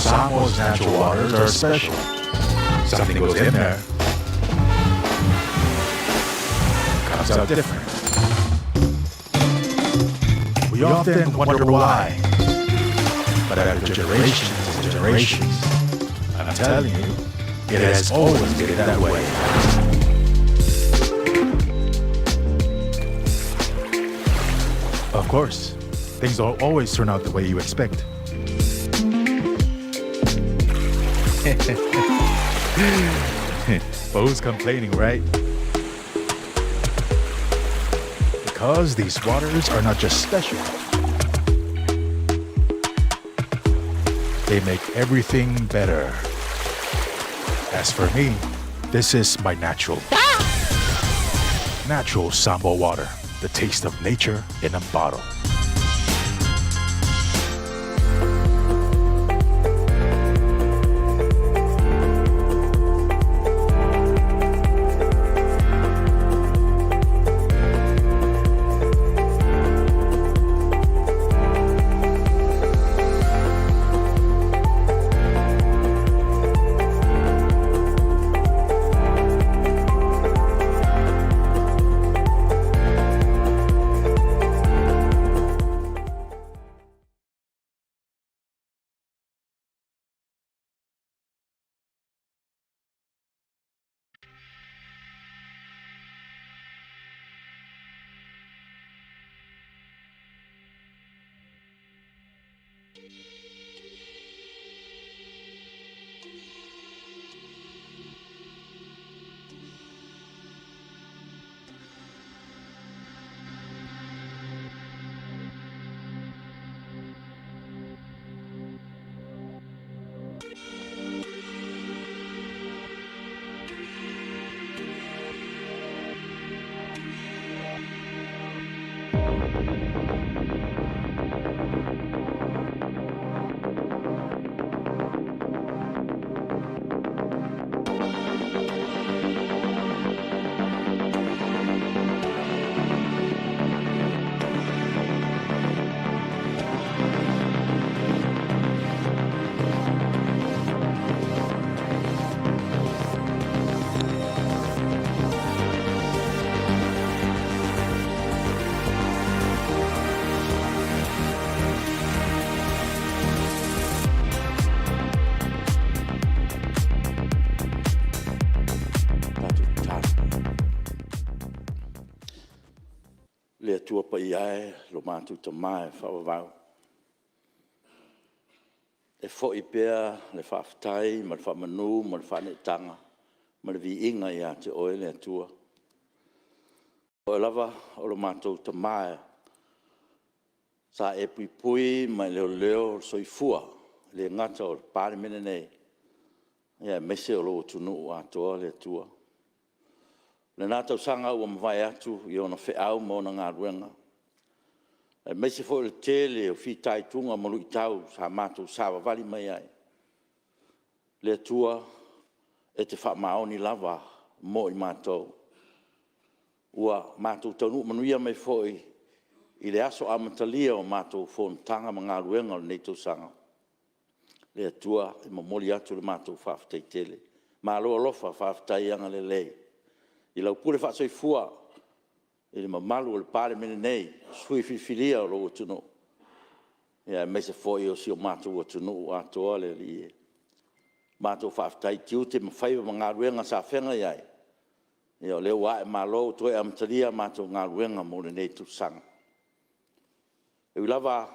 Samoa's natural waters are special. Something goes in there, comes out different. We often wonder why, but after generations and generations, I'm telling you, it has always been that way. Of course, things don't always turn out the way you expect. Bo's complaining, right? Because these waters are not just special. They make everything better. As for me, this is my natural Sambo water, the taste of nature in a bottle. Le tua pa iae, lo mātou ta mai, whawawau. E fo I pēr, le whawhtai, ma le whamanu, ma le whanetanga, ma le vi inga ia te oe le tua. O lava, o lo mātou ta mai, sa e pui pui, ma leo leo, soifua, le ngata o le pāre mene nei. Ia mese o lo tunu o atoa le tua. Le nātou sanga ua mawai atu I ona wheau mo na ngā ruenga. E mese fo le tele o whitai tunga malu I tau sa mātou sawa wali mai ai. Le tua e te whamaoni lava mo I mātou. Ua mātou taunu manuia mai fo I le aso amatalia o mātou whontanga ma ngā ruenga o nei tau sanga. Le tua e mamoli atu le mātou whawhtai tele. Mālo alofa whawhtai anga le lei. I lau pule whaasoifua, I le mamalu o le pāre mene nei, sui whiwhiria o lo tunu. Ia me se foi o si o mātou o tunu o atoa le li e. Mātou whaaftai tiu te mawhaiwa ma ngā ruenga sa whenga iai. Ia o leo wae mālo o toi amtaria mātou ngā ruenga mo le nei tu sanga. E ulawa,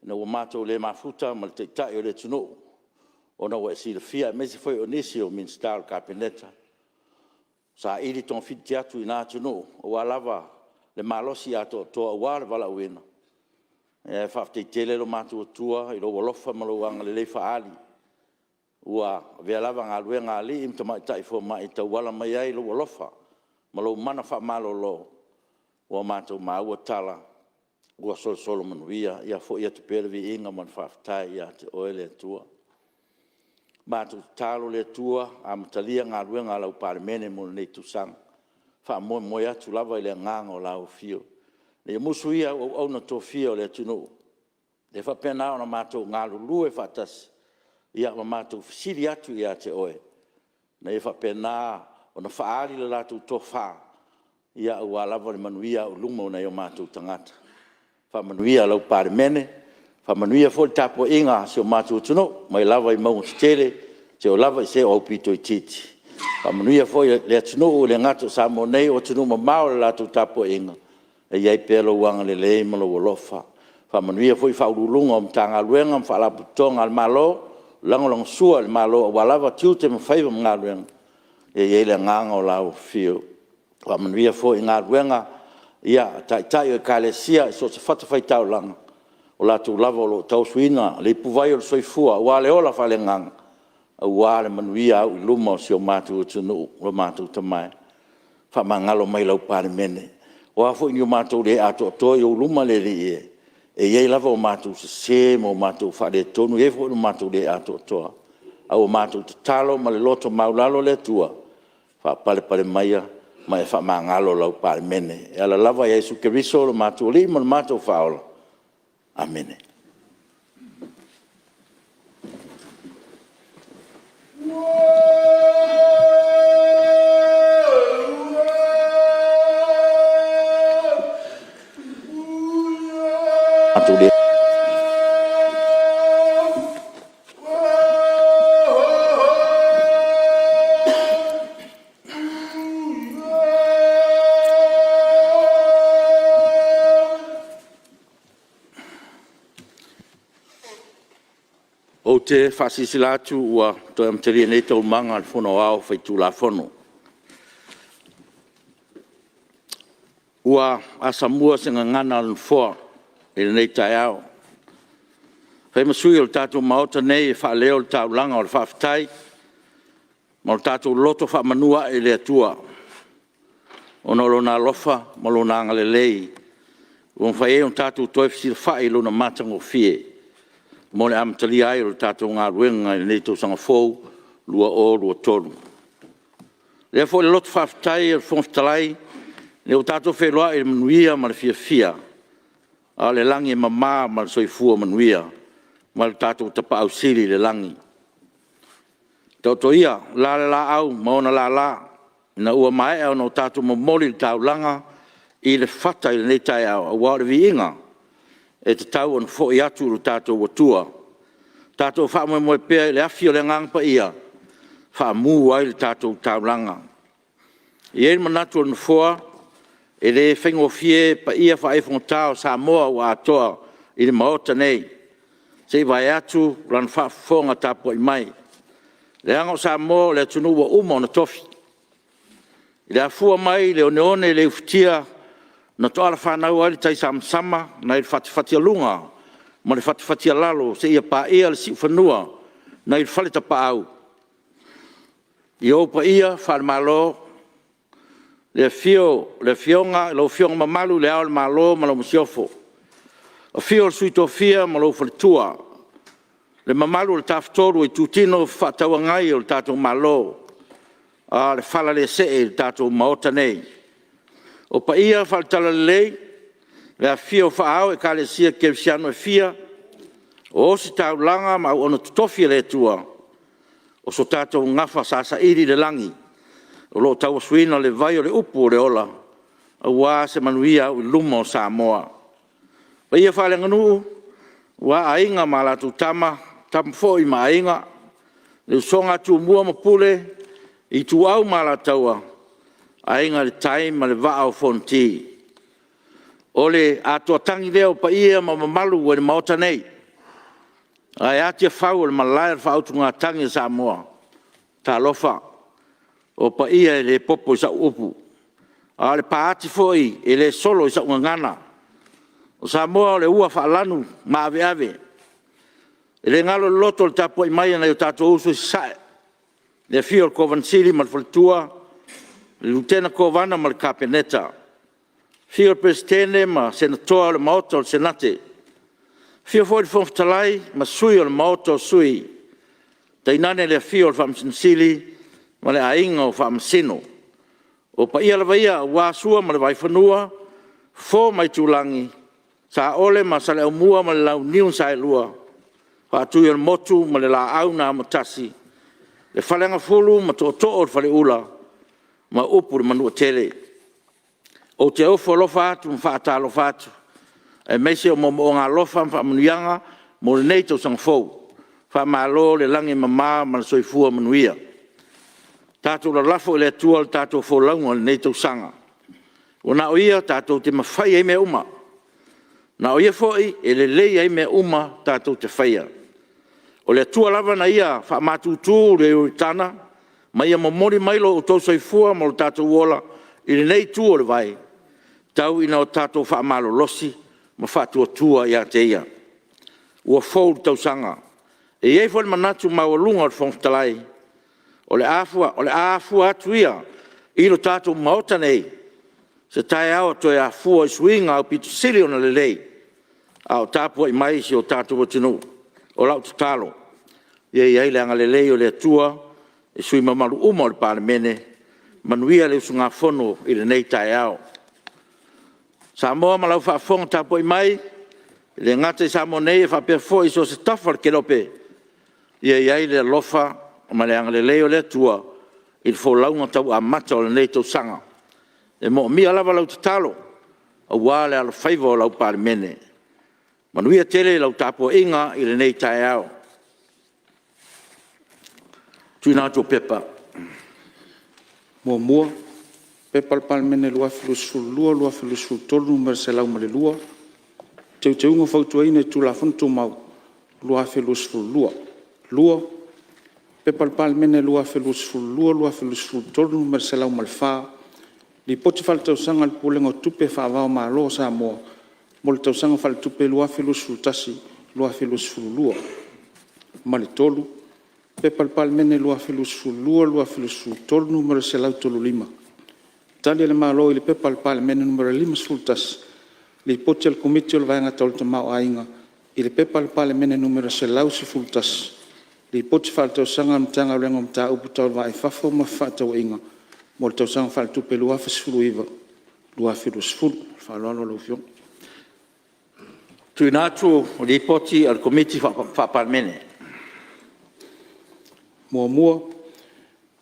na ua mātou le mafuta ma le teitai o le tunu. O na ua e si le fia, me se foi o nisi o Minstall Kapineta. Sa ili ton fiti atu I nā tunu, o alawa le malosi ato toa wale wala uena. E whafte tele lo mātua tua, I lo walofa malo anga le leifa ali. Ua vea lava ngā lue ngā li, imta mai tai fo mai ta wala mai ai lo walofa. Malo mana wha malo lo. Ua mātua maua tala, ua solo manuia, ia fo ia te perevi inga man whaftai ia te oele tua. Mātou tālo le tua, a matalia ngā rua ngā lau pāre mene mo nei tu sang. Wha moe atu lava I le nganga o lau fio. Le musu ia au na tō fio le tunu. Le wha pena o na mātou ngā lulu e whatas. ia ma mātou fisiri atu ia te oe. Na e whapena o na whaari le lātou tofa ia ua lava le manuia o luma o nei o mātou tangata. Whamanuia lau pare mene, whamanuia fo le tapo inga se o mātou tuno, mai lava i maunga te tere, se o lava i se o pito i titi. Whamanuia fo le atuno o le ngato sa mo nei o tuno ma mao le lātou tapo inga. E iai pēlo wanga le lei malo o lofa. Whamanuia fo i whaurulunga o mtanga luenga mwhalaputonga al malo, langolong sua le malo o walava tiute mwhaiva mga luenga. E iei le nganga o lau fio. Whamanuia fo i ngā luenga, ia tai o e kālesia, so se whatawhai tau langa. O lātou lava o lo tau suina, le puvai o le soifua, ua le ola whale nganga. Ua le manuia au i luma o si o mātou tunu, o mātou tamai. Whamangalo mai lau pāre mene. O afo i o mātou le ato ato i o luma le le e. E iei lava o mātou se mo mātou whare tonu, e fo i o mātou le ato ato. Au o mātou te talo, ma le loto maulalo le tua. Whapale pare maia, mai whamangalo lau pāre mene. E ala lava Iesu Keriso lo mātou li, ma le mātou whaola. Amen. O te whasisilatu ua toi amteria nei tau manga al whono au whaitu la whono. Ua asamua senga ngana al whoa e nei tai au. Whai masui o tātou maota nei e whaaleo o tāu langa o le whawhitai, ma o tātou loto whamanua e le atua. O no lona lofa, ma lona anga le lei. Ua mwhai e o tātou toi whisir whai lona matango fie. Mo le amtali ai o tātou ngā ruenga i nei tau sanga fōu, lua o, lua tonu. Lea fo le loto whawhitai e le whongtalai, le o tātou wheloa e manuia ma le fia. A le langi e mamā ma le soifua manuia, ma le tātou tapa au siri le langi. Tau to ia, la le la au, maona la, na ua mai au no tātou mamoli le tau langa, i le whata i le nei tai au, a wāre vi inga. E te tau an fo i atu ru tātou watua. Tātou wha moe pēr le awhio le ngang pa ia. Wha mū ai le tātou taulanga. I eri manatu an fua, e le whengo fie pa ia wha e whongtao sa moa wa atoa i le maota nei. Se i vai atu ran wha whonga tāpua i mai. Le ango sa moa le tunu wa uma o na tofi. I le afua mai le one le uftia na toa la whanau ai le tai sama na i whatiwhatia lunga, ma le whatiwhatia lalo, se ia pā ea le si whanua, na i whaleta pa au. I au pa ia, whare malo, le fionga, le fionga mamalu, le au le malo, ma lo masiofo. O fio le suito fia, ma lo whaletua. Le mamalu le taftoru i tutino whataua ngai o le tātou malo. Le whala le se e le tātou maota nei. O pa ia whaltala lei, le a fia o whaau e ka le sia kerisiano e fia, o si tau langa ma ona tutofia le tua, o so tātou ngafa sa iri le langi, o lo tau suina le vai o le upu o le ola, a wā se manuia o luma o Samoa. Pa ia whale nganu, wā ainga ma la tu tama fo i ma ainga, le songa tu mua mapule, i tu au ma la taua, ainga le tai ma le vaa o fonti. O le atua tangi leo pa ia ma mamalu o le maota nei. Ai atia whau o le malai al whautu ngā tangi sa moa. Tā lofa. O pa ia e le popo i sa upu. A le paati foi e le solo i sa ngana. O sa moa o le ua whaalanu ma ave ave. E le ngalo loto le tapo i mai na i o tātou usu i sae. Le fio o Kovansiri ma le whalitua. Le Lutena Kovana ma le Kapeneta. Fio Presidente ma Senator le maota o le Senate. Fio foi le Fonftalai ma sui o le maota o sui. Tainane le fio o le Whamsinsili ma le ainga o Whamsino. O pa ia lava ia wāsua ma le waifanua, fo mai tūlangi, sa ole ma sa le umua ma le lau niun sa e lua. Whaatui al motu ma le la au na matasi. Le whalenga fulu ma to o le whale ula ma upu le manua tele. O te ofo lofa atu ma whaata lofa atu. E meise o mo ngā lofa ma whaamanuianga mo le nei tau sang fau. Whaamalo le langi mamā ma le soifua manuia. Tātou la lafo le atua le tātou fo launga le nei tau sanga. O na o ia tātou te mawhai ei mea uma. Na o ia foi e le lei ei mea uma tātou te whaia. O le atua lava na ia whaamatutu le o tana, ma ia momori mailo o tau soifua ma o tātou wola i le nei tu o le vai. Tau ina o tātou whaamalo losi ma whaatua tua ia te ia. Ua fau tau sanga. E ei fo le manatu mawalunga o le whongtalai. O le afua atu ia i lo tātou maota nei. Se tae au to e afua i suinga au pitu sili ona le lei. Au tāpua i mai si o tātou watinu. O lau te talo. Iei le anga le lei o le atua. E sui mamaru uma o le pāremene. Manuia le usunga fono i le nei tae au. Sa moa ma lau whaafonga tāpua i mai. Le ngate sa mo nei e whapea fo i so se tafar ke lope. Iei le lofa ma le anga le lei o le atua. I le fo launga tau a mata o le nei tau sanga. E mo mia lava lau te talo. A wale ala whaiva o lau pāremene. Manuia tele lau tāpua inga i le nei tae au. Tui nātou pepa. Mua, pepa le pāremene lua filusulu lua filusulu tolu numero se lau ma le lua. Teu unga whautuaina i tu la fontu mau. Lua filusulu lua. Pepa le pāremene lua filusulu lua filusulu tolu numero se lau ma le wha. Li poti whale tausanga le pulenga o tupe whaavao maa loa sa moa. Mo le tausanga whale tupe lua filusulu tasi, lua filusulu lua. Ma le tolu. Pepa le pāremene lua filusulu lua filusulu tolu numero se lau tolu lima. Tali le maa loa i le pepa le pāremene numero 5 tasi. Li poti al komiti o le vaenga tau le tamau ainga. I le pepa le pāremene numero se lau si tasi. Li poti whale tausanga mtanga ulenga mta upu tau vai fafo ma whaatau inga. Mo le tausanga whale tupe lua fisfulu iwa. Lua filusfulu. Whaloalo lau fiong. Tui nātou li poti al komiti whapāremene. Mua,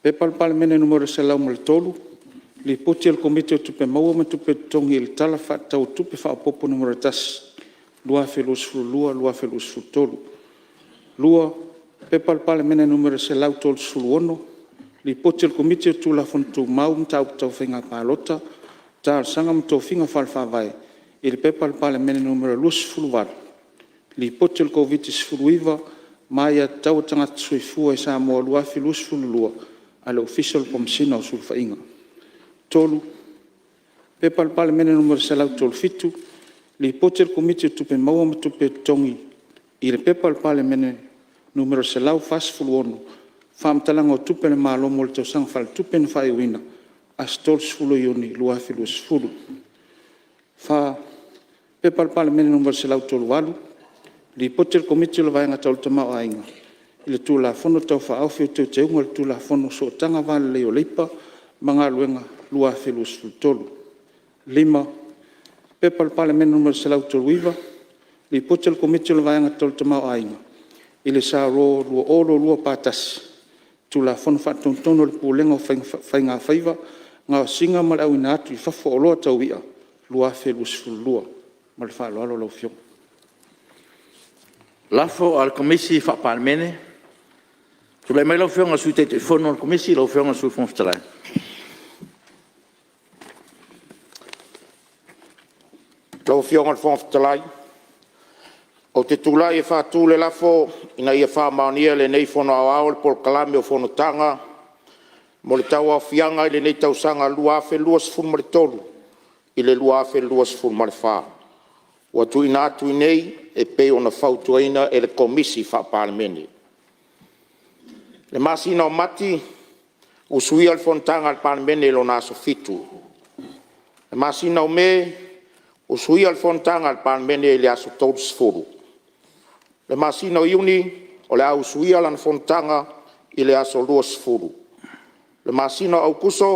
pepa le pāremene numero se lau ma le tolu. Li poti al komiti o tupe maua ma tupe tongi il tala whaatau tupe whaapopo numero tasi. Lua filusfulu lua filusfulu tolu. Lua, pepa le pāremene numero se lau tolu sulu ono. Li poti al komiti o tu la fontu mau mta uptau whinga pālota. Ta al sanga mto whinga whalwhawai. I le pepa le pāremene numero 2 Li poti al koviti sfulu iwa. Mai a tau tangata soifua i sa moa lua filusfulu lua. Ale official pomsina o sulfa inga. Tolu. Pepa le pāremene numero se lau tolu fitu. Li poti al komiti o tupe maua ma tupe tongi. I le pepa le pāremene numero se lau fasfulu ono. Whaamtalanga o tupe le malo mo le tausanga whale tupe na whai uina. As tolu sfulu ioni lua filusfulu. Pepa le pāremene numero se lau tolu walu. Li poti le komiti o le vaenga tau le tamau ainga. I le tū la fono tau whaauwhi o teu te unga le tū la fono so tanga vale leo leipa. Manga luenga lua filusfulu tolu. 5. Pepa le pāremene numero se lau tolu iwa. Li poti le komiti o le vaenga tau le tamau ainga. I le sa ro lua olo lua pātasi. Tu la fono whatontono le pūlenga o whainga whaiva, ngā singa mara au ina atu i whafo o loa tau ia, lua filusfulu lua, ma le whaaloalo lau fiong. Lafo al komisi whapāremene. Tu lai mai lau fiong a sui te whono al komisi, lau fiong a sui whomstalai. Lau fiong al whomstalai. O te tula e whātū le lafo, ina ia whāmaunia le nei whono au le polkalame o whono tanga, mo le tau au fianga i le nei tausanga lua afe luas fun ma le tolu, i le lua afe luas fun ma le whā. Ua tu ina atu i nei, e pei ona whautuaina e le komisi whapāremene. Le masina o mati, usui al fontanga al pāremene lo naso fitu. Le masina o me, usui al fontanga al pāremene le aso tolu sfuru. Le masina o iuni o le au suia lan fontanga i le aso lua sfuru. Le masina au kuso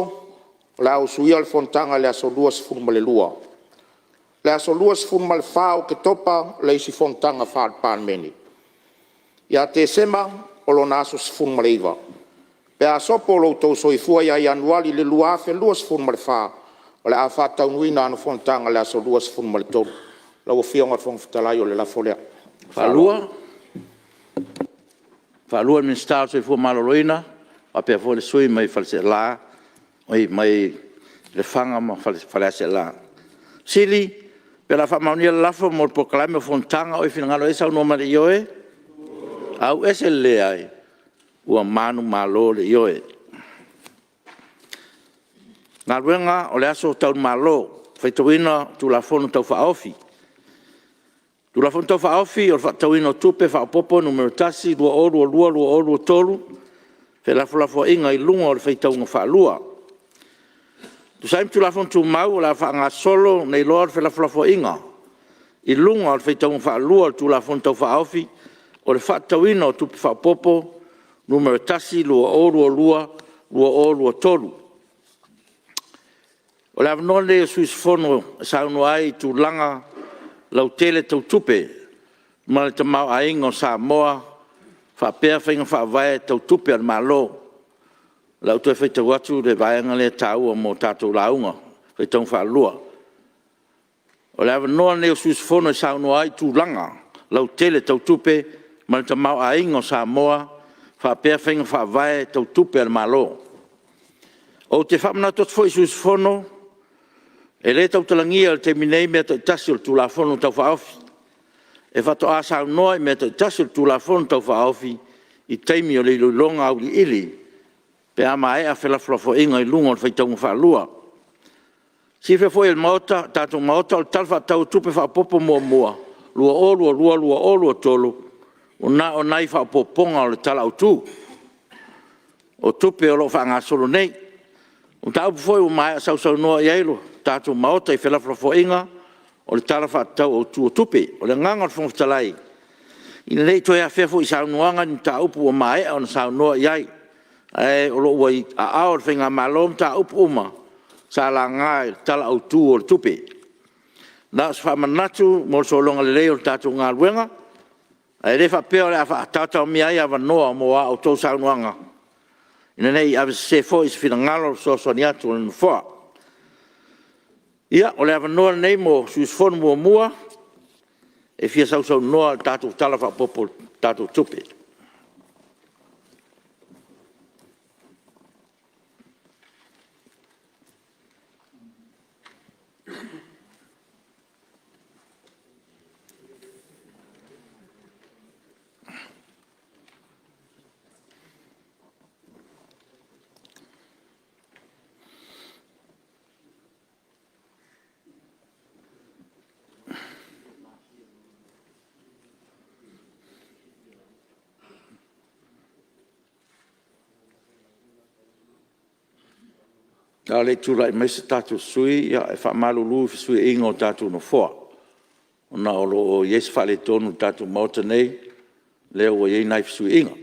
o le au suia al fontanga le aso lua sfuru ma le lua. Le aso lua sfuru ma le wha o ke topa le isi fontanga wha al pāremene. Ia te sema o lo naso sifun maleiva. Pe a sopo lo tau soifua ia ianuali le lua afe lua sifun malefā. O le a whātaunuina anu fontanga le aso lua sifun maletolu. Lau o fionga whongwhitalai o le la folea. Whalua minister soifua maloloina, a pia fo le sui mai false la, mai le fanga ma false la. Sili, pe la whamaunia lafo mo le proklame o fontanga o i finangalo e sau no mare ioe, au ese le ai, ua manu malo le ioe. Ngā ruenga o le aso tau malo, whaitawina tu la fono tau whaofi. Tu la fono tau whaofi o whaitawina tupe whaopopo numero tasi, lua o tolu, fe la fulafo inga i lunga o le whaitaunga whaalua. Tu saim tu la fono tu mau o la whaanga solo nei loa fe la fulafo inga. I lunga o le whaitaunga whaalua tu la fono tau whaofi, o le whaitawina o tupe whaopopo, numero tasi, lua o tolu. O le avanole o suisfono sauno ai tu langa lau tele tau tupe, ma le tamau ainga o Samoa, whapea whainga whaavae tau tupe al malo. Lau tue whaita watu le vaenga le taua mo tātou launga, whaitau whaalua. O le avanole o suisfono sauno ai tu langa lau tele tau tupe, ma le tamau ainga o Samoa, whapea whainga whaavae tau tupe al malo. O te whamana tot fo i suisfono, e le tau talangia le te minei mea tau tasi o tu la fono tau whaofi. E whato a sao noa mea tau tasi o tu la fono tau whaofi i teimi o le ilulonga au li ili. Pe ama e a whela flafo inga i lunga o le whaitaunga whaalua. Si whe foi il maota, tātou maota o le talwha tau tupe whapopo mua. Lua o tolu. O nai whapoponga o le tala au tū. O tupe o lo whaanga solo nei. O tau foi o mai a sau noa i eilo. Tātou maota i whelafrafo inga o le tarafa tau o tū o tupe, o le nganga o whongwhitalai. Ina nei toi a whewho i saunuanga ni tā upu o mai o na saunua iai. O lo ua i a ao le whinga malom tā upu uma, sa la ngai tala o tū o le tupe. Nā sa whamanatu mo le solonga le leo tātou ngā luenga, e le whapeo le a whaatata o miai a wanoa mo a o tō saunuanga. Ina nei a sefo i se whina ngalo so ni atu o le nufua. Ia, o le awanoa nei mo suisfono mua, e fia sau noa tātou talawa popo tātou tupe. Le tūlai mai se tātou sui, ia e whamalulu i sui inga o tātou no fua. O na olo o Yesu whale tonu tātou mauta nei, leo o iei nai sui inga.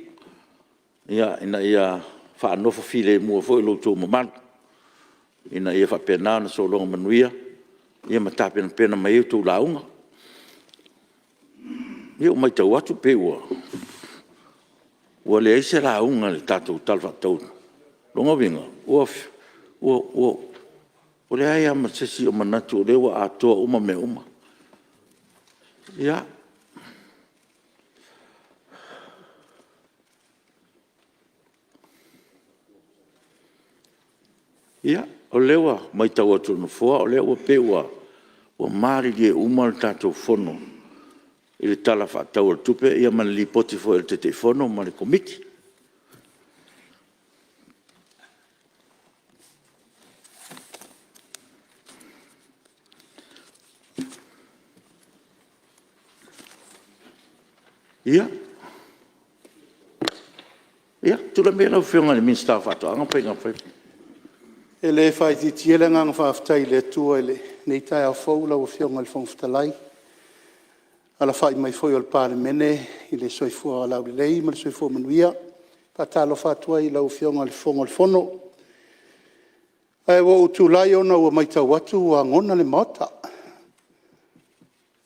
Ia whaanofa file mua fo i lo tō mamanu. Ina ia whapena na so longa manuia, ia matapena pena mai u tō launga. Ia o mai tau atu pe ua. Ua le eise launga le tātou talwa tau. Longa vinga, uafio. O le ai ama sesi o manatu o lewa atoa uma me uma. Ia. Ia, o lewa mai tau atu no fua, o lewa pe ua mari lie uma le tātou fono. I le tala whaatau al tupe, ia man li poti fo el te fono, ma le komiti. Ia, tula mea lau whionga ni minsta whato, anga pai ngā pai. E le whai ti tiele ngā whaafitai le tua ele nei tai au whau lau whionga le whongwhitalai. Ala whai mai whoi o le pāre mene i le soifua lau le lei, ma le soifua manuia. Patalo whatua i lau whionga le whonga le whono. E wo utu lai ona ua mai tau atu a ngona le mota.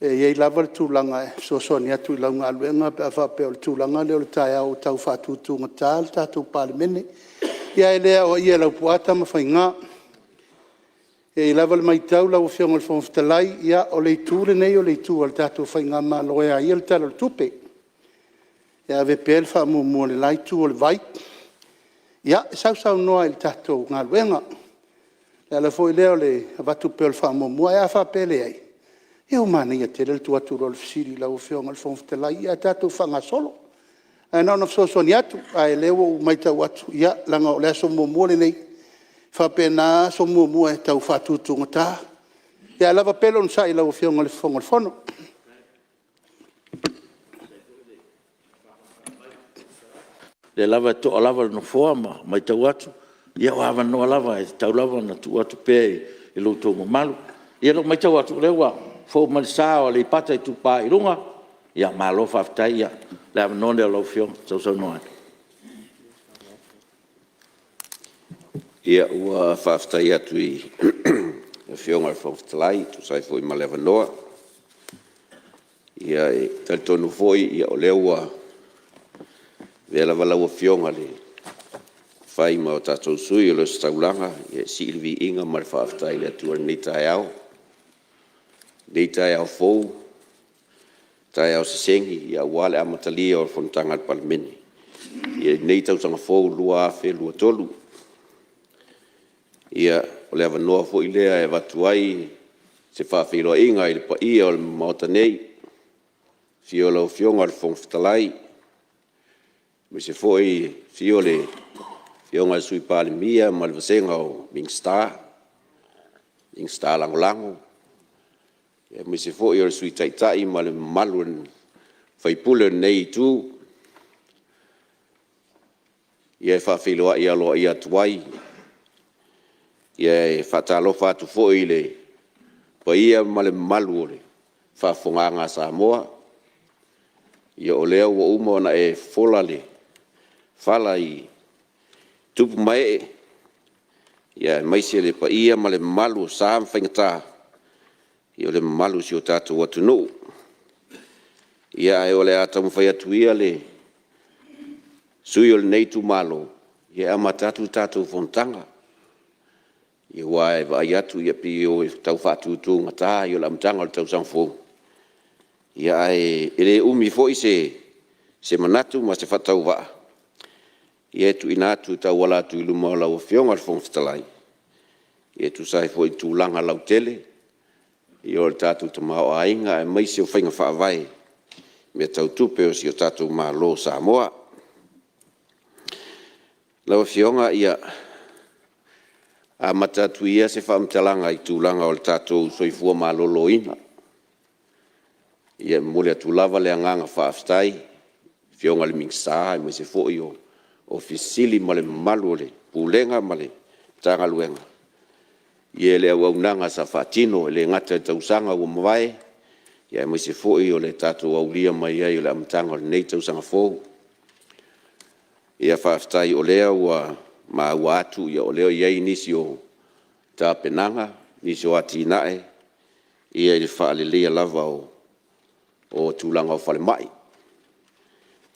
Iei lava le tūlanga soasoni atu I launga aluenga pe awhape o le tūlanga leo le tae au tau whātūtūnga tā le tātou palemene. Ia lea o ia lau puata ma whainga. Iei lava le maitau lau whionga le whomwhitalai. Ia o le tūle nei o le tū o le tātou whainga ma loe a ia le tala le tupe. Ia ve pel wha mua le lai tū o le vai. Ia sau noa I le tātou ngā luenga. Ia le foi leo le avatu pel wha mua ia whapele ai. Ia umana ia te le tuatu lo le fisiri lau whionga le whomwhitalai. Ia tātou whanga solo. Nau na fsosoni atu. Ai leo o maitau atu. Ia langa o lea so mua le nei. Whapena so mua tau whātūtunga tā. Ia lava pelo nsa I lau whionga le whonga le whono. Le lava to lava no forma mai tau atu ia wa no lava e tau lava na tu atu pe I lo to malu ia lo mai tau atu le wa fo mal sa o le pata tu pa I lunga ia malo fa fta ia la no le lo fio so no ia ua fa fta ia tu I fio ngal fo ftlai tu sai foi maleva noa ia tal tonu foi ia o lewa vela vala o fionga le fai ma o tatou sui o le staulanga e silvi inga mar whaaftai le atua nei tai au fou tai au sesengi ia wale amatalia o fontanga al palmeni ia nei tau tanga fou lua afe lua tolu ia o le avanoa fo I lea e watuai se whaafeloa inga I le pa ia o le maota nei fiola o fionga le fongfitalai me se foi fiole fionga sui pale mia ma le vasenga o Mingstar lango e me se foi o sui taitai ma le maluen fai pule nei tu ia fa filoa ia lo ia tuai ia fatalo fatu foi le pa ia ma le maluole fa fonganga Samoa ia o lea ua uma ona e fola le fala I tupu mai ia mai se le pa ia ma le malu sa mwhaingata ia le malu si o tātou atu no ia e o le ata mwhai atu ia le sui o le nei tu malo ia ama tātou fontanga ia wae vai atu ia pi o tau whātutu ngata ia le amtanga o le tau sangfo ia e le umi foi se manatu ma se whatau waa ia tu inatu tau wala tu iluma o lau fionga le fongfitalai ia tu sai foi tūlanga lau tele ia o le tātou tamao ainga e maisi o whainga whaavai me tau tupe o si o tātou malo Samoa lau fionga ia a matatu ia se whaamtalanga I tūlanga o le tātou soifua malolo ina ia mole atu lava le anganga whaaftai fionga le Mingstar e maisi foi o fisili ma le malu le pulenga ma le tanga luenga. Ia le au nanga sa fatino le ngata tausanga ua mawai ia mo se foi o le tatou aulia mai ai o le amtanga o le nei tausanga fou. Ia whaaftai o lea ua ma ua atu ia o leo iai nisi o ta penanga, nisi o ati nae, ia i whaalelea lava o tūlanga o whale mai.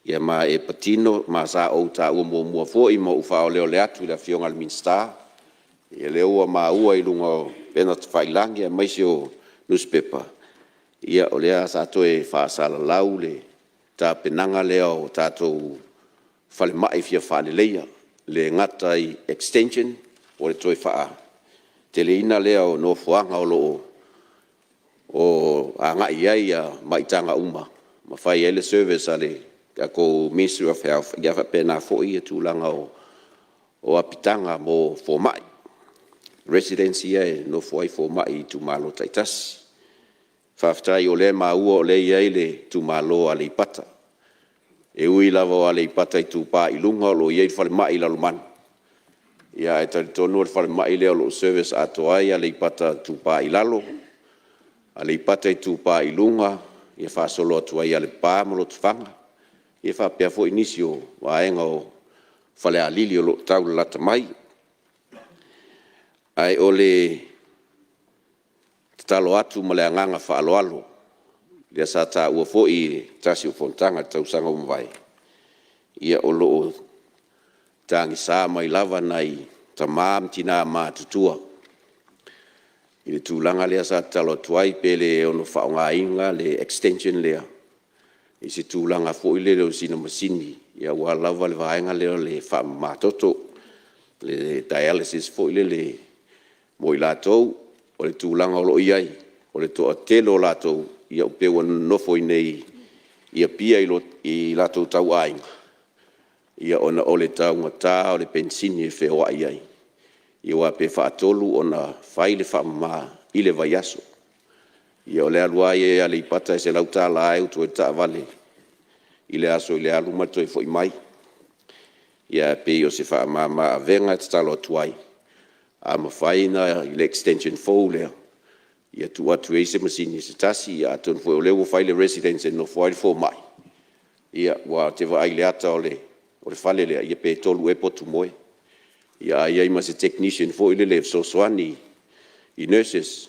Ia ma e patino, ma sa o ta ua mua fo i ma ufa o leo le atu i la fionga le Minstar. Ia leo ua ma ua i lunga o pena te whailangi a maisi o newspaper. Ia o lea sa to e whaasala lau le ta penanga leo o tātou whale mai fia whaalelea. Le ngata i extension o le toi whaa. Te le ina leo no fuanga o loo o a ngai ai a maitanga uma. Ma whai ele service ale ko Ministry of Health ia pena fo ia tūlanga o apitanga mo fo mai. Residency e no fo ai fo mai tu malo taitasi. Whaftai o le maua o le iai le tu malo ale ipata. E ui lava ale ipata I tu pa I lunga lo iai whale mai la lumana. Ia e tari tonu o whale mai leo lo service ato ai ale ipata tu pa I lalo. Ale ipata I tu pa I lunga. Ia whaasolo atu ai ale pa mo lo tufanga. Ia whapea fo inisi o waenga o whale alili o lo tau lata mai. Ai o le talo atu ma le anganga whaaloalo. le sa ta ua fo I tasi o fontanga tausanga o mawai. Ia o loo tangi sa mai lava nai tamam tina mātutua. I le tūlanga lea sa talo tuai pe le ono whaonga inga le extension lea. I se tūlanga fo I le leo sina masini. Ia ua lava le vaenga leo le wha mātoto. Le dialysis fo I le mo I lātou. O le tūlanga o lo iai. O le toa telo lātou. Ia upe ua nofo I nei. Ia pia I lātou tau ainga. Ia ona o le tau ngata o le pensini e whea iai. Ia wa pe whaatolu ona whai le whaama I le vaiaso. Ia o le alua e ale I pata e se lauta la e utu e ta vale. I le aso I le alu mato e foi mai. Ia pe o se whaama ma a venga e talo atuai. A ma whai na I le extension fo lea. Ia tu atu e se masini se tasi ia atun foi o leo whai le residence e no whai le fo mai. Ia wa te wa ai le ata o le whale lea ia pe tolu e potu moe. Ia ia ima se technician fo I le so soani I nurses.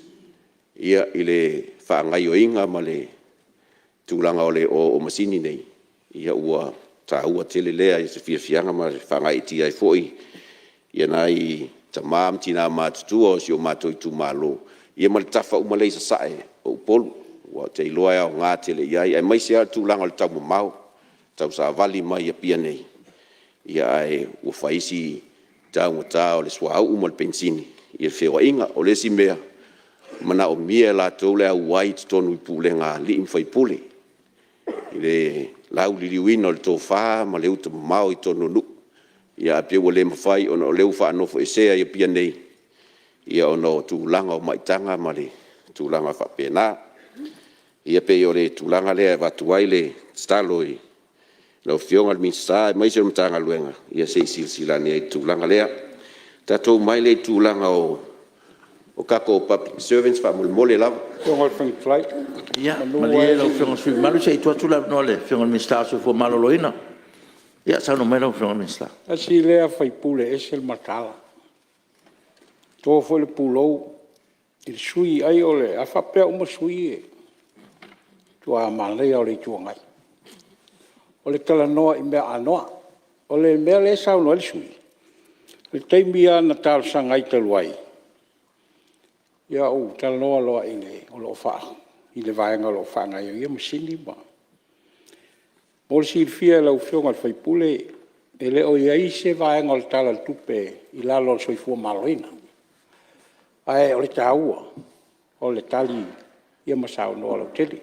Ia I le whaangai o inga ma le tūlanga o le o masini nei. Ia ua ta ua tele lea I se fianga ma le whaangai ti ai fo I. Ia nai ta maam tina mātutua o si o mātou I tu mālo. Ia ma le tafa umalei sa sae o upolu. Ua te iloa o ngā tele iai. Ai mai se a tūlanga o le tau mamau. Tau sa vali mai ia pia nei. Ia ai ua whaisi tau ngata o le swa au umal pensini. Ia whewa inga o le si mea. Mana o mia la tau lea uai tonu I pule ngā li imwhai pule. I le lau liliwina o le tō wha ma le uta mau I tonu nu. Ia apia ua le mawhai o na o leu wha anofo e sea ia pia nei. Ia o no tūlanga o maitanga ma le tūlanga whapena. Ia pe o le tūlanga lea watuai le staloi. Lau fionga le minsta, mai se mtanga luenga. Ia se silsilani ai tūlanga lea. Tatou mai le tūlanga o kako public servants wha mole lava. Fionga le whangiflai. Ia, malie lau whionga sui malu se I tuatula no le whionga minsta so fo maloloina. Ia, sa no mai lau whionga minsta. Asi lea whaipule e se le matala. Tō fo le pulou. I le sui ai o le, a whapea uma sui e. Tua malea o le tuangai. O le tala noa I mea anoa. O le mea le sao noa le sui. Le teimia na tala sangai taluai. Ia o tala noa loa I le o lo wha. I le vaenga lo wha ngai o ia masini ma. Mo le silfia lau whionga le whaipule. E le o iai se vaenga o le tala tupe I lalo o soifua maloina. Ai o le taua. O le tali ia masao noa lau teli.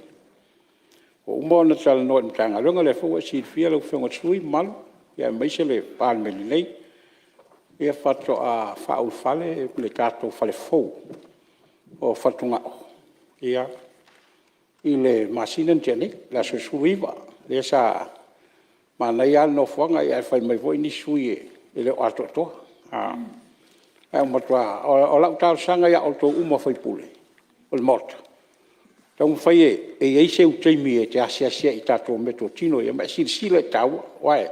O umona tala noa mtanga lunga le fua silfia lau whionga sui malu. Ia maise le pāmeli nei. Ia whato a whaul whale le kato whale fau. O whatunga o. Ia I le masinan tene, la susuiva. Le sa mana ia no whanga ia whai mai voi ni sui e le o ato toa. Ai o matua, o lau tau sanga ia o tō uma whai pule. O le mota. Tau mwhai e eise u teimi e te asia I tātou meto tino e mai sila I tāua. Wae,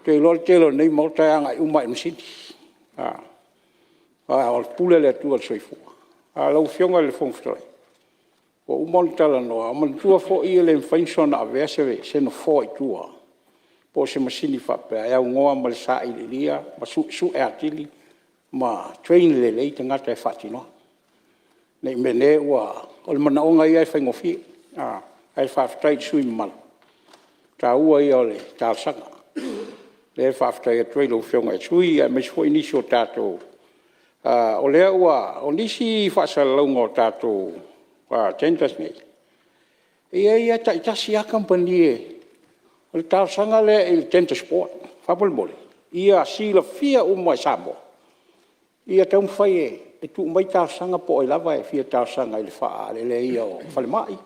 te lor telo nei mautai anga I umai msini. O le pule le atua le soifua. Lau whionga le whongwhitai. O umon tala noa, man tua fo I le mwhainsona a veasewe se no fo I tua. Po se masini whapea, e au ngoa ma le sa I le lia, ma su e atili, ma train le lei te ngata e whatinoa. Nei mene ua, o le mana onga I ai whaingofi, ai whawhitai sui mana. Tā ua I o le tāsanga. Le whawhitai a tuai lau whionga e sui, ai meis fo inisi o tātou. O lea ua, o nisi whasalaunga o tātou tentas nei. Ia taitasi a kampani e. O le tāsanga le il tentas sport, whapal mole. Ia sila fia umai Samoa. Ia tau mwhai e tu mai tāsanga po I lava e fia tāsanga I le wha le ia o whale mai.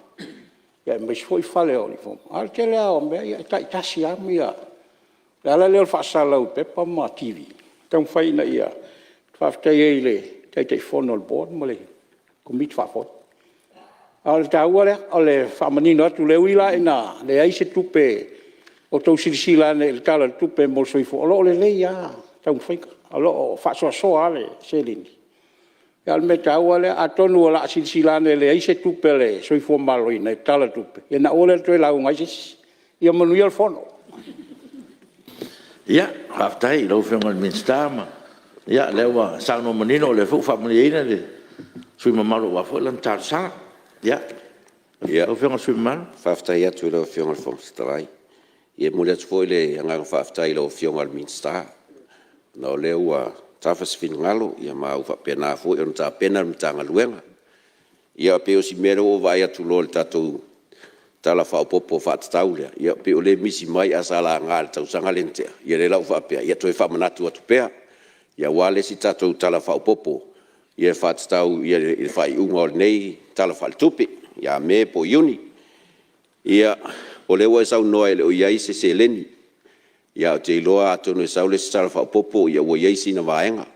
Ia meis fo I whale o li fo. Al te lea o mea, ia taitasi a mea. Lala leo whasalau pepa ma TV. Tau mwhai na ia. Whaftai e le teitai whono le board mo le komit whafot. A le tāua lea, o le whamanino atu leo ila ina le aise tupe o tau sirisila ne le tala tupe mo soifo. O lo le leia, tau mwhaika. A lo o whasoa soa le selini. Al me tau ale atonu ala silsilane le ai se tupele soi fo maloi na tala tupe. E na ole toi lau ngai sis. Ia manuia al fono. Ia, haftai, lau whionga min stama. Ia, lewa, sāno manino le fu family ina le. Sui mamalo wa fu lan tar sa. Ia. Ia. Lau whionga sui mamalo. Whaftai atu lau whionga le whomstarai. Ia mule atu fwoi le angang whaftai lau whionga le minsta. Nau leu tawhas whinngalo, ia mau whapena fwoi on tā pena mtanga luenga. Ia peo si mero o vai atu lo le tatou tala whaopopo whatatau lea. Ia peo le misi mai asala ngā le tau sanga lentea. Ia le lau whapea, ia toi whamanatu atu pea. Ia wale si tatou tala whaopopo. Ia whatatau, ia le whai unga o nei tala whaltupi. Ia me po iuni. Ia o lewa e sau noa ele o iai se leni. Ia o te iloa atonu e sau le se tala whaopopo. Ia o iai sina vaenga.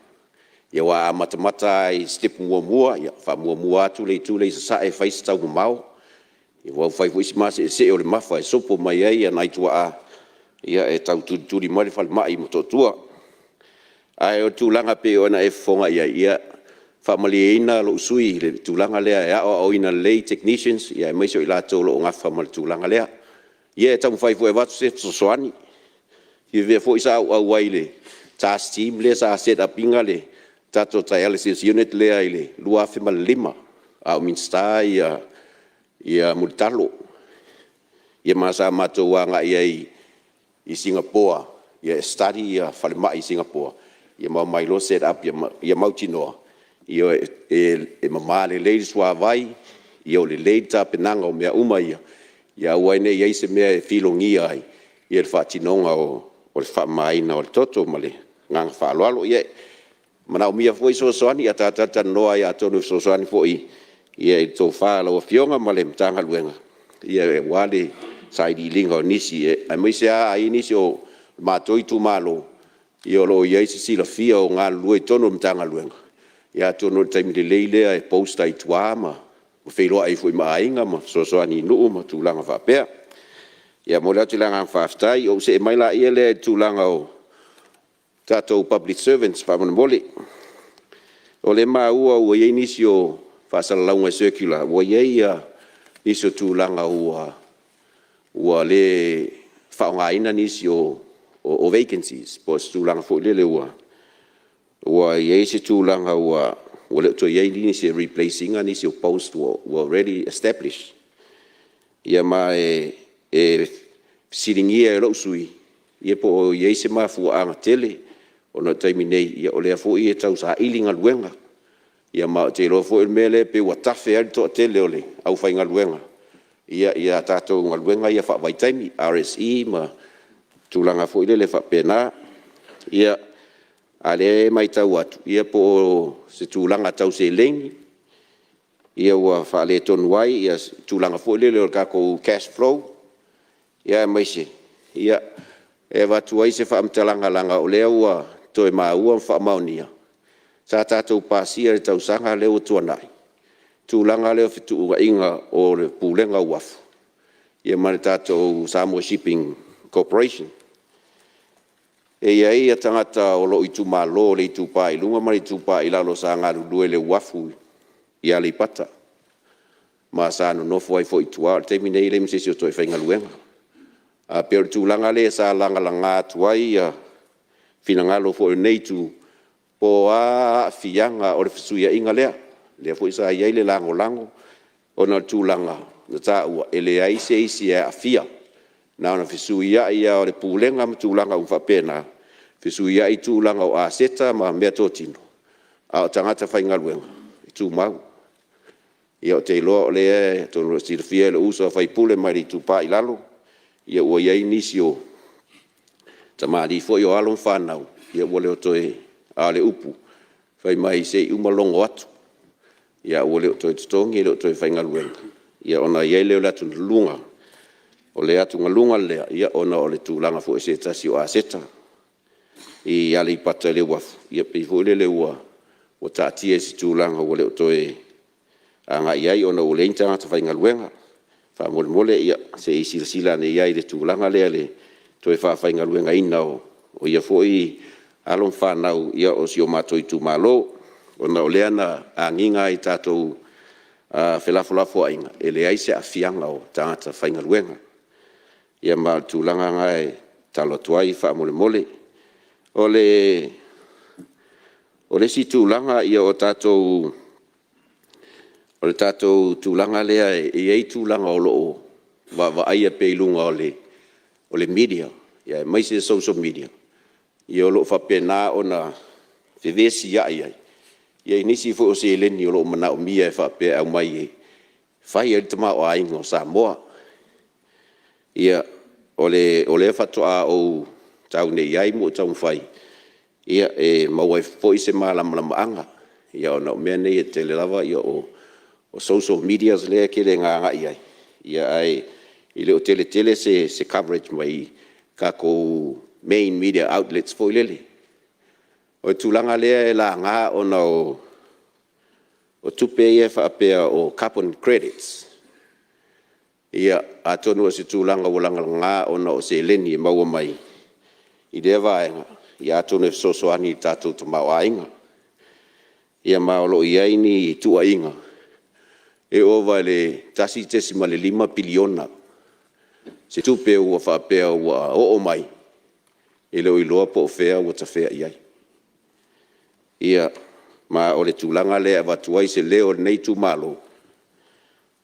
Ia wa matamata i step mua. Ia wha mua atu le tu le sa e whaisa tau mau. Ia wau whai fuisi masi e se o le mawha e sopo mai ai anai tua a. Ia e tau turi mari whale mai mo totua. Ai o tūlanga pe o na e fonga ia whamali e ina lo usui le tūlanga lea e ao ina lay technicians ia e maiso i la tōlo o ngā whamali tūlanga lea. Ia e tamu whai fo e watu se sosoani. Ia vea fo isa au wai le task team le sa set up inga le tato dialysis unit lea i le lua whimali lima. Au minsta ia multalo. Ia masa mato wanga ia i Singapore. Ia study ia whale mai i Singapore. Ia mau mai lo set up ia mau tinoa. Ia e mamale ladies wa vai. Ia o le leid ta penanga o mea uma ia. Ia uaine ia se mea e filongia ai. Ia le whatinonga o le whamaina o le toto ma le ngang whaaloalo. Ia mana o mia foi sosoani ia tatata noa ia atonu sosoani foi. Ia i tō whaala o fionga ma le mtanga luenga. Ia e wale saidi linga o nisi. Ai moise a nisi o mātoi tu malo. Ia o lo ia isi sila fia o ngā lua i tono mtanga luenga. Ia tono taimi le leilea e posta i tua ma. Ma whailoa ai fui maainga ma sosoani nuu ma tūlanga whapea. Ia mo lea tūlanga whaftai o se e maila ia lea tūlanga o tātou public servants whamana mole. O le maa ua ua iei nisi o whasalaunga circular. Ua iei nisi o tūlanga ua le whaongaina nisi o vacancies. Pos tūlanga fo lele ua. Ua iei se tūlanga ua le to iei nisi replacing nisi o post ua already established. Ia ma e siringia e lau sui. Ia po iei se maa fua anga tele. O na taimi nei, ia o lea fo i e tau sa ilinga luenga. Ia ma te loa fo il mele pe ua tafe ali to tele ole au whai ngaluenga. Ia tātou ngaluenga ia wha waitaimi, RSE ma tūlanga fo ile le wha pena. Ia ale mai tau atu. Ia po se tūlanga tau se lengi. Ia ua wha le tonu wai, ia tūlanga fo ile le kako cash flow. Ia mai se. Ia e watu ai se wha amtalanga langa o lea ua toi maa ua wha maunia. Sa tātou pāsia le tau sanga leo tuanai. Tūlanga leo fitu uga inga o le pūlenga uafu. Ia mani tātou Samoa Shipping Corporation. E ia tangata o lo i tu malo le i tu pā i lunga mani tu pā i lalo sa ngā rudue le uafu i ale i pata. Ma sa no nofo ai fo i tua, te minei le msesi o toi whainga luenga. Pero tūlanga le sa langa langa tuai, finangalo fo i nei tu po a fianga o le fisuia inga lea. Lea fo isa iai le lango o na tūlanga. Na tā ua ele ai se isi e a fia. Na ona fisuia ia o le pūlenga ma tūlanga umfa pena. Fisuia i tūlanga o a seta ma mea tōtino. A o tangata whainga luenga. I tū mau. Ia o te iloa o lea, tono sirfia le uso a whaipule mai i tūpā i lalo. Ia ua iai nisi o tamari fo i o alon whanau. Ia ua leo toe a le upu. Whai mai se i umalongo atu. Ia ua leo toe tutongi, leo toe whainga luenga. Ia ona iai leo latu lunga. O le atu ngalunga lea, ia ona o le tūlanga fo i se tasi o a seta. I ale i pata le wafu. Ia pi fo le ua. O tātia si tūlanga ua leo toe anga iai ona o le intanga ta whainga luenga. Wha mole ia se i sila ne iai le tūlanga lea le toe whainga luenga ina o ia fo i alon whanau ia o si o mātoi tu malo. ona o lea na agiga i tatou felafolafo aiga e leai se afiaga o tagata faigaluega ia ma le tulaga ga e talo atu ai faamolemole o le situlaga ia o le tatou tulaga lea e ai tulaga o loo vaavaai pe iluga o le media ia e maise social media ia o loo faapena ona fevesi ai ai ia inisi fo o se leni o loo manaʻomia e faapea au mai e fai ai le tamaoaiga o Samoa ia o le fatoa ou tau nei ai mo tau fai ia e maua foi se malama ia ona o mea nei e tele lava ia o social media le ke le nga ia ia ai i le o tele se coverage mai ka ko main media outlets foi lele o tulanga le la nga ona o tupe ia fa apea o carbon credits ia atonu se tulanga wolanga nga ona o se leni maua mai i le vaenga ia atonu so ani tatu to mawainga ia maolo ia ini tuainga e ova le tasi tesima le 5 biliona se tupe ua faapea ua o mai e leo iloa po fea ua tafea iai ia ma o le tulaga lea avatuai se leo lenei tumalo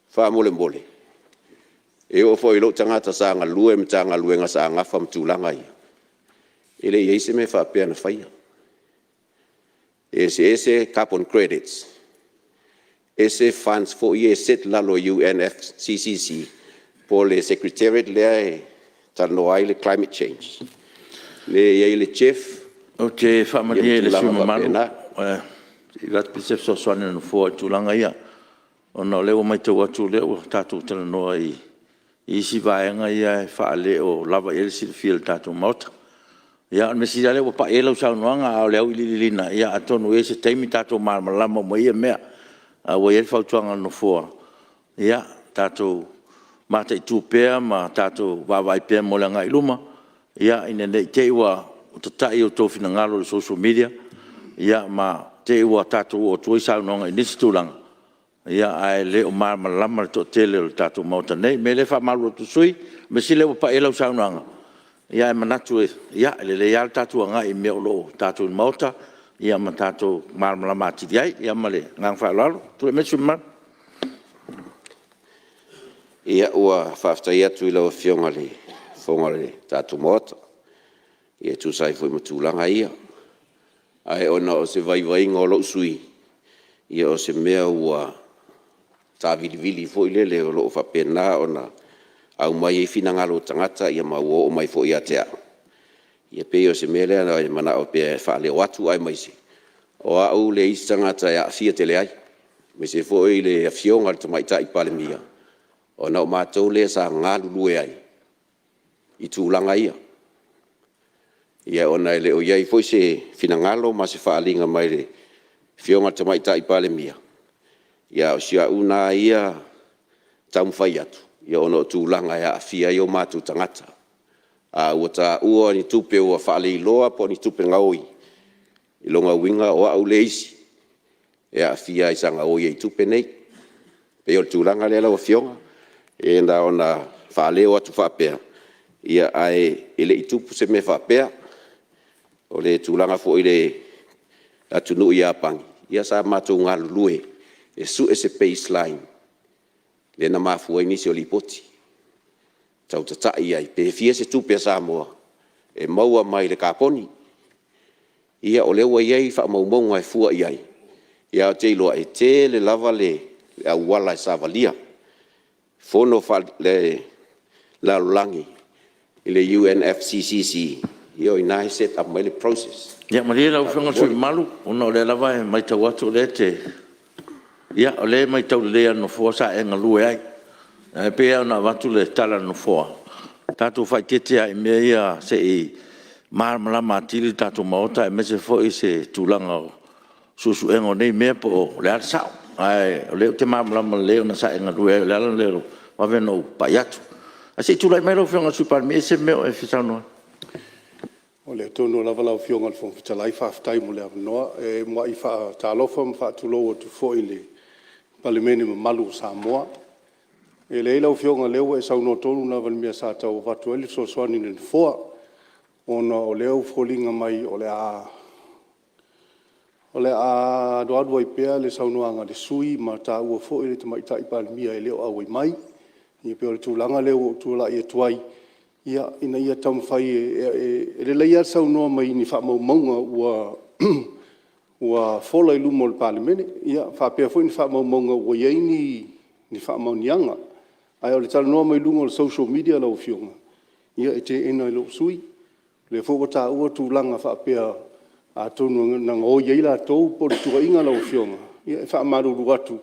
faamolemole e o foi lo tagata sa galue ma tagaluega sa agafa ma tulaga ia e le iai se me faapea na faia ese carbon credits ese funds for ye set lalo UNFCCC por le secretariat le tano ai le climate change le ye le chief okay family le suma manu i gat pise so sone no fo tulanga ia ona le o mai te watu le o tatu tele no ai i si vaenga ia fa le o lava el sil fiel tatu mot ia me si le o pa elo sa noanga o le ililina ia atonu ese taimi tatu malama mo ia mea a o el fautuanga no fo ia tatu mata i tupea ma tatu vavai pe mo langa iluma ia ina nei te wa o tatai o tofina ngalo le social media ia ma te wa tatu o tuisa no ngai nistulanga ia ai le o mar malama to tele o tatu mota nei me le fa malu tu sui me si le pa elo sa no ia manatu ia le ia tatu ngai me lo tatu mota ia ma tatu mar malama ti ai ia male ngang fa lalo tu me suma ia ua faafetai atu i lau afioga le foga le tatou mota ia tusai foi matulaga ia ae ona o se vaivaiga o lou sui ia o se mea ua tavilivili foi lele o loo faapena ona au mai ai finagalo o tagata ia maua oo mai foi iā te aʻo ia pei o se mea lea na manaʻo pea faaleo atu ai maise o aʻu le isi tagata e aʻafia tele ai me se foi le afioga le tamaitaʻi palemia ona o matou le sa galulue ai i tulaga ia ona le o iai foi se finagalo ma se faaliga mai le fioga tamaitaʻi palemia ia o siaʻuna ia taumafai atu ia ona o tulaga e aʻafia ai o matou tagata a ua taʻua ni tupe ua faaleiloa po ni tupe gaoi i loga uiga o aʻu le isi e aʻafia ai sagaoi ai tupe nei pei o le tulaga lea lau afioga e na ona faaleo atu faapea ia ae e leʻi tupu se me faapea o le tulaga foʻi le atunuu iā pagi ia sa matou galulue e suʻe se baseline lena mafuai nisi o lipoti tautataʻi ai pefia se tupe a Samoa e maua mai le kaponi ia o le ua iai faamaumauga e fuaʻi ai ia o te iloa e tele lava le auala e savalia fono le lalolagi i le UNFCCC ia o inā set up mai le process ia ma le lau fenga sui malu ona o le lava e mai tau atu le te ia o le mai tau lea no fua sa e ngalue ai e pea ona watu le tala no fua tatu fai kete ai mea ia se i malama atili tatu maota e mese fo i se tulanga o susu engo nei mea po le ar sao ai o le te malama leo na sa e ngalue le ala leo waveno pa yatu a se tulai mai lo fenga sui par me se meo e fisau noa O le tono lava lau fionga le fong fitalai whaafitai mo le avanoa. E mua I wha tālofa ma wha tulo o tu fo I le palimene ma malu Samoa. E le lau fionga leo e sauno tonu na vanmia sa tau watu ele so soani ni foa. Ona o leo folinga mai o le a doadua I pea le saunoanga le sui ma ta ua fo ele te maita I palimia e leo awa I mai. Ia peo le tūlanga leo o tūla I tuai. Ia ina ia tamwhai e le leia saunoa mai ni wha maunga ua fola I lumo le palimene. Ia whapea fo ni wha maunga ua iei ni wha maunianga. Ai o le tala noa mai lumo le social media lau fionga. Ia e te ena I lo sui. Le fo wata ua tūlanga whapea a tonu na ngō iei la tau po le tua inga lau fionga. Ia e wha maruru atu.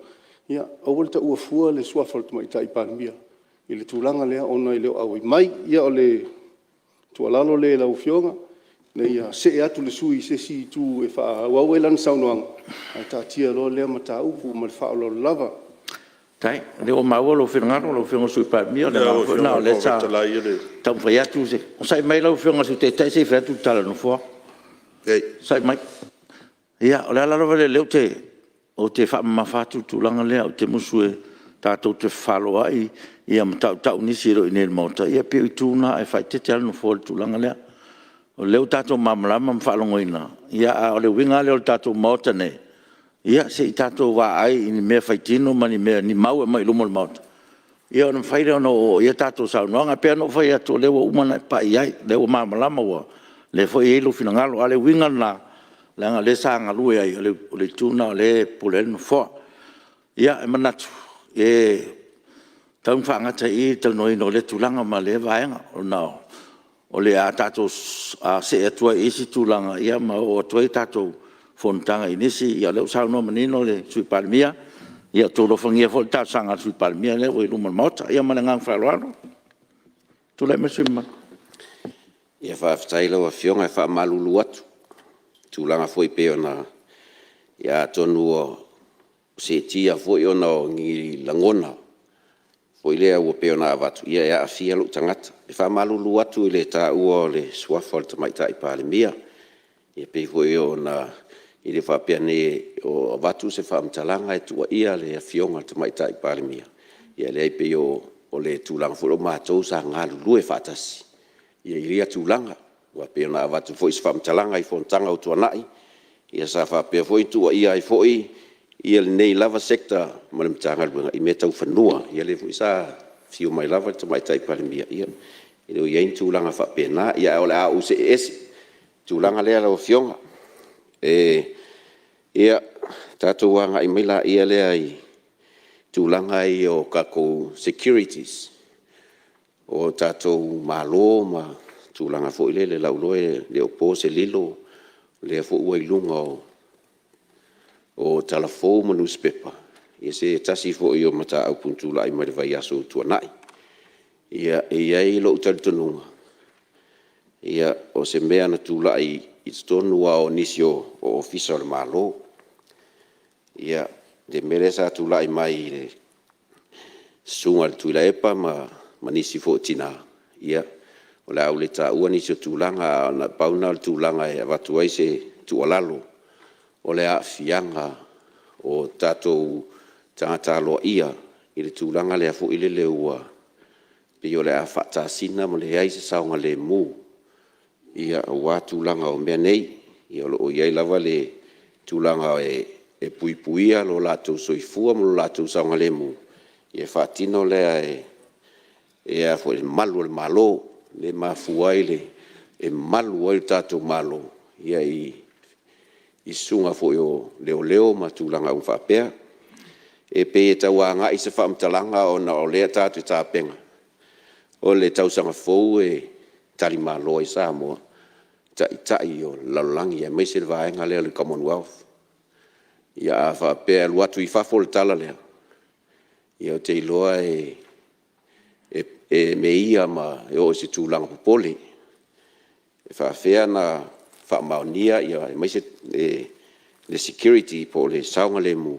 Ia au le ta ua fua le suafal tu maita I palimia. I le tūlanga lea ona I leo au I mai. Ia o le tualalo le lau fionga. Le ia se atu le sui se si tu e wha wau e lan saunoanga. Ai ta tia lo lea mata upu ma le wha o lo lava. Tai, le o maua lo whingaro, lo whingaro sui palimia, le maua na le sa tau whai atu se. O sai mai lau whingaro su te tai se whai atu tala no fua. Sai mai. Ia, o le ala rawa le leo te, o te wha mawhatu tūlanga lea, o te musu e tātou te whaloa ia matau nisi ro I nere mauta. Ia pio I tūna e whai te ala no fua le tūlanga lea. O leo tātou mamalama mwhalongo ina. Ia, o le winga leo tātou mauta ne. Ia, se I tātou wā ai ni mea whaitino ma ni mea ni mau e mai lumo le mauta. Ia, o na whaire ono o ia tātou saunoanga, pia no whai atu lewa umana pa I ai, lewa mamalama ua. Le whai eilu fina ngalo, ale winga na, le anga le sa ngalue ai, o le tūna, o le pule no fua. Ia, e manatu, e taun whaangata I tau noi no le tūlanga ma le vaenga, o nao. O le a tātou se atua isi tūlanga, ia ma o atua I tātou fontanga inisi ia leo sa no menino le sui palimia ia tolo fangia fo ta sanga sui palimia le o iluma mota ia mananga faloano tu le mesima ia fa ftailo a fionga fa malulu atu tu langa foi pe ona ia tonu o se tia foi ona ngi langona foi le o pe ona avatu ia afia lu tangata fa malulu atu le ta o le swafol mai ta I palimia ia pe foi ona I le whapea ne o watu se whaamtalanga e tua ia le fionga te maita I palimia. Ia le aipe o le tūlanga furo mātou sa ngālu lue whaatasi. Ia iria tūlanga. Wa peo na watu fo is whaamtalanga I fontanga o tua nai. Ia sa whapea fo I tua ia I fo ia le nei lava sekta ma le mtanga luenga I me tau whanua. Ia le fo I sa fio mai lava te maita I palimia. Ia o iain tūlanga whapea na. Ia o le a use esi. Tūlanga lea la o fionga. Ia tātou wanga I mila ia lea I tūlanga I o kako securities o tātou malo ma tūlanga fo ile le lauloe le opo se lilo le fo ua ilunga o talafou ma newspaper ia se tasi fo I o mata au puntula I mare vai aso tuanai ia I lo utalitonunga ia o se mea na tūla I tonu o nisio o official malo ia de meresa tula I mai le sunga le tuila epa ma nisi fo tina ia o la au le ta ua nisio tūlanga na pauna le tūlanga e watu ai se tualalo o le a fianga o tātou tangata loa ia I le tūlanga le afu ile le ua pe o le a whatasina ma le ai se saunga le mu ia wa tūlanga o mea nei ia o iai lava le tūlanga e puipuia lo lātou soifua mo lo lātou saunga le mu ia whaatino lea e a fo le malu le malo le mafuai le e malu ai tātou malo ia I sunga fo o leo ma tūlanga un whapea e pe e tauanga I se whaamtalanga o na o lea tātou tāpenga o le tausanga fou e tali malo I Samoa tai o lalangi e meise le vaenga lea le Commonwealth ia fa pe luatu I fafol tala lea ia te iloa e meia ma o se tūlanga popole e fa fea na fa maonia ia meise le security po le saunga le mu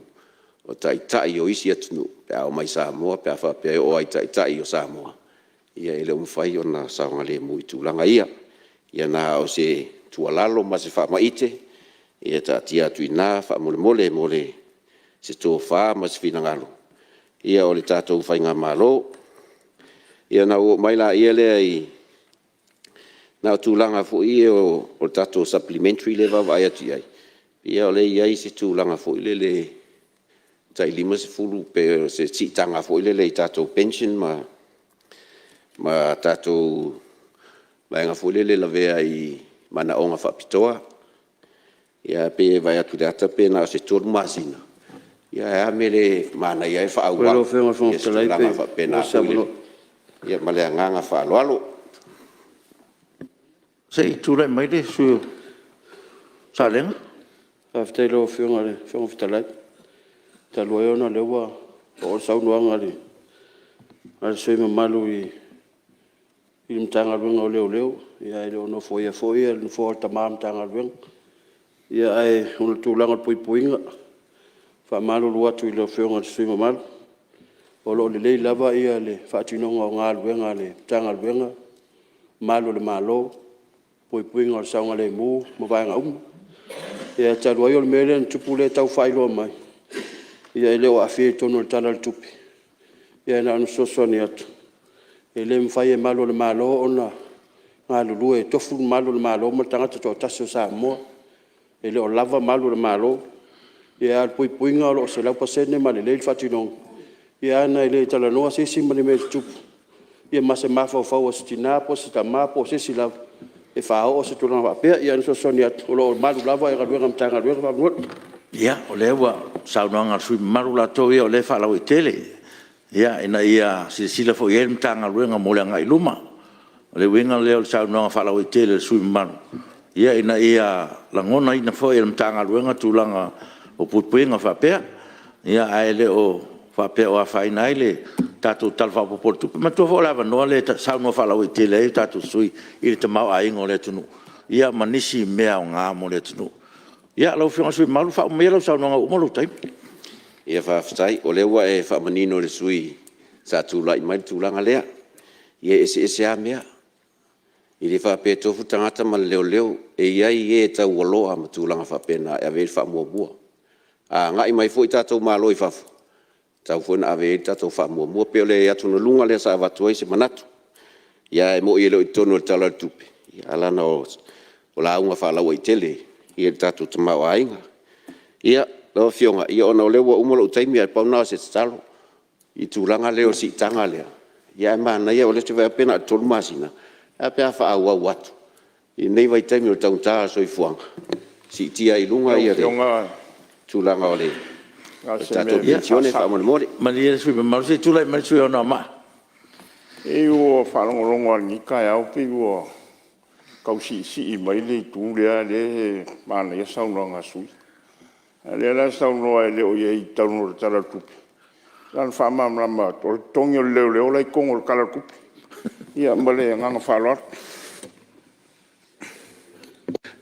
o tai o isi atunu pe o mai Samoa pe fa pe o ai tai o Samoa ia ele fai ona saunga le mu I tūlanga ia ia na o se tualalo ma se whaamaite, ia ta tia tuina whaamole mole se tō wha ma se finangalo. Ia o le tātou whainga malo, ia na o maila ia lea i na o tūlanga fo i o le tātou supplementary level vai atu ai. Ia o le iai se tūlanga fo i le tai lima se fulu pe se titanga fo i le tātou pension ma tātou vaenga fo i le lavea i mana onga whapitoa. Ia pe vai atu le ata pe na o se tōru masina. Ia ea mele mana ia e whaau Welo whenga whangtalai pe na ia malea nganga whaaloalo. Sei, tūrai mai le sui sālenga. Whaftai lo whenga le whenga whtalai. Ta lua eona lewa o saunuanga le. Ale sui mamalu i mtanga luenga o leo. Ia e leo no foia, le foia tamā mtanga luenga. Ia ai una tūlanga puipuinga. Whamalu luatu i leo whenga sui mamalu. O lo le lei lava ia le whaatinonga o ngā luenga le mtanga luenga. Malu le malo. Puipuinga o saunga le mū, mawaenga umu. Ia talu ai o le mele na tupu le tau whailoa mai. Ia leo a whie tono le tala le tupi. Ia na anu sosoni atu. Le mwhai e malo le malo o na ngā lulu e tofu malo le malo ma tangata tō tasio sa moa. Le o lava malo le malo. Ia al puipuinga o lo se lau pasene ma le leil whatinong. Ia ana le tala noa se si mani me tupu. Ia mase mawhau whau a sitina po se ta mapo se si lau. E whao o se tūranga wapea, ia niso soni atu, o lo maru lava e galuenga mtanga luenga wapea. Ia, o lewa, saunoanga sui maru la tō ia o le whalau i tele. Ia, ina ia sila fo ia mtanga luenga mole ngai luma. O le winga leo saunoanga whalau i tele sui maru. Ia, ina ia langona ina fo ia mtanga luenga tūlanga o pupuinga wapea. Ia, ae le o wapea o a whaina le tātou talwha popor tupu. Ma tua whaolava noa le saunua whalau i tele e tātou sui i le tamau a ingo le tunu. Ia manisi mea o ngā mo le tunu. Ia lau whionga sui malu whao mea lau saunua ngā umaru taim. Ia whawhtai, o lewa e whamanino le sui sa tūlai mai tūlanga lea. Ia ese a mea. I le whape tofu tangata ma leo e iai e tau waloa ma tūlanga whapena e avei whamua bua. A ngai mai fo i tātou mālo i whafu. Tau fona ave e tatou whamua pe ole atu na lunga le sa watu se manatu. Ia e mo i leo i tono le tala tupe. Ia alana o la unga whalau i tele. Ia tatou tamau a inga. Ia lau fionga. Ia ona o lewa umalo utaimi ai pauna se talo. I tūlanga leo si tanga lea. Ia e mana ia o le te vai apena a tolu masina. Ia pia wha au au atu. I nei vai taimi o tauntaa so i fuanga. Si tia i lunga ia le. Tūlanga o le. Tātou pensione whaamone more. Mali e sui maru se tūlai mai sui ona ma. E o whalongolongo ni kai au pe o kausi si I mai le tūlea le mana ia saunanga sui. Le la saunoa le o ia I tauno le tala tupi. Lan whamamrama o tongi o leo lai kongo le kala tupi. Ia male nganga whaloar.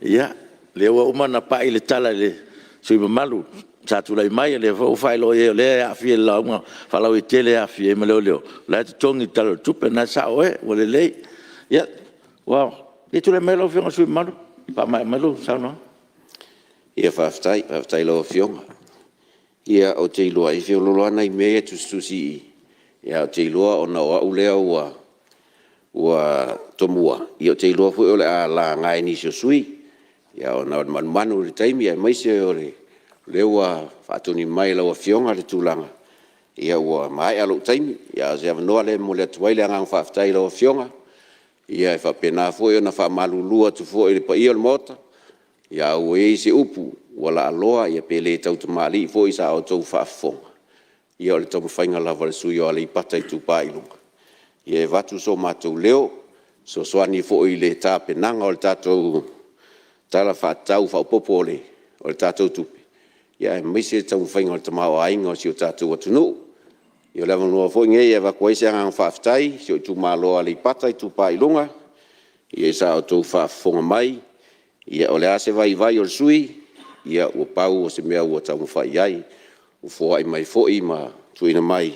Ia, leo umana pa I le tala le sui malu. Tātulai mai le fo failo e le a fie la uma falau I tele a fie me leo la tongi talo tupe na sa oe o le lei ia wow e tu le melo fionga sui malu pa mai melo sa no Ia whaftai lo fionga. Ia o te iloa I fio lolo ana I mea tustusi ia o te iloa o na oa ulea ua tomua. Ia o te iloa fu ole a la ngai ni sui ia o na manu le taimi ia maise o le lewa whaatoni mai lawa fionga le tūlanga. Ia ua mai alo taimi, ia se avanoa le mo le atuai le angang whaafitai lawa fionga. Ia e whapena fo na whaamalulua tu fo le pa ia le mota. Ia ua e se upu, wala aloa, ia pele tau tamali fo I sa o tau whaafonga. Ia o le tau mwhainga lava le sui o ale I pata I tupa ilunga. Ia e watu so mātou leo, so soani fo I le tā penanga o le tātou tala whaatau whaupopo o le tātou tupi. Ia e maise tau whainga o tamau ainga o si o tātou atunu. Ia lewa noa fo inge ia wakwaise angang whaafitai, si o tu māloa le pata I tupa ilunga. Ia sa o tau whaafonga mai. Ia o le ase vai o le sui. Ia ua pau o se mea ua tau mwhai ai. U fōa I mai fōi ma tuina mai.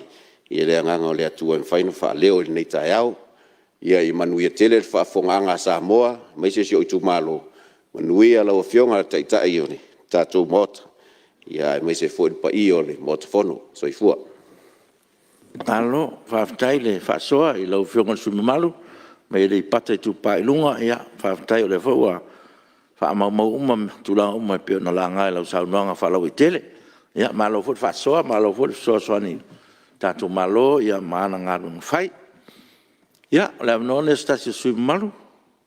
Ia le anganga o le atua I whaina wha leo I nei tai au. ia i manuia tele le whaafonga Samoa, mai se o i tumalo, manuia lau fionga le taitai o ni, tātou mota, ia mai se fo i pa i o le mota fono, so i fua. Alo, whaafitai le whaasoa i lau whionga sumimalu, me le pata i tu pailunga, ia, whaafitai o le whaua, whaamau uma, tula uma pio na la ngai lau saunuanga whalau i tele, ia, malo fut whaasoa, malo fut soani, tātou malo, ia, maana ngaru whai, ia, le amnone stasi sumimalu,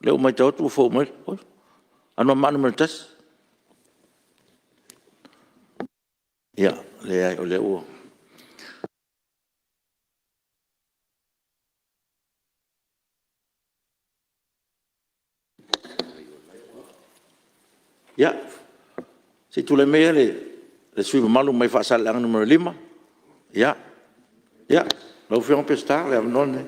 le umai tautu fo umai, ano manu meritas, ia, le ai o le ua. Ya, si tu le mea le sui malu mai whaasal ang numero 5. Ya, ya, lau whiong pesta le amnone.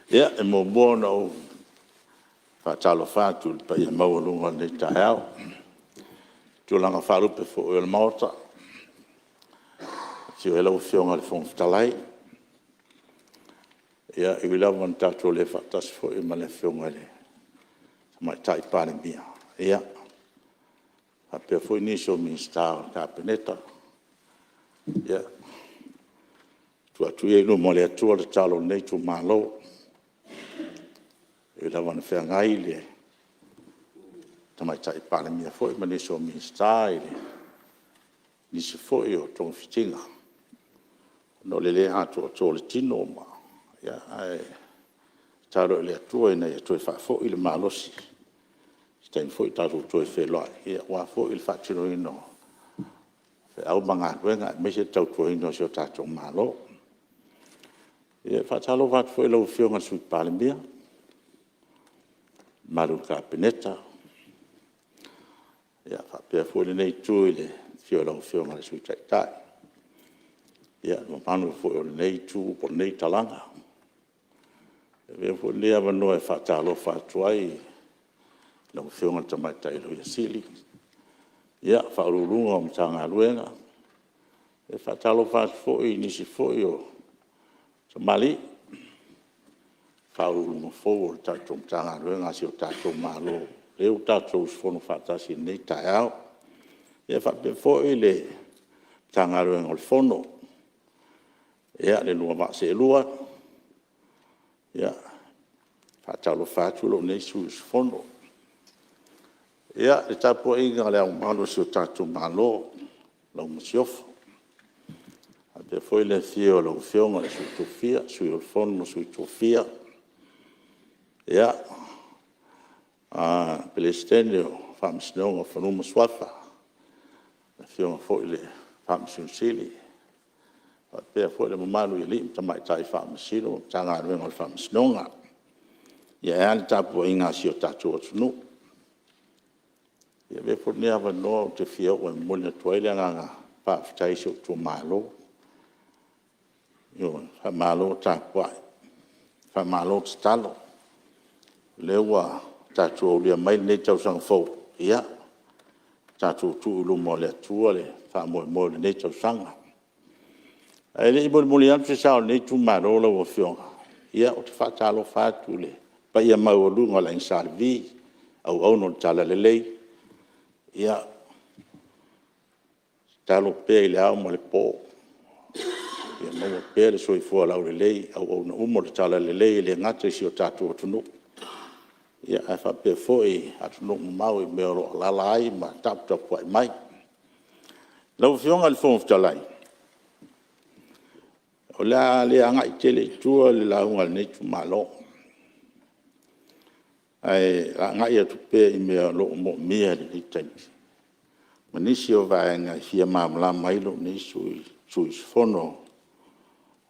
Ya, e mo bona o whaatalo whātu pa ia maurunga nei tae au. Tūlanga wharupe fo o le maota. Si o e lau whionga le whongwhitalai. Ia, i wila wan tātou le whaatas fo i ma le whionga le. Mai tai pāne mia. Ia, a pia fo i niso minsta o ka peneta. Ia, tua tui e no mo le atua le talo nei tu malo. I wila wan whiangai le. Tamai tai pāne mia fo i ma niso minsta i le. Nisi fo i o tong fitinga. No le le ato o tō le tino ma. Ya, ai taro le atua ina ia toi whaafo i le malosi. Stein fo i taro toi wheloi. Ia wafo i le whaatino ino. Whe au manga ruenga, me se tau tua ino seo tātou malo. Ia whaatalo whaat fo i lau whionga sui pālemia. Maru ka peneta. Ia whaapea fo i le nei tui le whio lau whionga le sui taitai. Ia manu fo i le nei tū po nei talanga. Ve fo lea vano e whaatalo whaatuai lau whionga tamaitai lau ia sili. Ia whaururunga o mtanga ruenga. E whaatalo whaatu fo i nisi fo i o tamali. Whaururunga fo o tātou mtanga ruenga si o tātou malo. Leo tātou usfono whaatasi nei tai au. Ia whaapea fo i le mtanga ruenga o le fono. Ia le lua maase e lua. Ia, whaatalo whaatulo nei suis fono. Ia, le tapo inga le au malo si o tātou malo, lau masiofo. A pe foi le fio lau whionga le sui tofia, sui o fono sui tofia. Ia, pele stenio, whamsinonga whanuma swafa. Le whionga foi le whamsinsili. Pea foi le mamalu i li tamai tai whamasino, tanga ruenga le whamasinonga. Ia e ale tapu inga si o tātou atunu. Ia me foi nea wanoa o te whio o e mone tuaile nganga pāwhitai si o tō malo. Io, whamalo tāpuai. Whamalo talo. Lewa tātou o lia mai nei tau sang fau. Ia, tātou tū ulu mo le atua le whamoe mo le nei tau sanga. Ai le ibo muli atu sao nei tu marola o fionga. Ia o te whaatalo whaatu le. Pa ia mau o lunga la insalvi. Au au no tala le lei. Ia talo pea i le au mo le po. Ia mau pea le soifua lau le lei. Au au na umo le tala le lei le ngata si o tātou atunu. Ia ai whapea foi atunu mau i meoro lalai ma tapu ai mai. Lau fionga le whongwhitalai. O le anga i tele tua le launga le neitu malo. Ai anga i atu pe i mea lo mo mea le neitangi. Manisi o vaenga i fia mamla mailo ni sui fono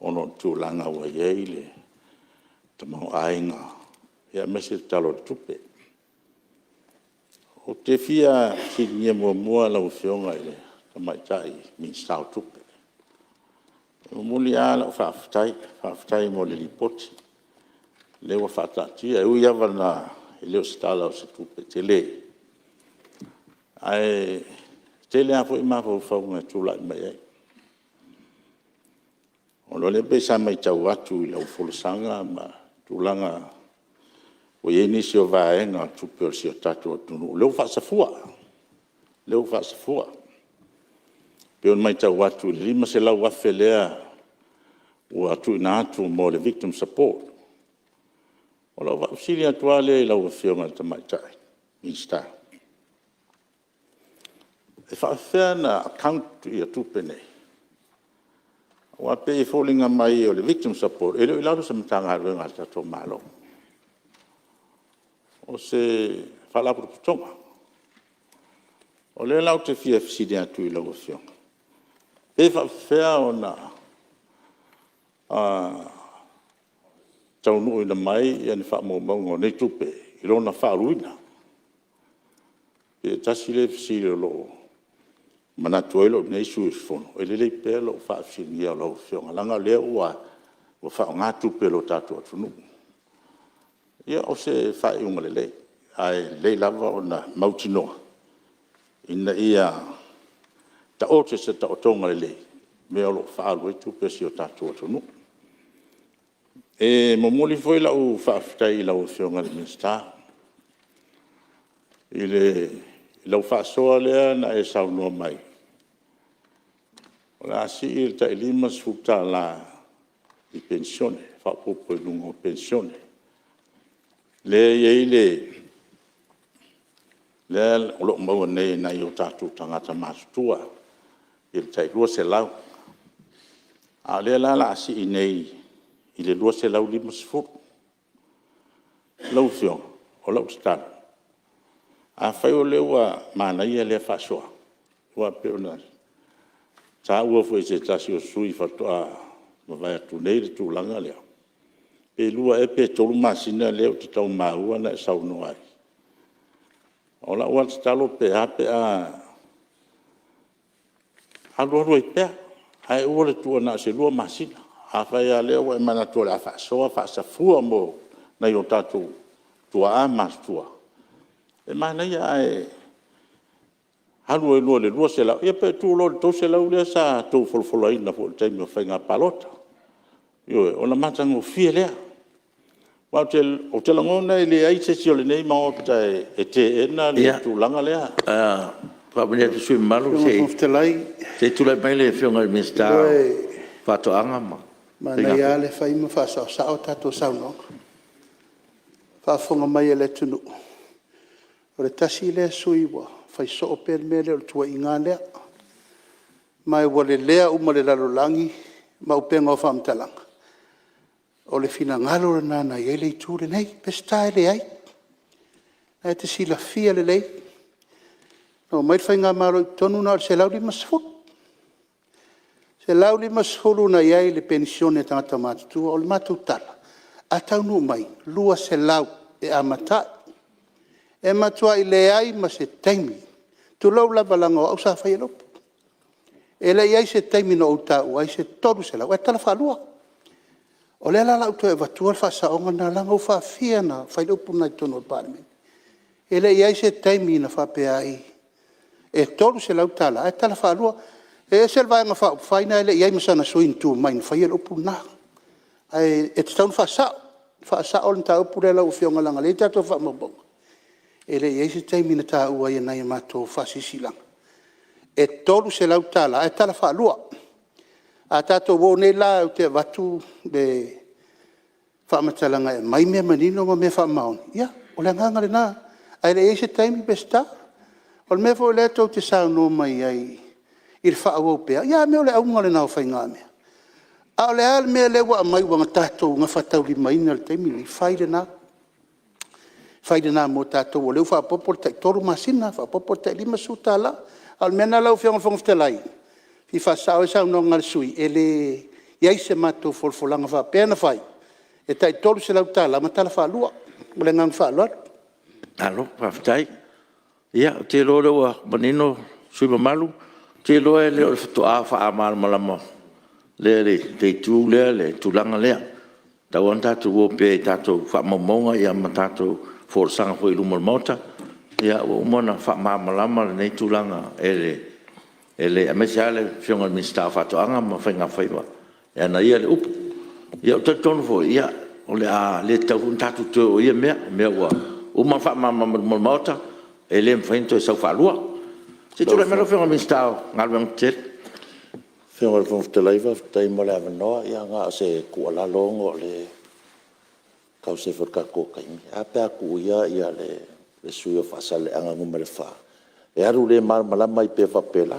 ono tu langa wa yeile. Tamau ainga. Ia mese talo tupe. O te fia si nye mua lau fionga i le tamaitai min stau tupe. Muli ala whaafitai mo le lipoti. Lewa whaatati. E ui awa na leo stala o se tupe te le. Ai tele a fo ma fo fo nga tu la mai ai o lo le pe sa mai tau atu i lau folosanga ma tulanga o ye ni si o vaenga tu per si o tatu o tunu leu fa safua pe on mai tau atu lima se lau afelea o atu na atu mo le victim support o lau va usili atuale i lau fionga tamai tai insta e fa na account i atu pene o ape i fōlinga mai o le victim support e leo i lau sa matanga haruenga tato malo o se whalapuru putonga o le lau te fia fisidi atu i lau fionga e whawhea o na tau nui na mai i ane whamomongo nei tupe i lona whaaruina e tasi le fisidi o loo mana tuelo nei sui fono e le pelo fa fini o lo fionga langa le ua o fa nga tu pelo tatu tunu ia o se fa un le ai le lava ona mautino ina ia ta o se ta o tonga le me o fa lo tu pesi o tatu tunu e mo moli foi la o fa tai la o fionga le minsta lo fa so le na e sa no mai la si il ta lima sfutta la di pensione fa poco lungo pensione le lo mo ne na yo tatu tangata mastua il tai lo se lau a le la si nei il lo se lau lima sfutta lo fio o lo sta a fai o lewa mana ia le fa so wa pe ona sa ua foi se tasi o sui fatoa ma vai atu nei tu langa leo e lua e pe tolu masina leo te tau maua na e sau no ai o la ua te talo pe hape a lua i pea ai ua le tua na se lua masina a fai a leo e mana tua le a fa soa fa sa fua mo na i o tatu tua a mas tua e mana ia e halu e lua le lua se lau ia pe tu lo to se lau le sa to folfola ina fo te me fenga palota yo ona matango fie lea wa te o te langona ile ai se le nei ma o te ena le tu langa lea pa bene te sui malu se tu le mai le fionga le minsta fa to anga ma na ia le fai ma fa sa o tato sa no fa fonga mai le tunu o le tasi le sui wa fai so o per mele o tua inga lea mai wale lea uma le lalolangi ma upenga o whamtalanga o le fina ngalo na na ye le ture nei pesta le ai na te sila fia le lei no mai fai ngā maro i tonu na se lau li masfut se lau li masfulu na ye le pensione tangata matutua o le matutala a tau nu mai lua se lau e amata e matua i le ai ma se taimi tu lau lava langa o au sa fai lopu e le ai se taimi no utau ai se toru se lau e tala whalua o le ala lauto e vatua le whasaonga na langa o whawhia na whai lopu na i tono o parliament e le ai se taimi na whapea ai e toru se lau tala e tala whalua e se le vaenga whaina e le ai masana soin tu mai na whai lopu na e te taun whasao le tau pure lau fionga langa le tato whamabonga e le ai se taimi na ta ua ia nai mato whasisilanga e tolu se lau tala e tala whalua a tato wo ne la o te watu de whamatalanga e mai mea manino ma mea whamaon ia o le nganga le nā ai le ai se taimi besta o le mea fo le tau te sao no mai ai i le whaawau pea ia mea o le aunga le nao whai ngā mea a o le al mea le wa mai wanga tato ngā whatau li maina le taimi li whai le nā fai na mo tato o leu fa popo te toru masina fa popo te lima sutala al mena lau fiong fong ftelai fi fa sa o sa no ngal sui ele yai se mato folfolanga fa pena fai e tai toru se lau tala ma tala fa lua le ngang fa lua alo fa ftai ia te lo wa manino sui malu te lo e le to a fa amal malamo le te tu le tu langa le ta wanta tu wo pe tato fa momonga ia matato for sanga foi lumo mota ia o mona fa malama nei tulanga ele ele me sale fionga mi sta fatto anga ma fenga faiwa e na ia le up ia te tonu fo ia o le a le tau tatu to ia me wa o ma fa ma mota ele me fento sa fa lua se tu le melo fionga mi sta ngal ben tet Fionga le fonga te laiva tai mo le avanoa ia nga se kua la longo le kau se forka ko kai a pe ku ia le sui o fa sale anga ngumele fa e aru le mala mai pe fa pela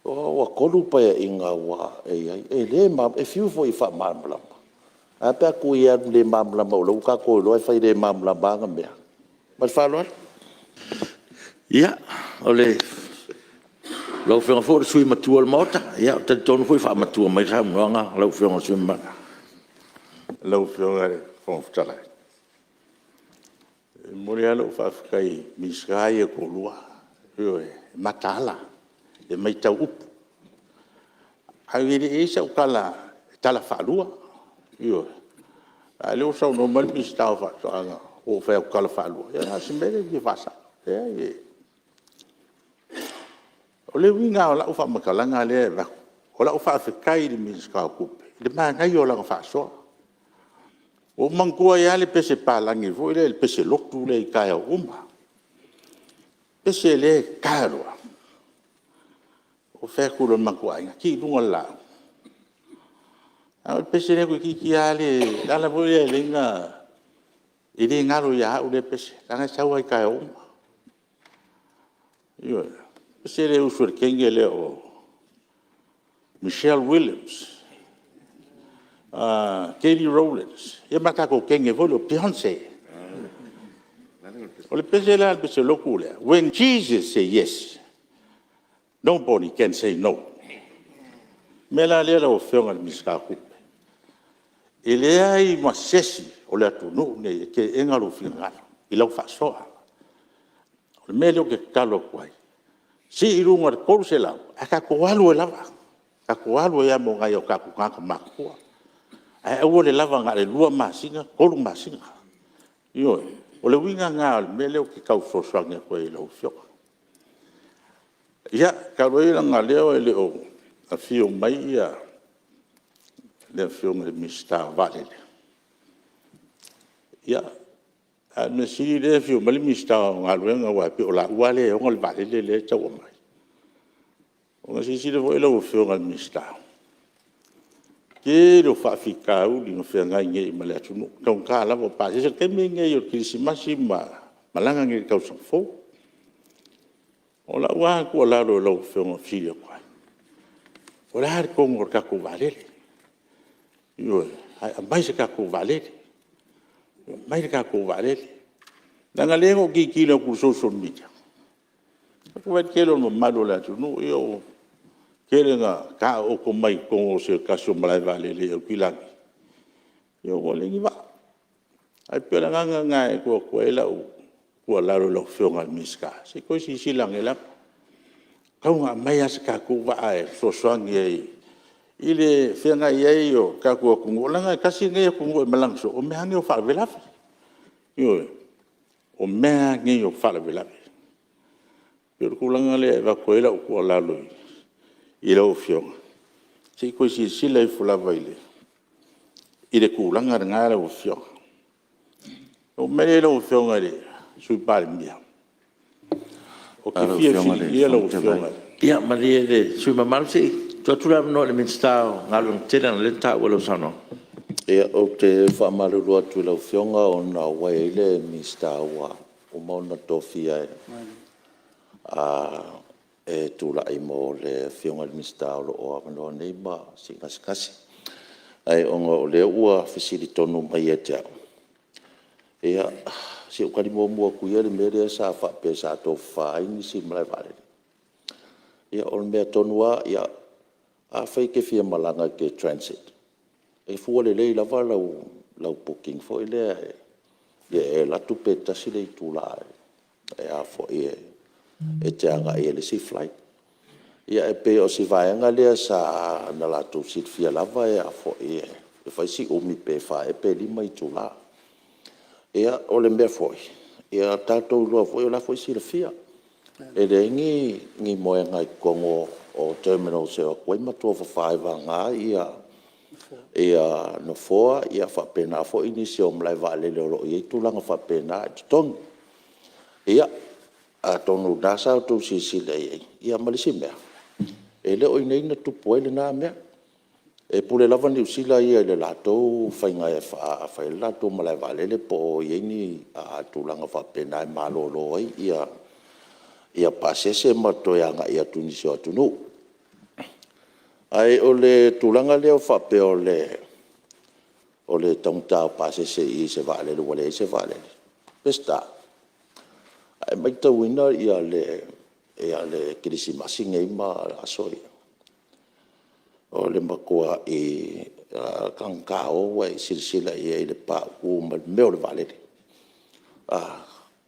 o wa kolu pa inga wa e le ma e fiu fo I fa mala a pe ku ia le mala ma lo ka ko lo fa le mala ba nga me ma fa lo ia o le lo fionga fo sui matua le mota ia te tonu fo fa matua mai sa nga lo fionga sui ma Lau fionga le fonga talai. Mori alo fa kai miskai ko lua. Yo matala. E mai tau up. Ai e sa kala tala fa lua. Yo. Ale o sa no mal mistau fa anga o fa kala fa lua. Ya se mele di fasa. E o le winga la o fa makalanga le va. O la o fa kai di miskai ku. De ma ngai o la fa so. O mangkua ia le pese palangi vo le pese loktu le kai uma. Pese le karoa. O fe ku le mangkua ia ki lunga la. A pese le ku ki ale ala vo le linga. Ile ngaro ia o le pese. Langa sau ai kai uma. Yo. Pese le usur kengele o Michelle Williams. Katie Rowlands, ia matako kenge volo Beyoncé. O le pese la pese lokule. When Jesus say yes, nobody can say no. Mela le o fionga miska kupe. Ele ai masesi o le tunu ne ke engalo finga. Ilo fa soa. O mele ke kalo kwai. Si irunga ko se la, aka ko walu lava. Ka ko walu ya mo ngai o ka ku ka makua. Ai o le lava nga le lua masinga, kolu masinga. Yo, o le winga nga me leo ki kau sosange ko e lo fio. Ya, ka roi nga leo e leo a fio mai ia le fio me mista vale. Ya, a me si le fio me mista nga nga wa pe o la wale o ngol vale le tau mai. O si le vo lo fio nga mista. Ke lo fa fika u no fe nga nge ma le tunu tong ka la bo pa se ke me nge yo krisimasi ma malanga nge ka so fo o la wa ko la lo fe mo fi ko o la ko ngor ka ko vale yo mai se ka ko vale mai ka ko vale nga le ngo ki lo ku social media ko va ke lo mo malo la tunu yo kere nga ka o ko mai ko se kaso malai vale le o kilang yo ko le ngiva ai pela nga ko ela ko la lo fionga miska se ko si lang ela ka nga mai as ka ko va ai so swang ye ile fenga ye yo ka ko ngola nga kasi nge ko ngo malang so o me hangi o fa vela yo o me hangi o fa vela pero ko langa le va ko ela ko la lo ilo fionga. Si ko si sila I fula vaile. Ile kulanga ngara o fionga. O mele lo fionga le sui pal mia. O ki fia fia lo fionga. ia ma le sui mamal si to tu la no le minsta ngalo tena le ta o lo sano Ia o te whaamaru atu lau fionga o na waile mista wa o mauna tofia e tula I mo le fionga mista o no nei ma kasi ai o le ua fisili tonu mai e te ia si o kari mo ku ia le mere sa fa pe sa to fa ini si mai vale ia o me tonua ia a fai ke fia malanga ke transit e fu le la va la booking fo ile e la tu peta si le tula e a fo e te anga e le si flight ia e pe o si vai anga le sa na la tu sit fia lava e a fo e fai si o mi pe fa e pe li mai tula ia o le me foi ia tato lo foi la foi si le fia E le ngi moe ngai kongo o terminal se o koe matua whawhaiwa ngā ia no foa ia whapena fo inisi o mlai vale leo i tūlanga whapena i tong. Ia a tonu nasa o tū sisile ia malisi mea. E leo i neina tupu ele nā mea. E pule lava ni usila ia le latou whainga e whai latou malai vale le po i ni a tūlanga whapena e malolo ai ia pasese matoyanga ia tunisi o tunu. Ai o le tūlanga leo whape o le taungtao pasese i se vale le wale se vale. Pesta. Ai mai tauina ia le kirisimasi ngai ma asoi. O le makua i kankao wa i silsila i le pa u meo le vale.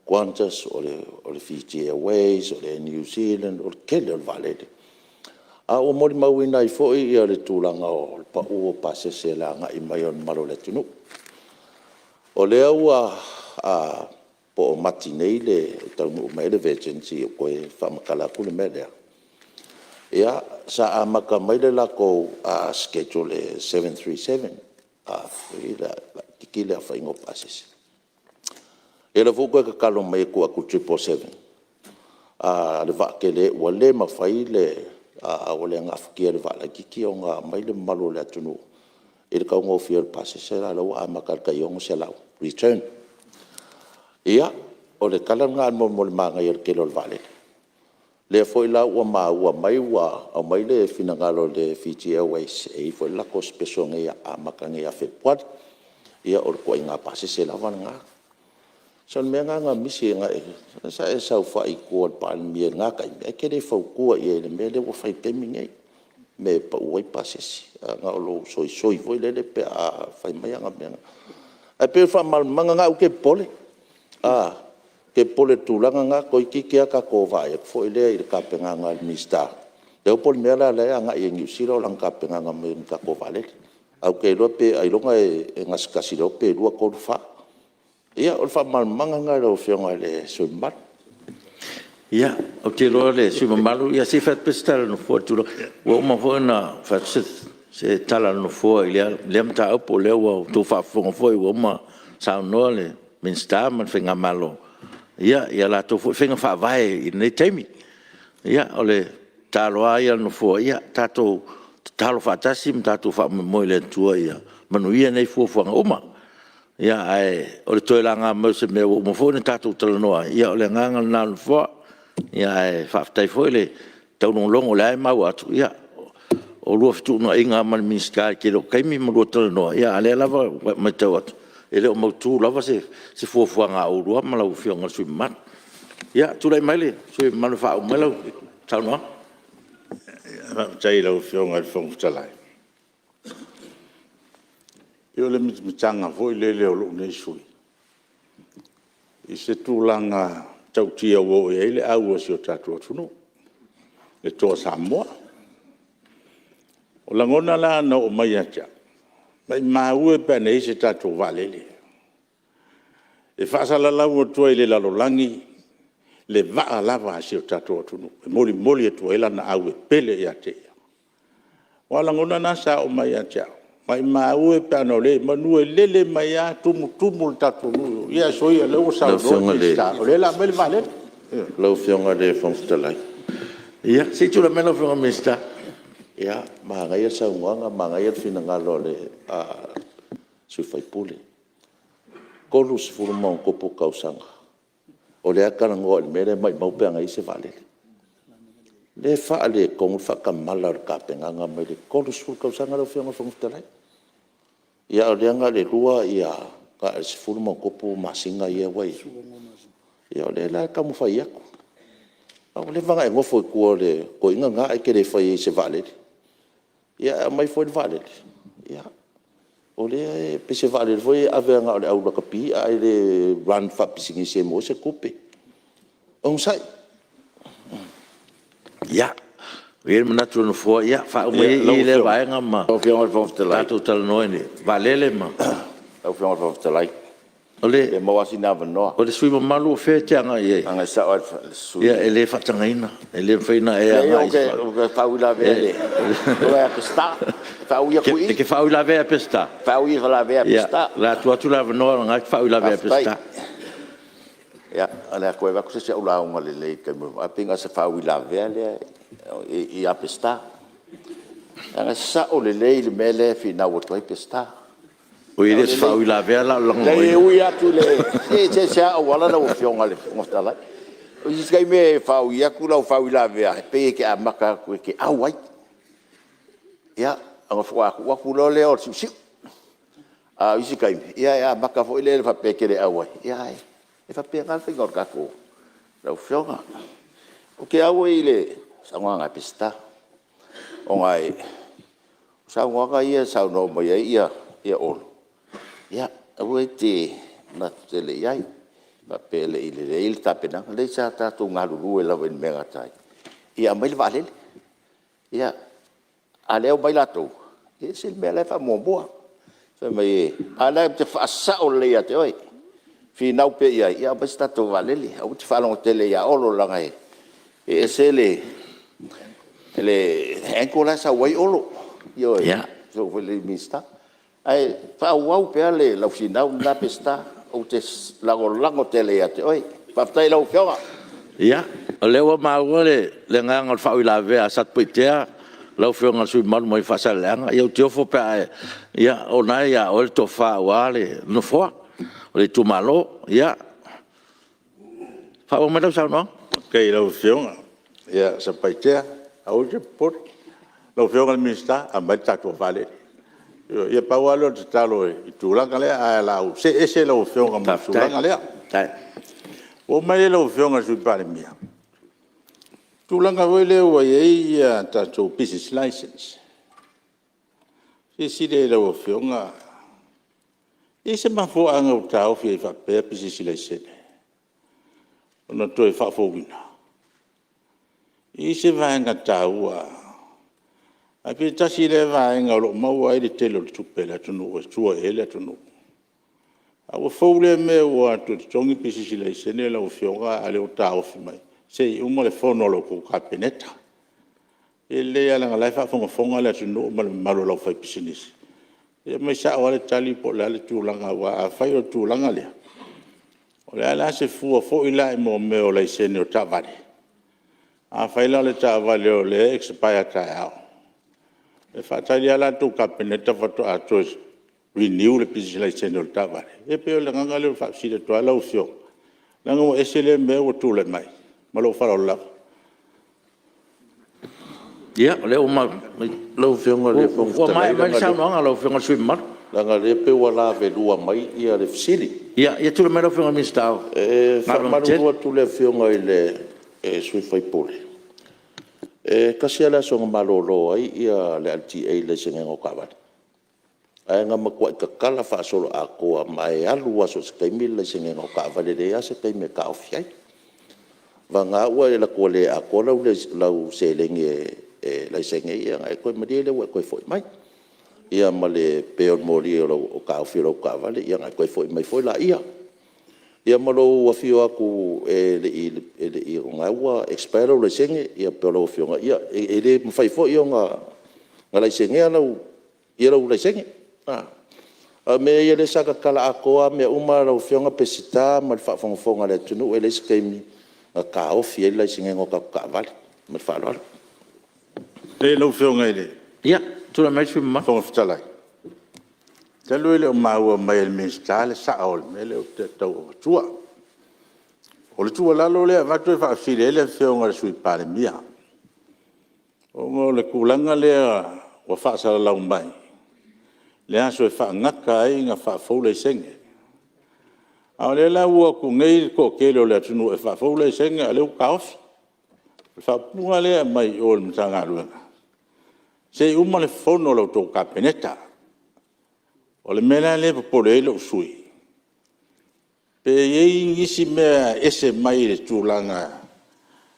Qantas o le Fiji Airways, o le New Zealand, o le kele o le vale. O mori mauina i foi ia le tūlanga o le pa u o pasese langa i mai on malo le tunu. O le au po mati nei le taungu mai le vacancy o koe whamakala pule me lea. Ia sa maka mai le lako schedule 737 i la tikile a whaingo pasese. E la fuku e ka kalo mai kua ku 777. Le vakele ua le mawhai le o le ngafukia le vala kiki o ngā mai le malo le atunu. E le kaunga o fia le pasese la lau a makarka i ongo se lau. Return. Ia o le kala ngā mo le manga i le kelo le vale. Le foi la ua mai au mai le finangalo le Fiji Airways e foi la ko special ngai a makangi a fepwat. Ia o le kua inga pasese la vana ngā. Son mea ngā misi ngā sa e sau whai kua pāni mia ngā kai mea kere whau kua i ele mea le wa whai pemi ngai me pa uai pasesi ngā olo soi voi lele pe a whai mai ngā mea ngā ai pe wha manga ngā uke pole ke pole tūlanga ngā koi kikea ka kōwha e fo i lea i le kāpenga ngā mista leo pole mea la lea ngā i ngiusira o lang kāpenga ngā mea ka kōwha lele au ke loa pe ailonga e ngaskasi leo pe lua kōru wha. Ia o fa mal manga nga lo fionga le sumat. Ia o te loa le sumalu ia se fat pestal no fo tu o ma fo na fat se tala no fo ia le mta o po le o tu fa fo o ma sa no le min sta man finga malo. Ia la tu finga fa vai i nei temi. Ia o le talo ia no fo ia tato talo fa tasim tato fa mo le tua ia manu ia nei fo o ma. Ia ai o le toilanga mo se me o mo fone tatu talanoa ia o le nganga na fo ia ai fa tai foi le tau no longo le mau atu ia o lu fitu no inga man miska ke lo kai mi mo talanoa ia ale lava ma tau atu ele o mo tu lava se fo nga o lu ma la o fio nga su mat ia tu lai mai le su man fa o melo tau no tai lo fio nga fong talai. Io le mitanga foi le o lo nei sui. I se tūlanga tautia wo e le au o si o tatu atunu. Le toa Samoa. O langona la na o mai atia. Mai maue pe nei se tatu valele. E whaasala lau o tua i le lalolangi le vaa lava si o tatu atunu. E moli e tua ila na au e pele e atia. O langona na sa o mai atia. Mai maue pano le manue lele mai a tumu tatu ia soia le o sa o le la mel vale Lau fionga le fongtalai. ia se tu la melo fo mista Ia maanga ia sa unga maanga ia finangalo le sui fai pule. Kolu se furuma un kopo kausanga. O le akana ngoa le mere mai maupeanga i se vale. Le faa le kongu whakamala o kāpenga ngā mai le kolu se furu kausanga lau fionga fongtalai. Ia o leanga le rua ia ka se furuma un kopo masinga ia wai. Ia o le la kamu fai aku. O le vanga e ngofo kua le ko inga ngā e kere fai se vale. Ia mai foi vale. Ia. O le pe se vale foi ave nga o le au la kapi ai le run fa pisingi se mo se kupe. On sai. ia we mana tu no fo ia fa o me i le vai nga ma O fiona fo te lai. tatu tal no ni valele ma O fiona fo te lai. Ole e mo asina vanoa o le sui malu fe te anga ye. anga sa o su Ia ele fatangaina, ele feina e e anga. o ke faula vele o e pesta fauia kui Ke fau la ve pesta. fauia la ve Ia pesta la tu la no nga fau la ve pesta. ya ala ko va ko se ula un le ke mo apinga se fauila vele e a pesta anga sa o le mele fina o to pesta O ile se fau la ve la long. le uia tu le e se o wala no fionga le mostala o is kai me fauia ku la fauila ve pe ke amaka ku ke awai ya anga fwa ku lo le o si a isi kai ya maka fo ile fa pe ke le awai ya e fa pe ngal fingor ka ko la fionga o ke awai le sanga pista o ngai sa nga ia sa no mo ia ol ya awai te na te le ai ba pele ile tapena le sa ta tu ngalu la wen mega tai ia mai vale ia ale o bailato e sil me le fa mo boa fa mai ala te fa sa o le ate oi fi nau pe ia ba sta to vale le au te fa lo tele ia olo la ngai e sele ele encola sa wai olo yo ya so vele mista ai fa wau pe ale la finau na pesta o te lango tele ate oi pa tai lo fioga Ya, le wa ma le nga ngol fau la ve a sat pitea. Lau fio ngal sui mal moi fa salanga. Ia te ofo pe ia ona ia o to fa wale no fo. O le tu malo, ya. Fa o me sa no. Kei lau fionga. Ia sa paitea. Au te por. Lau fionga le minsta. A mai tatua vale. Ia paualo te talo i tūlanga lea. A lau. Se ese lau fionga ma tūlanga lea. Tai. O mai lau fionga sui pare mia. Tūlanga wele ua iei tatou business license. Si le lau fionga. I se mafo anga o tau fi e whapea business license. Ona toi whafowina. I se vaenga tau a. A pi tasi le vaenga o lo maua e le telo le tupele atunu o tua ele atunu. A o fowle me o atu tongi business license la o fionga ale o tau fi mai. Se uma le fono lo ko kapeneta. Ele ala ngai fa fonga le atunu mal malo lo fa business. E mai sa o le tali po le tūlanga wa a fai o tūlanga lea. O le ala se fua fo ila e mo me o le sene o tawari. A whaila le tawari o le expire tai au. E whatari ala tu kapeneta whato ato renew le pisi le sene o tawari. E pe o le nganga le whapsire to ala ufio. Langa mo esele me o tūle mai. Malo whara o lava. Ya, le o ma Lau fionga le fonga mai sa no nga lo fio sui mal. Langa le pe wala ve lua mai ia le fisili. Ya, tu le me lo fio mi sta. Fa maru tu le fionga ile sui fai pole. Kasi ala songa malolo ai ia le LTA le senga o kawan. Ai nga makwa ka kala fa solo ako mai alu aso se mil le senga o kawan le ya se pe me ka ofiai. Va nga ua la ko le ako lau se lenge la senga ia ai ko madele wa ko foi mai. Ia male peon mori o ka ofiai o kawan ia ai ko foi mai foi la ia. Ia malo wa fio aku le nga wa expire le senge ia pelo fio nga ia ele fai fo ia nga la senge la ia la senge a me ia le saka kala ako a me uma la fio nga pesita mal fa fonga le tunu ele skemi ka ofi ele senge ngo ka vale mal fa lo Le lau fionga ele. Ya, tu le me sui mal. Fonga fitalai. Te lui le o maua mai el minsta le sa o me le o te tau o tua. O le tua lalo le vatu e whaafire ele fionga le sui pare mia. O mo le kulanga le o whaasara lau mai. Le aso e whaangaka ai nga whaafou le senge. A le la ua ku ngei ko kele o le atunu e whaafou le senge a leu kaofi. Whaapunga le mai o le mtanga ruenga. Se uma le fono lau tō ka peneta. O le mena le popole ele o sui. Pe yei ngisi mea ese mai le tūlanga.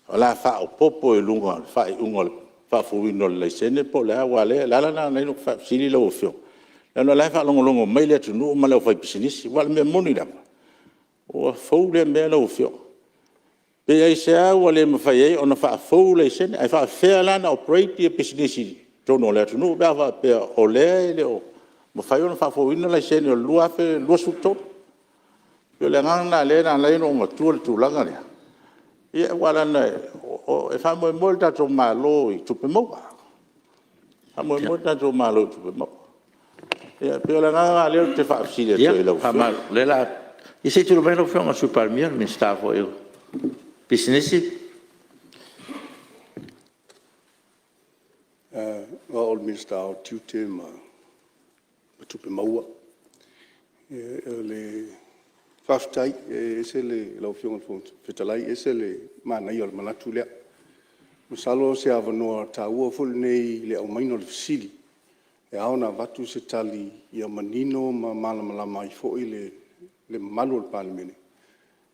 O la wha o popo e lunga, wha i unga le wha fuwino le sene po le awa le. Lala na nei no wha sili lau o fio. Lano lai wha longo longo mai le tunu uma leo whai pisinisi. Wale mea moni rama. o fou le me lo fio pe ai se o le mafai ona fa fou le sen ai fa fair land operate the business tono le no ba va pe o le o mafai ona fa fou ina le sen o lua fe lua su to yo le ngana le na le no tu langa le ia wala na o e fa mo molta to malo i tu pe mo fa mo molta to malo tu pe mo ia pe le ngana le te fa si le to le fa mal le la e se tu lo vero fiona su palmier mi sta fo eu business All minister o tiute ma tupe maua. Le faftai se le lau fiona fo fetalai se le mana i o manatu lea. Masalo se avanoa taua fo nei le au maino le fisili. E aona vatu se tali ia manino ma malama i fo le malu o palemene.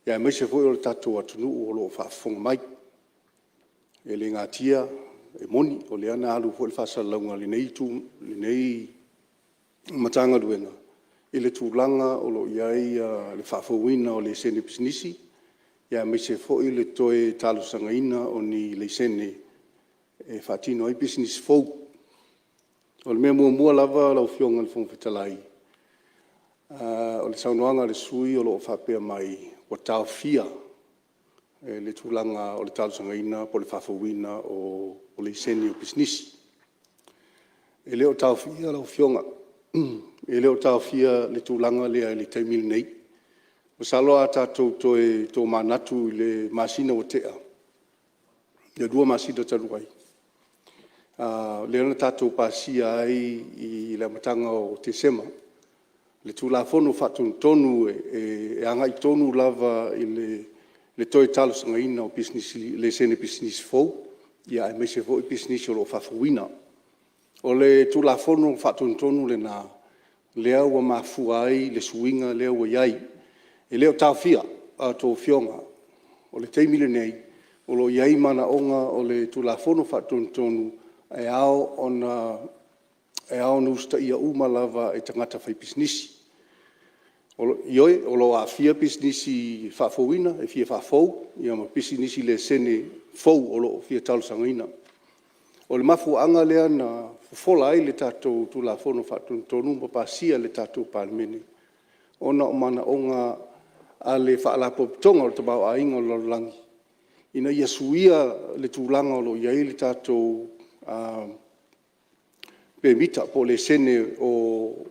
Ia mai se fo o tatou atunu o lo faafofoga mai. E le gatia e moni o le ana alu fo le faasalalauga lenei mataga luega i le tulaga o loo iai le faafouina o le sene pisinisi ia mai se foʻi le toe talosagaina o ni le sene e faatino ai pisinisi fou o le mea muamua lava laufioga le fogafetalai o le saunoaga le sui o loo faapea mai ua taofia le tulaga o le talosagaina po le faafouina o le sene o pisinisi e lē o taofia laufioga e leo taofia le tulaga lea le taimi lenei o salo a tatou toe to manatu i le masina ua tea le lua masina talu ai le ona tatou pasia ai i le amataga o tesema le tulafono faatonutonu e agai tonu lava i le toe talosagaina o pisinisi le sene pisinisi fou ia e maise foʻi pisinisi o loo faafouina o le tulafono faatonutonu lenā lea ua mafua ai le suiga lea ua iai e lea o taofia atou fioga o le taimi lenei o lo iai manaʻoga o le tulafono faatonutonu e ao ona usitaʻia uma lava e tagata faipisinisi ioe o lo afia pisinisi faafouina e fia faafou ia ma pisinisi le sene fou o loo fia talosagaina o le mafuaaga lea na fofola ai le tatou tulafono faatonutonu ma pasia le tatou palemene ona o manaʻoga a le faalapopotoga o le tamaoaiga o le lalolagi ina ia suia le tulaga o loo iai le tatou pemita po le sene o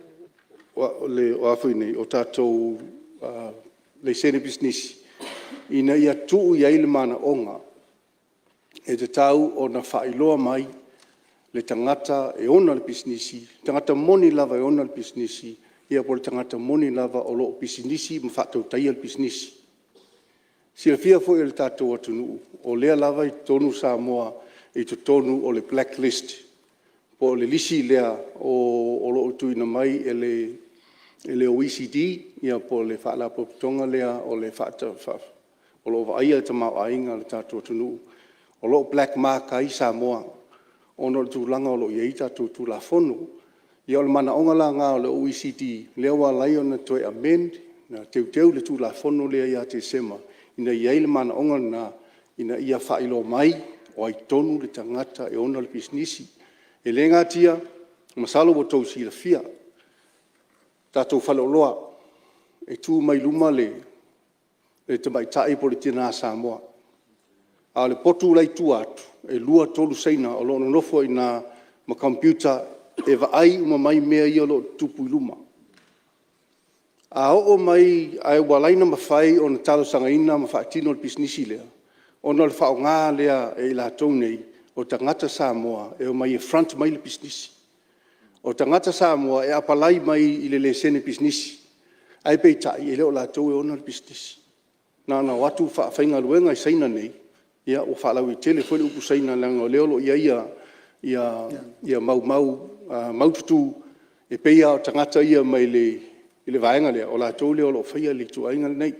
afoi nei o tatou le sene pisinisi ina ia tuu iai le manaʻoga e tatau ona faailoa mai le tangata e ona le pisinisi, tangata moni lava e ona le pisinisi, ia po le tangata moni lava o loo pisinisi ma faatautaia le pisinisi. Silafia foʻi le tatou atunuu, o lea lava i tonu Samoa i totonu o le blacklist, po le lisi lea o loo tuina mai e le OECD, ia po le faalapopotoga lea o le o loo vaaia tamaoaiga le tatou atunuu, o loo black mark ai Samoa, ono le tulaga o loo iai tatou tulafono ia o le manaʻoga lagā o le OECD lea ua lai ona toe amend na teuteu le tulafono lea iā tesema ina iai le manaʻoga lenā ina ia faailoa mai o ai tonu le tagata e ona le pisinisi e lē gatia masalo ua tou silafia tatou faleoloa e tu mai luma le tamaitaʻi po le tinā Samoa a le potu laitua atu e lua tolu saina o loo nonofo ina ma computer e vaai uma mai mea ia loo tupu i luma. A oo mai ai walaina mawhai o na talosagaina ma faatino le pisinisi lea. Ona le whaongā lea e latou nei o tangata Samoa e o mai e front mai le pisinisi. O tangata Samoa e apalai mai i le sene pisinisi. Ai peitai e leo latou e ona le pisinisi. Na watu whaafainga luenga i saina nei. Ia o whaalau i tele fwere upu saina langa o leo lo ia mau tutu e peia o tangata ia mai le vaenga lea o latou leo lo whaia le tuainga nei.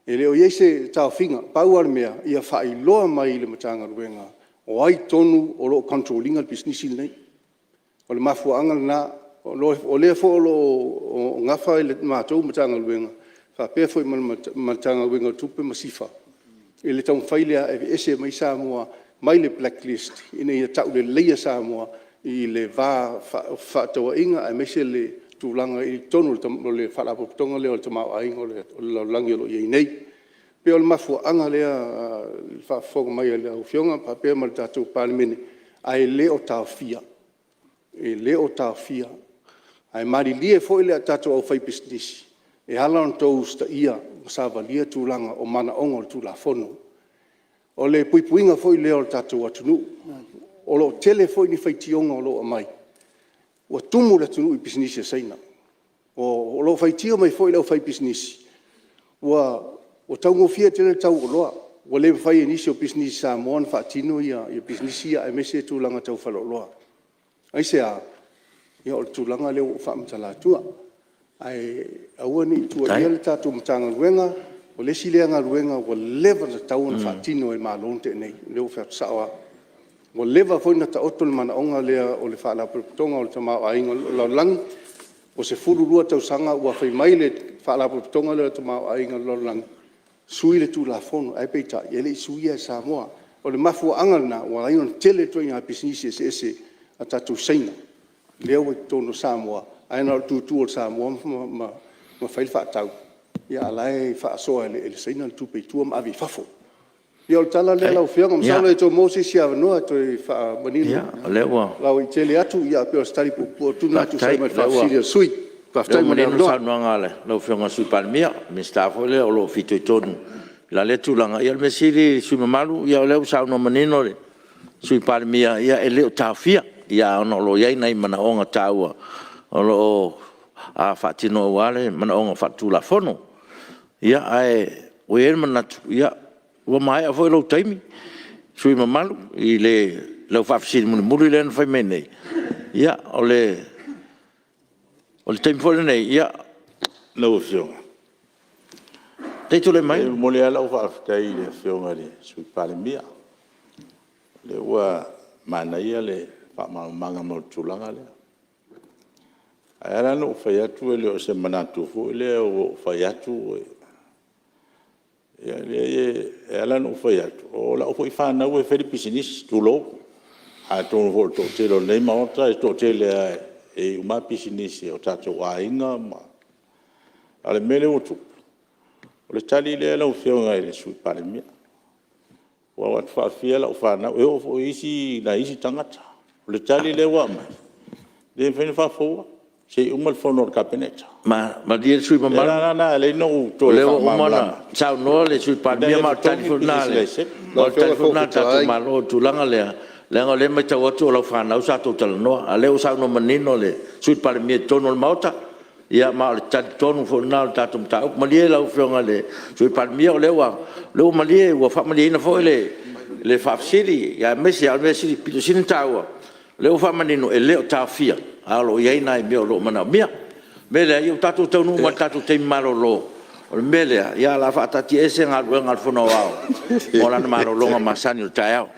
E leo iei se tau whinga, pau ar mea ia whaailoa mai le matanga luenga o ai tonu o lo controllinga le businessi nei. O le mafuanga na o lea fo o ngawha i le mātou matanga luenga Whapea fwoi matanga winga tupe masifa. I le taun whailea e ese mai Samoa, mai le blacklist, ina ia tau le leia Samoa, i le vā whātawa inga, e mese le tūlanga i tonu le whalapotonga leo le tamau ainga o le langi o lo iei nei. Pea o le mafua anga lea, whafonga mai lea ufionga, pa pea ma le tātou pālimene, ai leo tāo fia. E leo tāo fia. Ai mari lie fo ile tātou au whai business. E hala on tau sta ia, sa valia tūlanga o mana ongo le tūlafono. O le puipuinga fo ile o tātou atunu. O lo tele fo ni whai tionga o lo amai. Ua tumu le tunu i business e seina. O lo whai tio mai fo ile o whai business. Ua tau ngofia tele tau o loa. Ua le whai enisi o business sa moan whaatino ia business ia e mese tūlanga tau whalo loa. Ai se a, ia o le tūlanga leo o whaamtala tua. Ai aua ni tua ia le tātou matanga ruenga, o le sileanga ruenga, o lewa na tau na whaatino e mālon te nei, leo whea sawa. O lewa fwoi na ta oto le mana onga lea o le whaala putonga o le tamau ainga lau langi, o se fururua tau sanga ua whai mai le whaala putonga lea tamau ainga lau langi. Sui le tū la fono, ai peita, ia le sui e Samoa. O le mafua angalna, ua aion tele toi ngā pisinisi ese a tātou seina. Leo e tono Samoa. Aina o tūtū o Samoa ma whail whaatau. Ia alai whaasoa e le seina tupe tua ma avi whafo. Ia o tala le lau whianga, msalo e tō Moses ia wanoa toi wha manino. Ia, lewa. Lau i tele atu, ia peo stari po tuna atu sai mai whaafsiria sui. Leo manino whanua le, lau whianga sui palmia, me stafo le o lo fito i tonu. La le tūlanga, ia me siri sui mamalu, ia o leo sauna manino le. Sui palmia, ia e leo tāwhia. Ia ono lo iai nei mana onga tāua. O lo a whaatino wale, mana onga whaatula whono. Ia ai, o e manatu, ia, ua mai a fwoi lau taimi. Sui mamalu, i le lau whaafisiri muni muri le whai mei nei. Ia, o le taimi fwoi nei, ia. Lau whionga. Teitu le mai? Mole ala o whaafitai le whionga le sui palimia. Le ua mana ia le whaamanga mo tūlanga lea. Aera no whai atu e leo se manatu fu e leo o whai atu e ala no whai atu. O la o whai whanau e wheri pisinis tūlo. A tōnu hō tō te lo nei maota e tō te lea e uma pisinis o tātou a inga ma. Ale mele o tupu. O le tali lea lau whionga e le sui palimia. Wa wat whaafia lau whanau e o isi na isi tangata. O le tali lea wa mai. Le wheni whaafoa. Se umal fono kabineta. Ma dia sui mama. Na le no to le umana. Sao no le sui palmia ma telefonale. O telefonale ta ma lo tulanga le. Le ngole mai ta watu lo fana usa to tala no. Ale usa no manino le sui palmia tono mauta. Ia ma le tan tono fonal ta tum ta. Ma le la ufronga le sui palmia le wa. Le ma le wa fa ma le na fo le fa siri ya mesi al mesi pito sin tawa. Le fa manino e le ta fia. Alo iai nai mea lo mana mea. Mele iu tatu tau nunga tatu te malo lo. Mele ia la whaatati ese ngā ruenga al whanau au. Mola na malo longa masani o tai au.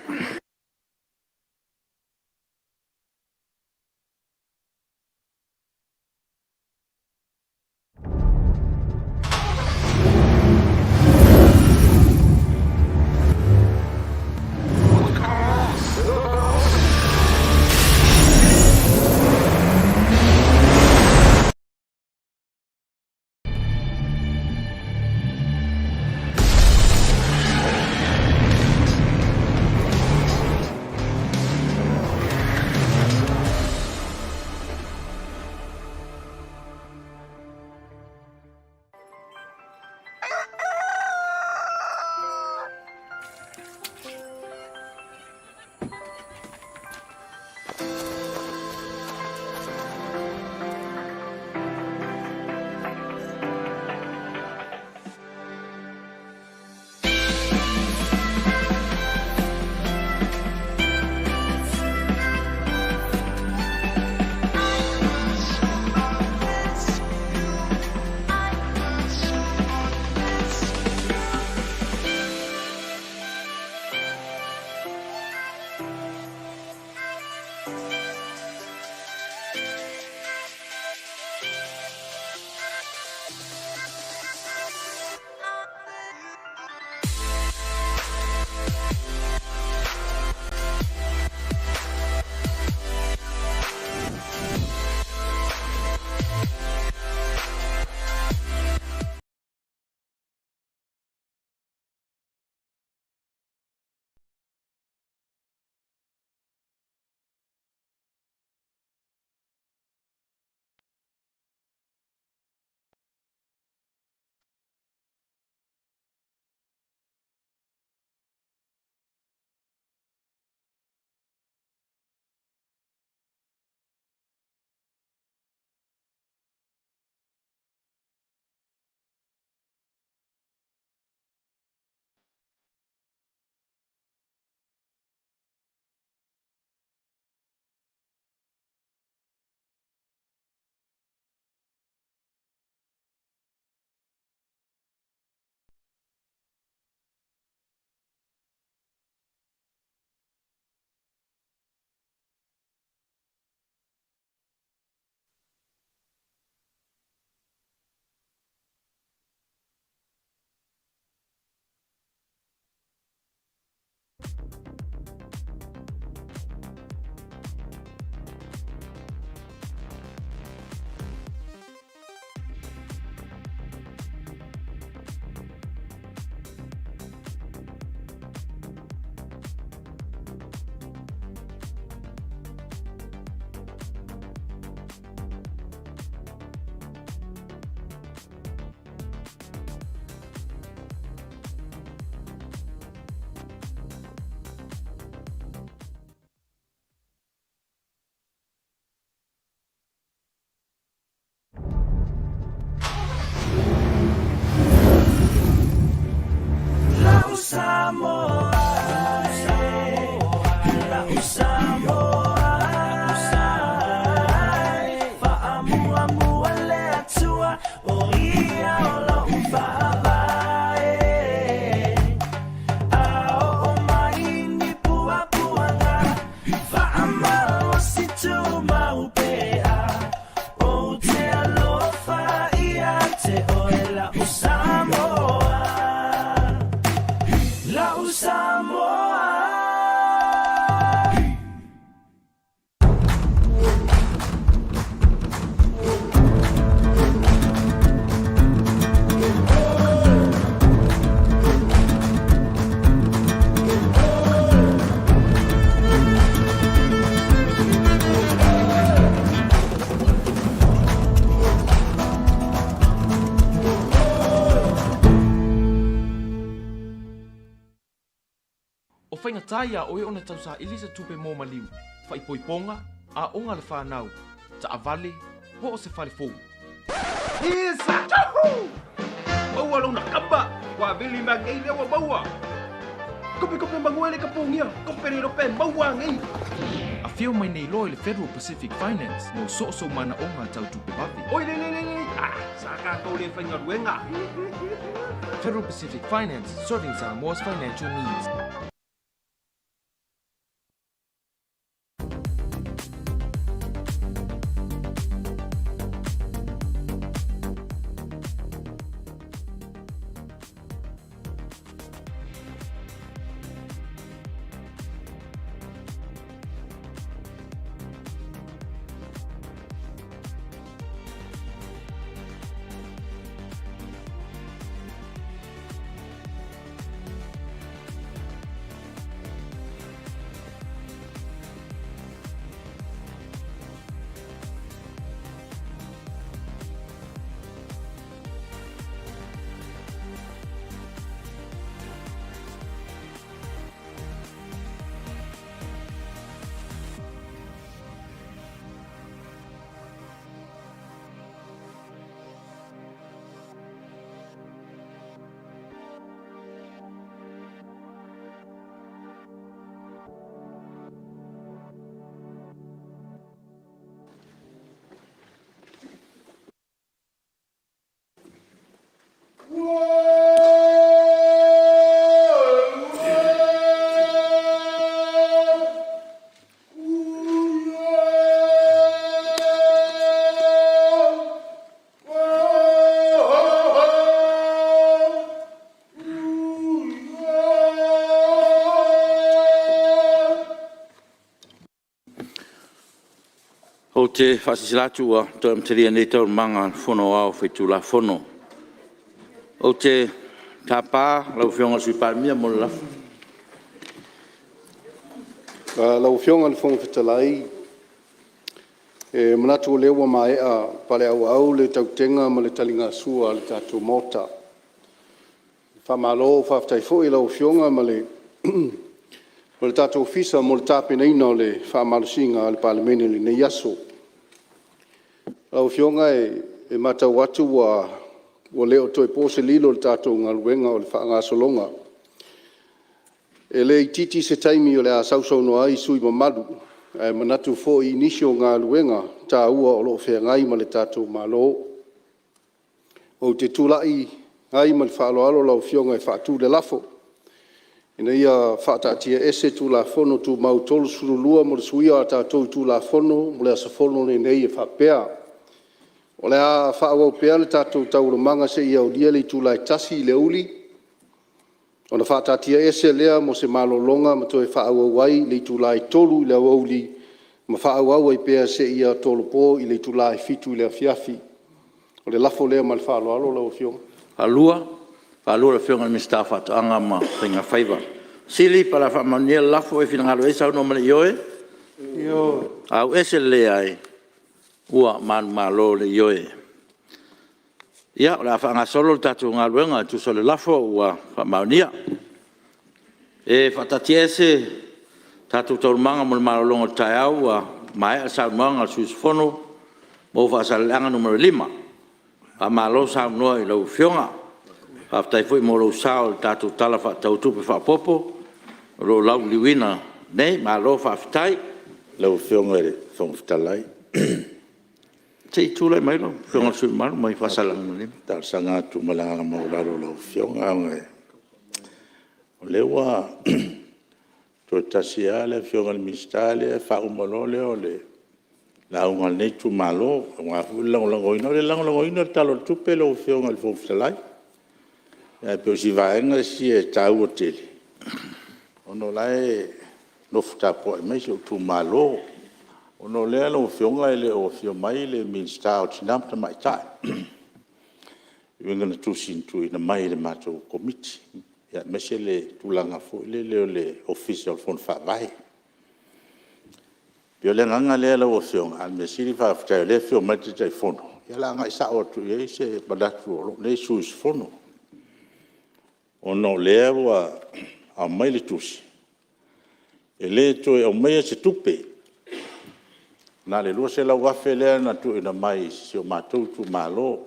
whaingatai a oe ona tausa ilisa tupe mō maliu. Whaipoiponga a onga le whanau. Ta avale ho o se whale fōu. Isa! Tahu! Maua lona kamba! Wa vili magei lewa maua! Kope manguele kapungia! Kope ni rope maua ngai! A whio mai nei loe le Federal Pacific Finance mo so mana o ngā tau tupe wawi. Oi, le! Ah, saka kau le whainga ruenga! Federal Pacific Finance, serving Samoa's financial needs. O te whasisilatu a tō mteria nei tau manga whono au whaitu la whono. O te tāpā lau whionga sui pārmia mo le lafu. Lau whionga le whonga whitalai, manatu o lewa mai a pale au le tautenga ma le talinga sua le tātou mota. Whamalo whaftai fōi lau whionga ma le tātou fisa mo le tāpina ina o le whamalo singa le palemene le nei aso. Lau whionga e matau atu wa leo toi pōse lilo le tātou ngaluenga o le whaangasolonga. E le titi se taimi o le a sausauno ai sui mamalu, e manatu fo i inisio ngaluenga tā ua o lo whea ngai ma le tātou malo. O te tūlai ngai ma le whaaloalo lau whionga e whaatu le lafo. Ina ia whaatatia ese tū la whono tū mau tolu surulua mo le suia a tātou tū la whono mo le asafono nei e whapea. O le a whaawau pea le tātou tauromanga se ia o lia le tūlai tasi le uli. O na whaatatia ese lea mo se malolonga ma toi whaawau ai le tūlai tolu le auli ma whaawau ai pea se ia tolopo i le tūlai fitu le afiafi. O le lafo lea ma le whaaloalo lau whionga. Alua le whionga le mista whatoanga ma whainga whaiva. Sili para whamania lafo e whinangalo e sau no male ioe? Ioe. Au ese lea e. Ua man malo le ioe. Ia, o la whaanga solo le tatu ngā luenga tu so le lafo ua whamaunia. E whatatia ese tatu taurumanga mo le malolonga tai au ua mai a saunuanga sus fono mo whaasaleanga numero 5. A malo saunua i lau whionga. Whaftai fui mo lau sao le tatu tala whaatautupe whaapopo. Ro lau liwina nei, malo whaftai. Lau whionga e whongwhitalai. Te tūlai mai lo, whionga sui maru mai whasalang mo lima. Tā sanga tu malanga mauraro lau whionga ngai. O lewa, tō tasia le whionga le mistale, whaumalo leo le launga nei tu malo, ngā langolangoina, le langolangoina talo tupe lau whionga le whongwhitalai. Ia peo si vaenga si e tau o tele. Ono lai nofutapo e mai si o tu malo. Ono lea lo whionga ele o whio mai le minsta o tinamta mai tai. Iwenga na tusin tu ina mai le mato komiti. Ia mese le tulanga fo le leo le official fon fa vai. Pio le nganga lea lo o whionga al mesiri fa ftai le whio mai te tai fono. Ia la ngai sa o tu ye se badatu o le sus fono. Ono lea wa a mai le tusi. E le toe au mea se tupe. Nā le lua se lau wafe lea na tu ina mai si o mātou tu mālo.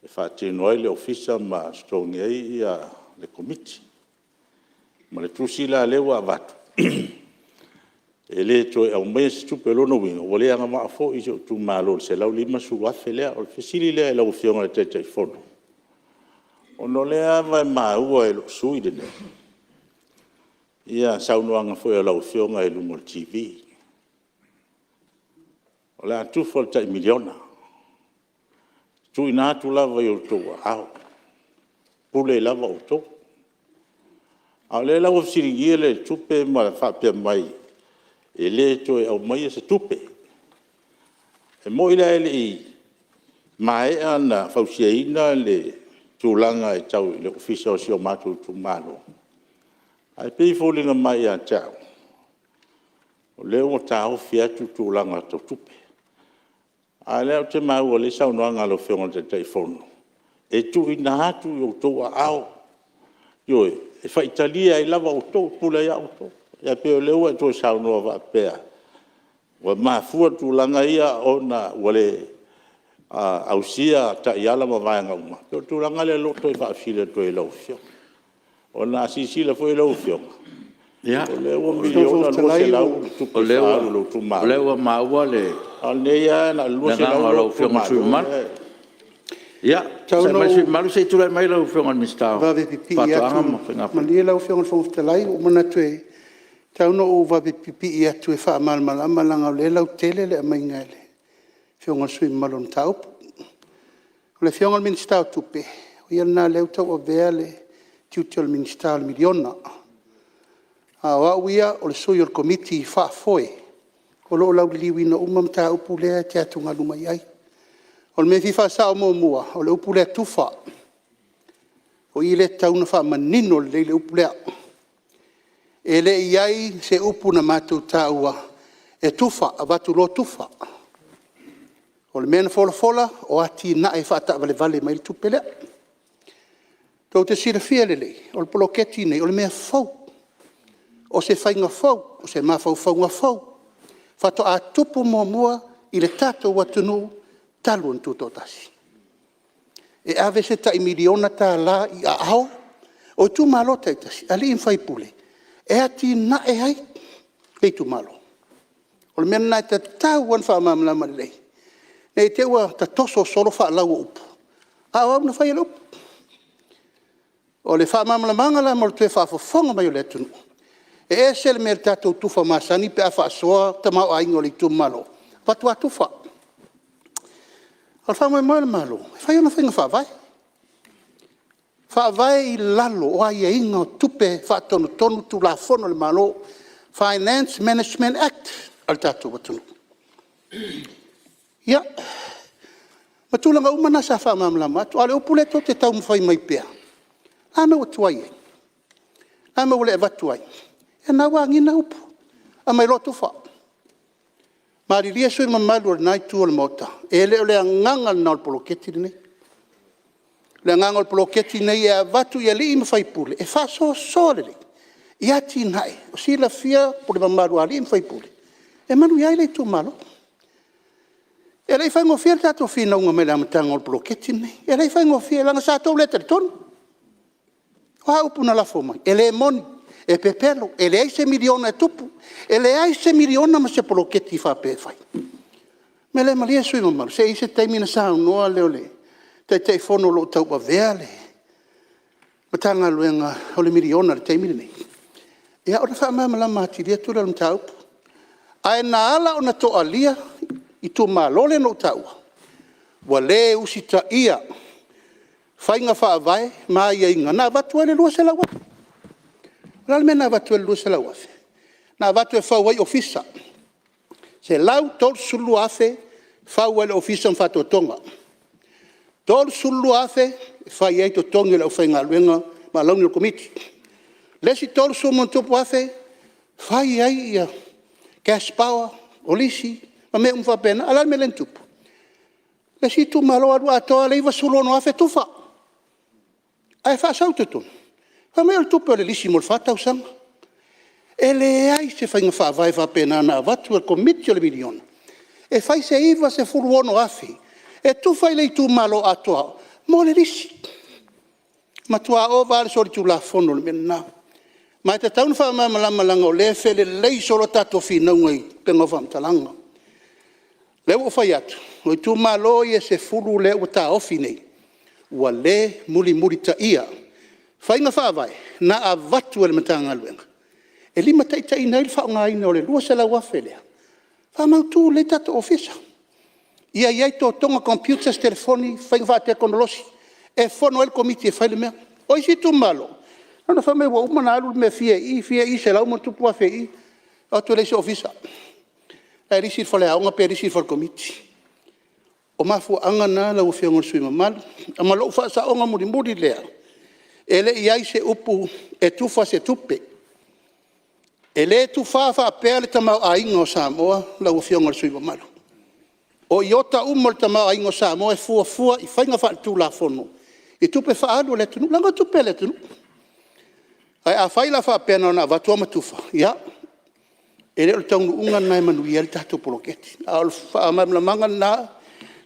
E whātino ai le ofisa ma strongi ai ia le komiti. Ma le trusila lewa avatu. E le toe au mea se tupe lono winga. O lea nga maa fo i se o tu mālo. Se lau lima su wafe lea. O le fesili lea e lau fionga le teitai fono. O no lea vai maa ua e lo sui dene. Ia saunoanga foi o lau fionga e lumo le TV. O le atu fo le tai miliona. Tu ina atu lava i o toa au. Pule lava o toa. Au le lau siringie le tupe ma le whapea mai. E le toe au mai se tupe. E mo ila ele i mai ana fausia ina le tūlanga e tau le ofisa o si o mātou tu mālo. Ai pei fōlinga mai a tau. O leo o tāo fiatu tūlanga tau tupe. A leo te mau o le sau noanga lo whionga te teifono. E tu ina hatu i o toa ao. Ioe, e whaitalia i lava o tō, pula ia o tō. Ia peo leo e tō sau noa wa pēa. Wa mafua tūlanga ia o na wale ausia ta iala ma vaenga uma. Peo tūlanga le loto i whaafile tō i lau whionga. O na sisila foi lau whionga. Ia. O leo miliona lua se lau tupe whaaru lau tu maa. O leo maua le... Alnea na lua se lau tu maa. Ia, sa malu se tulai mai lau whionga mistao. Vawe pipi i atu. Mania lau whionga whongwhtalai o mana tue. Tauno o vawe pipi i atu e wha malmalama langa o le lau tele le amai ngale. Whionga sui malon taupu. O le whionga ministao tupe. O ia nā leu tau o vea le tiutio le ministao le miliona. A wauia o le sui o le komiti i wha foe. O lo lau liwi na umam ta upu lea te atunga luma iai. O le me fifa sao mo mua, o le upu lea tufa. O i le tauna wha manino le upu lea. E le iai se upu na mātou tāua e tufa, a watu lo tufa. O le mena fola o ati na e whata vale mai le tupe lea. Tau te sira fia lele, o le poloketi nei, o le mea fau. O se whainga fau, o se mawhau whaunga fau. Whato a tupu mua i le tātou watunu talu an tūtotasi. E ave se tai miliona tā la i a ao, o tu malo taitasi, ali in whaipule. E ati na e hai, lei tu malo. O le mena nai ta tau an whaamamlama lei. Nei te ua ta toso solo wha lau upu. A au na whai upu. O le whaamamlamanga la mo le tue whaafofonga mai o le tunu. E se le mea tātou tufa masani pe a whaasoa ta mau aingo li tu malo. Patu a tufa. Al wha mai le malo. Whai ona whainga whaavai. Whaavai i lalo o ai e inga o tupe whaatonu tonu tu la fono le malo. Finance Management Act. Al tātou watunu. Ia. Matulanga umana sa whaamamlama. Tu ale upule to te tau mwhai mai pia. Ame o tuai e. Ame o le evatu ai. E nā wā ngina upu. A mai lotu wha. Māri ria sui mamalu o nai tua le mota. E leo lea nganga na o poloketi nei. Lea nganga o poloketi nei e avatu i ali ima whaipule. E wha so lele. I ati nai. O si la fia po le mamalu ali ima whaipule. E manu iai lei tu malo. E lei whaingo fia tato fina unga me le amatanga o poloketi nei. E lei whaingo fia langa sa tau leta le tonu. O ha upu na lafo mai. E le moni. E pepelo, e le aise miliona e tupu, e le aise miliona ma se poloketi wha pefai. Me le malia sui mamaru, se ise taimina sa noa leo le, te fono lo tau pa vea le, matanga luenga o le miliona le taimina nei. E a ora wha mamala matiria tura lum taupu. Ae na ala o na toa lia, i tu malole no taua. Wa le usita ia, whainga wha avae, maa ia inga, na vatua le lua se lawa. Lal me na vatu e lua se lau afe. Na vatu e whau ai ofisa. Se lau tol sulu afe, whau ai ofisa m whato tonga. Tol sulu afe, whai ai to tonga lau whainga luenga, ma launi o komiti. Lesi tol sulu montupu afe, whai ai ia gas power, olisi, ma me whapena, alal me lentupu. Lesi tu malo adu atoa leiva sulu no afe tufa. Ai wha sau tutun. Fa me tupe le lisi mol fata usanga. E le ai se whainga whaavai whapena na watu e komiti o le miliona. E whai se iwa se furu ono afi. E tu whai lei tu malo atoa. Mo le risi. Ma tua o vale sori tu la fono le mena. Ma te taun wha malanga o le fele lei solo tato fina ngai pengo whamtalanga. Leo whai atu. O tu malo i e se furu leo ta ofi nei. Ua le muri ta ia. Whainga whaavai. Na a watu e le matanga luenga. E lima tai nei le whaunga ina o le lua se la wafelea. Whamautu le tato ofisa. Ia iai tō tonga computers, telefoni, whainga wha teknolosi. E whono el komiti e whaile mea. O isi tu malo. Nana whamei wa umana alu me fia i se lau man tupua fia i. O tu leise ofisa. E risi whale aonga pe risi whale komiti. O mafu anga na la ufia ngon sui mamalu. Ama lo ufa sa onga muri lea. E le iai se upu e tufa se tupe. E le tu whawha pēr le tamau a inga o Samoa, la ua whionga le sui mamalu. O iota umol tamau a inga o Samoa e fua i whainga wha tu la whono. I tupe wha alu le tunu, langa tupe le tunu. Ai a whaila wha pēna na watua matufa, ia. E le o taunu unga nai manu i el tato poloketi. A o wha amamla manga na,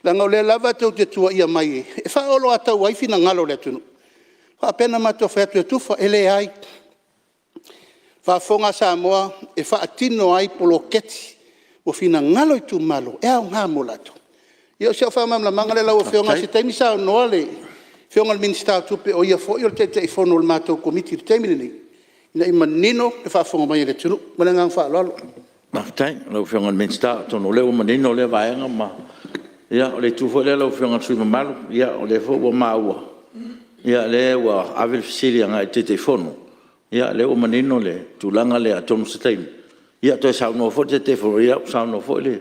langa o le lava tau te tua ia mai e. E wha olo atau waifi na ngalo le tunu. Wha pēna matua whatu e tufa, ele ai. Whafonga Samoa e whaatino ai poloketi o fina ngalo i tu malo e au ngā molato. Ia o sea whamamla mangale lau o whionga si taimi sao noa le whionga le minister tupe o ia fo i o te i whono le mātou komiti le taimi ni. Ina i manino e whafonga mai le tunu. Mana ngang whaalalo. Maftai, lau whionga le minister tono leo manino le vaenga ma. Ia o le tufo le lau whionga sui mamalu. Ia o le fo ua maua. Ia le ua avil fisili anga i te whono. Ia le o manino le tulanga le atonu setaimi. Ia toi sauno fo te fo ia sauno fo le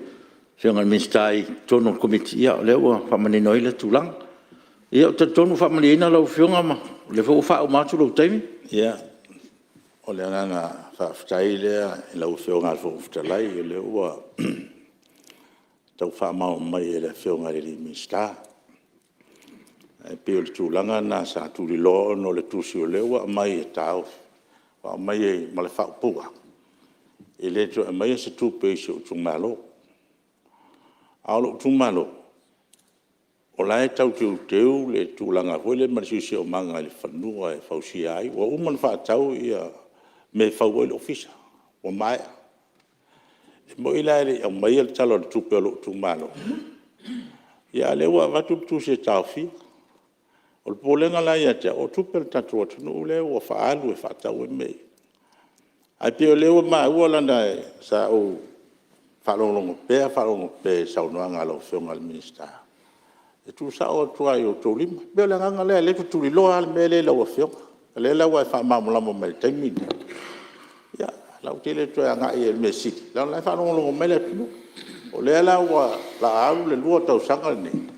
whionga ministai tono komiti ia le o whamanino i le tulanga. Ia te tonu whamanina lau whionga ma le fo wha o matu lau taimi. Ia o le ananga whaftai lea i lau whionga al whaftalai i le ua tau whamau mai e le whionga le ministai. E pio le tulanga na sa tuli loo no le tusi o le ua mai e tau. Wa mai e male whaupua. E le to mai e se tupe i se utung malo. Aolo utung malo. O lai tau te uteu le tūlanga huele marisi se o manga le whanua e whausi ai. Wa uman whaatau ia me whau le ofisa. O mai. E mo ila ele au mai e talo le tupe o lo utung malo. Ia le ua watu tu se tauwhi. O le polenga la ia te o tupe le tatu o tunu le ua whaalu e whaatau e mei. Ai pio le ua maa ua landa e sa o whalongongo pēr saunoanga lau whionga le minister. E tu sa o tua i o tō lima. Pio le nganga lea le tuli loa le mele lau a whionga. Le lau ai whamamulamo me le taimini. Ia, lau te le tua anga i e me siti. Lau lai whalongongo mele tunu. O le lau la au le lua tau sanga le nei.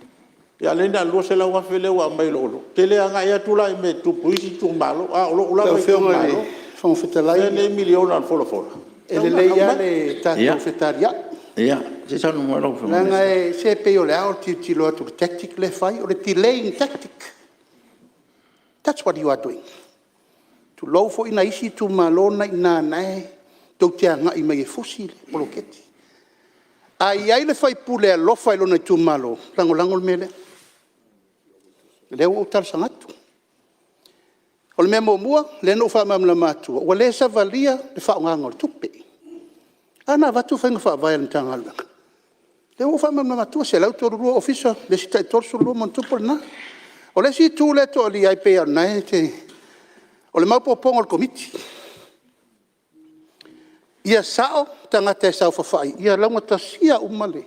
Ya lena lo se la wa fele wa mai lo tele anga ya tula me tu puisi tu malo a lo la Tau whionga le whangwhetalai. le miliona al fola fola Ele le ia le tātou whetaria. Ia, se sanu mo lau whionga. Nanga e se pe o le ao ti loa tu tactic le whai, o le delaying tactic. That's what you are doing. Tu lau fo ina isi tu malona ina nae, tau te anga i mai e fusi le poloketi. Ai ai le whai pule a lofa i lona i tu malo, lango le mele. Leo o tal sangatu. O le mea mua, le no wha mamla mātua. O le sa valia, le wha o ngangor tupe. Ana watu whainga wha vai al tanga alanga. Leo o wha mamla mātua, se lau toru rua ofisa, le si tai torsu rua man tupo na. O le si tū le to li ai pe al nae te. O le maupo pongo al komiti. Ia sao tangata e sao whawhai. Ia launga tasia umale.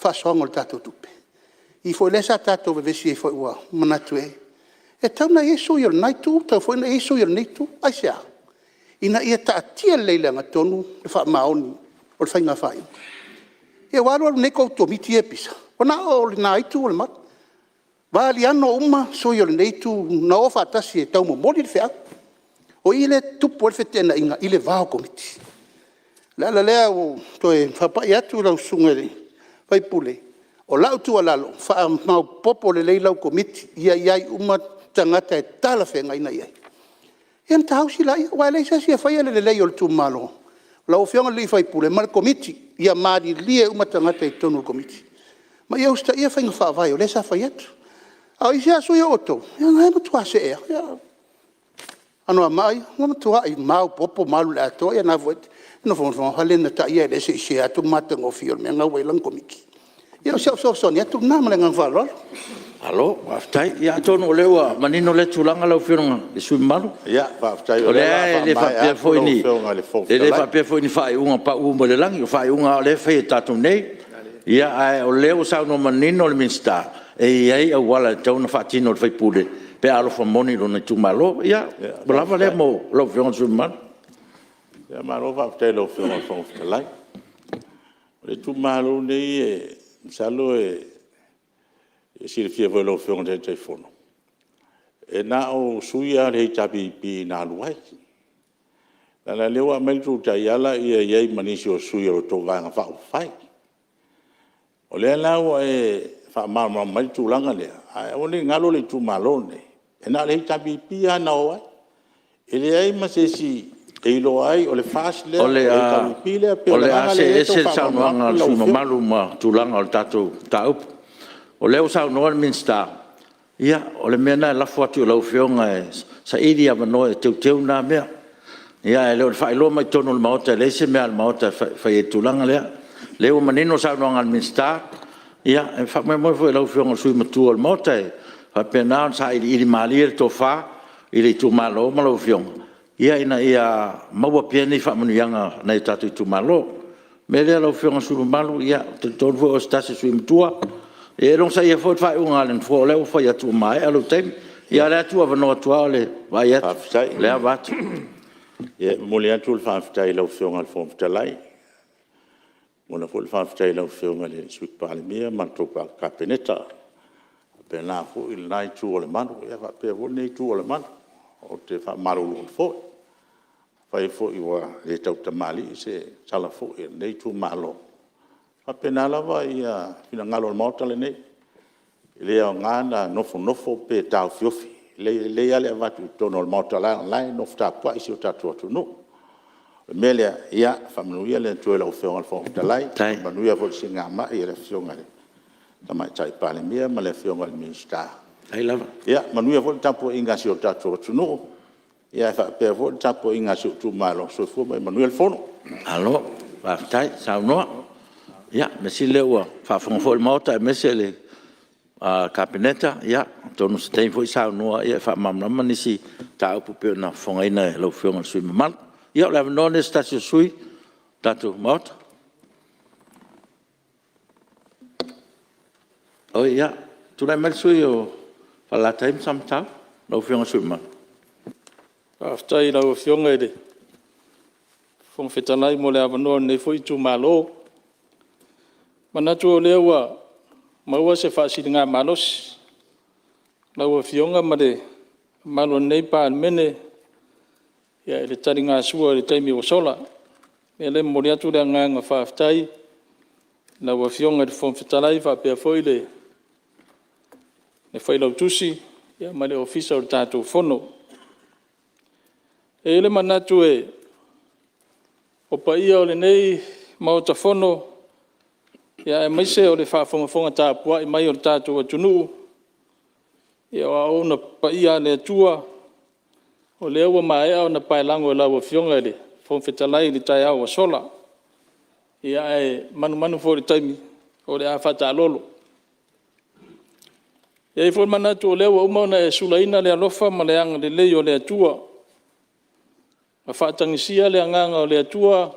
Whasoango le tātou tupe. I fo le sa tātou vevesi e fo ua manatu e. E tauna Yesu i al naitu, tau fo ina Yesu i al naitu, ai sea. Ina ia taatia leile anga tonu, le wha maoni, o le whainga whai. E waro alu neko to miti e pisa. O na o le naitu o le mat. Wali ano uma, so i al naitu, na o whaatasi e tau mo mori le whea. O i le tupu le whetena inga, i le vao komiti. La lea o toe whapai atu lau sungere, whai pule. O lau tua lalo, wha mau popo le lei lau komiti, ia iai uma tangata e tala whenga ina iai. Ia na tau sila ia, wa le sa sia fai le lei o le tumalo. La o fianga li fai pule mar komiti, ia mari lie umatangata i tonu komiti. Ma ia usta ia fai ngā vai o le sa fai atu. Au isi asu ia oto, ia ngai matua se ea. Ano a mai, ngā matua i mau popo malu le ato, ia na voet, no fonfon halena ta ia le se isi atu matang o fiol, me ngā wailang komiti. Ia sa so ni atu na male ngā valor. Alo, waftai, ia tonu o lewa, manino le tulanga lau whironga, le sui malu. Ia, waftai O le whapia foi ni, le whapia foi ni whai unga pa umba le langi, o whai unga o le whai tatu nei. Ia ai o leo sau no manino le minsta, e iai au wala tauna whatino le whaipule, pe alo whamoni lo na tumalo, ia, lava le mo, lau whironga sui malu. Ia, maro waftai lau whironga whangwhitalai. Le tumalo nei e, salo e si fia voi lo fiong de telefono e na o suia le tabi pi na luai la lewa meltu ta yala ia manisi o suia o to ga fa fai o le la o e fa ma meltu langa le o le ngalo le tu malone e na le tabi pi na o e le ai ma se si e lo ai o le fas le o le a se sa no nga su malu ma tu langa o tatu taup o leo sa no minsta ia o le mena la foto lo fionga sa idia no teu na me ia le fa lo mai tono le mauta le se me al mauta fa e tulanga le leo manino sa no al minsta ia fa me mo foi lo fionga sui matu al mauta fa pena sa ili mali to fa ili tu malo malo fionga ia ina ia maua pieni fa manuanga na tatu tu malo me le lo fionga su malo ia to vo sta se sui matu e rong sa ia foi fai unga len fo le fo ia tu mai alo tem ia le tu ava no tu ale vai ia le avat e mo le tu fa ftai lo fiong al fo ftai mo na fo fa ftai lo fiong le su pa le mia ma to pa capeneta pe na fo il nai tu le man ia fa pe vo nei tu le man o te fa maru fo fai fo i wa le tau tamali se sala fo nei tu malo apena lava ia fina ngalo le mauta le nei le o ngana nofo pe tau fiofi le ale avatu tono le mauta la no fta pa isi o tatu atu no melia ia famnuia le tuela o feo al fo talai manuia vo singa ma ia le fionga le tama tai pale mia ma le fionga le minsta ai lava ia manuia vo tapo inga si o tatu atu no ia fa pe vo tapo inga si tu malo so fo manuia le fono alo va tai sa no ia me si leua fa fo mauta me se le kabineta ia tonu stay foi sa no ia fa mamma manisi ta upu pe na fonga ina lo fiong sui mal ia la no ne sta sui tatu mot oh ia tu la mal sui o fa la time samta lo fiong sui mal after lo fiong ede fong fetanai mo le no ne foi tu malo mana tu lewa maua se fa si nga malos lawa fionga made malo nei pa mene ya le tari nga sua le taimi o sola me le moria tu nga fa ftai lawa fionga de fon fetalai fa pe foile ne foi lo tusi ya male officer tatu fono e le mana tu e o pa ia o le nei mau ta fono ia mai se o le whaafonga tā pua i mai o le tātou atunu. Ia o na pa ia le tua. O le aua mai au na pai lango e laua fionga le. Fongwhetalai li tai au a sola. Ia e manu fo le taimi o le a whata lolo. Ia i fo manatu o le aua umauna e sulaina le alofa ma le anga le lei o le atua. A whaatangisia le anganga o le atua.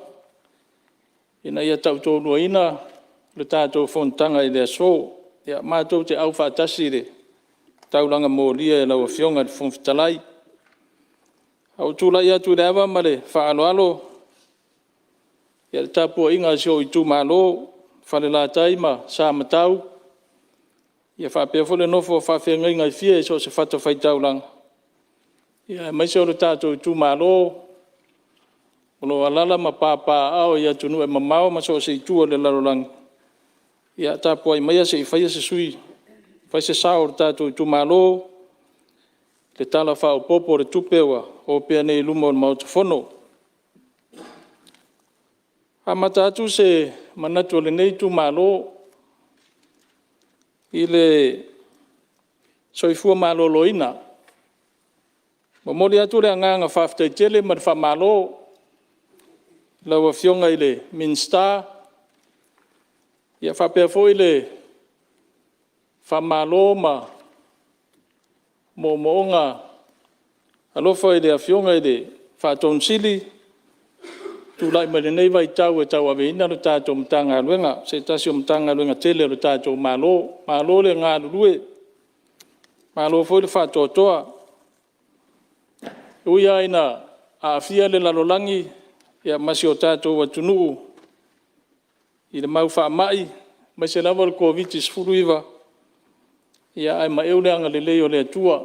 Ina ia tautou nua ina. Le tātou fontanga i le aso, ia mātou te au whātasi le, taulanga mō lia e lau a fionga le whongwhitalai. Au tūlai atu le awa ma le whaaloalo, ia le tāpua inga si o i tū mālo, whale la taima, sā matau, ia whapea fole nofo whawhenga inga i fia e so se whata whai taulanga. Ia mai se o le tātou i tū mālo, ono alala ma pāpā au ia tunu e mamao ma so se i tūa le larolangi. Ia tāpua i maia se i whaia se sui, whai se sao o tātou i tū mālo, te tala whaopopo re tupewa o pia nei luma o mautafono. A matatu se manatu le nei tu malo i le soifua malo loina. Mamori atu le anganga whaftai tele ma wha malo lawa fionga i le Minster. Ia whapea fo i le wha malo ma mo moonga alofa i le a fionga i le wha tonsili. Tulai ma le nei vai tau e tau ave ina lo tātou mtanga luenga. Se tasi o mtanga luenga tele lo tātou malo. Malo le ngā lulue. Malo fo i le wha totoa. Uia ina a fia le lalolangi. Ia masi o tātou wa tunuu. I le mau wha mai. Mai se lava le COVID-19 furuiva. Ia ai ma eule anga le leo le atua.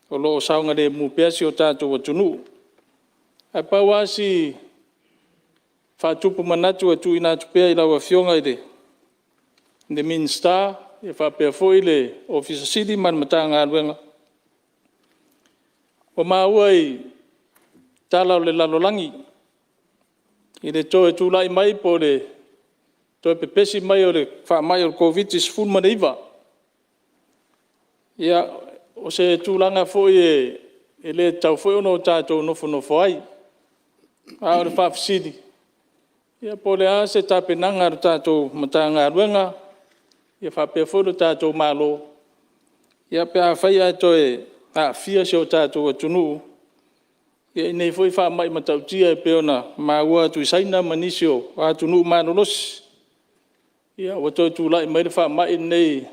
O loo saunga le mupeasi o tātou wa tunuu. Ai pauasi whātupu manatu atu ina tupea i lawa fionga i le Minster, e whapea fo i le Officer City man mata ngā luenga. O maua i tala o le lalolangi, i le toe tūlai mai po le toe pepesi mai o le whamai o le COVID-19 fulma neiva. Ia, o se tūlanga fo i e le tau fo ono tātou nofo ai. A o le whafisiri. Ia po le a se tapenanga o tātou mata ngā ruenga. Ia whapea fo tātou malo. Ia pea whaia toe a fia se o tātou atunu. Ia inei fo i whamai matautia e peona maua tu isaina manisio o atunu manolosi. Ia o toi tūlai mai le whamai nei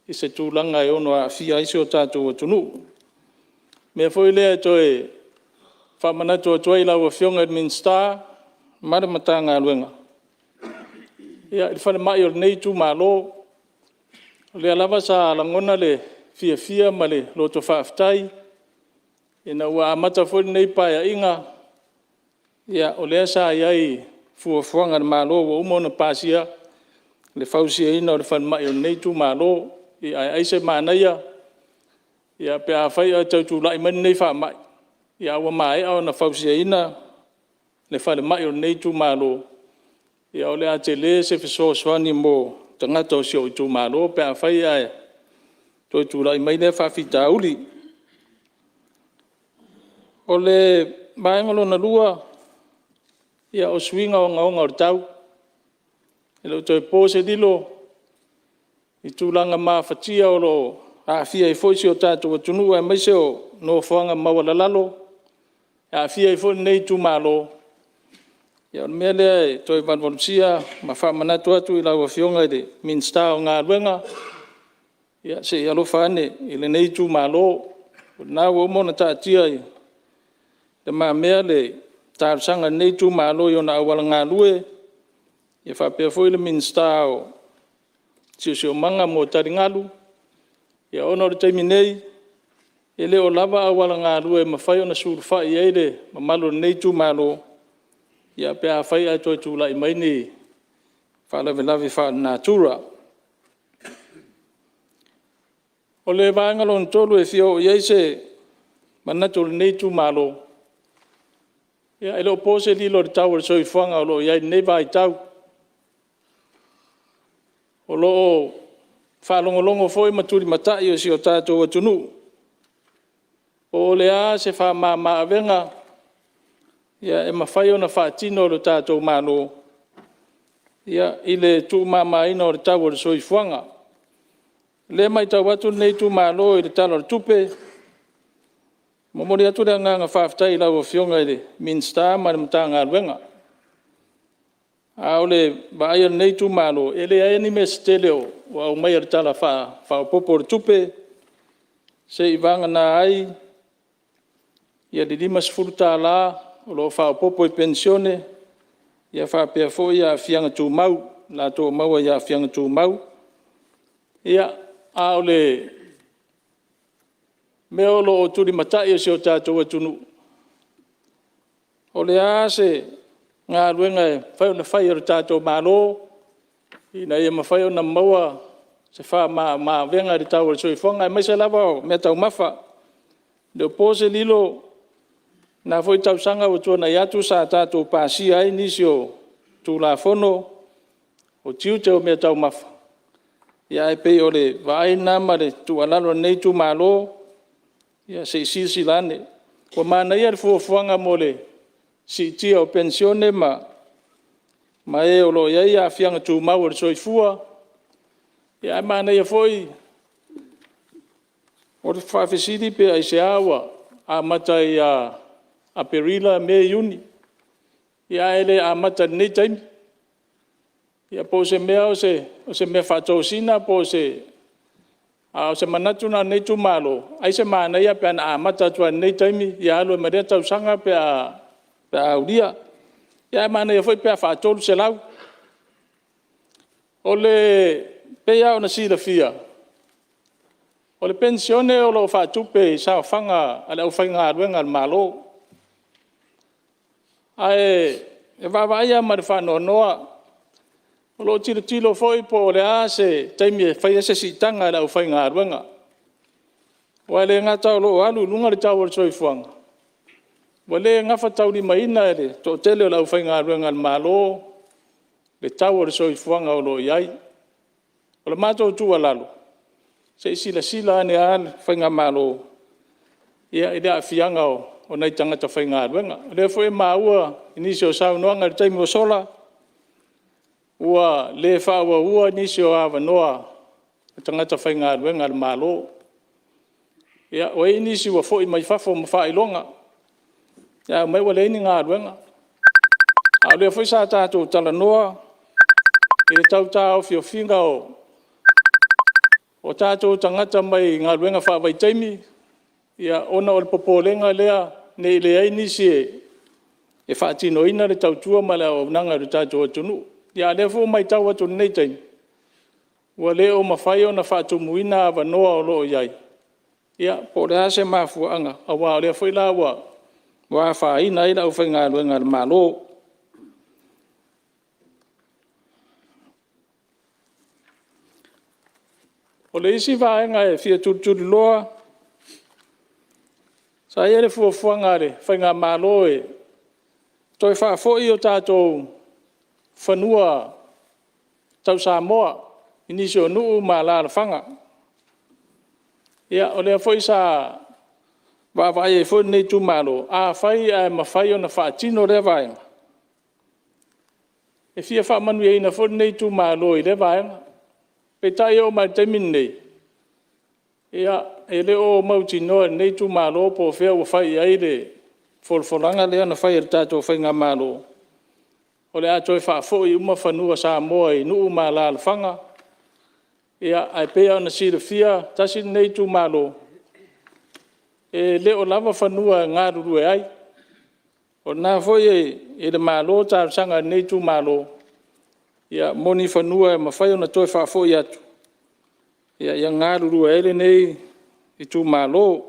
i se tūlanga e ono a fia isi o tātou atunu. Mea fo i lea toe whamanatu o tuai lau a fionga i Minster, mara mata ngā luenga. Ia, i whane mai o nei tū malo, le alawa sa langona le fia ma le loto whaaftai, ina ua amata fo nei pai a inga, ia, o lea sa iai fuafuanga malo wa umona pasia, le fausia ina o le whane mai o nei tū malo, i ai aise manaia, ia pe a whai a tautu lai mani nei wha mai. Ia awa mai au na whausia ina, le whale mai o nei tū malo. Ia o le a te le se whiso swani mo tangata o sio i tū malo, pe a whai a toi tū lai mai le whawhita uli. O le maengolo na lua, ia o swinga o ngaonga o tau. Ilo toi pōse dilo, i tūlanga maa whatia o lo a fia i foisi o tātou atunu e maise o no whanga mawala lalo. A fia i foisi nei tū malo. Ia on mea lea e toi vanvalusia ma whamanatu atu i lau a fionga i le Minster o ngā ruenga. Ia se i alofa ane i le nei tū malo. Nā ua umona tātia i le maa mea le tārsanga nei tū malo i o na awala ngā lue. Ia whapea foi le Minster o sio manga mo taringalu. Ia ono le taimi nei, e leo lava awala ngā rua e mawhai o na suru whai eire, ma malo nei tū malo. Ia pia whai ai toi tū lai mai ni whalawe lawe wha nā tūra. O le vāngalo ntolu e whio iei se manatu le nei tū malo. Ia e leo pōse li lo le tau le soi whanga o lo iei nei vai tau. O lo whalongolongo foi maturi matai o si o tātou atunu. O lea se wha maa venga, ia e mawhai o na whaatino o tātou malo. Ia i le tū maa ina o le tau o le soifuanga. Le mai tau atu nei tū malo i le talo le tupe. Momori atu le nganga whaaftai lau o fionga i le Minster ma le matanga aluenga. A ole ba ai nei tu malo ele ai ni mestele o au mai tala fa popo tupe se ivanga na ai ia di dimas furta la o lo fa popo i pensione ia fa pe fo ia fianga tu mau la to mau ia fianga tu mau ia a ole me o lo tu di matai se o tato tunu ole a se ngā ruenga e whai o na whai o tātou malo, i na ia mawhai o na maua, se wha maa venga i tau o soi whonga, e maise lava o mea tau mawha, Le pose lilo na foi tausanga o tona yatu sa tatou pasi ai nisio tu la fono o tiu te o me tau mafa. Ia e pe ole vai na mare tu alalo nei tu malo ia se silane. Ko mana ia fuanga mole si tia o pensione ma e o lo ia fianga tu mau o soifua. Ia mana ia foi o te whawhisiri pe ai se awa a matai a perila me iuni. Ia ele a mata nei taimi. Ia po se mea o se mea whatou sina po se o se manatuna nei tu malo. Ai se mana ia pe ana a mata tua nei taimi. Ia alo e maria tau sanga pe a uria. Ia mana ia foi pe a whatou se lau. Ole pe ia o na sila fia. O le pensione o lo whatupe sa whanga ale au whainga aruenga al malo. Ai e wawaia ma le whanoa noa. O lo tilo foi po le a se taimi e whaia se sitanga ale au whainga aruenga. Wa le ngata o lo alu lunga le tau o soifuanga. Wa le ngafa tau ni maina ele to tele o le au whainga aruenga al malo. Le tau o soifuanga o lo iai. O le mato tu alalu. Se sila ane an whainga malo. Ia ida a fianga o nei tangata whainga aruenga. Le foi maua inisio sau noanga le taimi o sola. Ua le whaua ua inisio awa noa tangata whainga aruenga le malo. Ia o inisio wa foi mai fafo ma whailonga. Ia mai wa leini ngā aruenga. A le foi sa tātou tala noa. Ile tau tāo fio finga o tātou tangata mai ngā ruenga whawai taimi, ia ona o le popolenga lea, nei lea inisi e whaatino ina le tau tua ma lea o nanga le tātou atunu. Ia lefo mai tau atunu nei taimi. Ua leo mawhai o na whaatumu ina awa noa o loo iai. Ia, po lea se mafuanga, a wā lea whai la wā wha ina ina au whai ngā ruenga le malo. O le isi vaenga e fia tuturi loa. Sa ia le fuafuanga le whainga malo e. Toi whaafoi o tātou whanua tau Samoa. Inisio nuu ma la la whanga. Ia o lea foi sa wawai e foi nei tu malo. A whai a mawhai o na whaatino le vaenga. E fia whaamanu e ina foi nei tu malo i le vaenga. Pe tai o mai temin nei. Ia, e le o mauti noa nei tu malo po fea ua whai ai le folfolanga lea na whai e tātou whainga malo. O le ato e whaafo i uma whanua sa moa i nuu ma la whanga. Ia, ai pea na sira fia, tasi nei tu malo. E le o lava whanua ngā ruru e ai. O nā foi e le malo tā sanga nei tu malo. Ia moni whanua e mawhai o na toi whaafo i atu. Ia ngā ruru e le nei i tu malo.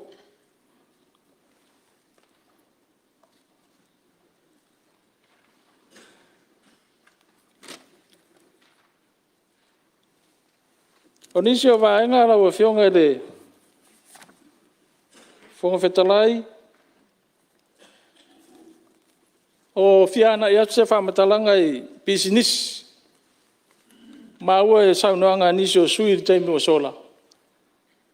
O nisi o vaenga la ua fionga e le fonga whetalai. O fiana i atu se whamatalanga i business. Maua e saunoanga nisi o sui i teimi o sola.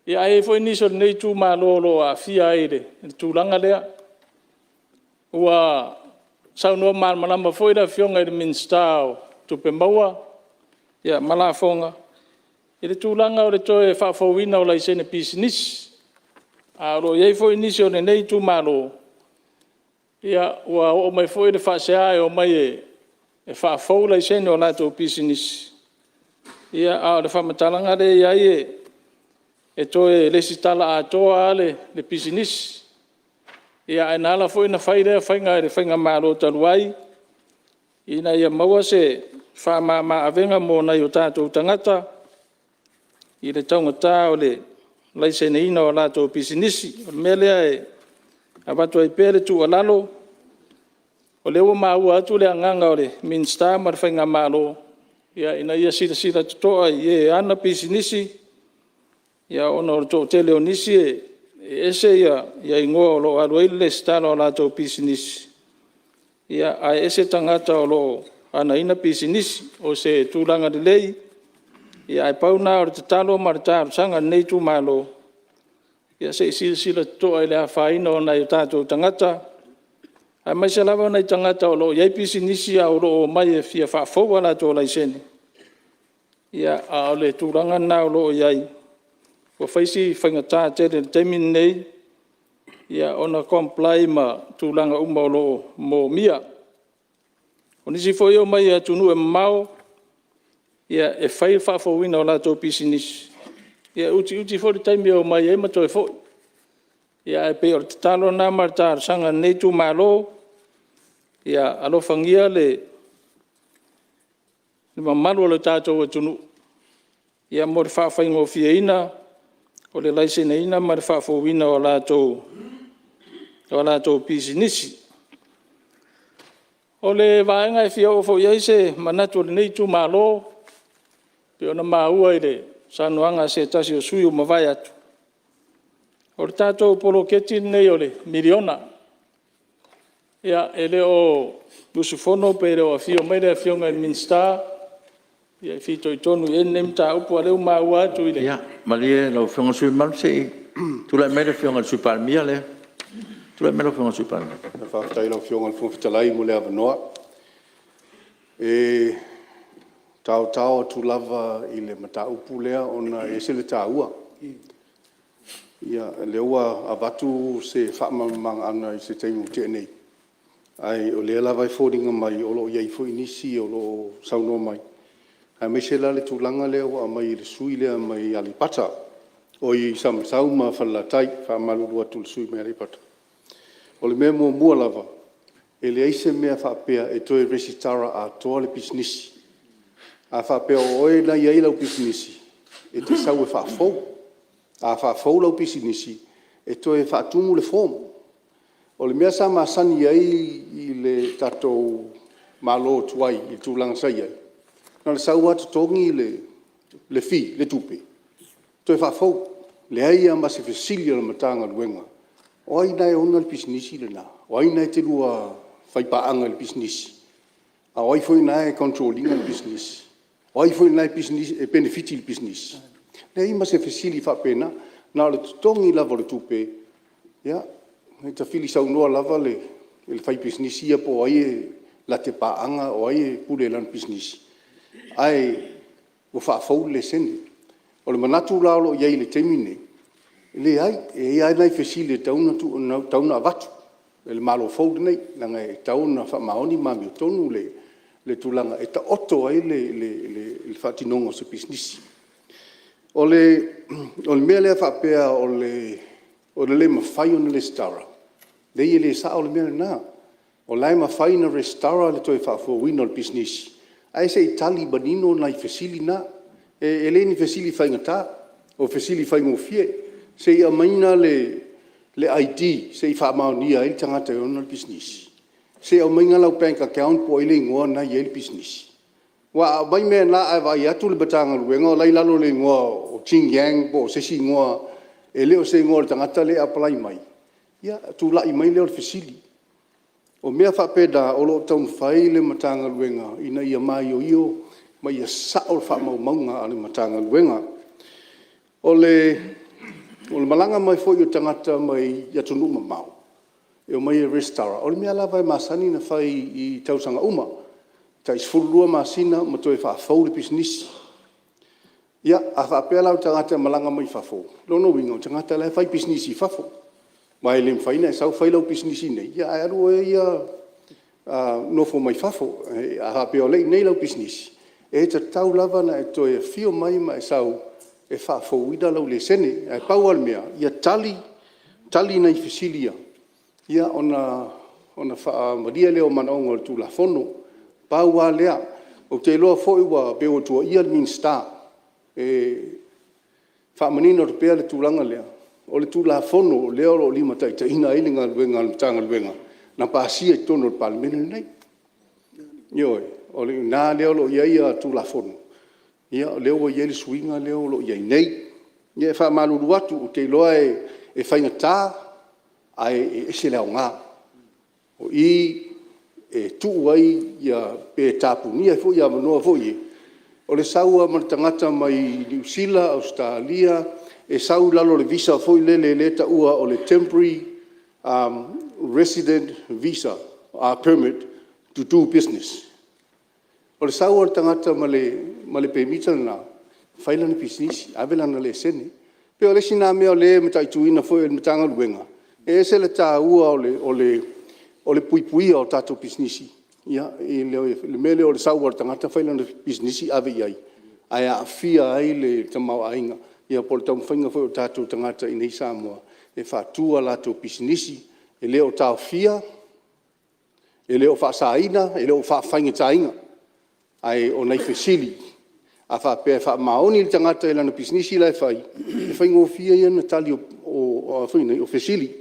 Ia e foi nisi o nei tū malolo a fia eire, tūlanga lea. Ua saunoa malama foi da fionga i le minstao tupe maua. Ia malafonga. I le tūlanga o le toe whaafauina o lai sene business. A ro iei foi nisi o le nei tū malo. Ia ua o mai foi le whaasea o mai e whaafau lai sene o lato business. Ia a le whamatalanga le iai e toe lesi tala a toa le business. Ia e nala foi na whai lea whainga e le whainga malo taluai. Ina ia maua se whamama avenga mo nei o tātou tangata. I le taungata o le laisene ina o lato business. O le melea e a watu ai pere tu o lalo. O le ua maua atu le anganga o le minsta ma le whainga malo. Ia ina ia sila tutoa i e ana pisinisi. Ia ona o to tele o nisi ese ia ingoa o lo aluai le stalo la tau pisinisi. Ia a ese tangata o lo anaina pisinisi o se tūlanga de lei. Ia ai pauna o te talo marita sanga nei tu malo. Ia se sila toa i le awhaina o nei tātou tangata. Ai mai se lava nei tangata o lo iai pisinisi a o lo mai e fia whaafoua la tō laisene. Ia a o le tūlanga na o lo iai. Ko whaisi whaingatā te le teimin nei. Ia ona comply ma tūlanga uma o lo mō mia. O nisi foi o mai a tunu e mau. Ia e whai whaafowina o la tō pisinisi. Ia uti fori taimi o mai e mato e foi. Ia e pe o te talo nā marita sanga nei tū malo. Ia alofangia le mamalu o le tātou e tunu. Ia mo le whaafwhaingo fia ina. O le laisene ina ma le whaafowina o la tō pisinisi. O le vaenga e fia o fo iaise manatu o le nei tū malo. Pe ona maua i le sanuanga se tasi o sui o mawai atu. O le tātou polo keti nei o le miliona. Ia e le o Lusufono pe le o a fio mai le a fionga i Minsta. Ia e fito i tonu e nem ta upu a leu maua atu i le. Ia, malie lau fionga sui malu se tula mai le fionga sui palmia le. Tula mai le fionga sui palmia. Na whaatai lau fionga le whawhitalai mo le avanoa. E tau tu lava i le mata upu lea ona e se le tāua. Ia le ua avatu se whaamamanga ana i se teimu te nei. Ai o le lava i fōringa mai o lo iai fo inisi o lo sauno mai. Ai me se la le tūlanga lea wa mai le sui lea mai alipata. O i samsau ma whalatai whaamalurua tūl sui mai alipata. O le mea mua lava. E le eise mea whaapea e toe resitara a toa le pisnisi. A whaapea o oe na iai lau pisinisi, e te sau e whaafou. A whaafou lau pisinisi, e toi e whaatumu le fomu. O le mea sa maasani iai i le tatou malo tuai i tūlanga sai ai. Na le sau atu tongi le fi, le tupe. Toi e whaafou, le ai a masi fesili ala matanga luenga. O ai nai ona le pisinisi le na. O ai nai te lua whaipaanga le pisinisi. A o ai foi nai controlling le pisinisi. O ai foi nai business e benefiti il business. Nei ma se fesili fa pena na le tongi lava le tupe. Ya, e ta fili sau noa lava le fai business ia po ai la te paanga o ai pule lan business. Ai o fa fau le sen. O le manatu la lo ia le temine. Le ai e ai nai fesili tauna tu tauna vatu. Le malo fau nei na ngai tauna fa maoni ma mi tonu le tulanga e ta oto ai le fatinongo se business. O le mea lea whapea o le mawhai o le stara. Le le sa o le mea na. O lai mawhai na restara le toi whawhawina o le business. Ai se itali banino na i fesili na. E le ni fesili whaingata. O fesili whaingofie. Se i amaina le ID. Se i whamaunia i tangata o le business. Se o mainga lau bank account po ile ngoa na yel business. Wa mai me na ai vai atu le batanga luenga lai lalo le ngoa o Xinjiang po se si ngoa e leo se ngoa le tangata le apply mai. Ia tu lai mai leo fasili. O mea fa peda o lo tau fai le matanga luenga ina ia mai o io mai ia sa o fa mau maunga ale matanga luenga. O le malanga mai foi o tangata mai ia tunu mau. E o mai e restara. O le mea lava e masani na whai i tausanga uma. Ta isfurulua masina ma toi whaafau le business. Ia, a whaapea lau tangata malanga mai whafau. Lono wingo, tangata lai whai business i whafau. Mai le mwhaina e sau whai lau business i nei. Ia, aero e ia nofo mai whafau. A whaapea o lei nei lau business. E ta tau lava na e toi e fio mai ma e sau e whaafau ida lau le sene. E pau al mea, ia tali na i fisilia. Ia ona wha maria leo manaonga o tūla whono, pāua lea, o te loa fōi wa beo tua ia min star, wha manina o pēa le tūlanga lea, o le tūla whono leo o lima tai, ta ina ilinga luenga, tanga luenga, na pāsia i tono o palimene nei. Ioi, o le nā leo lo ia tūla whono, ia leo o ieli suinga leo lo iei nei, ia wha maluru atu, o te loa e whaingatā ai e se leo ngā. O I e tuu ai ia pe tāpunia e fo ia manoa fo i. O le saua ma tangata mai New Zealand, Australia, e sau lalo le visa fo i le ta ua o le temporary resident visa permit to do business. O le saua le tangata ma le permita na whailana business, avelana le sene. Pe o le sina mea o le mataituina fo i le matanga luenga. E se le tā ua o le puipuia o tātou businessi. Ia, le mele o le saua le tangata whailana businessi ave iai. Ai a fia ai le tamau ainga. Ia po le tau mwhainga fo o tātou tangata i nei Samoa. E whātua lātou businessi. E leo tāu fia. E leo whaasaina. E leo whaawhainga tāinga. Ai o nei whesili. A whapea whaamaoni le tangata i lana businessi lai whai. E whainga o fia ia na tali o whesili.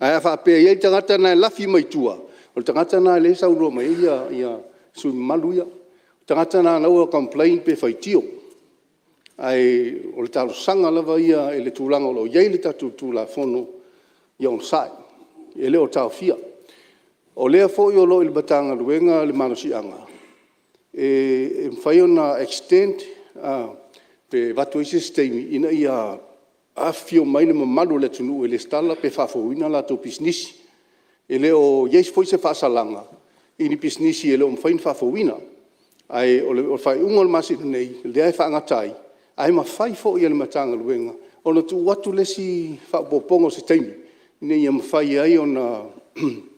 Ai a whapea iai tangata na lafi mai tua. O tangata na le saurua mai ia sui malu ia. O tangata na naua complain pe whai tio. Ai o le talo sanga lava ia e le tūlanga o lo iei le tatu tūla whono ia on sai. E leo tau fia. O lea fo i o lo i le batanga luenga le manosi anga. E whai ona extend pe watu isi steimi ina ia a fio mai le mamalu le tunu e le stala pe whawhauina la tō pisnisi. E leo yeis foi se whasalanga. I ni pisnisi e leo mwhain whawhauina. Ai o le whai ungo le masi nei, le ai whaangatai. Ai ma whai fo i le matanga luenga. O na tu watu le si whapopongo se teimi. Nei ia mwhai ai o na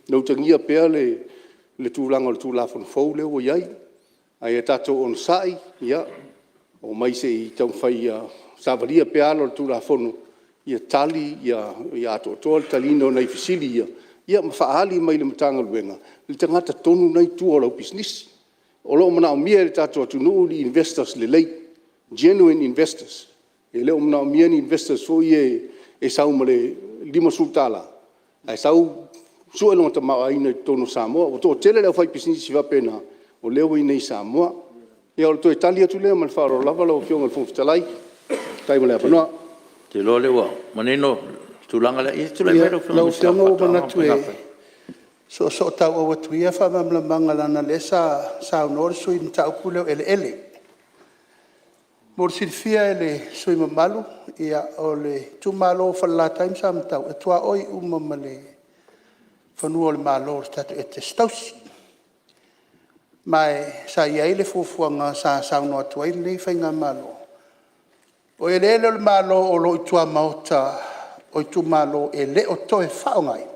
nautangia pea le tūlanga o le tūlafon fau leo o iai. Ai e tātou on sai, ia. O mai se i tau whai Savaria pe alo tu la fono ia tali ia to tol talino nei fisili ia ma faali mai le matanga luenga le tangata tonu nei tu o lo business o lo mana o mia le tato tu no li investors le lei genuine investors e le o mana o mia ni investors so e sau male lima sultala ai sau so lo tama ai nei tonu Samoa o to tele le fai business va pena o le o nei Samoa e o to Italia tu le mal faro lava lo fio ngal fonftalai tai mole apanoa te lo le wa maneno tulanga le i tu le vero lo fiamo mana tu so tau o tu ia fa mam la mangala na lesa sa nor so in tau pulo ele mor silfia ele so i mamalu ia ole tu malo fa la time sam tau e tua oi male fa nu ole malo sta et staus mai sa ia ile fuanga sa no tu ai le fa malo o e lele o malo o lo itua mauta, o itu malo e le o toe whaongai.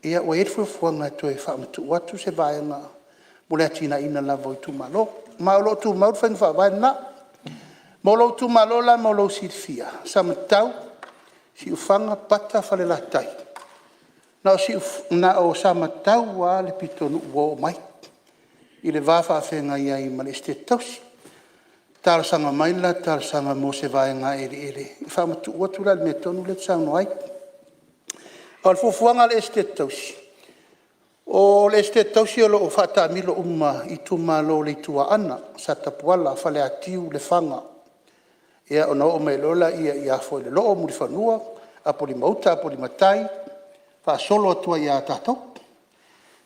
Ia o e fuanga toe whaamatu watu se vaenga, mole atina ina lava o itu malo. Ma o lo tu maut whaing whawaina. Ma o lo tu malo la ma o lo sirfia. Samatau, si ufanga pata whale la tai. Na o samatau wa le pitonu uo mai. I le wafa whenga iai ma le este tausi. Tala sanga maila, tala sanga mo se vaenga ere. I whamatu uatura le me tonu le tsauno ai. Al fufuanga le este tausi. O le este tausi o lo o whata milo i tu malo le tua ana. Sa tapuala, whale atiu le whanga. Ea o na o me lola ia fo le loo muri whanua. Apo li mauta, apo li matai. Wha solo atua ia tatou.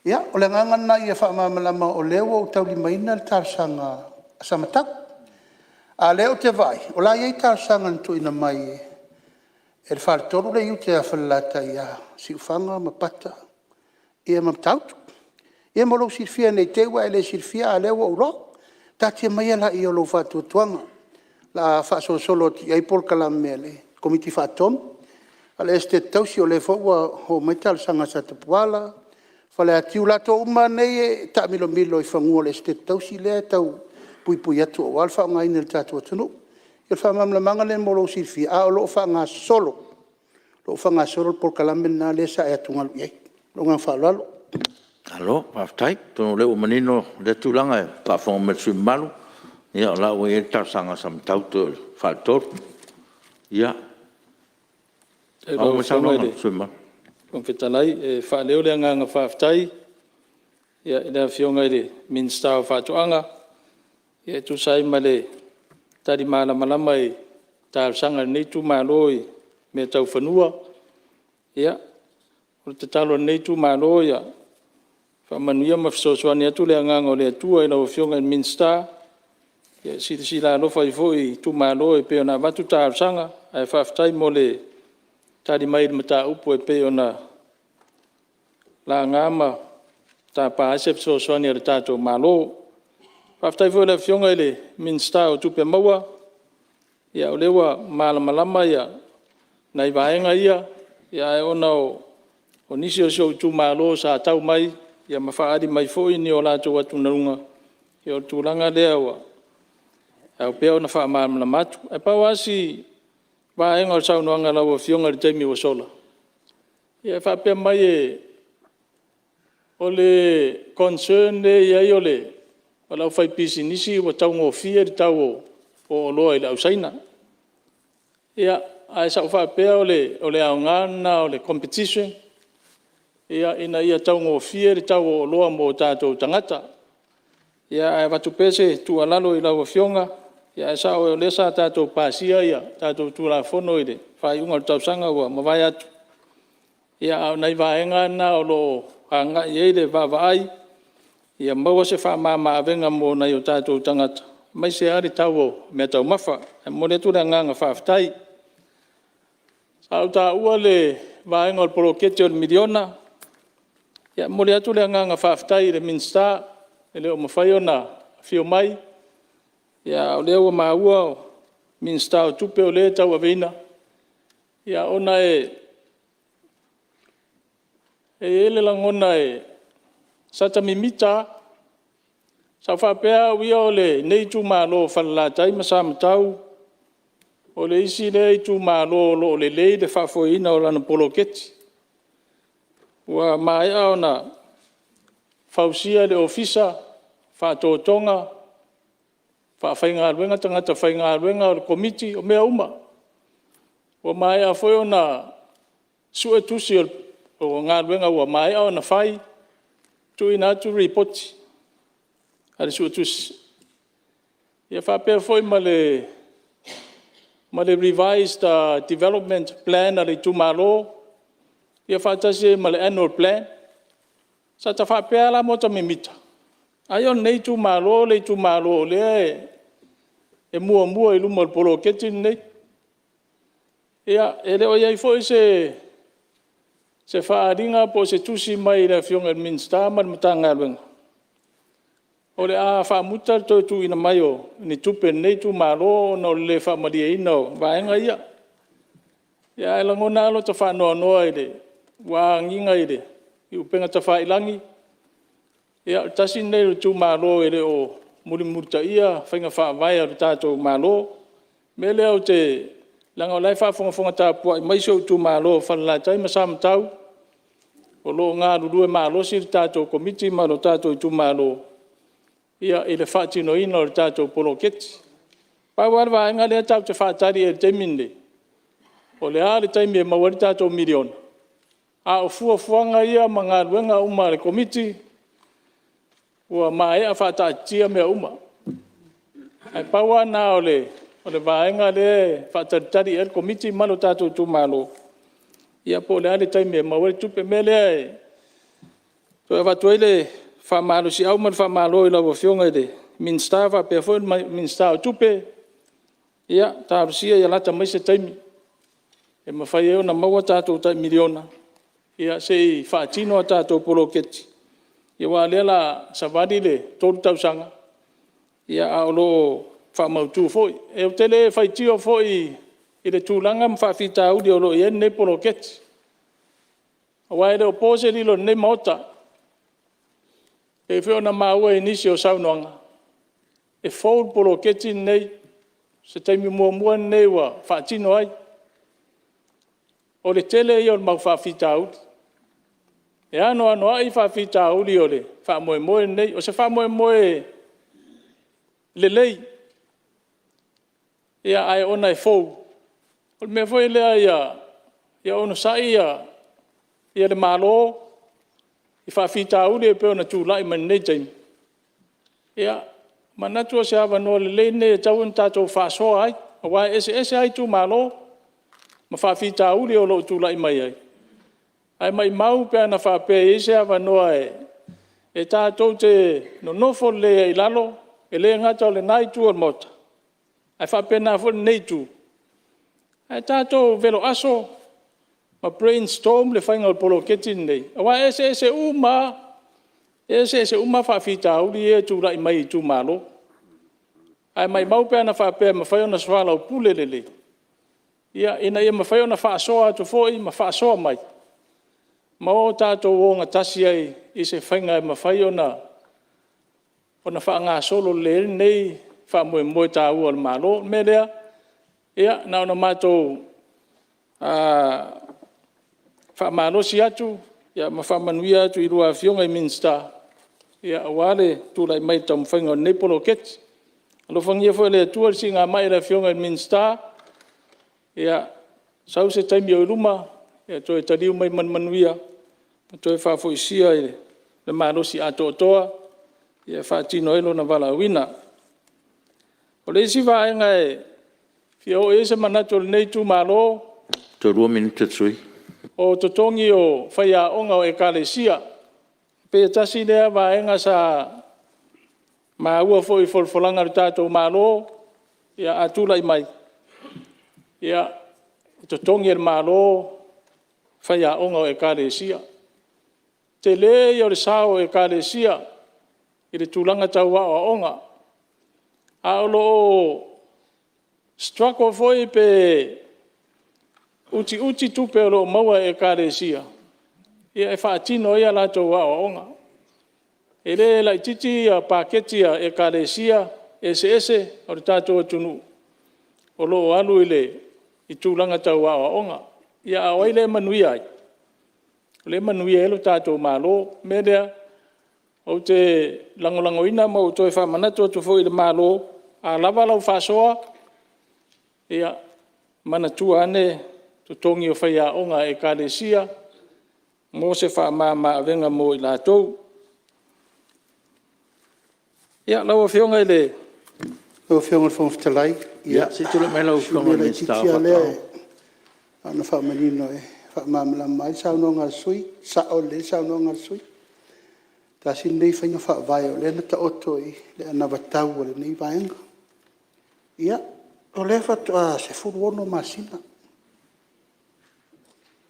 Ea, o le ngangana ia whaamamalama o leo o tau li maina le tala sanga samatau. A leo te vai, o la iei tā sanga ntu ina mai e le whare toru le iu te awhalata ia si ufanga ma pata ia ma tautu. Ia mo lo sirfia nei tewa e le sirfia a leo o ro. Tātia mai ala i o lo whātua tuanga. La whaaso solo ti ai polka la mele komiti whātom. Ale este tausi o le fōua ho maital sanga sa tapuala. Whale atiu lato uma nei e ta milo i whangua le este tausi lea tau pui atu o alfa ngai nel tatu atunu. Il fa mamla mangale mo lo silfi a o lo fa nga solo. Lo fa nga solo por kalamben na lesa e atunga ye. Lo nga fa lalo. Alo, paftai, tono le o manino le tulanga pa fon me su malu. Ia la o e ta sanga sam tauto faltor. Ia. E lo sanga de su malu. Kon fetalai e fa leo le nga paftai. Ia ina fionga de min sta fa tuanga. Ia tu sai male tari mala malama i tal sanga ni tu maloi me tau fanua Ia, o te talo nei tu malo ia. Whamanuia mawhisosoani atu le anganga o le atua i lau fionga in Minster. Ia si la lofa i foi tu malo e peo na watu tārsanga. Ai whaftai mo le tari mai le mata upo e peo na la ngama ta pa asep sosoani le tato malo. Whaftai foi le fionga i le Minster o tupe maua. Ia o lewa malama ia nai vaenga ia. Ia e ona o nisi o sio tu malo sa tau mai. Ia mawhaari mai foi ni o lato watu narunga. Ia o tūranga lea wa. Au peo na wha maamala matu. E pawasi vaenga o saunoanga lawa fionga le taimi o sola. Ia wha pia mai e o le concern le ia i o le o lau whai pisi nisi o tau ngofia di tau o loa i lau saina. Ia ai sa wha pia o le aungana o le competition. Ia ina ia tau ngofia di tau o loa mo tātou tangata. Ia ai watu pese tu alalo i lau fionga. Ia sa o le sa tātou pasia ia tātou tu la fono i le. Whai unga tau sanga ua mawai atu. Ia au nei vaenga na o lo hanga i eile vavai. Ia maua se wha mama avenga mo nei o tātou tangata. Mai se ari tau o mea tau mawha. E mo le tu le nganga whaftai. Sa au tā ua le vaenga o le porokete o le miliona. Ia mo le atu le nganga whaftai le Minster. E leo mawhai o na fio mai. Ia o leo maua o Minster o tupe o le tau aveina. Ia ona e ele langona e sata mimita. Sa whapea uia o le nei tu malo whalalatai masama tau. O le isi le tu malo lo le lei le whafoina o lana poloketi. Ua mai au na whausia le ofisa whatotonga. Whainga aluenga tangata whainga aluenga o le komiti o mea uma. Ua mai a foi o na sue tusi o ngā aluenga ua mai au na whai. Tu ina tu ripoti. Ale sue tusi. Ia whapea foi ma le revised development plan ale tu malo. Ia whatase ma le annual plan. Sa ta whapea la mota mimita. Ai on nei tu malo le e mua i luma o poloketi nei. Ia, e leo iai foi se whaaringa po se tusi mai le fionga Minster ma le matanga aluenga. O le a whaamuta tu ina mai o ni tupe nei tu malo na o le whaamaria ina o vaenga ia. Ia e langona alo ta whaanoa noa i le wā nginga i le i upenga ta whailangi. Ia tasi nei tu malo e le o murimurta ia whainga whaavai o tātou malo. Me leo te langa o lai whaafonga tāpua i maisio tu malo whalalatai masama tau. O lo ngā rurue malo si tātou komiti ma lo tātou tu malo. Ia i le whaatino ina o le tātou poloketi. Pawar vaenga lea tau te whaatari e te minde. O le a le taimi e mawari tātou miliona. A o fuafuanga ia ma ngā ruenga uma le komiti. Ua mai a whaatatia mea uma. Ai paua nā o le vaenga le whaataritari e le komiti malo tātou tu malo. Ia po le a le taimi e mawari tupe me lea e. Toi watu ele whamalo si au man whamalo i lawa fionga i le Minster whapea foi Minster o tupe. Ia, tārusia ia lata mai se taimi. E mawhai eo na maua tātou tai miliona. Ia se i whaatino a tātou poloketi. Ia wā lea la savadi le tolu tausanga. Ia aolo whamautu foi. E o tele whaitio foi i le tūlanga mwhawhita audi o lo i ene poloketi. Awa e le o pose lilo ne maota. E whio na maua e nisi o saunoanga. E fōu poloketi nei. Se taimi mua nei wa whaatino ai. O le tele i o mau whawhita audi. E ano ai whawhita audi o le whamoe nei. O se whamoe le lei. Ia ai ona e fōu. O le mea fōi lea ia ono sai ia le malo. I whawhita audi e peo na tūlai mani nei taimi. Ia, manatua se awa no le lei nei e tau en tātou whasoa ai. A wai ese ai tū malo. Ma whawhita audi o lo tūlai mai ai. Ai mai mau pe ana whape e se awa noa e tātou te no nofo le i lalo, e le ngata o le nai tu o mota. Ai whape nā fo nei tu. Ai tātou velo aso, ma brainstorm le whainga o polo ketin nei. Awa ese uma whawhita uli e tu rai mai tu malo. Ai mai mau pe ana whape ma whai ona swala o pule lele. Ia ina ia ma whai ona whaasoa tu foi ma whaasoa mai. Ma o tātou o ngā tasi ai i se whainga e ma whai ona whaanga solo le nei wha moe tā ua le malo. Me lea, ia, na ona mātou wha malo si atu, ia ma wha manuia atu i rua fionga i Minster. Ia awale tūlai mai tam whainga o Nepolo Kets. Alo whangia fo le atua si ngā mai le fionga i Minster. Ia, sau se taimi o ruma, ia toi tariu mai manuia. Toi whafo isia i le malo si ato toa. Ia whaatino elo na wala wina. O le isi whaenga e fia o ese manato le nei tu malo. Te 2 minuta tsui. O totongi o whaia onga o ekalesia. Pe tasi lea whaenga sa maua fo i folfolanga le tātou malo. Ia atulai mai. Ia totongi le malo whaia onga o ekalesia. Te le o le sao ekalesia. I le tūlanga tau wa onga. A olo struggle foi pe uti tupe o lo maua e kāresia. Ia e whaatino ia lato wa onga. E le la titi a paketi a e kāresia ese o le tātou atunu. O lo alu ile i tūlanga tau wa onga. Ia a waile manuia ai. Le manuia elo tātou malo. Medea o te langolangoina ma o toi whamanato atu fo i le malo, a lava lau whasoa, ia manatua ane, tu tongi o whaia onga e kāresia, mo se whamama awenga mo i lātou. Ia, lau a whionga i le. Lau a whionga i whongwhitalai. Ia, si tula mai lau whionga i Minster. Ana whamanino e, whamamala mai, saunonga sui, sao le saunonga sui. Ta sin nei whainga whaavai o lena ta oto i le ana watau o le nei vaenga. Ia, o le whatua se furu ono masina.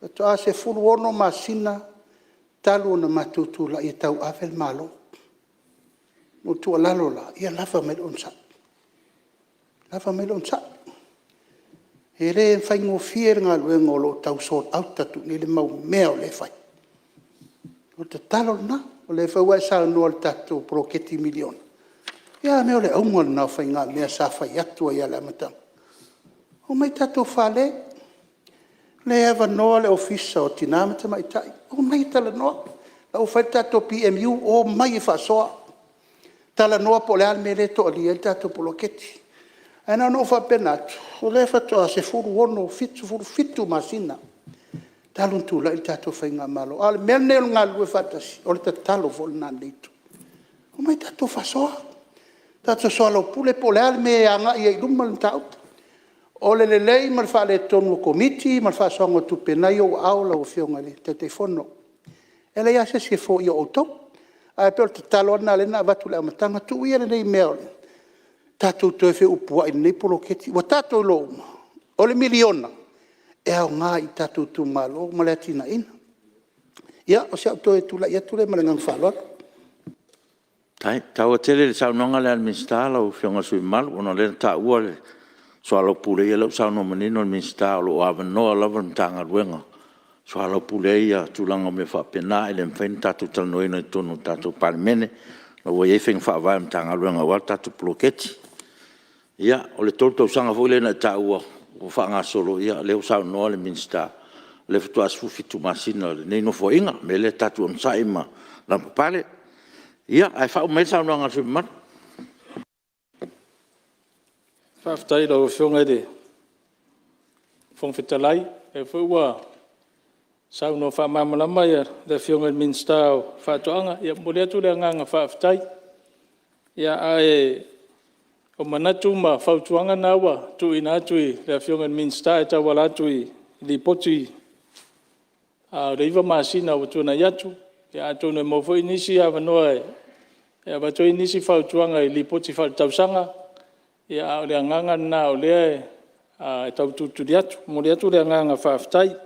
Whatua se furu ono masina talu na matutu la i tau awel malo. No tua lalo la, ia lava me on sa. Lava me on sa. He re whaingo fier ngā luenga o lo tau sot autatu ni le mau mea o le whai. O te talo na. O le whaua e sa noa le tatou proketi miliona. Ia mea o le aunga na whai ngā mea sa whai atua ia le amatanga. O mai tatou whale, le ewa noa le ofisa o tinamata mai tai. O mai tala noa, la o whai tatou PMU, o mai e whasoa. Tala noa po le alme le to ali e tatou proketi. Aina no wha penatu, o le whatoa se furu ono fitu masina. Talun tula i tātou whainga malo. Ale mea neo ngā lue whatasi. O le talo fo le nā leitu. O mai tātou whasoa. Tātou soa lau pule po le ale mea anga i ei luma le tau. O le lei ma le wha le tonu o komiti, ma le wha soa ngā tupe nai o au lau whionga le te fono. E le ase se fo i o tau. A e peo te talo ana le na watu le amatanga tu ia le nei mea le. Tātou toi whi upua i nei poloketi. Wa tātou lo uma. O le miliona. E au ngā i tātou tu malo, ma le atina ina. Ia, o se au toi tula, ia tule ma le ngang whalua. Tai, tau a tele le saunonga le al Minster, lau whionga sui malu, ono le ta ua le soa lau pule ia lau sauno manino le Minster, lo awa noa lava mtanga ruenga. Soa lau pule ia tulanga me whapena, ele mwhain tātou talanoina i tonu tātou parimene, lau a iefeng whaavai mtanga ruenga wal tātou ploketi. Ia, o le tolu tau sanga fo le na ta ua, o whaanga solo ia leo sao noa le Minster le fitu asfu fitu masina le nei no fo inga me le tatu on saima la pale ia ai fa o me sao noa ngasui mat Whaftai lau whionga de whongwhitalai e whaua sau no whamamalamai ia le whionga Minster o whatoanga ia mole atu le nganga whaftai ia ae o manatu ma whautuanga nawa tu ina atu i le whionga Minster e tawala atu i li poti reiva masina o tuna yatu ya tuna mo foi nisi ava noe ya ba toi nisi fa tuanga i lipoti fa tausanga ya le nganga na o le tau tu yatu mo le tu le nganga fa aftai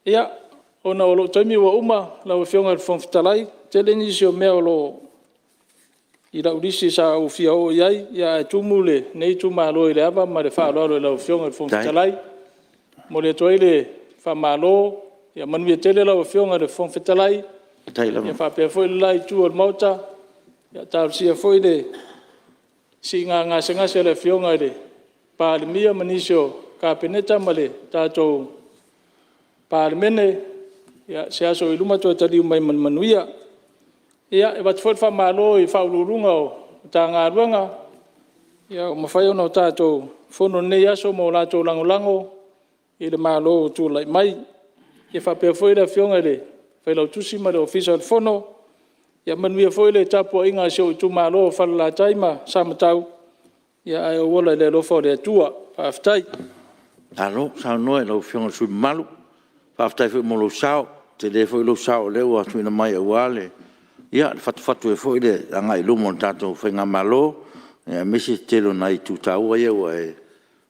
ya ona o lo toimi wa uma la o fionga fon fitalai tele nisi o me o lo i la urisi sa o fia o iai ya tumule nei tu malo ile ava ma le fa lo la o fionga fon fitalai mo le toile fa malo ya manu tele la o fionga de fon fitalai ya fa pe foi lai tu o mauta ya ta sia foi de singa nga senga se le fionga de pa le mia manisio ka peneta male ta to pa le mene ya se aso iluma to tali mai manuia ya e bat foi fa malo i fa lurunga o ta nga ruanga ya o mafai ona ta to fono ne ya so mo la to lango i le malo tu lai mai e fa pe foi le fionga de fa lo tu si ma de official fono ya manuia foi le tapo inga so tu malo fa la taima sa matau ya ai o wala le lo fo de tua fa aftai alo sa no e lo fionga su malu fa aftai foi mo lo sao te le foi lo sao le wa tu na mai wale ya fatu e foi le anga i lumo tato foi nga malo e misi telo nai tu tau ia wa e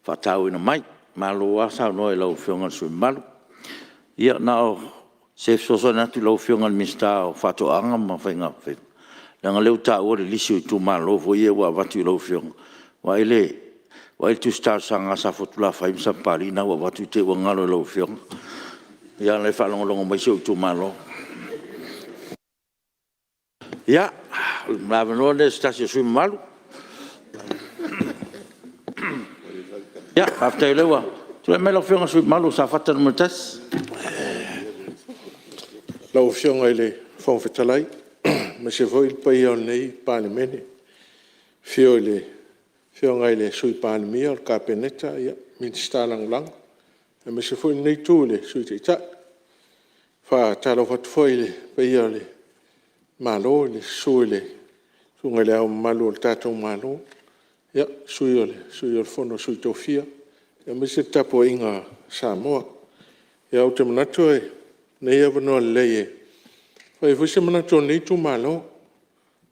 fa tau ina mai malo wa sa no e lo fionga su malu ya na o se so na tu lo fionga mista o fatu anga ma foi nga fe nga le ta o le lisi tu malo foi wa vatu lo fionga wa ile wa tu star sanga sa fotula fa im sa parina wa vatu te wa ngalo lo fionga ya le fa longo mai se tu malo ya ma no de stasio su malu ya after lewa tu me lo fionga su malu sa fata no tas la fionga ile fon fetalai ma se foi il pai on nei palemene fiole fionga ile su palmi or capeneta ya min stalang lang ma se foi nei tule su ta fa talo fat foi le pai ole malo le suile sungale au malo tato malo ya suiole fono sui tofia ya mese tapo inga Samoa ya o te manato e nei avano leye fai fusi manato nei tu malo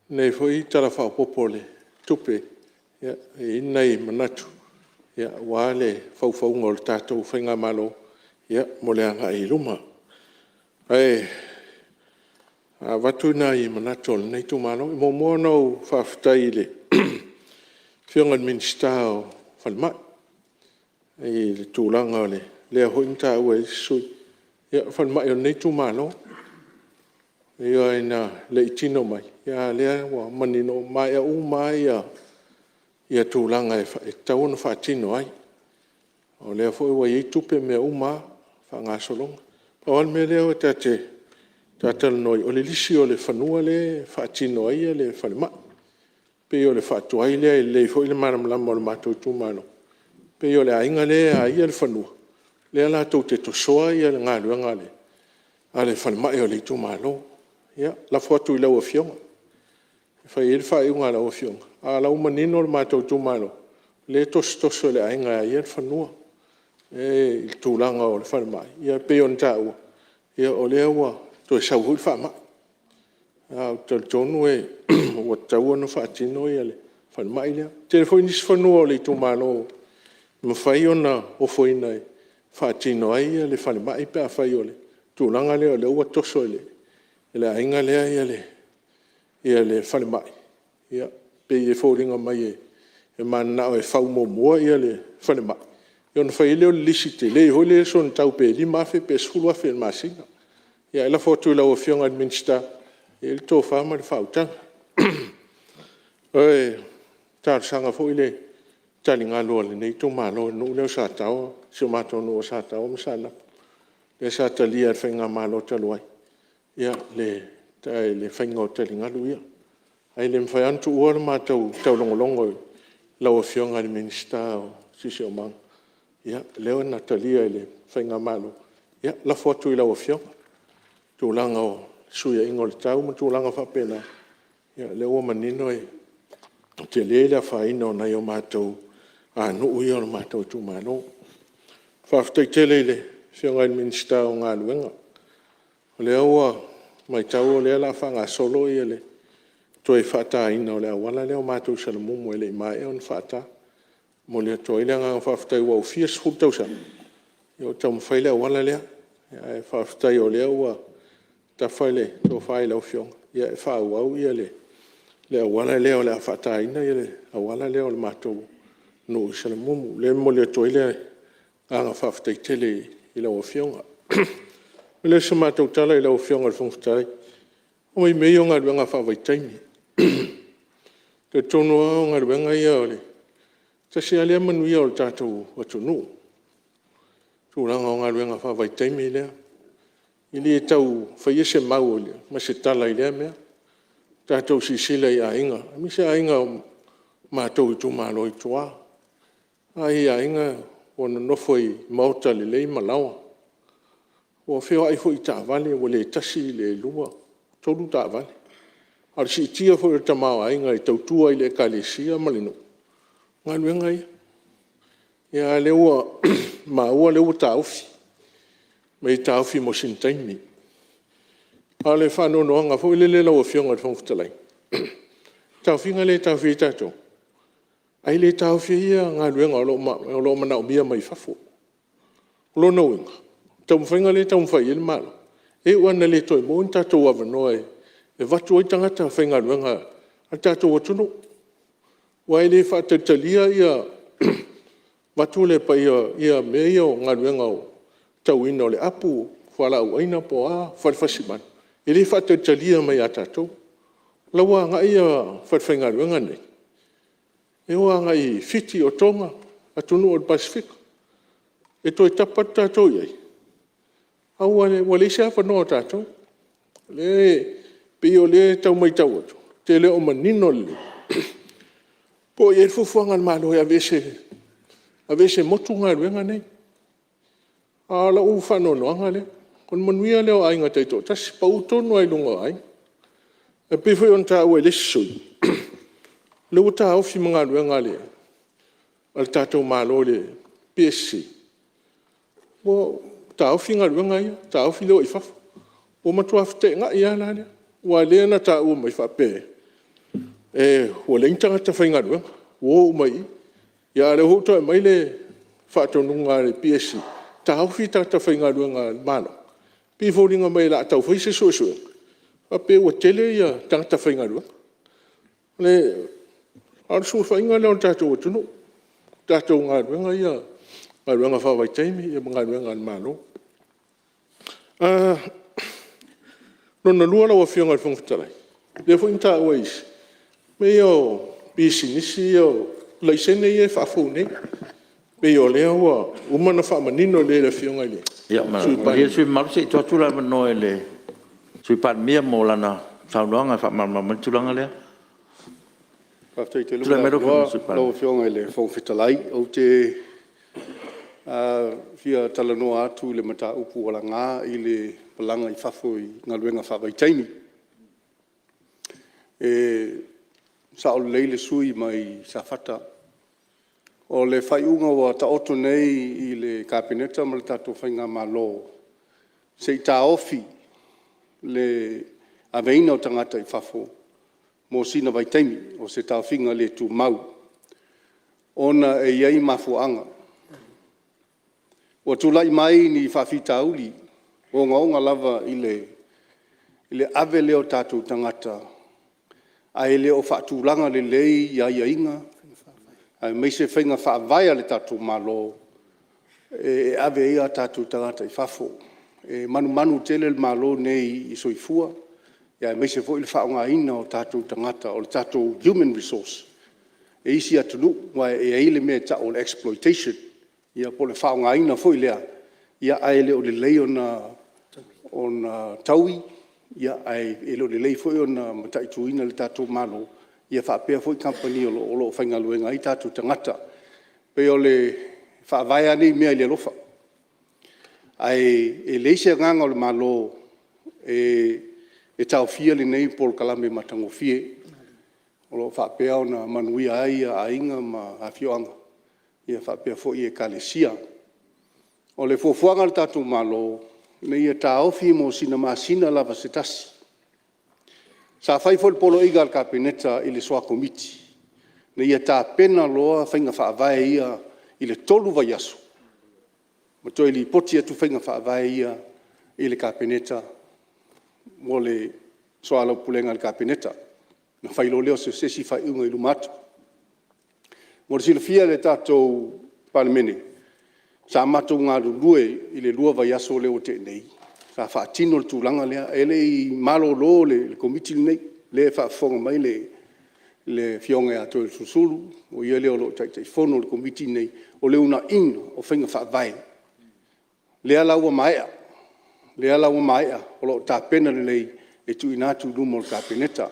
nei foi tala fa popole tupe ya nei manato ya wale fau ngol tato fainga malo ya moleanga i luma ai watu na i manatol nei tu malo mo mono fa ftaile fionga minstao falma i tu langa le hointa we su ya falma yo nei tu malo yo ina le tino mai ya le wa manino mai u mai ya tu langa e tau fa tino ai o le fo wa i tu pe me uma fa ngasolong pa me le o tate tatal noi o le lisi o le fanua le faatino ai le falema pe o le faatuai le foi le maramlama o le matou tumalo pe o le aiga le aia le fanua le latou te tosoa ia le galuega a le falemaʻi o le itumalo ia lafo atu i lau afioga fai le faaiʻuga a lau afioga a lau manino o le matou tumalo le tosotoso le aiga aia le fanua e i tulaga o le falemaʻi ia pe ona taʻua ia o lea ua to sa hu fa ma a to tonu e o tau no fa tino ele fa mai le telefoni fa no le tu malo mo fai ona o foi nai fa tino ai le fa mai pe fa yole tu langa le o to so le ainga le ele fa mai ia pe e fo ringa mai e man na e fa mo mo ele fa mai yon fa ile o lisite le ho le son tau pe li ma fe pe sulu a fe ma singa ya la foto la o fiong administra il to fa ma fa uta e tar sanga fo ile talinga lo le nei to ma lo no le sa tao si ma to no sa tao ma sala le sa talia fenga ma lo talo ai ya le tai le fenga talinga lu ya ai le fa antu o ma tau longo la o fiong administra si si o ma ya le ona talia le fenga ma lo ya la foto la o fiong tulanga o suia ingol tau mo tulanga fa pena ya le o manino e te le fa ino na yo mato a no u yo mato tu mano fa fte tele Whionga Minsta o ngā luenga. O le aua, mai tau o lea la whanga solo i ele. Toi whata ina o lea wala lea o mātou sana mumu ele i mai e on whata. Mo lea toi lea ngā whaftai wau fia sfut tau sana. I o tau mwhai lea wala lea. Ia e whaftai o lea ua ta whaile tō whai lau whionga. Ia e whau au i ele. Lea wala lea o lea whata ina i ele. A wala lea o le mātou no i sana mumu. Lea mo lea toi lea ngā whaftai tele i lau o whionga. Lea sa mātou tala i lau o whionga le whangwhtai. O mai mei o ngā ruenga whawai taimi. Te tono o ngā ruenga ia o le. Ta se alea manu ia o le tātou atunu. Tūranga o ngā ruenga whawai taimi lea. I li e tau whaia se mau o lea. Ma se tala i lea mea. Tātou si sila i a inga. Mi se a inga o mātou i tū mālo i tua. Ai a inga o na nofo i mauta le lei malawa. O whio ai hoi tā vale o le tasi le lua. Tolu tā vale. Ar si tia fo ta mau ai ngai tau tua i le kalesia malino. Ngā luenga ia. Ia le ua ma ua le ua taufi. Mei taufi mo sintaimi. A le whanono anga fo ile le lau whionga whangwhitalai. Taufi ngā le taufi i tātou. Ai le taufi ia ngā luenga o lo mana o mia mai whafo. Lono inga. Tau mwhainga le tau mwhai ele malo. E wana le toi mo in tātou awanoa e watu oi tangata whainga ruanga a tātou atuno. Wai le whaatatalia ia watu le pa ia mea o ngā ruanga o tau ina o le apu whala au aina po a wharwhasiman. E le whaatatalia mai a tātou. Lawa nga ia whainga ruanga nei. E oa nga i whiti o tonga atunu o le Pasifika. E toi tapat tātou iai. Aua wale se apa no tātou. Le pio le tau mai tau atu. Te le o manino le. Po e fufuanga malo e avese motu ngā ruenga nei. A la u whanono anga le. Kon manuia leo ai ngā teito. Tas pautono ai lunga ai. E pifoi on tā ue lesui. Le u tā ofi mga ruenga le. Al tātou malo le PSC. Bo tau finga ruanga ia, tau filo i fafu. O matua fte nga ia la lea. Wa lea na tau mai whape. E, o leintanga ta whainga ruanga. O mai. Ia le hoto e mai le whatonunga le PSC. Tau fita ta whainga ruanga mana. Piforinga mai la tau whaise suesue. Whape o tele ia tanga ta whainga ruanga. Le, arsu whainga leo tātou atunu. Tātou ngā ruanga ia. Ngā ruanga whawai taimi, e mga ruanga an malo. Nona lua lawa whionga whangwhitalai. Le fo inta ua isi. Me o bisinisi o laisene e whafou ne. Me o lea ua umana whamanino le le whionga le. Ia, ma sui maruse i tuatula mano e le. Sui pan mia mo lana taunoanga whamamamantulanga lea. Whaftai te lua lawa whionga le whangwhitalai. O te fia talanoa atu le mata upu wala ngā i le palanga i whafo i ngā luenga whawai taimi. E sa o leile sui mai sa whata. O le whaiunga wa ta oto nei i le kāpeneta ma le tātou whainga malo. Se i tā ofi le aveina o tangata i whafo mo sina vai taimi o se tā whinga le tu mau. Ona e iei mafuanga. O tulai mai ni whawhita uli, o ngaonga lava i le ave leo tātou tangata, a e leo whaatulanga le lei ia inga, a me se whainga whaavaia le tātou malo, e ave ia tātou tangata i whafo. E manu tele le malo nei i soifua, ia me se fo i le whaonga ina o tātou tangata, o le tātou human resource. E isi atunu, wa e eile mea ta o le exploitation, ia po le whaonga ina foi lea, ia aele o le lei ona taui, ia aele o le lei foi ona mataituina le tātou malo, ia whaapea foi company o lo whaingaluenga i tātou tangata, pe o le whaavaya nei mea le lofa. E leise nganga o le malo, e tau fia le nei pol kalame matango fie, o lo whaapea ona manuia ai a inga ma a fioanga. Ia whapea fo i e kalesia. O le fuafuanga le tātou malo, ne ia tā ofi mo sina masina lava se tasi. Sa fai fo le polo iga al kapeneta i le soa komiti. Ne ia tā pena loa whainga whaavae ia i le tolu vai asu. Ma toi li poti atu whainga whaavae ia i le kapeneta mo le soa lau pulenga al kapeneta. Na whai lo leo se sesi whai unga i lumatu. Mo le silafia le tātou palemene. Sa matou ngā lue i le lua vai aso leo te nei. Sa whaatino le tūlanga lea, ele i malo lo le komiti nei, le whaafonga mai le fionga ato le susulu, o ia leo lo tai fono le komiti nei, o le una ino o whainga whaavai. Lea laua maea, o lo tā pena le lei e tu inatu lumo le kapeneta.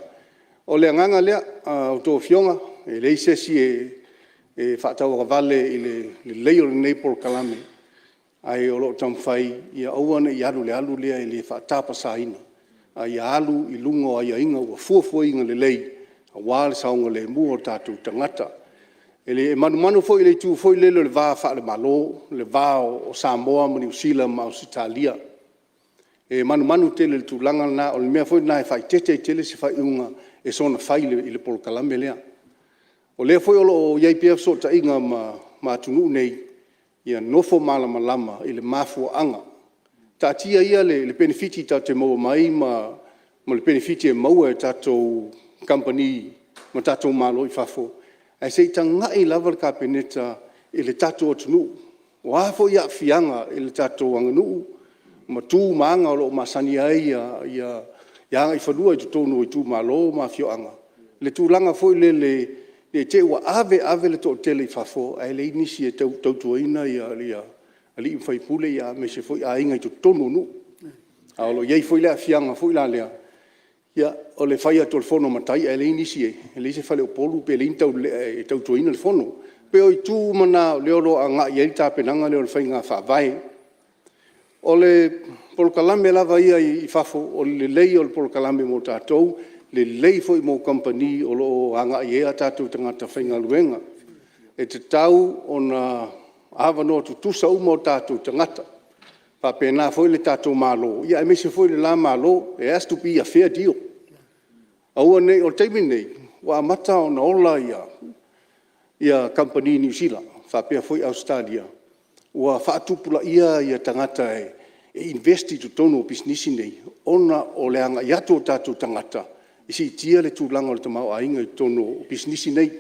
O le nganga lea, o tō fionga, e lei sesi e whaatau a vale i le leo le nei por kalame. Ai o lo tamwhai ia auana i alu lea i le whaatapa saina. Ai alu i lungo ai inga ua fuafua inga le lei, a wale saunga le mua o tātou tangata. E le manu foi le tu foi le vā wha le malo, le vā o Samoa, ma New Zealand, ma Australia. E manu tele le tūlanga na, o le mea foi na e whai tete i tele se whai unga e sona whai i le polokalame lea. O lea foi o IPF so ta inga ma tunu nei, ia nofo malama i le mafuaanga. Tātia ia le benefiti ta te maua mai ma le benefiti e maua e tātou company ma tātou malo i whafo. Ai sei tangai lava le kapeneta i le tātou atunu. O hafo ia fianga i le tātou anganu. Ma tū maanga o lo masani ai ia anga i whanua i tutonu i tū malo ma fioanga. Le tūlanga foi le te ua ave le tō tele i whafo, ai le inisi e tautuaina i ali i mwhai pule i a me se foi a inga i tu tonu nu. A olo iei foi lea fianga, foi la lea. Ia, o le whai ato le whono matai, ai le inisi e le se whale o polu, pe le intau e tautuaina le whono. Pe o i tū mana leo lo a ngā iei tāpenanga leo le whai ngā whaavai. O le polokalame lava ia i whafo, o le lei o le polokalame mo tātou, le lei foi mo company o lo anga ia tātou tangata whainga luenga. E te tau o na awano tu tusa umo tātou tangata. Pa pēnā foi le tātou malo. Ia e mese foi le la malo, it has to be a fair deal. Aua nei, o teimi nei, wa mata o na ola ia company New Zealand, fa pēr foi Australia. Wa whaatupula ia tangata e investi tu tono o businessi nei. Ona o le anga iato tātou tangata. Isi tia le tūlanga o le tamau a inga i tono businessi nei.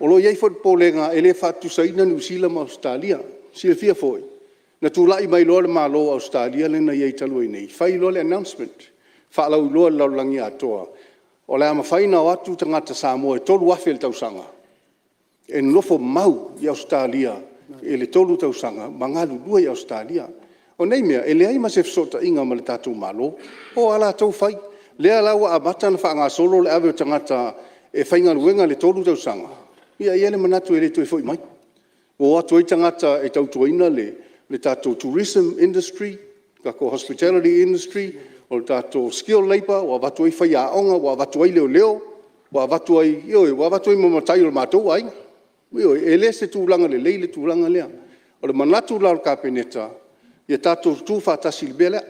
O lo iei fwoi pōlenga e le whatu saina New Zealand ma Australia. Sila fia fwoi. Na tūlai mai loa le malo Australia le na iei talua nei. Whai loa le announcement. Whaalau loa le laulangi atoa. O le ama whaina o atu tangata Samoa e tolu wafe le tausanga. E nofo mau i Australia e le tolu tausanga. Mangalu lua i Australia. O nei mea, e le ai ma se fsota inga ma le tātou malo. O ala tau whai. Lea laua a bata na whaanga solo le awe o tangata e whainga luenga le tolu tausanga. Ia le manatu e le toi foi mai. O atu e tangata e tautuaina le tātou tourism industry, kako hospitality industry, o le tātou skilled labor, o watu ai whai aonga, o watu ai leo, o watu ai mamatai o le mātou ai. E le se tūlanga le leile tūlanga lea. O le manatu lau kapeneta, ia tātou tūwhatasi le bela,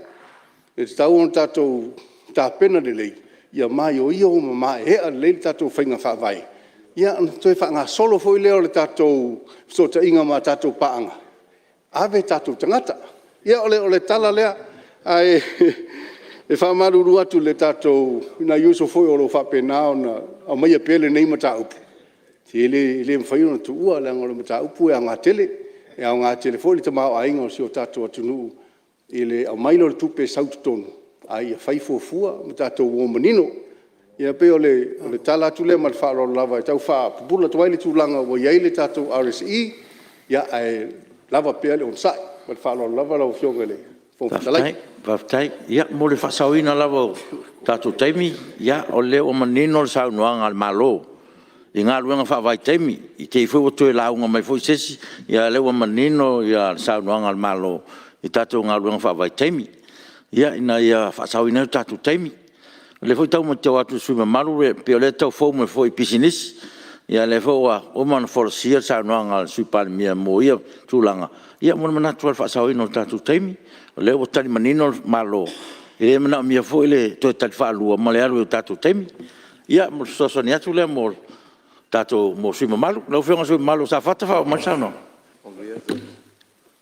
e tau on tātou tā pena le lei, ia mai o ia o ma hea le leile tātou whainga whaavai. Ia toi whaanga solo foi leo le tātou sota inga ma tātou paanga. Ave tātou tangata. Ia ole tala lea, e whamaruru atu le tātou, ina iuso foi o lo whapena o na, a maia pele nei mata upu. Te ele mwhaino tu ua le angolo mata upu e a ngā tele, e a ngā tele foi le tamau a inga o si o tātou atunu, ele a mailo le tupe sautu tonu. Ai a whaifofua, ma tātou o manino. Ia pe o le tala atu le mal whaaro lava, e tau wha pupula tuaile tūlanga o iei le tātou RSE, ia ai lava pea le onsai, mal whaaro lava lau fionga le fōwhitalai. Whaftai, ia mo le whasauina lava o tātou taimi, ia o le o manino le saunoanga al malo. I ngā luenga whaavai taimi, i te iwhu o tue launga mai fwoi sesi, ia le o manino ia le saunoanga al malo, i tātou ngā luenga whaavai taimi. Ia ina ia whaasauina o tātou taimi. Le foi tau mo te atu sui maru pe le tau fo mo foi business ia le fo o man for sia sa no ngal sui pa mia mo ia tulanga ia mo na tu fa sa ino tatu taimi le o tali manino malo ile mana mia fo ile to tali fa lu ma le alu tatu taimi ia mo so so nia tu le mo tatu mo sui malo lo fo sui malo sa fa ma sa no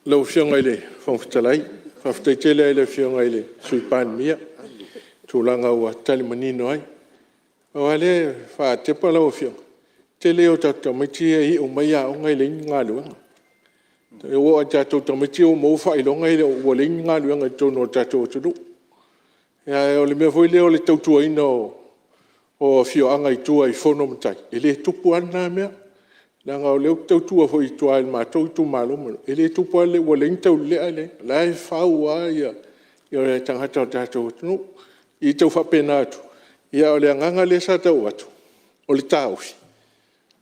lo fianga ile fo ftalai fa ftaitele ile fianga ile sui pa mia tulanga wa tali manino ai wale fa te pa lo fianga te leo tata miti e o mai a o ngai le ngā luanga. Te o a tatou ta miti o mou whai lo ngai le o le ngā luanga tau no tatou tunu. Ia o le mea foi leo le tautua ina o fio anga i tua i whono matai. E le tupu ana mea. Nanga o leo tautua foi i tua i mātou i tu mālomo. E le tupu ale o le intau lea le. Lai whau a ia. Ia o le tangata o tatou tunu. I tau whapena atu. Ia o le anganga le sa tau atu. O le tauhi.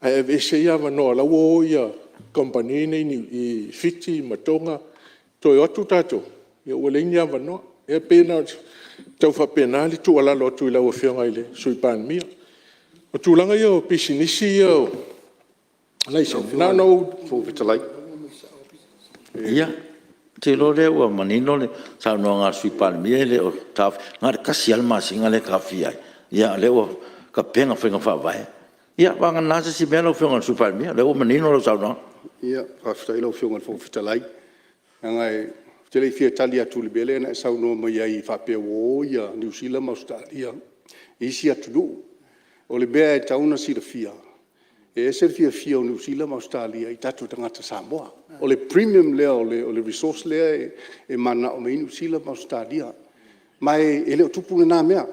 Ai e se ia mano la wo ia company nei i fiti matonga to yo tu tato yo le nya mano e pena tau fa pena li tu ala lo tu la o fionga ile sui pan mia o tu langa yo pisinisi yo lai so na no fo vitalai ia te lo le o manino le sa no nga sui pan mia le o taf ngar kasial ma singa le kafia ia le o ka penga fenga fa vai ia wangan nasa si melo fiong su pa mia le o menino lo sauna ia afta ilo fiong fo fitalai ngai tele fia talia tu le bele na sauno mo ia fa pe wo ia New Zealand ma Australia isi atu o le be tauna si le fia e se fia o New Zealand ma Australia i tatu tangata Samoa o le premium le o le resource le e mana o New Zealand ma Australia mai ele o tupu na mea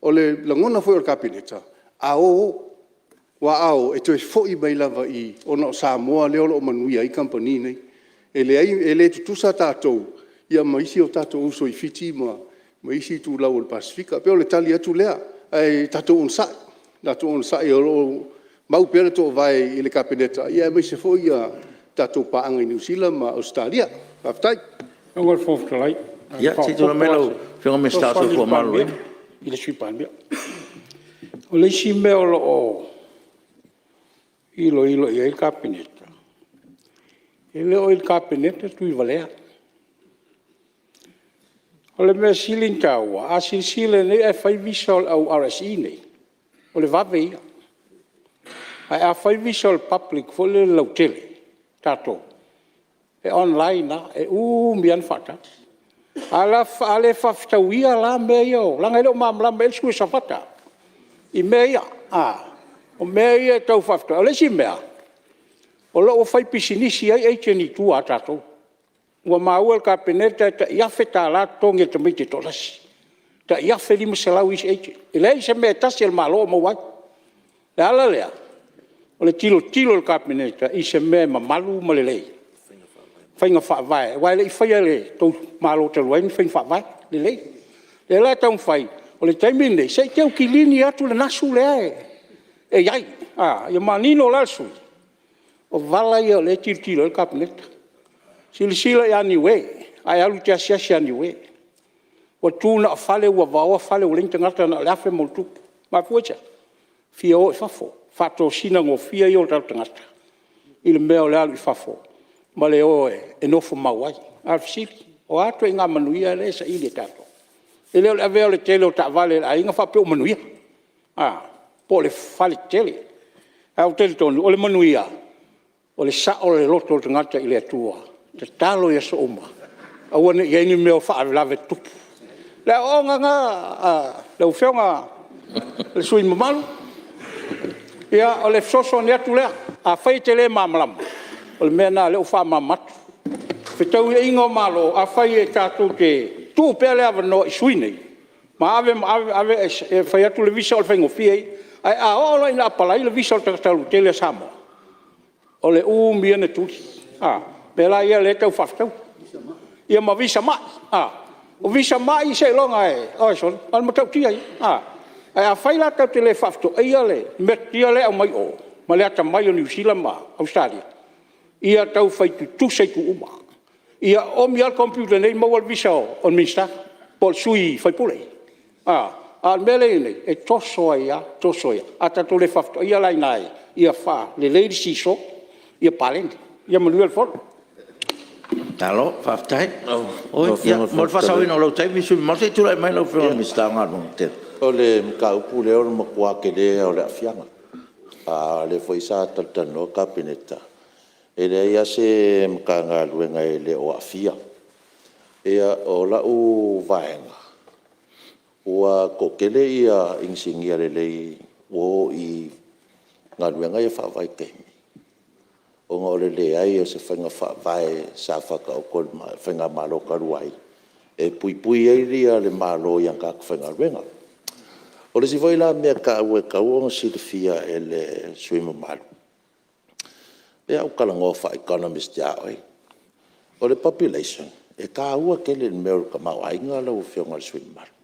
o le langona foi o kabineta a o wa au e toi foi mai lava i ona Samoa le o manuia i company nei ele tu sa tatou ia mai si o tatou so i fiti ma mai si tu la o Pasifika pe o le tali atu lea ai tatou on sa e o mau pere to vai i le kabineta ia mai se foi ia tatou paanga i New Zealand ma Australia aftai ngol foftalai ia ti tu melo fiong me sta so fo malo i le sui pan o le si me o ilo i il kabineta. Ele o il kabineta tu i valea. O le mea silin taua, a sile ne e fai visol au RSI nei. O le vave ia. A fai visol public fo le lautele, tato. E online na, e mian fata. A le faftawia la mea yo, langa ilo mamla mea sui sa fata. I mea ia, o mea ia tau whafta, o le si mea. O lo o whai pisinisi ai teni tua tatou. Ua maua ka peneta ta iafe ta la tonge ta mite tolasi. Ta iafe lima se lau isi eiche. E lei se mea tasi el malo o mawai. Le ala lea. O le tilo ka peneta i se mea ma malu ma le lei. Whainga whaavai. Wai le i whaia le tau malo te luaini whainga whaavai. Le lei. Le la tau whai. O le taimine se tau ki lini atu le nasu lea e iai, ia manino lalsu. O vala ia le tilo le kabineta. Sila ia niwe, ai alu te asiasi niwe. O tūna a fale ua vaoa fale o lengta ngata na leafe moltupu. Ma fuecha, fia o i fafo. Fato sina ngo fia i o tau tangata. I le mea o le alu i fafo. Ma le o e nofo mawai. Alfisiri, o ato i ngā manuia le sa ili tato. E leo le avea le tele o ta vale a inga fape o manuia. Po le fale tele. Au tele tonu, o le manuia. O le sa o le loto o tangata i le atua. Te talo ia so oma. Awane ia ini meo wha lave tupu. Le o nganga, le ufionga, le sui mamalu. Ia o le soso ni atu lea. A whai te le mamalama. O le mea na le uwha mamatu. Whitau ia ingo malo, a whai e tātou te tu pele ava no i sui nei. Ma ave e whai atu le visa o le whaingo fiei. Ai a ola ina apalai le visa o takatalu tele Samoa. O le mia ne tuli. Pela ia le tau whaftau. Ia ma visa mai. O visa mai se longa e. O son, al matau tia i. Ai a whaila tau te le whafto. Ia le, metia le au mai o. Ma le ata mai o New Zealand ma Australia. Ia tau whaitu tu seiku uma. Ia omi al computer nei mawal visa o. On minsta. Pol sui whaipulei. Al mele nei, e tosoa ia, tosoa ia. Ata to le whafto, ia lai nai, ia wha, le leiri siso, ia palende, ia manuel folo. Talo, whaftai. Oi, ia, mo whasau ina lau taimi sui, mo se tula mai lau whio mi stanga nung te. O le mkaupu leo na makua ke le o le afianga. A le foi sa tatano kapineta. E le ia se mkanga luenga e le o afia. Ea o la u vaenga. Ua kokele ia ingsingia le lei o i ngā luenga e whawai keimi. O ngā ole le ai o se whainga whawai sa whaka o kol whainga malo karuai. E pui pui ei ria le malo i ang kaka whainga luenga. O le si voi la mea ka ue ka uonga silifia e le suima malu. Pea au kalangofa economist ya oi. O le population, e ka ua kele le meo ka mau ainga lau whionga le suima malu.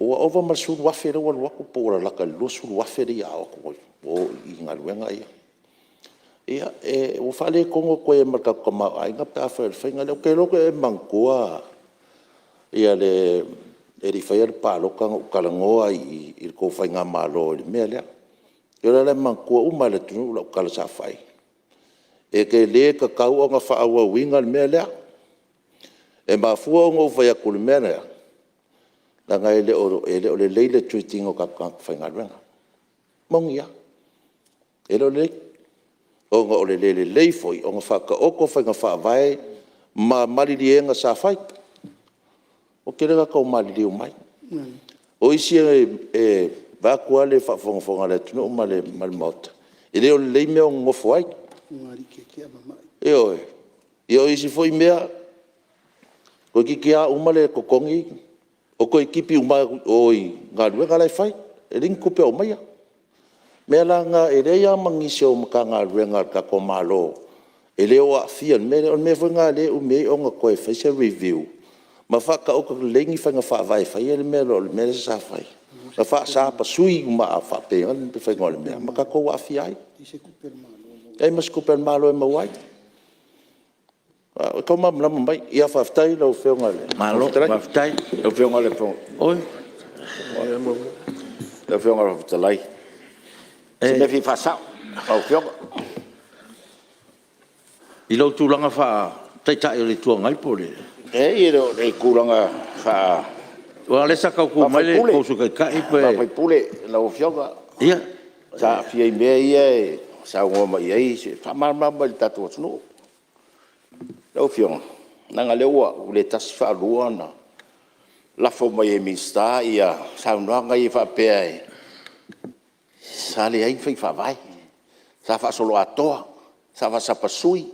Ua ova ma suru wafe rewa luaku po ora laka lua suru wafe ria o i ngā luenga ia. Ia, e o whale kongo koe marka ka mau ainga pea whainga leo ke loko e mangkua. Ia le... e ri whai ar pāloka o kalangoa i ko whai ngā mālo i mea lea. I ora le mangkua uma le tunu ula ukala sa whai. E ke le ka kau o ngā whaaua winga i mea lea. E mafua o ngō whai aku i mea lea. Na ngai le o le leile tuiting o ka whai ngā ruenga. Mongia. E le o le o ngā o le leile leifoi o ngā whaka oko whai ngā whaavai ma mariri e ngā sa whai. O kere ka kau mali o mai. O isi e vakua le whafonga le tunu o male mauta. E leo le lei mea o ngofo ai. E oe. E o isi foi mea. Ko ki kia umale kokongi. O ko ekipi umai oi ngā ruenga lai whai. E ring kupe o maia. Mea la ngā e rea mangisi o maka ngā ruenga ka ko malo. E leo a fian. Mea foi ngā le umei o ngā koe whaise review. Ma whaka o ka lengi whanga whaavai whai e le mea lo le mea sa whai. Ma wha sa pa sui ma a whapenga le whainga o le mea. Ma ka kou a whiai. Ei mas kuper malo e mawai. Kau mamlama mai. Ia whaftai lau whionga le. Malo, whaftai. Lau whionga le pong. Oi. Lau whionga le whaftalai. Se me fi whasau. Lau whionga. I lau tūlanga wha taitai o le tua ngai po le. E iro e kulanga fa wa le saka ku mai le ko su kai pe pa pule la ofioga ia sa fie me ia sa ngoma ia se fa mal mal tatu no la ofioga nanga lewa le tas fa luana la fo mai mi sta ia sa nga i fa pe sa le ai fa vai sa fa solo atoa sa va sa pasui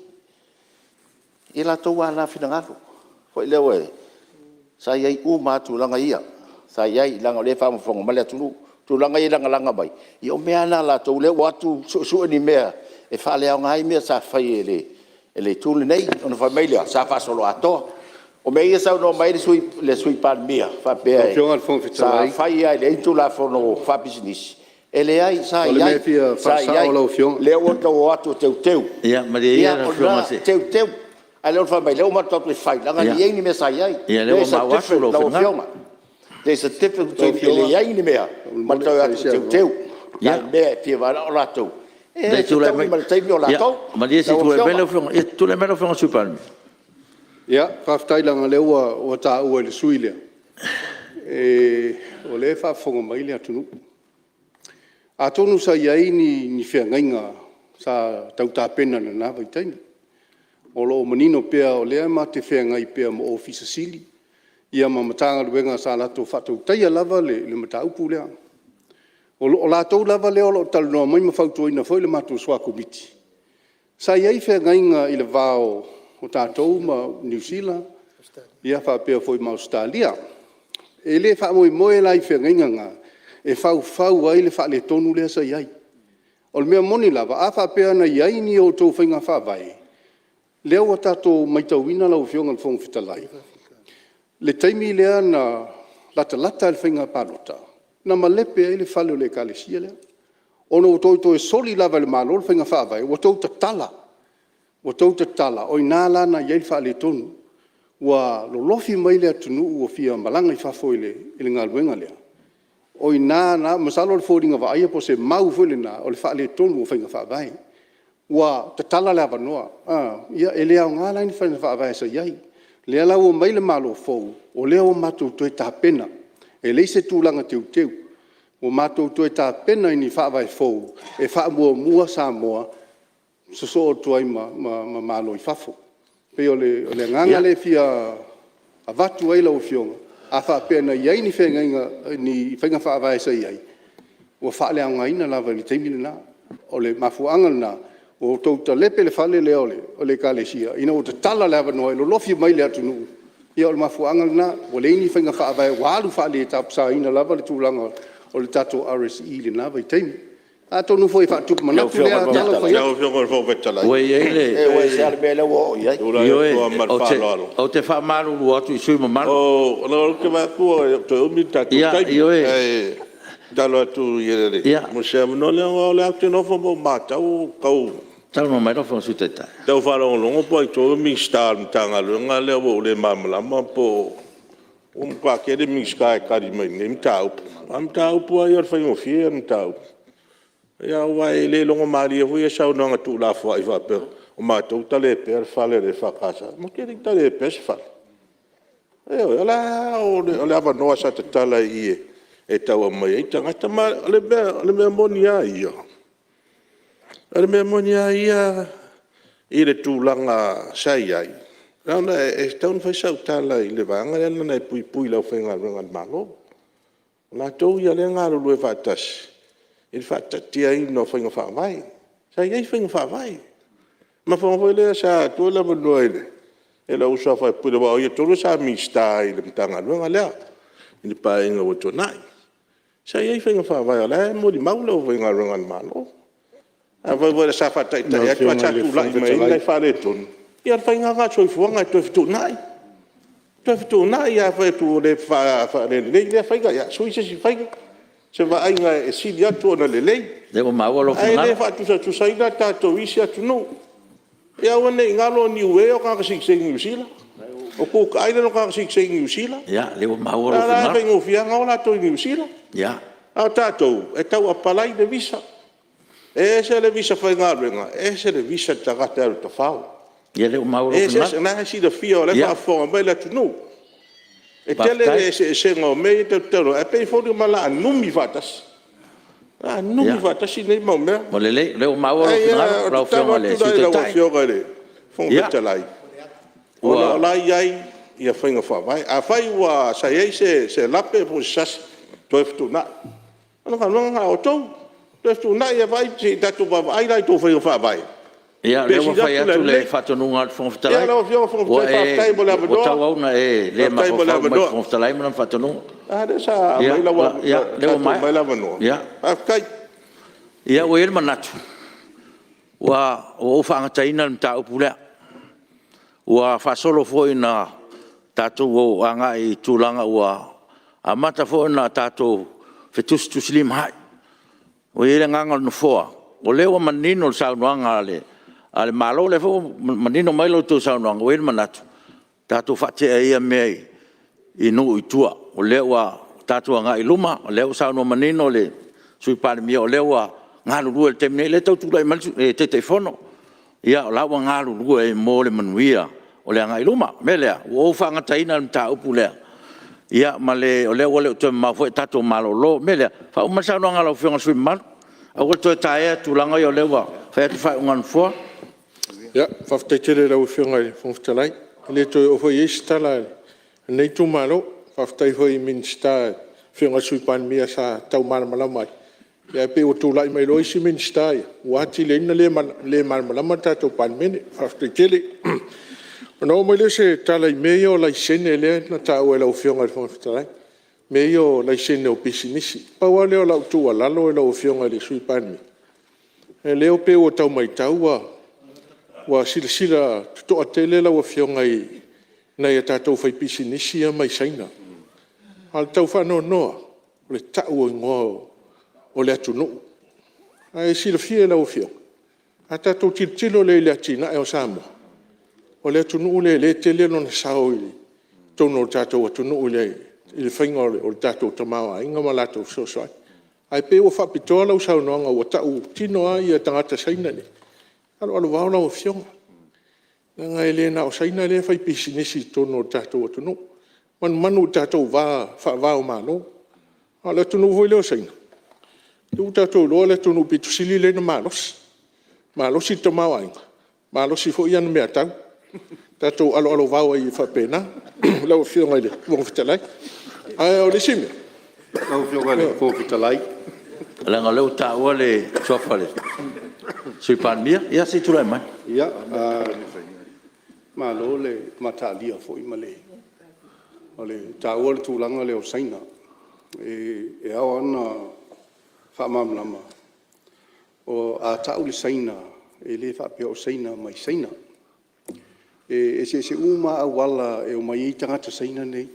ila to wa la finangalo foi lewe sa yai uma tu langa ia sa yai langa le fa mo fonga male tu langa ia langa bai i o mea na la tu le watu su ni mea e fa le ngai mea sa fa ele tu nei ona familia sa fa solo ato o me ia sa no mai le sui pan mea fa pe sa fa ia le tu la fo no fa business ele ai sa yai le o to watu teu ia maria na floma se teu Allora fa mai leo marto tu fai la ngani ni me sa yai leo ma wasu lo fiona there's a difference between le yai ni mea marto ya teu ya me fi va la to e tu le me ma dia si tu le melo fiona e tu le melo fiona su palmi ia whaftai langa leua o tā ua le suilea. O le whaafonga mai le atunu. A tonu sa iai ni whiangainga sa tauta pena na nā vaitaini. O lo manino pea o lea ma te whiangai pea mo ofisa sili. Ia ma matanga ruenga sa lato whatau taia lava le mataupu lea. O latou lava leo lo talu noa mai ma whautuaina foi le matou swa komiti. Sa iai whiangainga i le vao o tātou ma New Zealand, ia whapea foi ma Australia. E le wha moe lai whiangainga ngā, e whau ai le wha le tonu lea sa iai. O le mea moni lava, a whapea na iai ni o tau whainga whawai. Leo a tātou maitauina lau whionga le whonga whitalai. Le taimi lea na lata le whainga pālota. Na malepe ai le whale o le kalesia lea. Ono o toi e soli lava le malo le whainga whawai, o tau ta tala. O tau te tala, o nā lana iei wha le tonu, wa lo lofi mai lea tunu ua fia malanga i whafo i le ngā luenga lea. o ina na masalo le fōringa vai po se mau fo le na o le fa le tonu o whainga wha vai. Wa te tala le avanoa. Ia e lea o ngā laini whainga wha vai sa iai. Lea lau o mai le malo fōu. O lea o mātou toi tā pena. E leise tūlanga teu teu. O mātou toi tā pena ini wha vai fōu. E wha mua sa moa. So o tuai ma malo i whafo. Pe o le nganga le fia a watu ai lau fionga. A wha pena iai ni whainga wha vai sa iai. O wha le anga ina lava ni teimina na. O le mafuanga na. O tauta lepe le whale le o le kalesia. Ina o te tala le avanoa. Lo lofi mai le atu nuu. Ia o le mafuanga na. O le ini whainga wha vai. Walu wha le tapsa ina lava le tūlanga. O le tato RSE le na vai teimina. A tonu foi fa tup mana tu lea tala foi. Jau fio fo vetala. Oi ele. E se albele wo ia. O te fa malu lu atu i sui malu. O no ke va ku to mi ta tu tai. E dalo tu yere. Mo se no le o le atu no fo mata o kau. Talo mai no fo su teta. Tau fa longo po to mi star tanga lu nga le o le mamla ma po. Pa ke de mi sky kari mai nem tau. Am tau po ai fa mo fie am tau. Ia wai le longo maria fu ia sau nanga tu la fo ai va pe o ma tu tale per fale le fa casa mo ke dik tale pe fa e o la o le ava no sa te tala i e tau mai e tanga tama le me monia ia le me monia ia i le tu langa sai ai rana e tau fa sau tala i le vanga le na pui la fenga nga malo la tu ia le nga lu fa tas il fatto tia no fai fa vai sai ei fai fa vai ma fa le sa tu la noile e la usa fa pu le va io tu sa mi stai le tanga lo ngala il pa inga o to nai sai ei fai fa vai la mo di maulo fai nga rongan malo a va sa fa tai tai tu cha tu la mai fa le ton ia fai nga ga choi fu nga tu nai tu nai ia fa tu le fa le fai ga ya sui si fai se va ainga e sili atu ona lelei. Le o mawalo fina. Ai le fa tu saina tato isi atu no. Ia wane ngalo ni ue o ka sik sing usila. O ko ka ile no ka sik sing usila. Ya, le o mawalo fina. Ala vengo fia ngola to ni usila. Ya. A tato e tau apalai de visa. E se le visa fa ngalo e se le visa tagata o to fao. Ya le o mawalo fina. E se na si de fia o le fa fo mai la tu no. E tele se ngo me te tero e pe fo mala numi fatas. Numi fatas ni mo me. Mo le o mawalo fina ra fo le su te tai. Fo vetalai. O la ai ia fainga fa vai. A fai wa sa ei se lape po sas to eftu na. Ano ka no o to. To eftu na ia vai se tatu ba ai lai to fainga fa vai. Ia le wa fai atu le fatonunga fo ftalai. Ia le fio fo ftalai mo le abo. O tau na e le ma fo ftalai mo fatonunga. De sa mai la wa. Ia le o mai. Mai la no. Ia. Kai. Ia o el manatu. Wa o fa taina ta upula. Wa fa solo foi na tatu o anga I tulanga wa amata foi na tatu fetus tuslim hai. O ele nganga no foa. O le o manino sa nganga le. Ale malo le fo manino mai lo tu sa no ngoi manatu tatu fa te ia me inu itua o le wa tatu nga iluma o le sa no manino le sui par mi o le wa ngalu ru te me le tu lai mal te telefono ia la wa ngalu ru e mo le manuia o le nga iluma mele o fa nga taina ta upule ia male o le tu ma fo tatu malo lo mele fa o masa no ngalo fo sui mal o to tae tu langa yo le wa fa ngan fo. Ja, whaftaitele rau whiungai whangtalai. Le toi o hoi estala. Nei tu malo, whaftai hoi minsta whiunga suipan mia sa tau maramalamai. Ia pe o tūlai mai roi si minsta ia. Wati le ina le maramalamai tātou pan mene. Whaftaitele. Ono mai le se talai meo lai sene le na tāu e lau whiungai whangtalai. Meo lai sene o pisinisi. Paua leo lau tua lalo e lau whiungai le suipan mia. E leo pe o tau mai taua. Wa sila to atele la wa fionga I na ia tātou whai pisinisi a mai saina. Al tau whanau noa, o le tau o ngō o le atu nuu. Ai sila fie la wa fionga. A tātou tilo le le atina e o Samoa. O le atu nuu le tele no na sao I tono tātou atu nuu le I le whainga o le tātou tamawa, inga ma lātou sosoai. Ai pe o whapitoa lau sau noanga o tau tino ai a tangata saina ne. Alo wau lau o fionga. Nga e le na o saina le whai pisinisi tono o tātou o tunu. Manu tātou wha o mālo. Ala tunu hoi leo saina. Tu tātou loa le tunu pitu sili le na mālosi. Mālosi tamawa inga. Mālosi fo iana mea tau. Tātou alo wau ai whapena. Lau fionga i le wong fitalai. Ai o le sime. Lau fionga le wong fitalai. Langa leu ta ua le sofa le. Sui pan mia, ia si tulai mai. Ia, ma lo le matalia fo i male. O le ta ua le tūlanga le o saina. E au ana whamamlama. O a tau le saina, e le whapea o saina mai saina. E se uma au wala e o mai i tangata saina nei,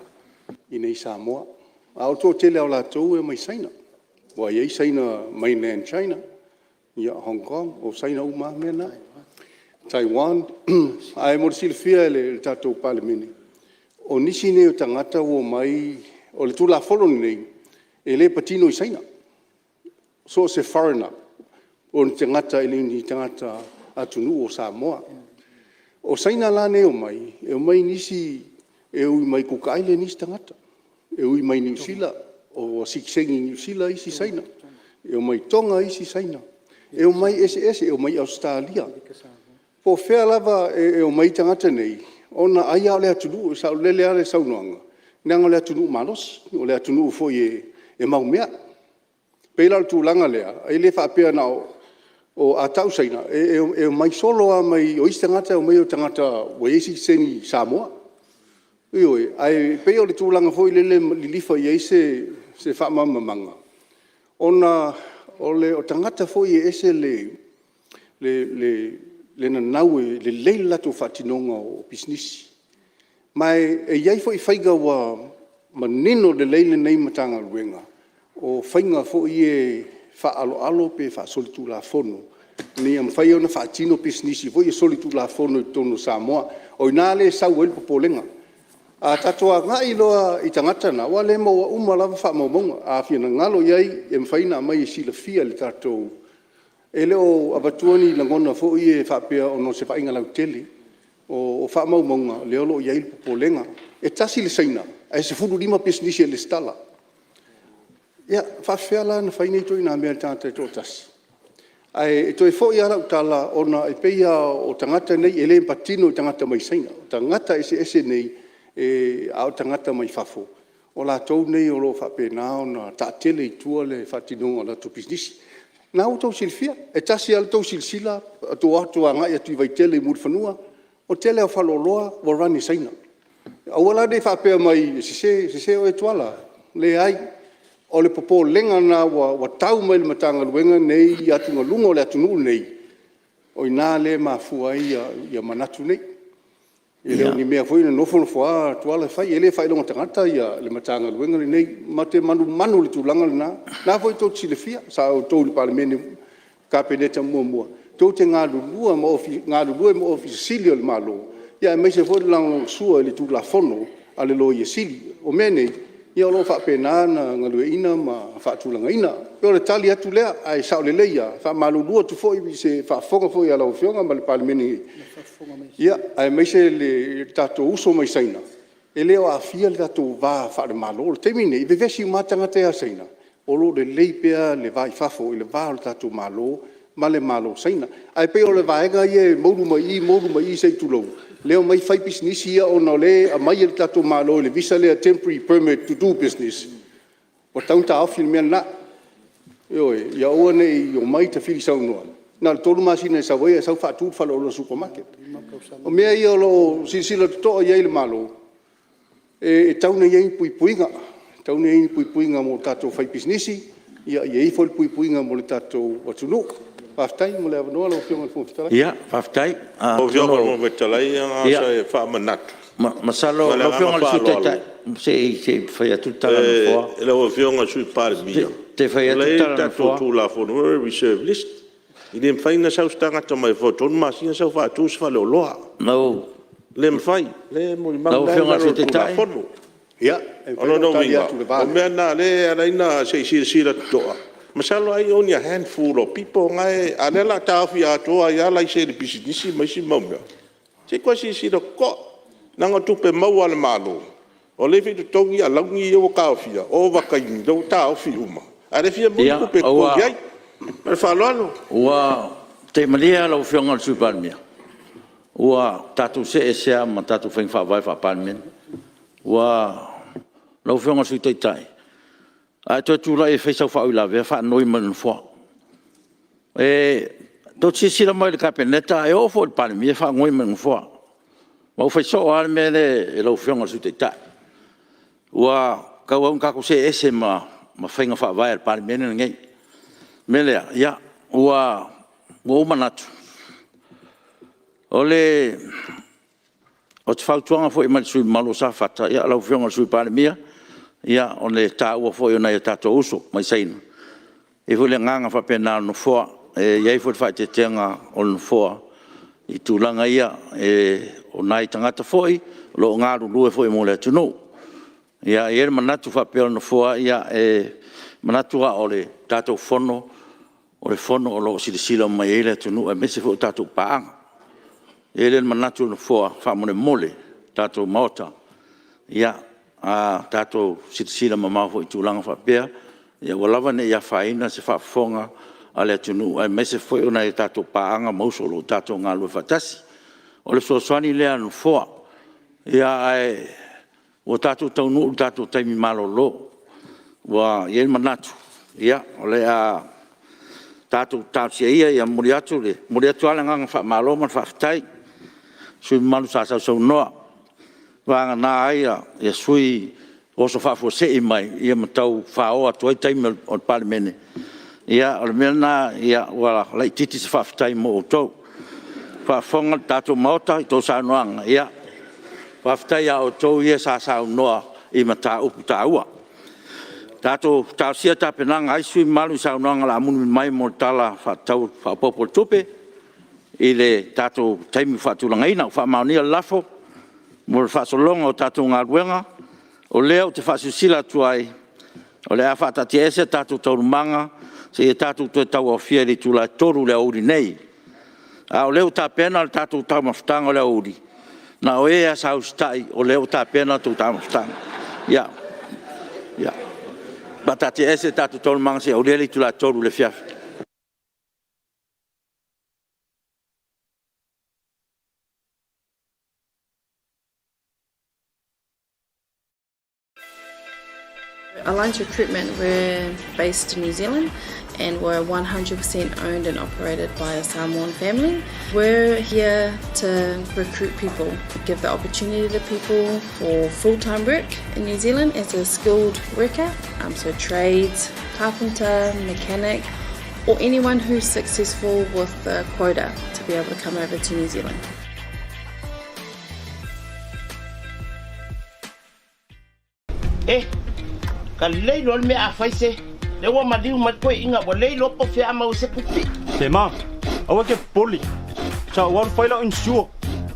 i nei Samoa. A o tō tele au la tau e mai saina. Wa ye saina mainland China, ya Hong Kong, o saina uma mena, Taiwan, ai mo silfia le tatou palemini. O nisi ne o tangata o mai o le tula folo nei, e le patino i saina. So se foreigner, o tangata ele ni tangata atunu o Samoa. O saina la ne o mai nisi e ui mai kukaile nisi tangata, e ui mai New Zealand. O siksengi New Zealand isi saina. E o mai Tonga isi saina. E o mai SS, e o mai Australia. Po whea lava e o mai tangata nei, ona ai au le atunu, sa lele ale saunoanga. Nanga le atunu malos, o le atunu fo e mau mea. Peila le tūlanga lea, e le whapea na o a tau saina. E o mai solo a mai o isi tangata, o mai o tangata o esi seni Samoa. Ioi, ai pe o le tūlanga fo i lele lilifa i eise se whamamamanga. Ona o tangata fo i ese le nanaue, le leila to whatinonga o bisnisi. Mai e iai fo i whaiga wa manino le leile nei matanga luenga. O whainga fo i e whaalo pe whaasolitu la fono. Ni am whai ona whaatino bisnisi fo i e solitu la fono i tono Samoa. O inale sau el popolenga. A tatoa ngai loa i tangata na, wa le maua lava wha maumonga, a whiana ngalo iai e mwhaina mai i sila fia le tatou. E leo abatuani langona fo i e whapea o no se whainga lau tele, o wha maumonga, leo lo iai popolenga, e tasi le saina, e se furu lima pesnisi e le stala. Ia, whawhea la na whaina i toi nā mea tangata e tō tasi. Ai, e toi fo i ara utala, ona e peia o tangata nei, e le patino i tangata mai saina, o tangata ese nei, e au tangata mai fafo. O la tau nei o lo whapena o na tātele i tua le whatinonga la tu pisnisi. Nā o tau silfia, e tasi al tau silsila, atu atu a ngai atu i vai tele i muri whanua, o tele au whaloloa wa rani saina. Awala nei whapea mai se o e tuala, le ai, o le popo lenga na wa tau mai le matanga luenga nei atu ngalunga o le atu nuu nei, o i nā le mafua ia manatu nei. E leo ni mea foi na nofo foa tuala fai ele fai longa tangata ia le matanga luenga nei mate manu le tulanga na foi to silefia sa o to le parlemene kapeneta mua to te nga lulua mo ofisili o le malo ia me se foi lang sua le tu la fono ale lo ia sili o mene ia lo fa pena na ngalue ina ma fa tulanga ina pe le tali atu lea ai sa le leia fa malulua tu foi se fa fonga foi ala o fionga ma le parlemene. Ia, ai mai se le tato uso mai saina. E leo a fia le tato va fa le malo. Le temine, i bevesi matanga te a saina. O lo le leipea, le vai fafo, i le va le tato malo, ma le malo saina. Ai pe o le vaenga ie, modu mai sei tulou. Leo mai fai business ia o na le, a mai le tato malo, le visa le a temporary permit to do business. O taunta au fil mea na. Ioe, ia oa nei, o mai ta fili sau noa. Na tolu masina sa voia sa fa tu fa lo supermarket. O mea ia lo sila to ia ile malo. E tauna ia puipuinga. Tauna ia puipuinga mo tato fai businessi. Ia ia fo puipuinga mo tato watunu. Faftai mo le no lo fionga fo faftai. Ia, faftai. O fionga mo vetalai sa fa manat. Masalo lo fionga le suteta. Se fai tuta la fo. Lo fionga sui par bia. Te fai tuta la fo. Tu la fo reserve list. I le mwhaina sau stangata mai whotonu masina sau whātus whale o loa. No. Le mwhai. Le mui mau la whonu. Ia, ono no winga. O mea na le ana ina se sira toa. Masalo ai only a handful of people ngai alela tafi atoa ia lai se le business mai si mamia. Se kwa sira ko nanga tupe mau ala malo. O le fitu tongi a laungi o kaofia o wakaini do taofi uma. Ale fia mu tupe ko ai. Ma falalo. Wa te malia lo fionga supalmia. Wa tatu se sia ma tatu feng fa vai fa palmen. Wa lo fionga su tai. A to tu la e fe sa fa ula ve fa noi man fo. To si si la mai le capeneta e o fo palmia fa ngoi man fo. Wa fe so al me le lo fionga su tai. Wa ka wa ka ko se ese ma fenga fa vai al palmen ngai. Melea ya wa wo manatu. Ole o te whautuanga fo i mai sui malo sa fata ia lau whionga sui pāremia ia o le tāua fo i ona i tātou uso mai saina. E fo le nganga whapena no fua iei fo le whai te tenga o no fua i tūlanga ia o nai tangata fo i lo ngāru lue fo i mo le tunu. Ia e manatu whapea no fua ia manatu a o le tātou whono o le whono o lo silisila mai e le tunu e mese fo tātou paanga. E le manatu no fua whamone mole, tātou maota. Ia, tātou sitisira mamafo i tūlanga whapea. Ia, walawa ne ia whaina se whafonga a le tunu. Ai mese foi ona e tātou paanga mausolo, tātou ngā lue whatasi. O le soaswani lea no fua. Ia, ai, o tātou taunu, tātou taimi malolo. Wa, ia manatu. Ia, o le tātou tāusia ia muri atu le. Muri atu ala nganga whamalo man whaftai. Sui malu sa sau noa. Wanga nā aia, ia sui oso whafo sei mai, ia matau whao atu ai taimi o palemene. Ia, o le mea nā, ia, wala, lai titi se whaftai mo o tau. Whafonga tātou maota i tō sa noanga, ia. Whaftai a o tau ia sa sau noa i mata upu tā ua. Tātou tāusia tāpenanga, ai sui malu sa noanga la munu mai mo tala whatau whapopo tupe. I le tātou taimi whatulanga ina, whamaunia lafo, mo le whasolonga o tātou ngā ruenga, o leo te whasusila tuai, o le a whatati ese tātou taurumanga, se e tātou tue tau o whieri tula toru le auri nei. A o leo tā pena le tātou tau mawhtanga le auri. Na o ea sa ustai, o leo tā pena tau tau mawhtanga. Ia, ia. Batati ese tātou taurumanga se auri le tula toru le whiafi. Alliance Recruitment, we're based in New Zealand and we're 100% owned and operated by a Samoan family. We're here to recruit people, give the opportunity to people for full-time work in New Zealand as a skilled worker, so trades, carpenter, mechanic, or anyone who's successful with the quota to be able to come over to New Zealand. Ka leilo me a faise le wa maliu mat ko inga wa leilo po fe ama o se pupi te ma awa ke poli sa wa faila insure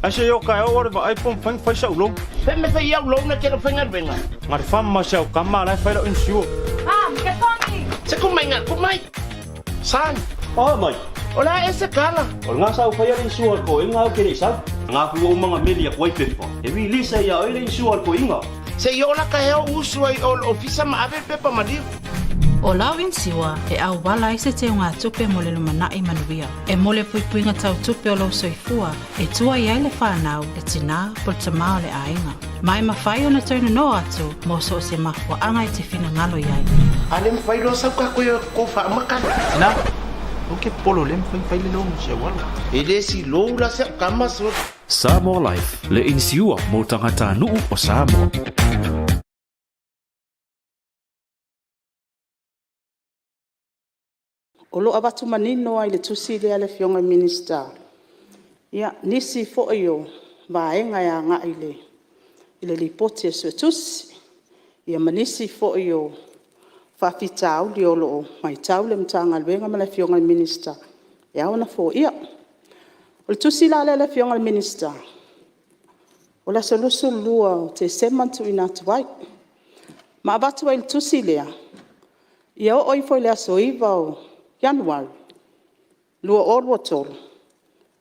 ase yo ka o wa ai pom fang faisa ulo pe me fa ya ulo na ke no fenga venga ngar fam ma sa ka ma la faila insure ke toni se ko mai nga ko mai san mai ola ese kala o nga sa faila insure ko inga o ke ni sa nga ku o mga media ko pe po e wi lisa ya o insure ko inga se yo la ka heo usu ai o ofisa ma ave pepa maliu. O lauin siwa e au wala i se te ngā tupe mo le lumana i manuia. E mole puipuinga tau tupe o lo soifua e tua i aile whanau e tina po te mao le ainga. Mai mawhai o na taunu no atu mo so se mafua anga i te whina ngalo iai. Ale mwhai lo sau ka koe ko wha makana. Na, o ke polo le mwhai le lo mo se wala. E le si lo la se kama so. Samoa Life, le insiua mo tangata nuu o Samoa. O lo abatu manino ai le tusi le ale fionga minister. Ia, nisi fo iyo, vaenga ya nga ile lipoti e sue tusi. Ia manisi fo iyo, whawhitau li o lo mai tau le mtanga luenga ma le fionga minister. Ia ona fo ia. O le tusi la le fionga minister. O la solusu lua te semantu ina tuai. Ma avatu ai le tusi lea. Ia o oi foi le asoiva o Januari. Lua o lua tolu.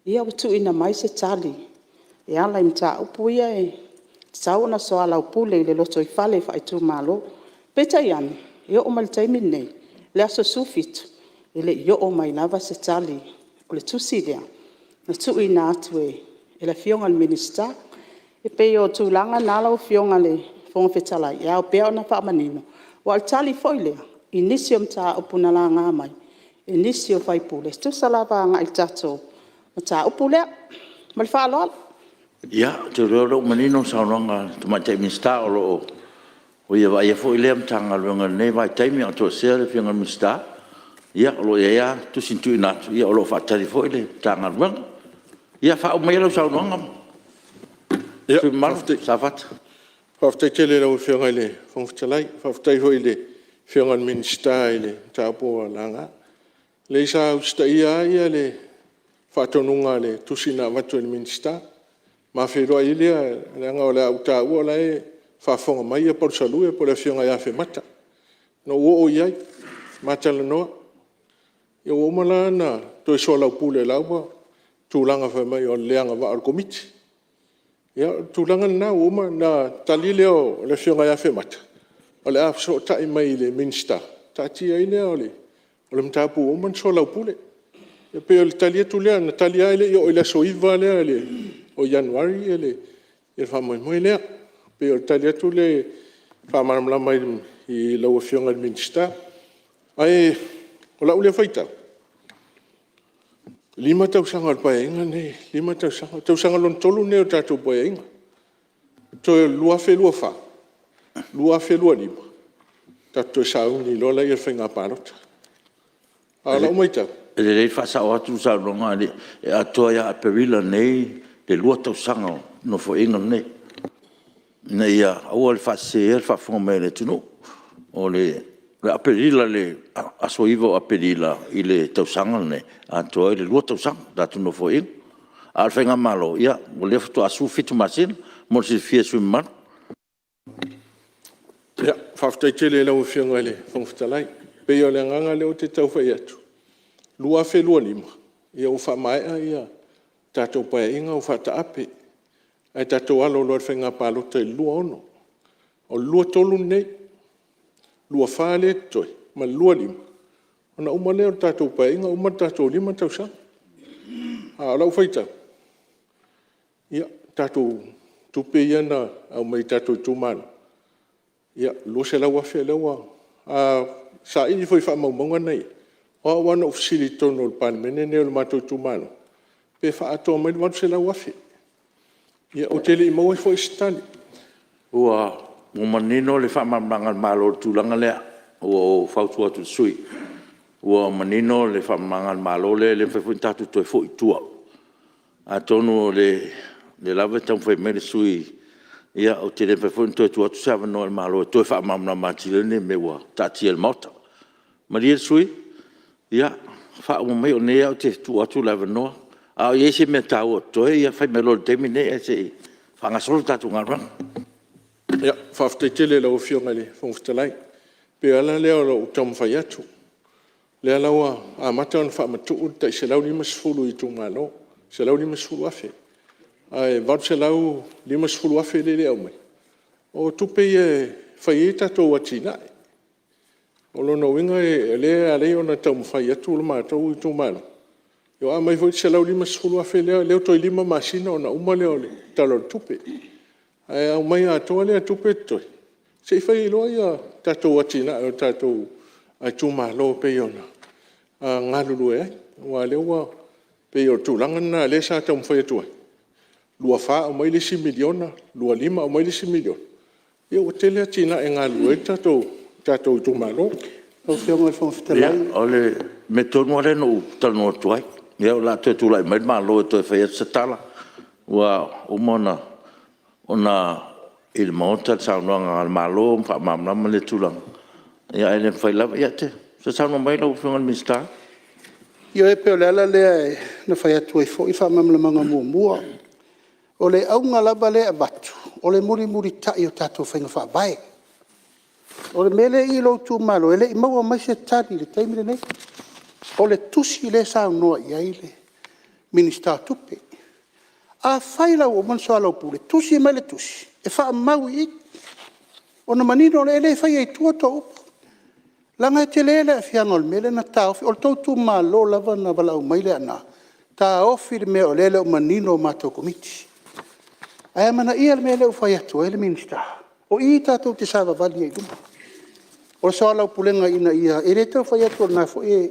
Ia watu ina mai se tali. E ala imta upu ia e tau na soa lau pule le loto i fale fa itu malo. Peta iani, ia o mal taimi nei. Le aso sufitu. Ile ia o mai lava se tali. O le tusi lea. Na tu ina atu e le fionga le minista. E pe o tūlanga nala o fionga le fonga fetala. Ia o pea o na wha manino. O al tali foi lea. Inisio mta upuna la ngā mai. Inisio fai pule. Stu salava ngā il tato. Mta upulea. Mal wha aloala. Ia, te reo manino saunanga tu mai te minsta o lo o ia vai fo ile mtanga lunga nei vai taimi o to se le finga minsta. Ia lo ia tu sintu ina ia lo fa tali fo ile tanga lunga. Ia fa o mai lo saunanga. Ia, tu mal safat. Faftai tele lo finga ile fongtalai, faftai fo ile finga minsta ile tapo langa. Le sa usta ia le fa tonunga le tusina watu le minsta. Ma wheroa i lea, nga o le au tā ua lai, whaafonga mai e por salue, por le whionga ia whi mata. No o iai, mata le noa. Ia o mala na, toi soa lau pule laua, tūlanga whai mai o leanga wa ar komiti. Ia, tūlanga na oma na tali leo le whionga ia whi mata. O le af so tai mai le minsta. Tā tia i lea o le mtapu oma soa lau pule. Ia pe o le tali atu lea, na tali ai le, ia o le soiva lea le, o Januari ele fa moi lea pe o tali atu le fa maramla mai i lau fionga minista ai o lau le faita lima tau sanga al paenga ne lima tau sanga lon tolu ne o tatu paenga to lua fe lua lima tatu sa uni lola i fenga parot ala mai tau le fa sa o tu sa longa le atoya perila nei le lua tau sanga no fo inga nei. Nei au le whase fa fonga le tunu. O le aperila le asoiva aperila i le tau sanga nei. A toa le lua tau sanga datu no fo inga. Al whenga malo, ia, o le fatu asu fitu masin, mo si fia sui man. Ia, whaftai tele lau whionga le whangwhitalai. Peo le nganga leo te tau whai atu. Lua whe lua lima. Ia u whamaea ia. Tātou pae inga o whata ape. Ai tātou alo loa whenga pālota i lua ono. O lua tolu nei. Lua whāle toi. Ma lua lima. Ona uma leo tātou pae inga, uma tātou lima tau sa. Lau whaita. Ia, tātou tupe iana au mai tātou tūmana. Ia, lua se lau awhia lewa. Sa ini foi wha maumaunga nei. O wana ofisili tono o pānemene neo le mātou tūmana. Pe fa ato mai watu se la wafi. Ia o tele i maua fo istali. Ua mo manino le fa mamanga malo tulanga le o fautu atu sui. Ua manino le fa mamanga malo le fa funta tu to fo itua. A tonu le lava tau fa me sui. Ia o tele fa funta tu atu sa no malo to fa mamna matile ne mewa tati el mota. Maria sui. Ia fa mo me o ne o te tu atu lava no. A ye se me tau to ia fai me lo termine e se fanga solo tatu ngarang. Ia, whaftai tele lau whionga le whangwhitalai. Pe ala leo lau tamu whai atu. Lea laua a mata on whaamatu tai se lau lima sifulu i tu malo. Se lau lima sifulu afe. Ai, vau se lau lima sifulu afe le leo mai. O tupe e whai e tatou atina. O lono winga e lea a leo na tamu whai atu lama tau i tu malo. Yo a mai foi se lau lima sifulu afe leo toi lima masina o na uma leo le talo tupe. Ai au mai a toa lea tupe toi. Se fai loa ia tatou atina o tatou ai tu malo pe ona. Ngalulu e, wa leo wa pe o tūlanga na le sa tamu whai atua. Lua wha o mai lisi miliona, lua lima o mai lisi miliona. Ia o tele atina e ngalu e tatou tu malo. O whionga whangwhitalai. Ia, o le me tonu ale no tano tuai. Ia o la te tūlai mai malo e toi whai atu satala. Wa umona ona il monta saunanga al malo pa mamna le tulang. Ia ele fai lava ia te. Se saunga mai lau whionga mista. Ia e peo lea lea na whai atu e fo i wha mamlamanga mua. O le aunga lava lea batu. O le muri tai o tātou whainga wha vai. O le mele I lo tu malo, ele I maua mai se tari le taimi le nei. O le tusi le sa noa I ai le minista tupe. A whaila o man soa lau pule, tusi mai le tusi. E wha mau I. O na manino le ele whai ai tua to upo. Langa e te lele a fiangol mele na ta ofi. O le tau tu malo lava na walau mai le ana. Ta ofi le mea o lele o manino o mato komiti. Aia mana ia le mele o whai atu ele minista. O I tātou te sāwa vali ai luma. O soa lau pulenga ina ia. E re tau whai atu na fo e.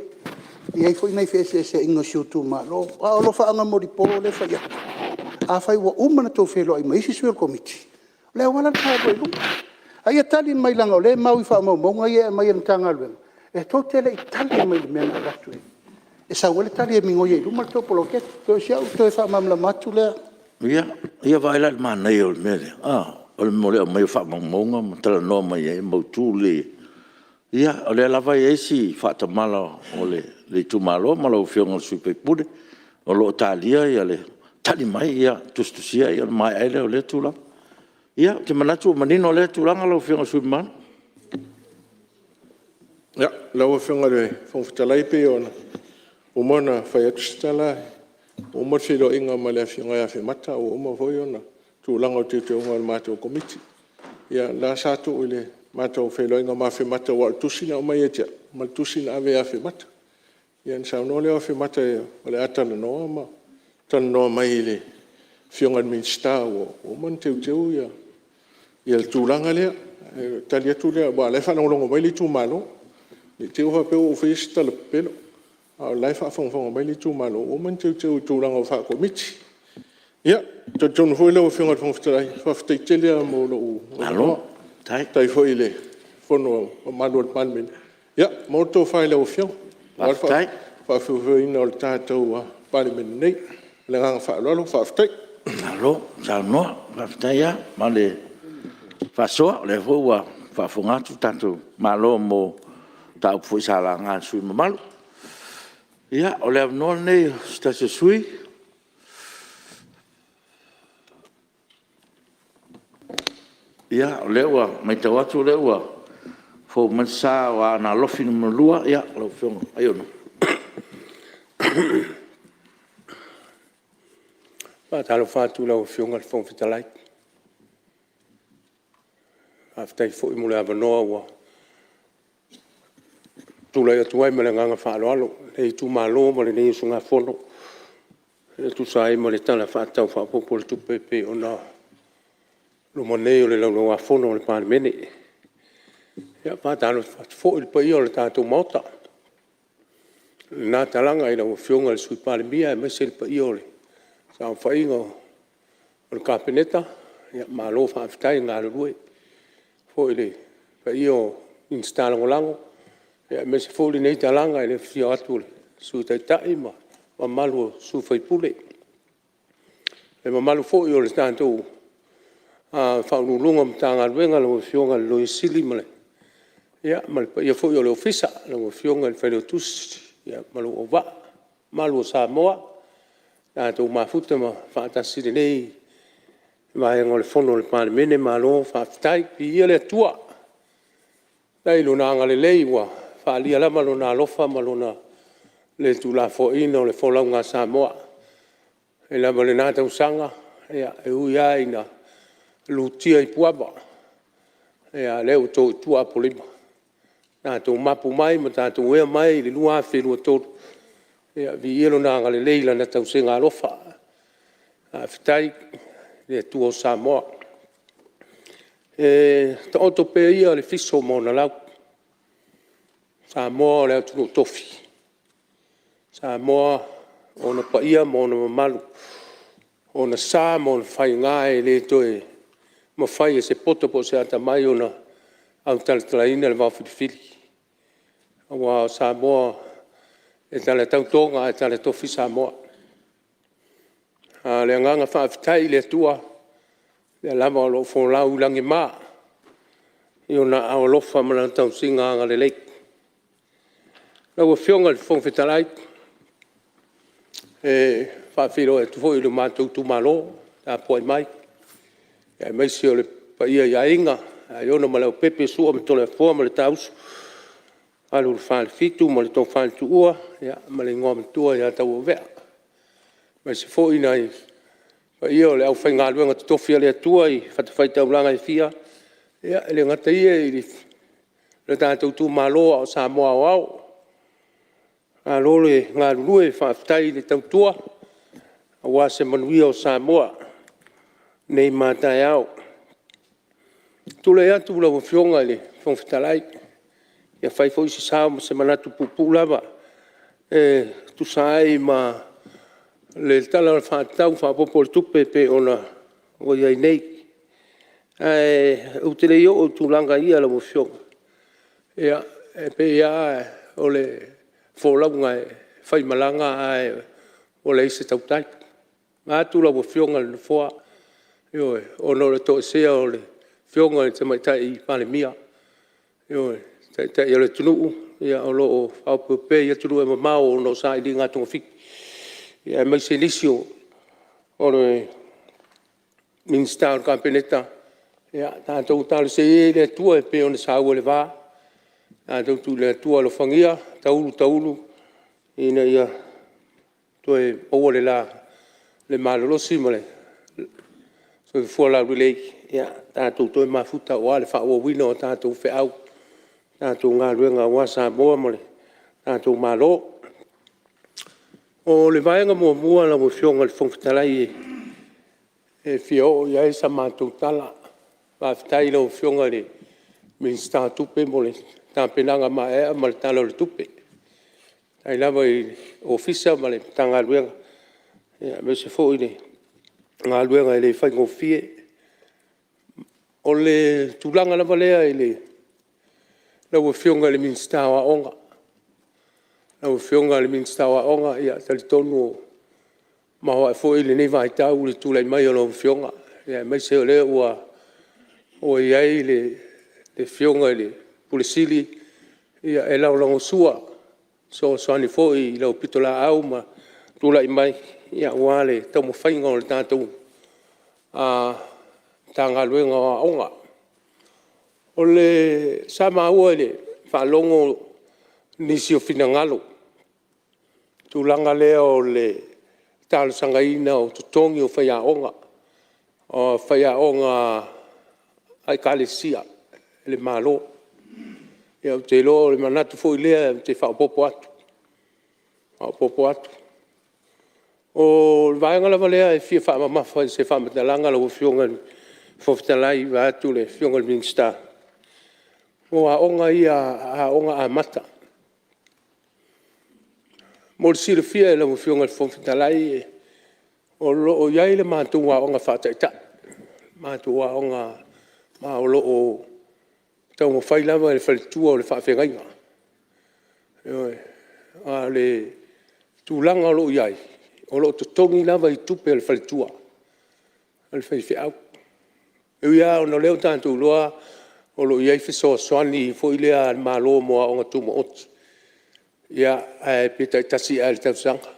I ai fo ina I whese ingo siutu malo. A olo whaanga mori po le whai atu. A whai wa umana tau whelo ai maisi suel komiti. Lea wala tātou ai luma. Aia tali mai langa o le mau I wha mau maunga ia mai an tanga luenga. E tau tele I tali mai le mena ratu e. E sa wale tali e mingo ia I luma tau polo ketu. Tau siau tau e wha mamla matu lea. Ia vaila le mana I o le mele. O le mole o mai wha maunga, matala noa mai e mautu le. Ia, o le lava I eisi wha tamala o le tumalo, malo o whionga sui peipure. O lo talia ia le tali mai ia tustusia ia mai aile o le tula. Ia, te manatu o manino o le tulanga lo whionga sui mana. Ia, lau o whionga le whongwhitalai pe ona. O mana whai atu stala. O mo whiro inga ma le whionga ia whi o mo hoi ona. Tūlanga o te unga o mātou komiti. Ia, nā sātu o le mātou whelo inga mā whi o al tusina o mai e tia. Ma tusina ave a whi mata. Ia, nsa no le o whi mata o le atana noa ma. Tana noa mai le whionga minsta o man teu ia. Ia le tūlanga lea. Tali atu lea. Wa le whanongongo mai le tūmalo. Le teo hapeo o whista le pelo. A lai whaafonga mai le tūmalo. O man teu tūlanga o whaakomiti. Ia, tonu foi le o whionga whangwhitarai, whawhitai telea mo lo u. Alo, tai. Tai foi le, whono o manu al panmene. Ia, mo tō whai le o whionga. Whawhitai. Whawhiwhina o le tātou panmene nei. Le nganga whaalolo, whawhitai. Alo, sao noa, whawhitai ia, ma le whasoa, le hua whawhungatu tātou malo mo tau pui sāla ngā sui mamalu. Ia, o le avnoa nei, stase sui, ia, o lewa, mai tau atu lewa, fo mansa wa na lofi no lua, ia, lo whionga, ai ono. Talo whātu lau whionga le whongwhitalai. Awhitai fo I mule awanoa ua. Tūlai atu ai mele nganga whaaloalo. Hei tū mālo ma le nei sunga whono. Le tu sai ma le tala whaatau whaapopo le tupepe o na lo monei o le lau a whono le pāne mene. Ia pātalo fo I pai o le tātou mauta. Nā talanga I lau whionga le sui pāne mia e mese le pai o le. Sa whainga o le kāpeneta. Ia mālo whaaftai ngā rurue. Fo I le pai o instalango lango. Ia mese fo I nei talanga I le whio atu le. Sui taitai ma malu o su whaipule. E malu fo I o le tātou whaunulunga mtanga ruenga lo whionga lo I sili male. Ia, ia fo I o le ofisa lo whionga le whaileo tusi. Ia, malu o wa, malu o Samoa. Tātou mafuta ma whaatasiri nei. Mai ngole fono le pāne mene malo whaafitai. Pi ia le tua. Dai lo nanga le leiwa. Whaalia lama lo na lofa ma lo na le tu la fo ina o le wholaunga Samoa. E lama le nāta usanga. Ia, e ui aina. Lutia I puaba. Ia, leo tō tua polima. Tātou mapu mai, ma tātou ea mai, le lua whenua tōru. Ia, vi ielo nanga le leila na tau se ngā lofa. Whitai, le tua o Samoa. Ta oto pe ia le fiso mo na lau. Samoa le atu no tofi. Samoa, o na pa ia mo na mamalu. O na sā mo na whai ngā e le toe. Ma whai e se poto po se ata mai o na au talatalaina le wawhirifiri. Awa Samoa, e tala tautonga e tala tofi Samoa. Le nganga whaafitai le tua. Le lama o lo wholau langi mā. I o na au lofa mana tau singa anga le leik. Lau a whionga le whongwhitalai. Whaafiro e tufo I le mātou tu malo. Tā poi mai. E meisi o le paia ia inga. ai ona ma le pepe su ma tole fo ma le taus alu fal fitu ma le to fal tu ua ya ma le ngom tu ya tau ve ma se fo ina i pa io le au fai ngā luenga to fia le tua i fai tau langa i fia ya le ngata i le tātou tu malo o sa moa au a lole ngā lue whaftai le tau tua a wā se manuia o sa moa nei mātai au tule atu lau fionga le whawhitalai ia whai fo isi sao se manatu pupu lava tu sai ma le tala whatau whapopo le tupe pe ona o iai nei o te leo o tūlanga ia lau fionga ia pe ia o le wholaunga whai malanga o le ise tautai ngā tūla o fionga le whoa ono le to sea o le fionga le te maitai i pale mia tai o le tunu ia o lo o au pepe ia tunu e mamao o no sa i di ngā tunga fiki ia mai se nisio o le Minister o Kampeneta ia tātou tāle se e le tua e pe o le sa ua le vā tātou tu le tua lo whangia taulu ina ia toe o le la le malolosi ma le so fua la relay ia tātou toe mafuta o ale wha o wina o tātou whiau tātou ngā ruenga wasa moa ma le tātou malo o le vaenga mua la mo fionga le whongwhitalai e fio ia e sa mātou tala whawhitai la o fionga le Minister tupe mo le tāpenanga ma ma le tala o le tupe ai lava i ofisa ma le tanga luenga ia me se fo i le ngā luenga i le whai ngofie o le tūlanga lava lea i le lau fionga le Minister wa onga lau fionga le Minister wa onga ia tali tonu ma hoa e fo i le nei vai tau le tūlai mai o lau fionga ia mai se o le o iai le fionga i le pulisili ia e lau lango sua so ani fo i lau pitola au ma tūlai mai ia wale tau mo whainga o le tātou tanga luenga o onga. O le sama ua le whalongo nisi o whina ngalo. Tūlanga lea o le tālu sangaina o tutongi o whaia onga. O whaia onga ai kalesia le malo. Ia o te lo le manatu fo i lea te whaopopo atu. Whaopopo atu. O vaenga lava lea e fia whaamamafa se whaamatalanga lau fionga whawhitalai wa atu le fionga le Minister. O a onga ia a onga a mata. Mo le sira fia e lau fionga le whawhitalai o iai le mātou a onga whataita. Mātou a onga ma o lo o tau mo whai lava le whalitua o le whaawhengainga. A le tūlanga o lo iai. O lo totongi lava i tupe al whalitua. Al whaiwhiau. E ia o no leo tātou loa o lo iai whiso soani fo i lea al malo moa o ngā tuma oti. Ia e pita i tasi a le tausanga.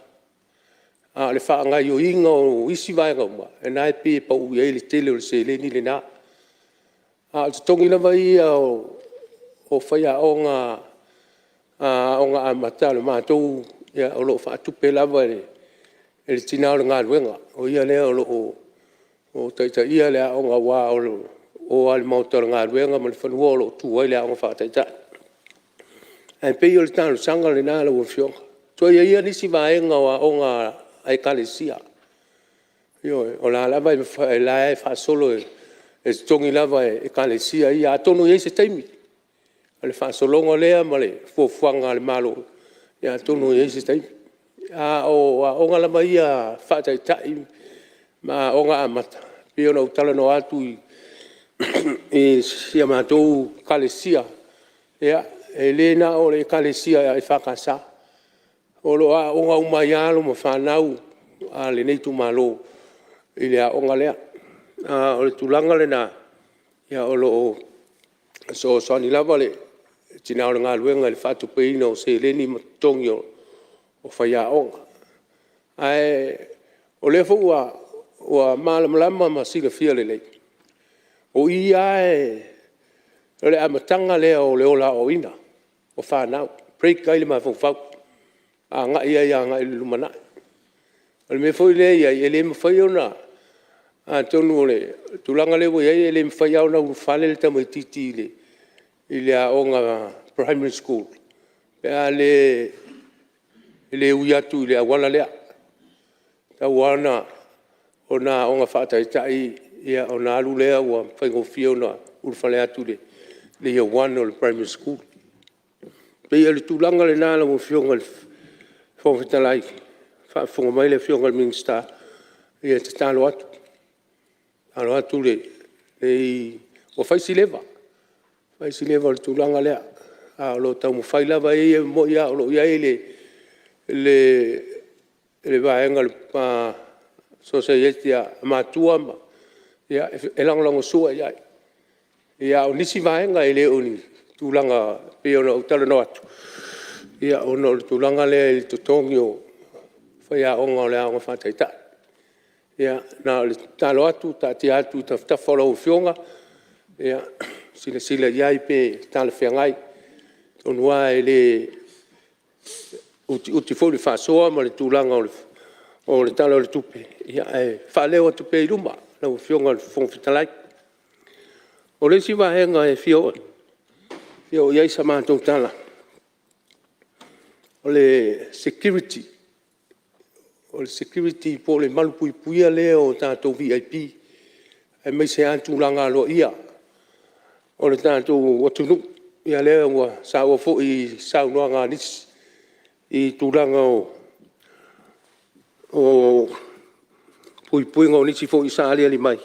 A le wha ngai o inga o isi vaenga uma. E nai pe pa ui e le tele o le se le ni le nā. A le totongi lava i o whaia o ngā amata le mātou. Ia o lo wha tupe lava e le tina o le ngā luenga. O ia lea o lo o taita ia lea o ngā wā o ale mauta o ngā luenga ma le whanua o lo tua i lea o ngā whataita. E pei o le tānu sanga le nā lau o fionga. Tua ia nisi vaenga o ngā ai kalesia. O la lava e la e whaasolo e tongi lava e kalesia ia atono i se taimi. O le whaasolonga lea ma le fuafuanga le malo. Ia atono i se taimi. O ngā lama ia whaataitai ma o ngā amata. Pio na utala no atu i sia mātou kalesia. Ia, e lena o le kalesia e whakasa. O lo a o ngā umaialo ma whanau a le neitu malo i lea o ngā lea. O le tūlanga le nā. Ia o lo so ani lava le tina o le ngā luenga le whatupeina o se leni matongi o whaia onga. O le fua o malamalama ma sila fia le lei. O ia O le amatanga lea o le ola o ina. O whanau. Break kai le mawhau. A ngā ia ngā ili lumana. O le me fwoi le ia i le mwhai o na. A tonu o le tulanga le wo ia i le mwhai au na whale le tamai titi le. I le a o ngā primary school. Pe a le uiatu i le awala lea. Ta wana o na o ngā whātaitai ia o na alu lea ua whaingofia o na urwhale atu le. Le ia wana o le primary school. Pe ia le tūlanga le nāla mo fionga le whawhitalai. Whafunga mai le fionga le Mingstar. Ia te tālo atu. Tālo atu le o whaisi lewa. Whaisi lewa le tūlanga lea. A lo tau mo whailawa e mo ia o lo ia e le vaenga le society a mātua ma. Ia e langolango sua ia. Ia o nisi vaenga e le oni. Tūlanga pe ona utala no atu. Ia ona le tūlanga lea i totongi o whaia onga o le aonga whātaita. Ia na le talo atu, tāti atu, ta whora o fionga. Ia sila iai pe tāle whiangai. Tonua e le uti fōri whāsoa ma le tūlanga o le talo le tupe. Ia e whāleo tupe i ruma. Na o fionga le whongwhitalai. O le si wahenga e fio. Fio iai sa mātou tala. O le security. O le security po le malupui puia leo o tātou VIP. E mai se ātūlanga alo ia. O le tātou watunu. Ia leo ua sa ua fo i sau noa ngā nisi. I tūlanga o pui pui ngā nisi fo i sa alia li mai.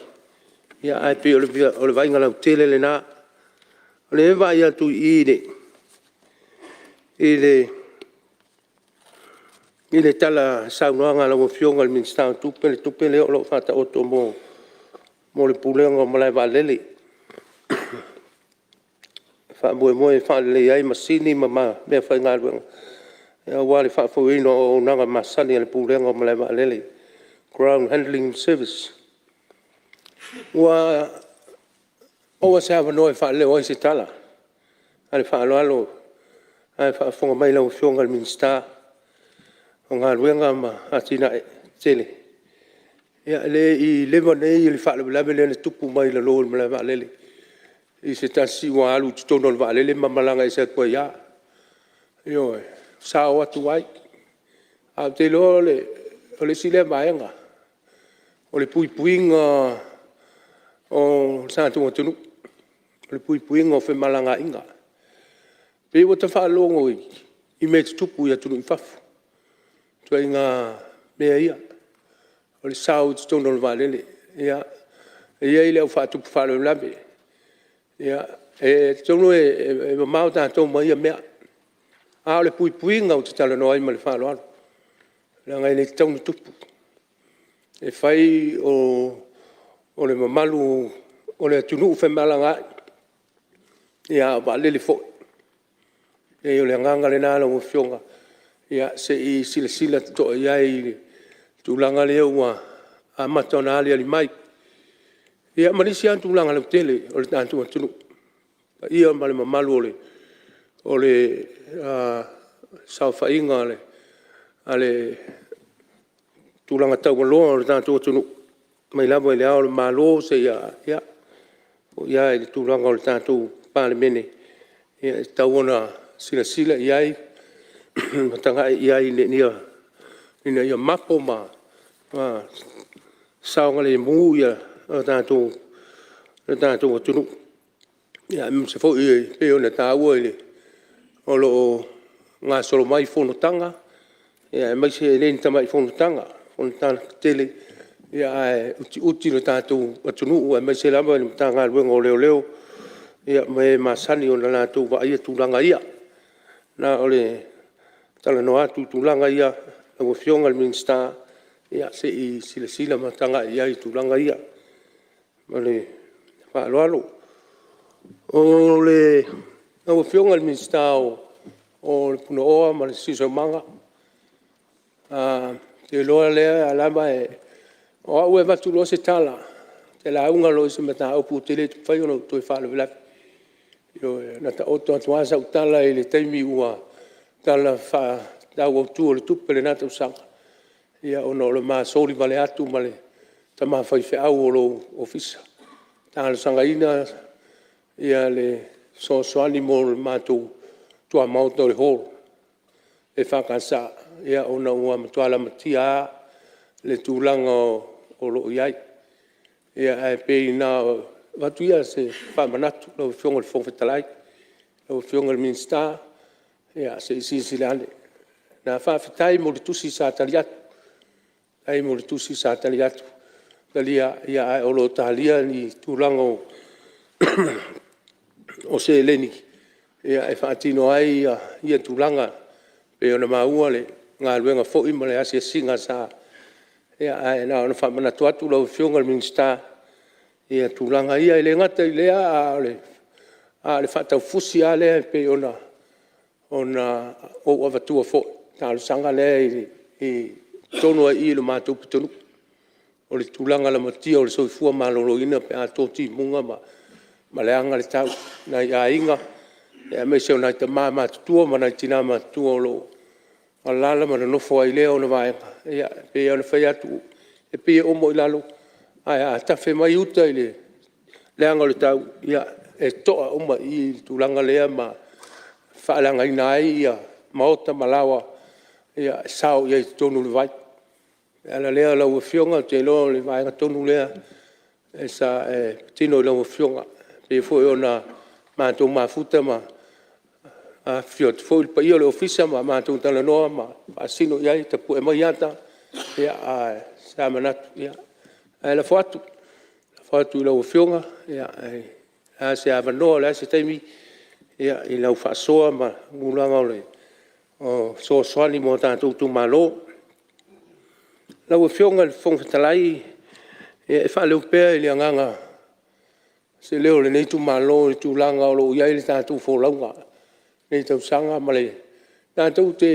Ia ai pe o le vainga lau tele le nā. O le ewa ia tu i le tala sau noa ngā lau fionga le Mingstar tupe le o lo whata oto mo le pulenga o malai wa lele. Wha moe wha le ai masini ma mea whai ngā ruenga. Ia wale wha fwino o nanga masani le pulenga o malai wa lele. Ground Handling Service. Ua oa se hawa noe wha leo ai se tala. Ale wha alo. Ai wha whonga mai lau fionga le Mingstar. O ngā ruenga ma atina tele. Ia le i lewa nei le wha lawe le tupu mai la loo le malai wa lele. I se tasi wa alu tutono le waalele mamalanga i se koe ia. Io sa o atu ai. A te lo le sile vaenga. O le pui puinga o santu atunu. O le pui puinga o fe malanga inga. Pe o te whaalongo i me tupu i atunu i fafu. Tua inga mea ia. O le sao tutono le waalele. Ia i leo whaatupu whaalo labe. Ia, tono e mamau tātou mai a mea. A o le pui puinga o te tala noa ima le whālo alo. La ngai nei taunu tupu. E whai o le mamalu, o le atunu uwhe malanga. Ia, wa lele fo. E o le nganga le nāla o fionga. Ia, se i sila to iai tūlanga leo wa a matona ali ali mai. Ia manisi antu langa le tele o le tantu atunu. Ia male mamalu o le sauwhainga ale tūlanga tau maloa o le tantu atunu. Mai labo e le ao le malo se ia. Ia e le tūlanga o le tantu pāle mene. Ia e tau ona sila iai. Matanga iai ia mapo ma. Saonga le mu ia. Tātou atunu. Ia, se fo i peo na tāua ile. O lo ngā solo mai whonotanga. Ia, mai se leni tamai whonotanga. Whonotanga tele. Ia, uti no tātou atunu. Ia, mai se lama ni mta ngā ruenga o leo. Ia, mai masani o na nātou wa ia tūlanga ia. Nā ole tala no atu tūlanga ia. Nā fionga le Mingstar. Ia, se i sila matanga ia i tūlanga ia. Male whaaloalo. O le au fionga le Mingstar o le puna oa ma le siso manga. Te loa lea alama e o au e matu lo se tala. Te la unga lo se mata au pu tele tu whai ono toi whaalo vilafi. Yo na ta oto tua sa utala I le taimi ua tala fa da o tu le tupe le na ta usanga. Ia ono le ma sori vale atu male ta ma fai fe au lo ofisa. Ta le sanga ina ia le so soani mo le ma tu tua mauto le hol. E fa kansa ia ona ua matuala matia le tūlanga o lo iai. Ia e pe na watu ia se fa manatu lo fionga le fonfetalai. Lo fionga le minsta. Ia se isi le ane. Na fa fitai mo le tusi sa taliatu. Ai mo le tusi sa taliatu. Talia ia o lo talia ni tūlanga o se leni. Ia e whaatino ai ia tūlanga. Pe ona maua le ngā luenga fo ima le asia singa sa. Ia ai na ona whamanatu atu lau fionga le minsta. Ia tūlanga ia le ngata I lea a le whatau fusi a lea pe ona o avatua fo. Tā le sanga lea I tonu I le mātou pitonu. O le tūlanga la matia o le soifua malolo ina pe a tōti munga ma le anga le tau. Na ia inga. Ia me se ona I ta maa mātutua ma na I tina mātua o lo. Alala ma na nofo ai lea o na vaenga. Ia pe ona whai atu. E pe omo I lalo. Ai a tafe mai uta I le anga le tau. Ia e toa oma I tūlanga lea ma whaalanga ina ai ia maota malawa. Ia sao ia I tonu le vai. Ala lea lau fionga te lo le vaenga tonu lea. E sa tino I lau fionga. Pe fo e ona mātou mafuta ma a fiot fo il paio le ofisa ma mātou tala noa ma asino iai ta pu e mai ata ia a sa manatu ia a la foatu I lau fionga ia a se avanoa le se taimi ia I lau whaasoa ma ngulanga o le o so soani mo tātou tu malo lau fionga le whongwhetalai ia e whaaleu pēr I le anganga se leo le nei tu malo le tu langa o lo iai le tātou wholaunga nei tau sanga ma le tātou te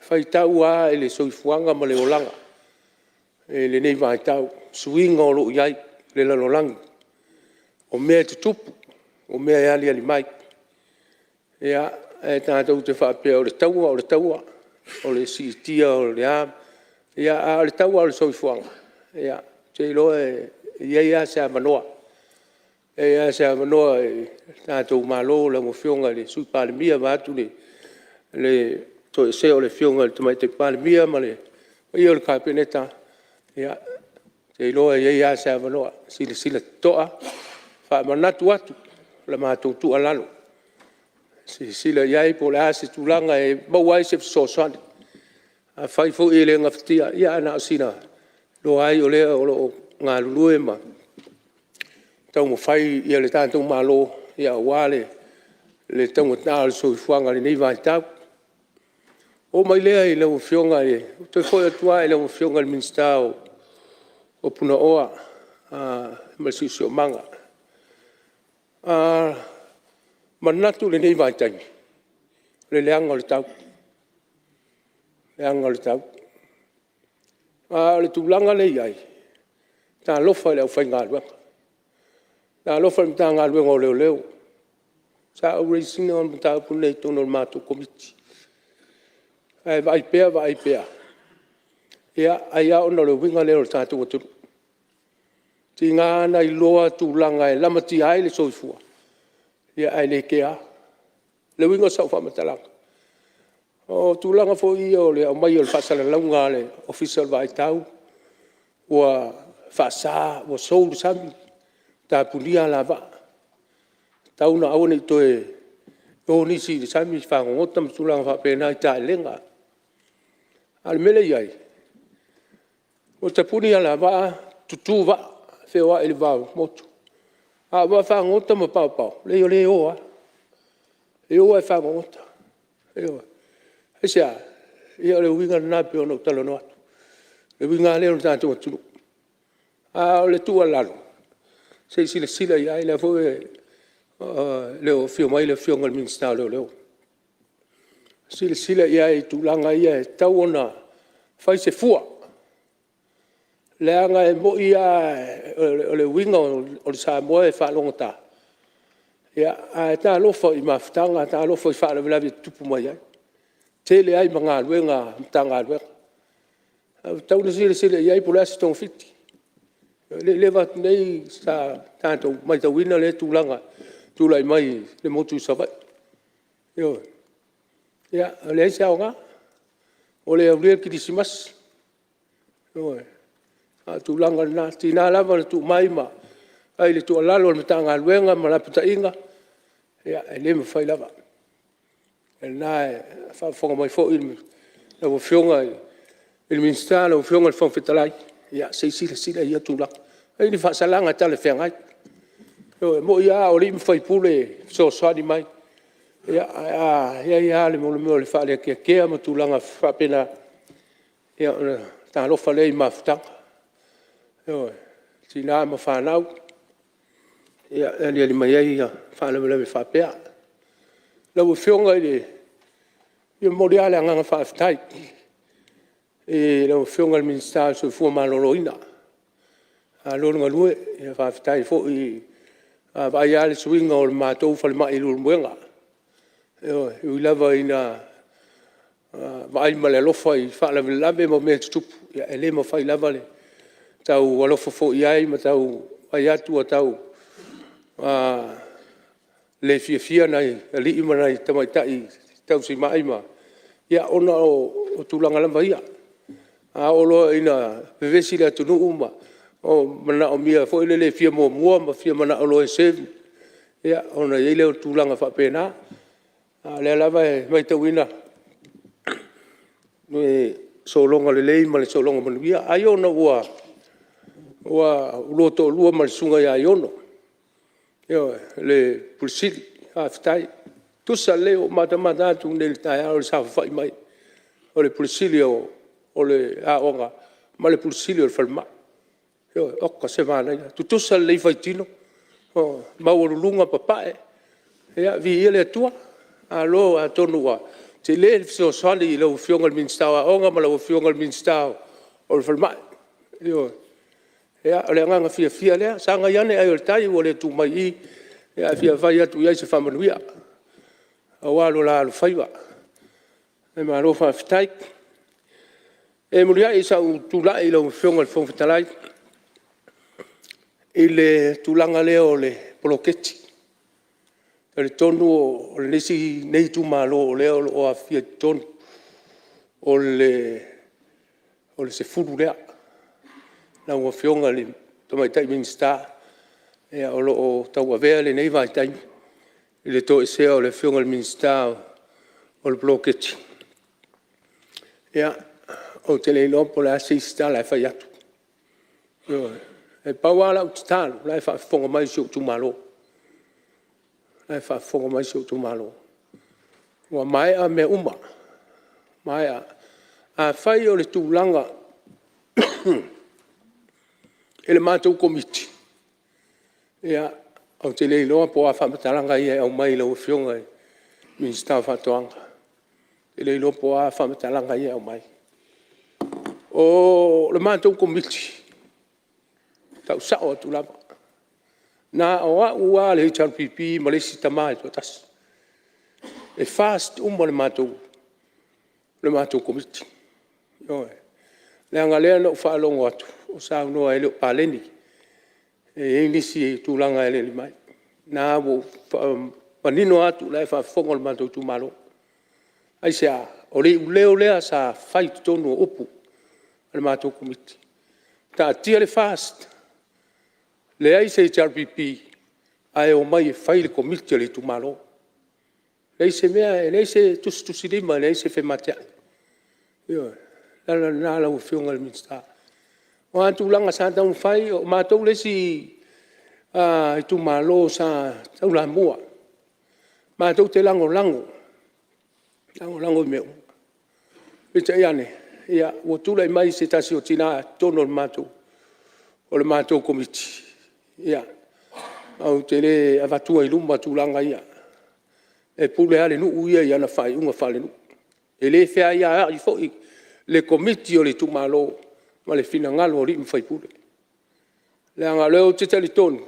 whaitau a le soifuanga ma le olanga le nei vai tau suinga o lo iai le lalolangi o mea te tupu o mea ali ali mai ia e tātou te whapea o le taua o le siitia o le am ia a le taua o le soifuanga ia te loe iai a se amanoa e a se amanoa tātou malo la mo fionga le sui palemia vatu le to e se o le fionga le tamai te palemia ma le ia o le kapeneta ia te loa ia se amanoa sila toa wha manatu atu la mātou tu alalo sila iai po le ase tūlanga e mauai se fisosoani a whai fo I le ngaftia ia ana o sina lo ai o lea o lo ngā lulue ma tau mo fai ia le tātou malo ia wale le tau ngata le soifuanga le nei vai tau. O mai lea I lau fionga e, toi foi atua I lau fionga le minsta o puna oa ma si o manga. Manatu le nei vai tangi, le leanga le tau. Leanga le tau. Le tūlanga le iai, tā lofa I lau whai ngā luanga. Na lo fa mta nga luenga o leo leo. Sa au reisina on mta punei tono mātou komiti. Ai vai pea. Ia ai au na le winga leo tātou atu. Ti ngā na I loa tūlanga e lamati ai le soifua. Ia ai le kea. Le winga sau whamatalanga. O tūlanga fo I o le au mai o le whasala launga le official vai tau. Ua whasa, ua soulu sami. Ta pulia lava tau na awane to o ni si sami fa ngota mtulanga fa pena ta lenga al mele yai o ta pulia lava tutuva fe wa el va moto a va fa ngota mo pa le o e fa ngota e sia ia le winga na pe no talo no le winga le ta tu a le tu alalo se sila ia le fo le fio mai le fio ngal minsta le sila ia I tūlanga ia tau ona fai se fua le anga e mo ia o le winga o le Samoa e whalongata Ia, ta alofa I mafutanga, ta alofa I whaalawilawi tupu mai ai. Tele ai mga luenga, mtanga luenga. Tauna sile iai pula si tong fiti. Le vat nei sa tanto mai tawina le tulanga. Tulai mai le motu savai. Yo. Ya, le sia nga. Ole abriel kirisimas. Yo. Tulanga na tina lava tu mai ma. Ai le tu alalo le tanga luenga malapita inga. Ya, le me fai lava. El na fa fonga mai fo il la fionga il ministero la fionga il fon fetalai. Ya, sei sila ia tulanga. Ai ni fa salanga tale fengai. Yo, mo ia o lim fai pule so sadi mai. Ya le mo le fa le ke mo tulanga fa pena. Ya, ta lo fa le ma ftang. Yo, tina ma fa nau. Ya, le mai ya fa le fa pea. La fionga ile yo mo dia le nga fa ftai. La fionga il ministero so fu ma loloina. Lo nga lue ya fa ftai fo vai ale swinga o matou fale mai lu mwenga yo lava ina vai male lo foi fa la lave mo me tup ya ele mo fai lava le tau alo fo ia ma tau ai atu tau le fia nai ali ima nai tamaitai tau si mai ma ya ona o tulanga lava ia a olo ina bevesi la tunu uma o mana o mia fo le fia mo ma fia mana o lo se ya ona ile o tulanga fa pena le lava mai tawina no so longa le mal so longa mo via ayo no wa lo to lu mal sunga ya yo no yo le pulsili aftai tu sale o mata tu nel ta o sa fa mai o le pulsili o le a onga ma le pulsili o falma yo okka se vana tu sal lei faitino o maulunga papae ya vi ele tua alo a tonua te le so sali lo fionga al minstawa onga ma lo fionga al minstawa o falma yo ya le nga fia le sanga yane ai o tai o le tu mai ya fia vai atu ya se famanuia awalo la lo faiva e ma lo fa ftai e muria isa tu la lo fionga al fon fitalai ile tulanga leo le bloketti le tonu o le nisi nei tu malo leo o a fia ton o le se fulu lea na o fionga le tomai tai minsta e o tau avea le nei vai tai ile to se o le fionga le minsta o le bloketti ya o tele lopo la sista la fai atu e pawala utalo la fa fonga mai su tu malo la fa fonga mai su tu malo wa mai a me uma mai a fai o le tulanga ele matou komiti ya o tele lo po a fa matalanga ia o mai lo fionga minsta fa toanga ele lo po a fa matalanga ia o mai o le matou komiti tau sao tu lava na o le HRPP malesi tamai to tas e fast le matou komiti yo le ngale no fa longo atu o sa no ele paleni e inisi tu langa ele mai na bo panino atu le fa fongo le matou tu malo ai sia o le sa fight tonu opu le matou komiti ta tia le fast le ai se HRPP ai o mai fai le komiti le tu malo le se mea le se tu sidima le se fe matia yo la o fionga le minsta o antu langa sa tau fai o matou le si tu malo sa tau la mua matou te lango meu pita iane ia o tula mai se tasi o tina tono matou o le matou komiti ia au tele avatua i lumba tulanga ia e pule ale nu uia ia na fai unga fale nu ele fea ia i fo le komiti o le tumalo ma le fina ngalo ri mfai pule le anga leo te tele tonu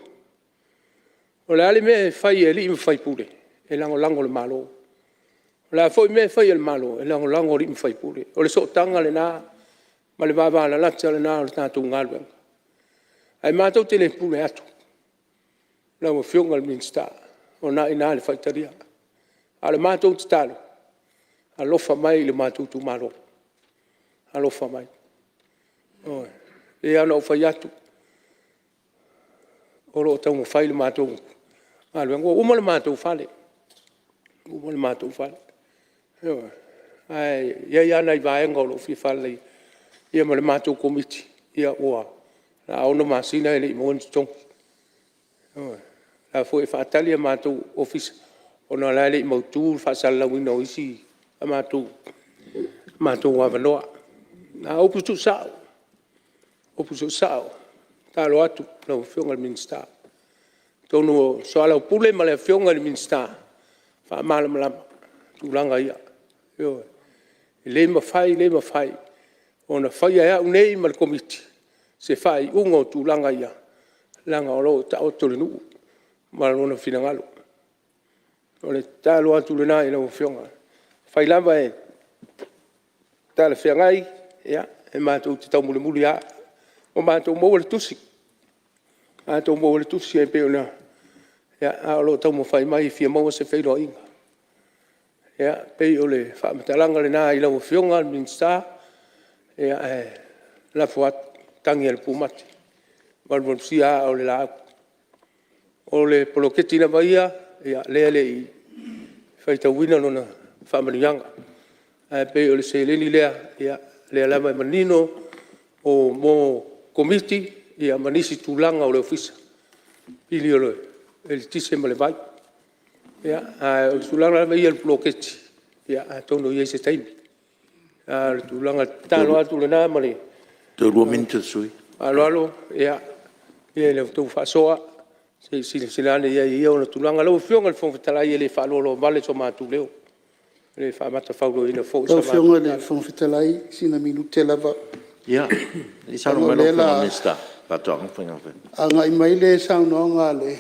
O le ale me fai e li me fai pule. E lango le malo. O le foi me fai el malo. E lango li me fai pule. O le so tanga le na. Ma le vava la latsa le na o le tātou ngalwenga. Ai mātou te le pule atu. La mo fionga le minsta. O na ina le faitaria. A le mātou te talo. A lofa mai le mātou tu malo. A lofa mai. Oi. E ana o fai atu. O lo tau mo fai le mātou. A le uma le mātou fale. Uma le mātou fale. Ai, ia ana i vaenga o lo fi fale. Ia ma le mātou komiti. Ia oa. La ona masina ele i mwon tong. La fo e whaatali a mātou ofisa. Ona la ele i mautu whaasala wina o isi. A mātou. Mātou wawanoa. Na oputu sao. Oputu sao. Talo atu. Na whionga le minsta. Tono soala pule ma le whionga le minsta. Wha malama. Tulanga ia. Le mawhai. Ona whai ea unei ma le komiti. Se fai ungo tu langa ia. Langa o lo ta o tole nuu. Marona finangalo. O le talo atu le nai na o whionga. Fai lamba e. Tala whiangai. Ia. E mātou te tau muli a. O mātou mou le tusi. Mātou mou le tusi e peo na. Ia. A o lo tau mo fai mai fia maua se whaino inga. Ia. Pei o le whaamatalanga le nai na o whionga. Minsta. Ia. La fuat. Tangi al pumati. Malmon sia o le la. O le poloketi na maia, ia le i faita wina nona whamanianga. Pe o le seileni lea, ia le alama manino o mo komiti, ia manisi tūlanga o le ofisa. Pili o le, ele tise ma le vai. Ia, o le tūlanga na maia le poloketi, ia tono ia se taimi. Le tūlanga talo atu le nā mani. Te rua minta sui. Alo, ia le tau whasoa, silane ia o na tulanga. Lau whionga le whongwhitalai le whalolo vale so mātu leo. Le whamata whaulo ina fo. Lau whionga le whongwhitalai, sina minute lava. Ia, i sano melo whionga nesta, patoa ngwhinga whi. Anga i mai le sauno anga le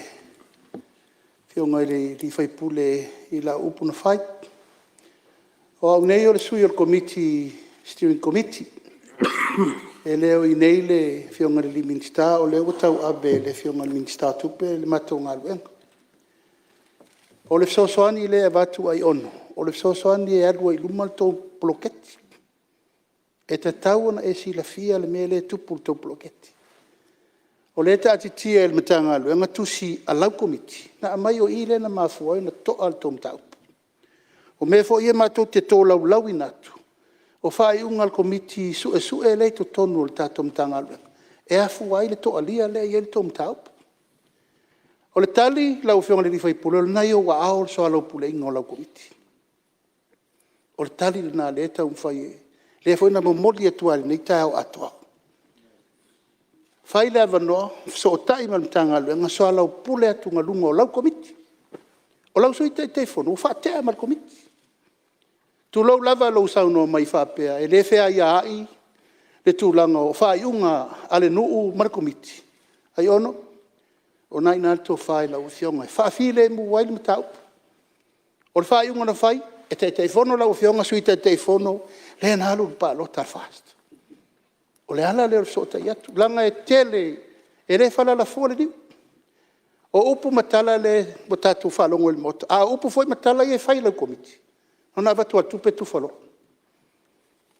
whionga le li whaipule i la upuna whai. O au nei o le sui o le committee, steering committee. E leo i nei le whionga li minsta o leo tau abe le whionga li minsta tupe le matou ngā luenga. O le sosoani le avatu ai ono. O le sosoani e adua i lumal tau bloketi. E te tau na e si la fia le mele tupu tau bloketi. O le ta atitia le matanga luenga tusi a lau komiti. Na amai o ile na mafuai na to al tom taupu. O me fo ie matou te tō lau lau inatu. O whai unga al komiti su e lei to tonu le tātom tangalwe. E afu wai le to alia le i le tom taup. O le tali lau whionga le li whai pule, o nai o wa ao so alau pule inga o lau komiti. O le tali le nā le tau mwhai e. Le fwoi na momoli atuari nei tau atoa. Whai le avanoa, so o tai mal tangalwe, nga so alau pule atu nga lunga o lau komiti. O lau so i te fono, o whaatea mal komiti. Tu lau lava lau sauno mai whapea, e le whea ia ai, le tūlanga o whai unga ale nuu marakomiti. Ai ono, o nai nā tō whai lau whionga, whaafile mu waili mataupu. O le whai unga na whai, e te fono lau whionga sui te fono, le nālu pa lo tar fast. O le ala leo sota iatu, langa e tele, e le whala la fōle niu. O upu matala le mo tātu whalongo le moto. A upu foi matala i e whai lau komiti. Ona watu atu pe tu falo.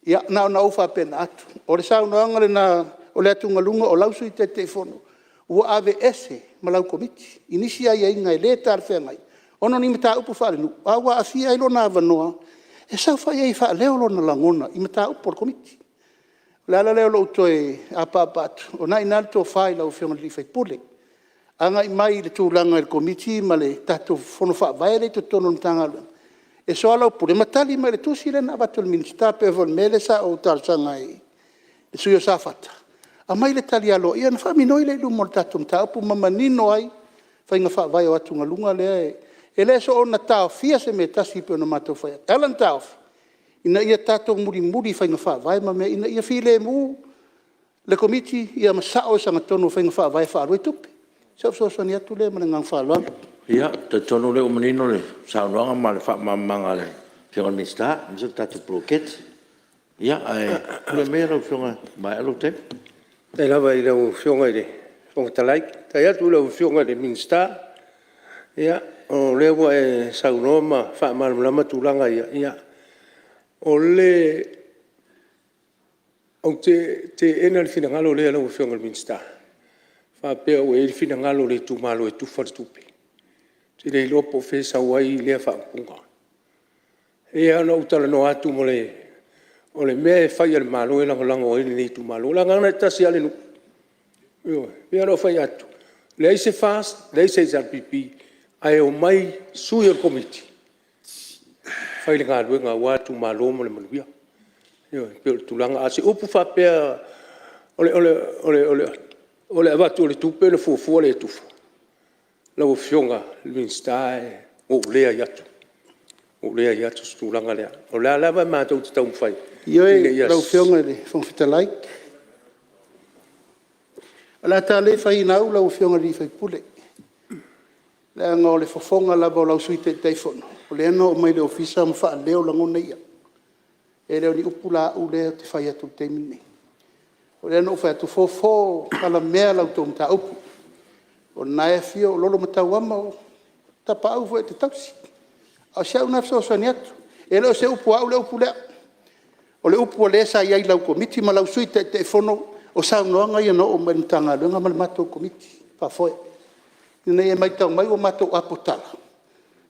Ia, na ufa pena atu. O le sau noanga le na, o le atu ngalunga, o lausu i te fono. Ua ave ese, ma lau komiti. Inisia ia inga i le tar whengai. Ono ni mata upu whare nu. Awa a fia ilo na avanoa. E sau whai ei wha leo lo na langona. I mata upu o komiti. Le ala leo lo utoe a papatu. O na inalto whai lau whionga li whai pule. Anga i mai le tūlanga i komiti, ma le tato fono wha vaere to tono ntanga luenga. E so alau pure matali mai le tusi le na batul minsta pe vol mele sa o tar sanga i suyo sa fata. A mai le tali alo ia na fa minoi le lumol tatum ta pu mama nino ai fa inga fa vai o atu nga lunga le e le so ona ta fia se me tasi pe no mato fa. Alan ta ina ia tato muri fa inga fa vai ma me ina ia file mu le komiti ia masao sa ngatono fa inga fa vai fa ro tupe. so ni atu le mana ngang fa lo Ia, te tonu le o manino le, saunoanga ma le whamamanga le, whionga minsta, misa tatu proket. Ia, ai, kule mea rau whionga, mai alo te? Te lawa i rau whionga i le, whionga talaik, tai atu rau whionga le minsta, ia, o lewa e saunoa ma whamalama tūlanga ia, o le, o te ena le whinangalo le rau whionga le minsta, whapea o e le whinangalo le tūmalo e tūwhar tupe. Te rei lopo whe sawai lea whaapunga. E ana utala no atu mo le, o le mea e whai ale malo e langa langa o ele nei tu malo. Langa ana e tasi ale nu. E ana o whai atu. Le aise fast, le aise SRPP, ai o mai sui al komiti. Whai le ngā rue ngā watu malo mo le manuia. Pero tu langa ase upu whapea, ole avatu ole tupe le fuafua le tufu. Lau whionga, Minsta o lea iatu. O lea iatu stulanga lea. O lea lawa mātou te tau mwhai. Ioi, lau whionga le whongwhitalai. Ala tā le whai nau lau whionga li whai pule. Lea ngā o le whafonga lava o lau sui te teifono. O le ano o mai le ofisa ma wha leo langona ia. E leo ni upula u lea te whai atu te mini. O le ano o whai atu fofo ala mea lau tō mta upu. O nae fio o lolo matau ama o tapa au fo e te tausi. A se au nafsa o sani atu. E leo se upu au le upu lea. O le upu o le sa iai lau komiti ma lau sui te fono o sa unoanga ia no o manitanga lunga ma le matou komiti. Pa foe. Ina e mai tau mai o matou apotala.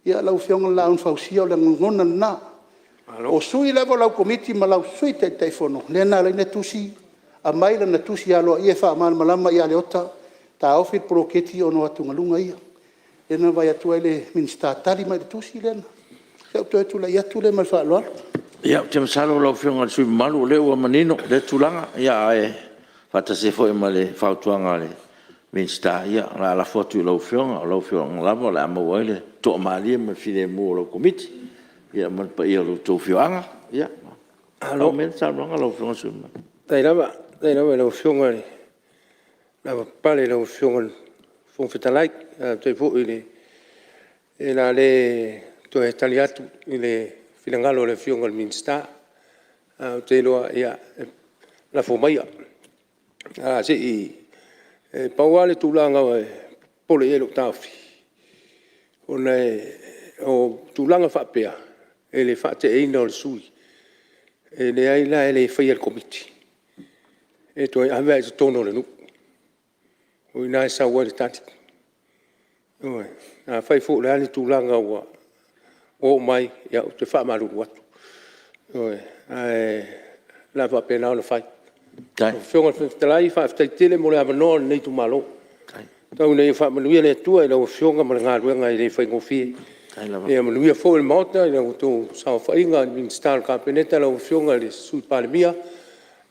Ia lau fionga la un fausia o le ngona na. O sui levo lau komiti ma lau sui te fono. Le na le tusi a mai le na tusi alo ia fa mal malama ia le ota. Ta ofi proketi ono atunga lunga ia. Ena vai atu ele minsta tali mai tusi lena. Se to tu la ia tu le mal fa lo. Ia, te masalo lau whionga sui malu le ua manino, le tulanga. Ia, ai, whata se foi ma le whautuanga le minsta. Ia, la fotu lau whionga lava, le ama waile, toa maalia ma fine mua lau komiti. Ia, man pa ia lau tau whioanga. Ia, alo men sa longa lau whionga sui malu. Tai lava lau whionga le. Lava pale lau whionga whongwhitalai, toi po i le, e la le, toi e tali atu i le finangalo le whionga le minsta, te loa ia, la whomaia. Se i, pauale tūlanga o pole e lo tawhi. O tūlanga whapea, e le whate eina o le sui, e le aila e le whai al komiti. E toi awea e tono le nuku. O ina e sa ua le tati. Oe, a whai fo le ani tūlanga ua o mai, ia o te wha maruru atu. Oe, la wha pena o le whai. Whionga whai whai tele mo le avanoa nei tu malo. Tau nei wha manuia le tua, ila o whionga ma le ngā ruenga i le whai ngofie. Ia manuia fo le maota, ila o tō sao whainga, ministar ka peneta la o whionga le sui palemia.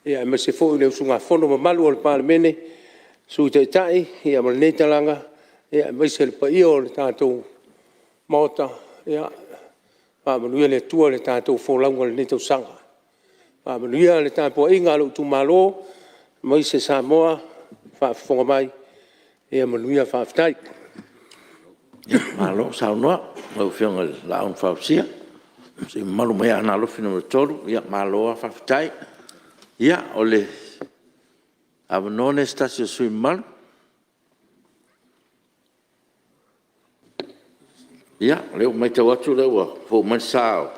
Ia ma se fo i le usunga fono ma malu o le palemene. Sui te tai, ia ma nei talanga, ia mai se le paia o le tātou maota, ia pa manuia le tua le tātou wholaunga le nei tau sanga. Pa manuia le tātou inga lo tu malo, mai se Samoa, whaafonga mai, ia manuia whaaftai. Malo, sao noa, mau whionga la un whausia, se malu mea ana lofi no tolu, ia maloa whaaftai, ia o le Avanone stasio sui malu. Ia, leo mai te watu leo, fo mai sao.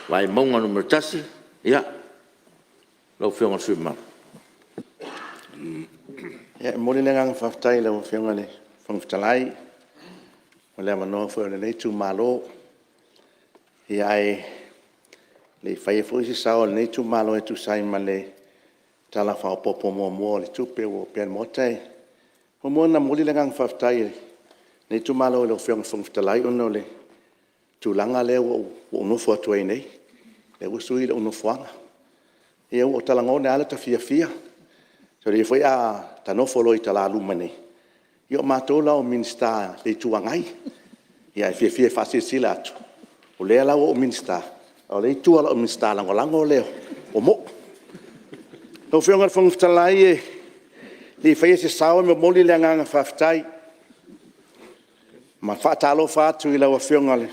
Vai maunga no mertasi. Ia, leo whionga sui malu. Ia, mori le ngang whaftai leo whionga le whangwhitalai. O lea manoa fo le neitu malo. Ia ai, le whaia fo isi sao le neitu malo e tu sai ma le tala whao popo mua le tupe o pian motai. O mua na mori le ngang whaftai nei tu malo le whionga whangwhitalai ono le tūlanga leo o unofo atu ai nei. Le usui le unofoanga. Ia o talangone ala ta fia. So le foi a tanofo loi tala aluma nei. Ia o mātou la o minsta le tuangai. Ia fia fasi sila atu. O lea la o minsta. O le tua la o minsta lango leo. O mo. No whionga whangwhitalai e le whaia se sao me moli le nganga whaftai. Ma whaatalo whaatu I lawa whionga le.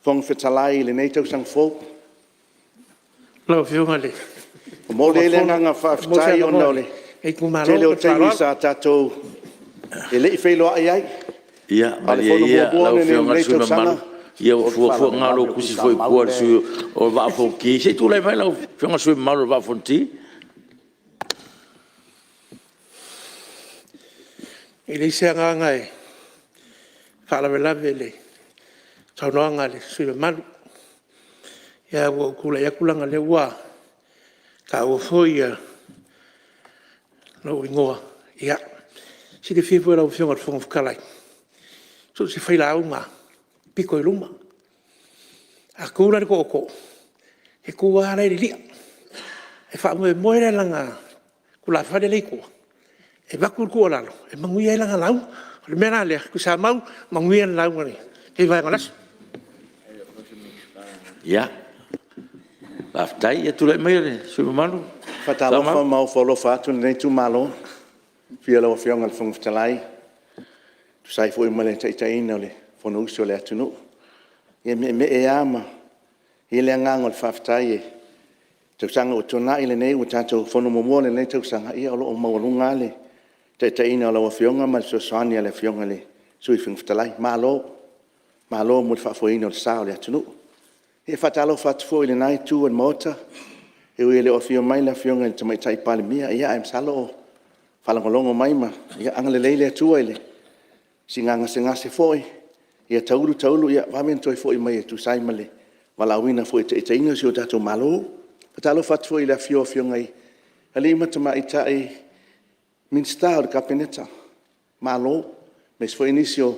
Whong whetalai le nei tau sang fō. Lau whionga le. Mo le le nganga whaafitai o nau le. E kumaro. Te leo teimi sa tātou. E le I whailoa ai ai. Ia, ma ia, lau whionga sui mamalu. Ia o fua ngalo kusi foi pua su o va fo ki. Se tu lai vai lau whionga sui mamalu va fonti. I le se nganga e. Whaalawelawe le. Taunoanga le sui mamalu. Ia o kula ia kulanga le ua. Ka o foi no ingoa. Ia. Si te whiwhi lau whionga whonga whakalai. So si whaila au ngā. Piko I luma. A kūra ko ko. He kua ara I lia. E wha moe langa. Kula whare lei kua. E wakur kua lalo. E mangui ai langa lau. Le mera lea. Ku sa mau. Mangui ai lau ngani. Hei vai ngalas. Ia. Laftai ia tulai mai le. Sui mamalu. Whatalo wha mau wholo whātu nei tu malo. Fia lau whionga le whangwhitalai. Tu sai fo I male taitaina le. Fono usio le atunu. Ia me e ama. Ia le ngango le whawhitai e. Tausanga o tona I le nei o tātou fono momoa le nei tausanga. Ia olo o maurunga le. Taitaina o lawa whionga ma so soania le whionga le. Sui whangwhitalai. Malo. Malo mo le whafoina o le sao le atunu. Ia whatalo whatfo I le nai tu an mota. E ui le o whio mai la whionga le tamaitai pale mia. Ia aim salo o. Whalangolongo mai ma. Ia anga le leile atua ele. Singanga singase foi. Ia taulu ia wamento I foi mai e tu sai male. Wala wina foi te ina si o tato malo. Patalo fat foi la fio ngai. Ali matama itai minsta o kapineta. Malo. Mes foi inisio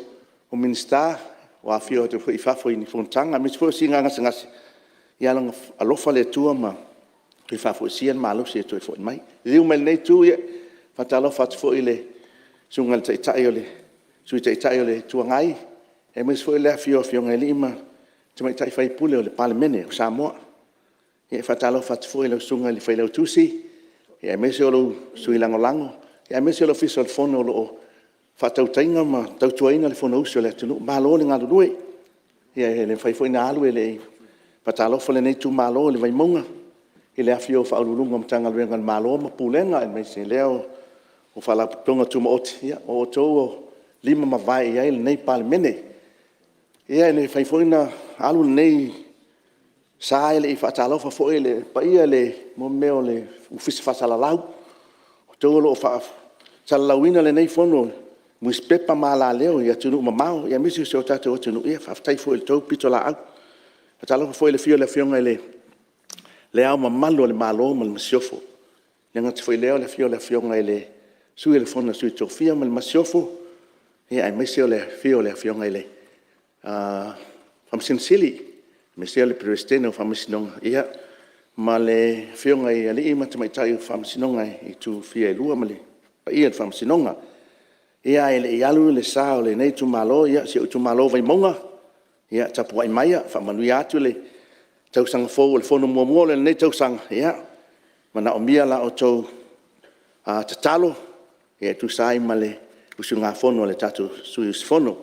o minsta wa fio te foi fa foi ni fontanga. Mes foi singanga singase. Ia long alofa le tua ma. I fa foi sian malo si tu foi mai. Riu mel nei tu ia. Patalo fat foi le sungal te itai ole. Sui te itai ole tuangai. E mes foi le fio ngai lima. Te mai tai fai pule o le palemene o Samoa. E fatalo fat foi le sunga le fai le tusi. E mes o lo sui langolango. E mes o lo fiso fono lo fatau tainga ma tau tuaina le fono uso le tunu. Malo le ngalo due. E le fai foi na alu le fatalo fo le nei tu malo le vai monga. E le fio fa ulunga mtanga le ngal malo ma pulenga e mes leo o fala tonga tu mo oti o to lima ma vai ai nei palemene. Ia ne fai foi na alu nei sa ele I fatalo fa foi le pa ia le mo meo le ufis fa sala lau tolo fa sala wina le nei fono mus pepa mala leo ia tunu mamau ia misi so tato tunu ia fa tai foi le to pitola au fatalo fa foi le fio le fionga le au mamalo le malo mal masiofo le ngat foi leo le fionga ele sui le fono sui tofia mal masiofo ia misi le fionga ele famsinsili mesia le presidente famsinong ia male fionga ia le ima mai tai famsinonga I tu fia lua male pa ia famsinonga ia ele ialu le sao le nei tu malo ia si tu malo vai monga ia tapu ai mai fa manu atu le tau sang fo le fono mo le nei tau sang ia mana omia la o tau tatalo ia tu sai male usunga fono le tatu suis fono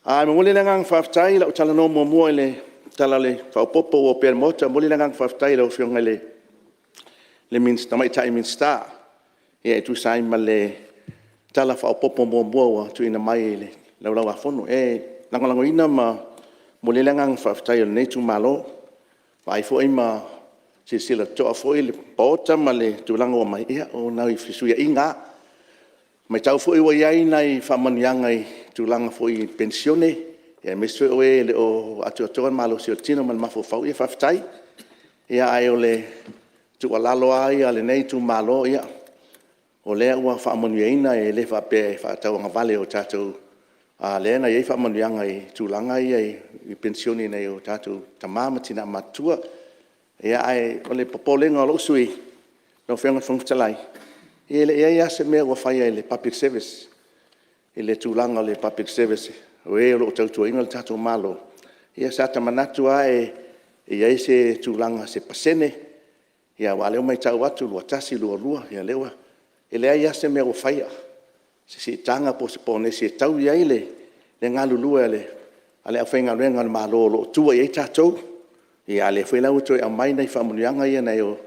mo mole ngang faftai la tala no mo le tala le fa popo o per mota mole ngang faftai la fiong le minsta mai tai minsta e tu sai male tala fa popo mo tu ina mai le la fono e lango ina ma mole ngang faftai le tu malo vai fo ima si sila to fo le pota male tu lango mai ia o na I fisu ia inga mai tau fo I ai nai fa maniangai tu langa foi pensione e meso e le o atu malo si tino mal mafo fau ia faftai ia ai ole tu alalo ai ale nei tu malo ia o le ua fa maniaina e le fa pe fa tau nga vale o tatu a le na ia fa manianga I tu langa ia I pensione nei o tatu tamama tina matua ia ai ole popolenga lo sui no fenga fungtalai ele ia se me o fai ele public service ele tulanga le public service o e lo tau tuinga le tatu malo ia sa tamanatu ai ia se tulanga se pasene ia wale o mai tau atu lo tasi lo lua ia lewa ele ia se me o fai se tanga po se pone se tau ia ele le ngalulua ale afenga lenga malo lo tua e tatou ia le foi lau toi a mai nei famunianga ia nei o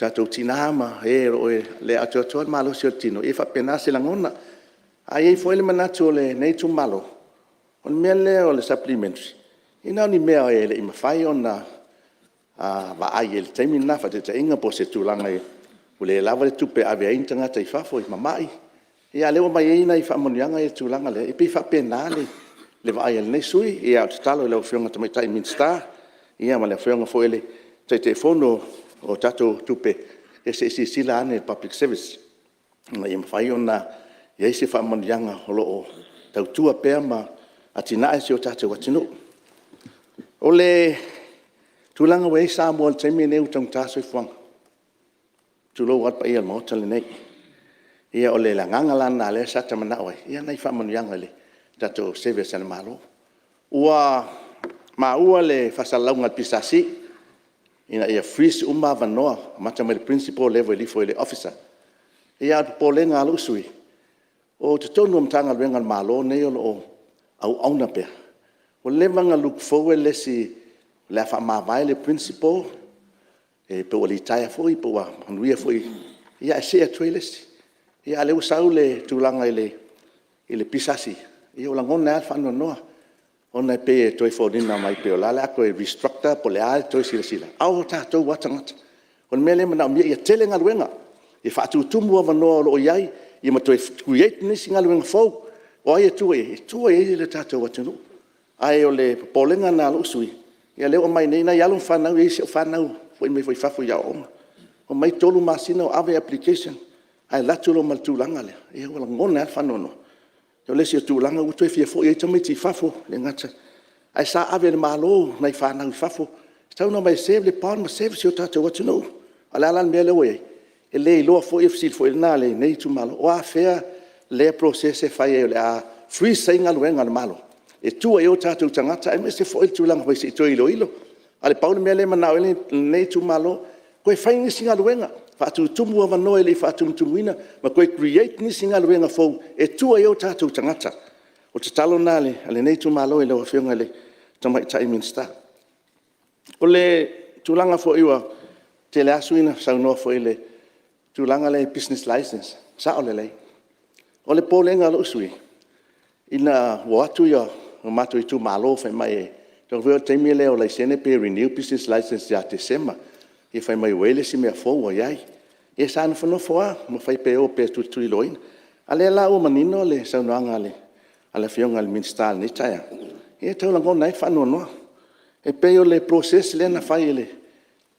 tatou tinama e o le atoto malo sio tino e fa pena se langona ai foi le manato le nei tu malo on mele o le supplements ina ni mea e le mafai ona va ai el termina fa te inga po se tulanga e le lava le tupe ave intanga tai fa foi mamai ia le o mai ina i famunianga e tulanga le e pe fa pena le vai el nei sui e au talo le ofionga to mai tai minsta ia ma le ofionga foi le te fono o tato tupe e se sila ane public service ma ia fai ona ia se famunianga holo o tau tua pe ma atina e se o tato watino o le tulanga we sa mo te me neu tong taso i fuanga tulo wat pa ia mo tale nei ia o le langanga lana le sa tamana oi ia nei famunianga le tato service ana malo ua ma ua le fasalaunga pisasi ina ia freeze uma vanoa mata me principal level li foi le officer ia po le ngalo sui o te tonu mtanga lenga malo nei o au auna pe o le manga look forward le si la fa ma vai le principal e pe o li taia foi po wa anuia foi ia se a toilet ia le usau le tulanga ile pisasi ia o langona fa no ona pe toi fodina mai pe la la ko instructor po le al toi sila au ta to watanga on mele mana mi ia telenga luenga e fa tu tumu va no lo iai ia ma toi create ni singa luenga fo o ia tu e le ta to watanga ai o le polenga na lo sui ia le o mai nei na ia lo fa na ia fa na foi me foi fa foi ia o mai tolu masina o ave application ai la tu lo mal tu langa le ia o ngona fa no yo le sia tulanga u toi fia fo e tami ti fafo le ngata ai sa ave malo nai fa na fafo sta no mai save le pan ma save si o tata what you know ala ala me le we e le lo fo if sil fo el na le nei tu malo o a fea le process e fa e le a free saying al wenga malo e tu e o tata tangata e me se fo el tulanga vai se to ilo ale paulo me le mana ele nei tu malo ko e fa ni singa wenga fa tu tumu wa no ele fa tu tumuina ma ko create ni singa luenga fo e tu e o tatu tangata o te talo nale ale nei tu malo ele o fionga le tamai tai minsta o le tulanga fo iwa te le asuina sa no fo ele tulanga le business license sa o le polenga lo sui ina watu ya mato i tu malo fe mai to veo te mile o le sene pe renew business license ya te sema e fai mai wele si me fo o yai e sa no fono foa mo fai pe o pe tu loin ale la o manino le sa no angale ala fionga al minstal ni taia e to la gona fa no e pe o le process le na fai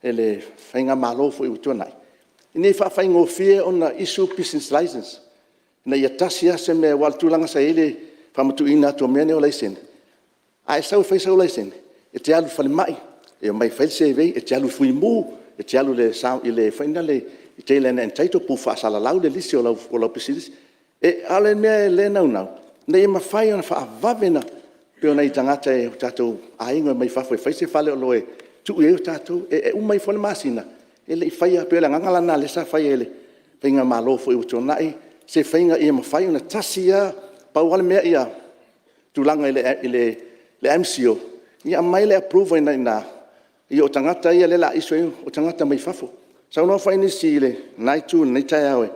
ele fai nga malo fo u tu nai ni fa fai ngo fie on issue business license na ia tasia se me wal tu langa sa ele fa mo tu ina to me ne o license ai sa fai sa o license e te alu fa mai e mai fai se ve e te alu fui mu e te alu le sa ile finale e te le en taito pu fa sala lau le lisi o la pisis e ale me le na nei ma fai ona fa vavena pe ona itangata e tato ainga mai fa fai se fale o loe tu e tato e mai fo masina ele fai pe la ngala na le sa fai ele penga malo fo u tonai se fainga e ma fai ona tasia pa wale me ia tu langa ile MCO ia mai le approve na i o tangata ia le la iso o tangata mai fafo sa no fai ni sile nai tu nei tai awe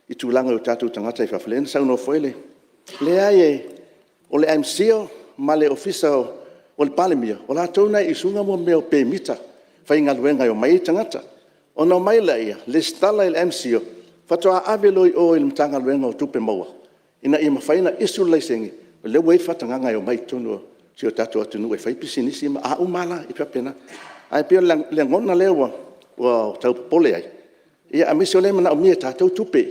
i tu langa o tatu tangata i fafo le sa no foi le ai o le MCO ma le officer o le palemia o la tona i sunga mo me o permita fai nga luenga o mai tangata o no mai la ia le stala il MCO fatoa aveloi o il mtanga luenga o tupe maua ina i mafaina isu leisengi le wait fatanga nga o mai tonu si o tatu atu nu e fai pisinisi ma a umala i papena ai pe le ngona lewa wa tau pole ai ia amisi o le mana o mia tatu tupe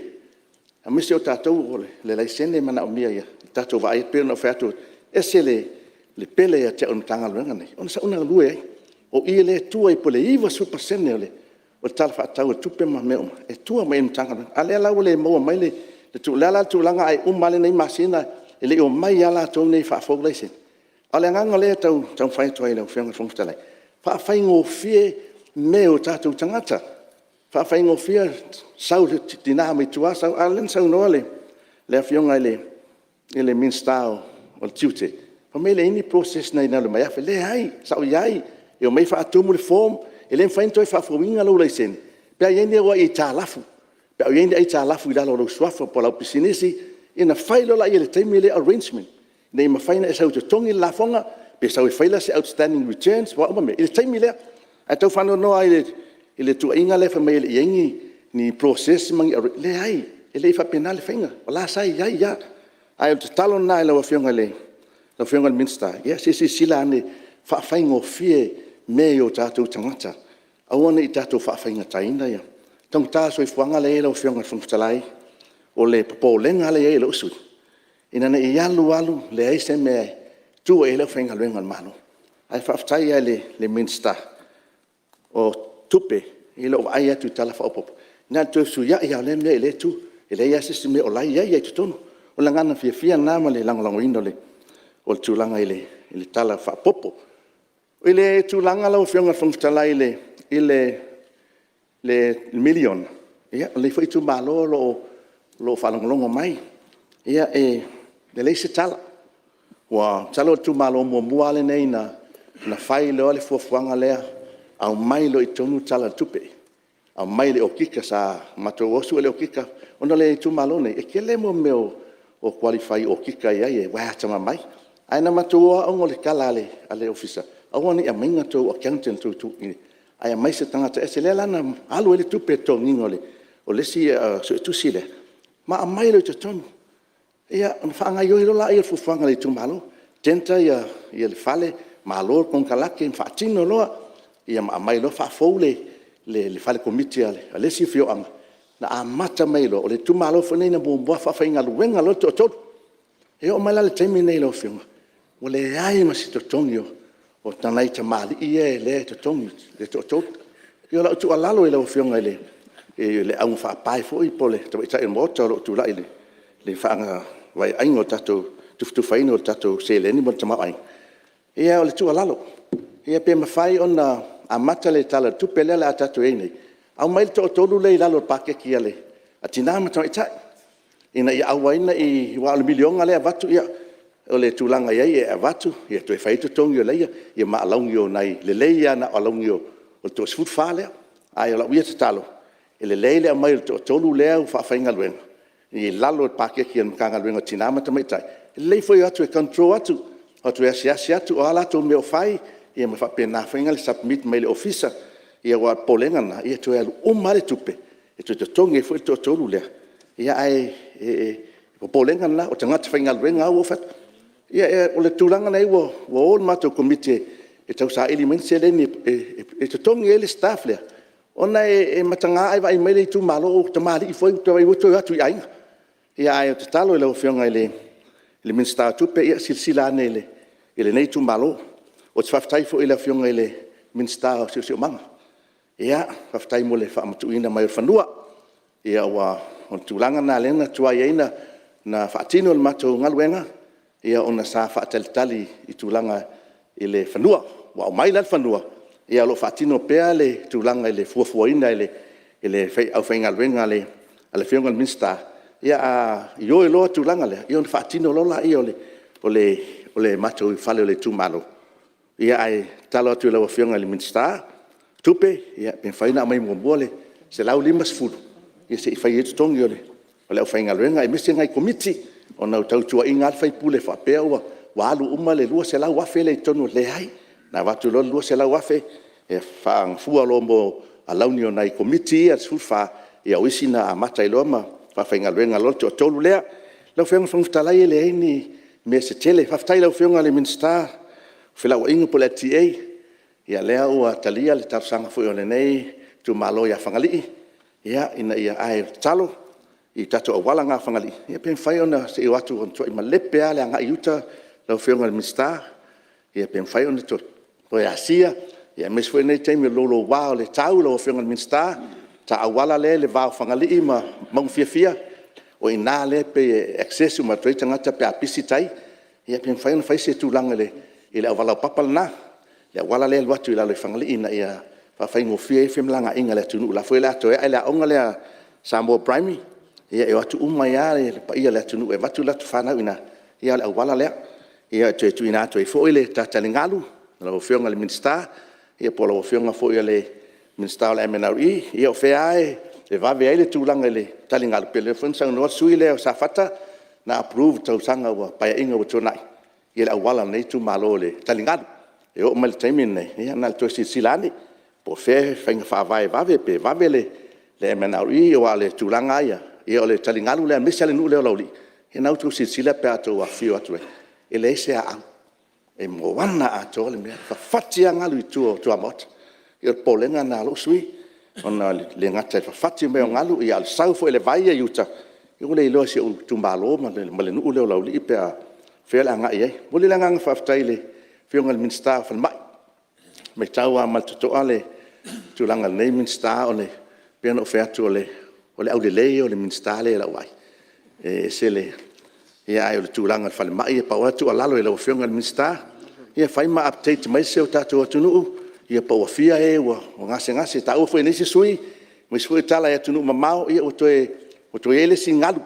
amisi o tatu le laisene mana o mia ia tatu vai pe no fatu esele le pele ya te on tanga luenga nei on sa una lue ai o ile tu ai pole iva super senele o tal fa tau tupe ma me e tu mai tanga ale la le mo mai le tu la tu langa ai umale nei masina ele o mai ala tu nei fa fo laisene ale nganga le tau fai toi le fianga fongstala fa fai ngo fie me o tatu tangata fa fai ngo fie sau dinami tua sau alen sau no le fianga ele minstao o tiute Pa me le ini proses na ina le mai afe le ai, sa o iai, e o mai fa atumu le form, e le mfain toi fa fuinga lo le sen. Pe a yende wa i ta lafu. Pe a yende i ta lafu i la lo swafa po la pisinisi, ina failo la i le taimi le arrangement. Nei ma faina e sa uto tongi la fonga, pe sa o faila se outstanding returns, wa o me, i le taimi le, a tau whanau noa i le tua inga le fa mai le iengi, ni proses mangi le ai, e le fa penale fainga, o la sai iai ia. Ai o te talon na e lau fionga le Minster, ia se sila ane whaafaingo fie me o tātou tangata. Awana i tātou whaafainga taina ia. Tong tā soi fuanga le e lau fionga whangtalai, o le papolenga le e lau sui. Ina ne i alu le ai se me tua e lau whainga luenga mano. Ai whaaftai ai le Minster, o tupe, i lau ai atu tala whaopopo. Nā tu su ia i au le mea i le tu, i le ia sisi me o lai ia i tutono. O la ngana fia nama le langolango ino le, o le tūlanga i le tala whaapopo. O i le tūlanga lau whionga whangtala i le milion. Ia, o le whai tū mālo lo whalongolongo mai. Ia, le leise tala. Wa talo tū mālo mua le nei na whai leo le fuafuanga lea, au mai lo i tonu tala tupe. Au mai le okika sa mato osu le okika. Ona le tū mālo nei, e ke le mo meo o qualify o kika ia e wa tama mai aina matua o le kala ale officer awani a mainga to accountant to ai mai se tanga te se lela na alu ele tu peto ngole o le si tu sile ma mai le ton ia fanga yo la ia fu fanga le tu malo tenta ia le fale malo con kala ke fatino lo ia mai lo fa fole le fale committee ale si fio anga na amata mailo o le tumalo fone na bomba fa fainga luenga lo to e o mala le temi nei lo fiunga o le ai ma si to tongio o tanai ta mali ie le to tongio le to io la tu alalo e lo fiunga le au fa pai fo i pole to ita e moto lo tu la le fa vai aingo tato tu faino tato se le ni mo tama ai e o le tu alalo e pe ma fai ona amata le tala tu pele la tato e nei au mai to tolu le lalo pake kia le atina ma tai tai ina ia awaina i wa le milion ale avatu ia o le tulanga ia e avatu ia to fai to tongio le ia ma alongio nai le leia na alongio o to sfut fale ai la wia talo ele leile mai to tolu le fa fainga luen i lalo pake kia mkanga luen atina ma tai tai le foi atu e control atu e sia tu ala to me fai ia ma fa pena fainga le submit mai le officer ia wa polenga na ia to elu mare tupe e to tonge foi to tolu le ia ai polenga na o tanga fainga luenga o fat ia o le tulanga nei wo o mato committee e tau sa element se le ni e to tonge ele staff le ona e matanga ai vai mai tu malo o tamari foi to vai to atu ai ia ai to talo le ofionga ele minsta tupe ia silsila nele ele nei tu malo o tsaftai fo ele ofionga ele minsta o sio manga ia faftai mo le faamatuina mai fanua ia wa on tulanga na lena tua ina na fatino le mato ngaluenga ia ona sa fataltali i tulanga ile fanua wa mai la fanua ia lo fatino pea le tulanga ile fuafuaina ile fai au fai ngaluenga le ale fionga minsta ia yo lo tulanga le ia on fatino lo la ia ole mato fale le tumalo ia ai talo tu le fionga le minsta tupe ia ben faina mai mo bole se lau limas fulu ia se fai et tongi ole fai ngaluenga e misi ngai committee ona tau tua inga fai pule fa pe wa alu uma le lua se lau wa fe le tonu le ai na wa tu lo lua se lau wa fe e fa fu alo mo ala union nai committee as fu fa ia wisina amata i loma fa fai ngaluenga lo to tolu le lo fe ngfa ftala ile ni me se tele fa ftai lo fe ngale minsta fe la wa inga pole ta ia lea ua talia le tausanga foi ole nei tu malo ia fangali ia ina ia ai talo i tato awala nga fangali ia pen fai ona se watu on toi malepe ale nga yuta lo fionga mista ia pen fai ona to po asia ia mes foi nei time lo wa le tau lo fionga mista ta awala le va fangali ma mong fia o ina le pe access ma toi tanga ta pe apisitai ia pen fai ona fai se tu langa le ile awala papal na ya wala le watu ila le fangali ina ia fa fa ngofie fem langa inga le tunu la foi la to ai la onga le sambo primary ia e watu uma ya le pa ia le tunu e watu la tu fana ina ia le wala le ia te tu ina to fo ile ta talingalu la o fionga le minsta ia po la fionga fo ile minsta la MNRI ia o fe ai e va ve ile tu langa le talingalu pele fon sang no suile o safata na approve tau sanga wa pa inga o tonai ia la wala nei tu malo le talingalu e o mal taimin nei ia na to silani po fe fenga fa vai va ve pe va ve le MNRI o ale tu langa ia ia o le talingalu le misale nu le lauli e na tu sila pe ato wa fio atu e le se a e mo wana ato le me fa fatia ngalu tu amot ia polenga na lo sui ona le ngata fa fatia me ngalu ia al sau fo ele vai ia uta eu le lo se tu malo ma le nu le lauli pe a fe la nga ia mo le nga fa ftaile fio ngal min sta fa mai me tau a mal to ale tu langa nei min sta ole pe no fe atu ole au le min sta le la wai e se le ia ai le tulanga fale mai pa wa tu alalo le ofionga le minsta ia fai ma update mai se o tatu atunu ia pa wa fia e wa ngase ta o foi nisi sui mas foi tala ia tunu mamau ia o to ele singalu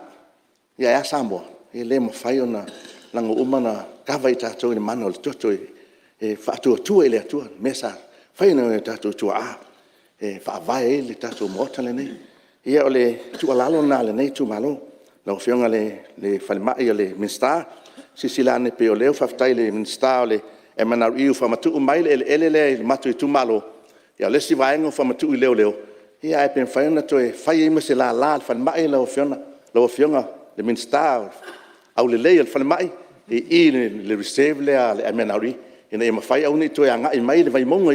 ia ya sambo ele mo fai ona lango umana ka vai tatu le mano le toto e fa tu ele tu mesa fai no tatu tu a e fa vai le tatu mota le nei ia ole tu alalo na le nei tu malo na fionga le falma ia le minsta sisilane pe o leo faftai le minsta le MNRI fa matu mai le matu tu malo ia le si vaenga fa matu leo ia e pen faina to e fai me se la falma ia le fionga le minsta au le falma e le receive le MNRI ina e mafai au ni to ia ngai mai le vai monga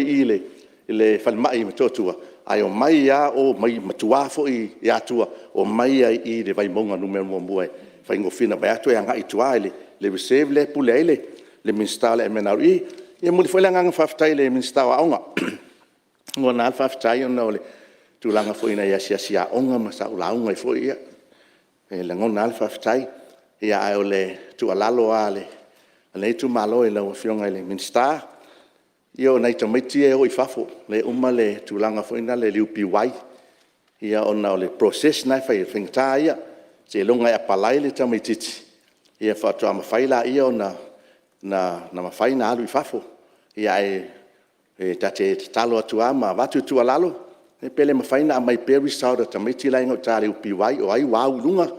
le falma i totua ai o mai ya o mai matua fo i ya tua o mai ai i le vai monga no mo moe fai ngo fina vai atu nga i tua le receive le pulele le minsta le MNRI e mo foi langa faftai le minsta wa onga ngona faftai no le tu langa foi na ya sia onga ma sa ula onga foi ia e le ngona faftai ia ai le tu alalo ale le tu malo e lo fionga le minsta io nei tomiti e o i fafo le uma le tulanga foina le liupi wai ia ona le process nai fai fingta ia se longa e palai le tamititi ia fa to ama faila ia ona na mafai na alu i fafo ia e tate talo atu ama watu tu alalo e pele mafai na mai peri sauda tamiti la ingo tale upi wai o ai wau lunga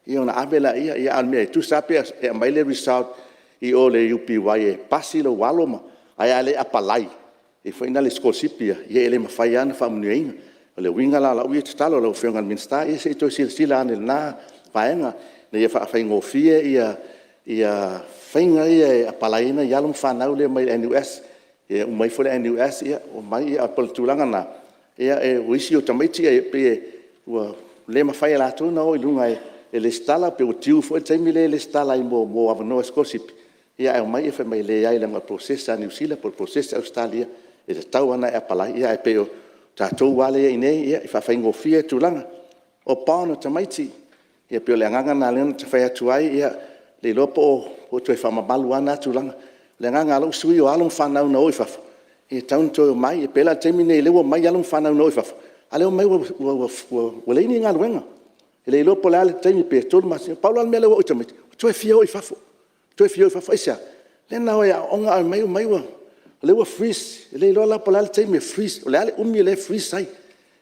ia ona avela ia alme tu sape e mai le result i o le upi wai e pasilo waloma ai ale apalai e foi na lescosipia e ele ma fai ana fa muninga le winga la ui talo lo fenga minsta e se to sila na faenga ne ia fa ngofie ia fainga ia apalai na yalum fa na le mai NUS e mai foi NUS ia o mai ia poltulanga na ia e wisi o tamiti e pe o le ma fai la tu no ilunga e le stala pe o tiu foi temile le stala mo avano escosipia ia e mai e mai le ai le processa New Zealand por processa Australia e tau ana e pala ia e peo tatou wale ine ia fa faingo fie tulanga o pano tamaiti ia peo le nganga na le te fai tuai ia le lopo o te fa mabalu ana tulanga le nganga lo sui o alon fa na no fa e taun to mai e pela termine le o mai alon fa na no fa ale o mai o le ni ngal wenga le lopo la le temi pe tol mas Paulo al mele o tamaiti to fie o fa to fio fa faisa le na ya onga mai wa le wa freeze le lo la pola te me freeze le umi le freeze sai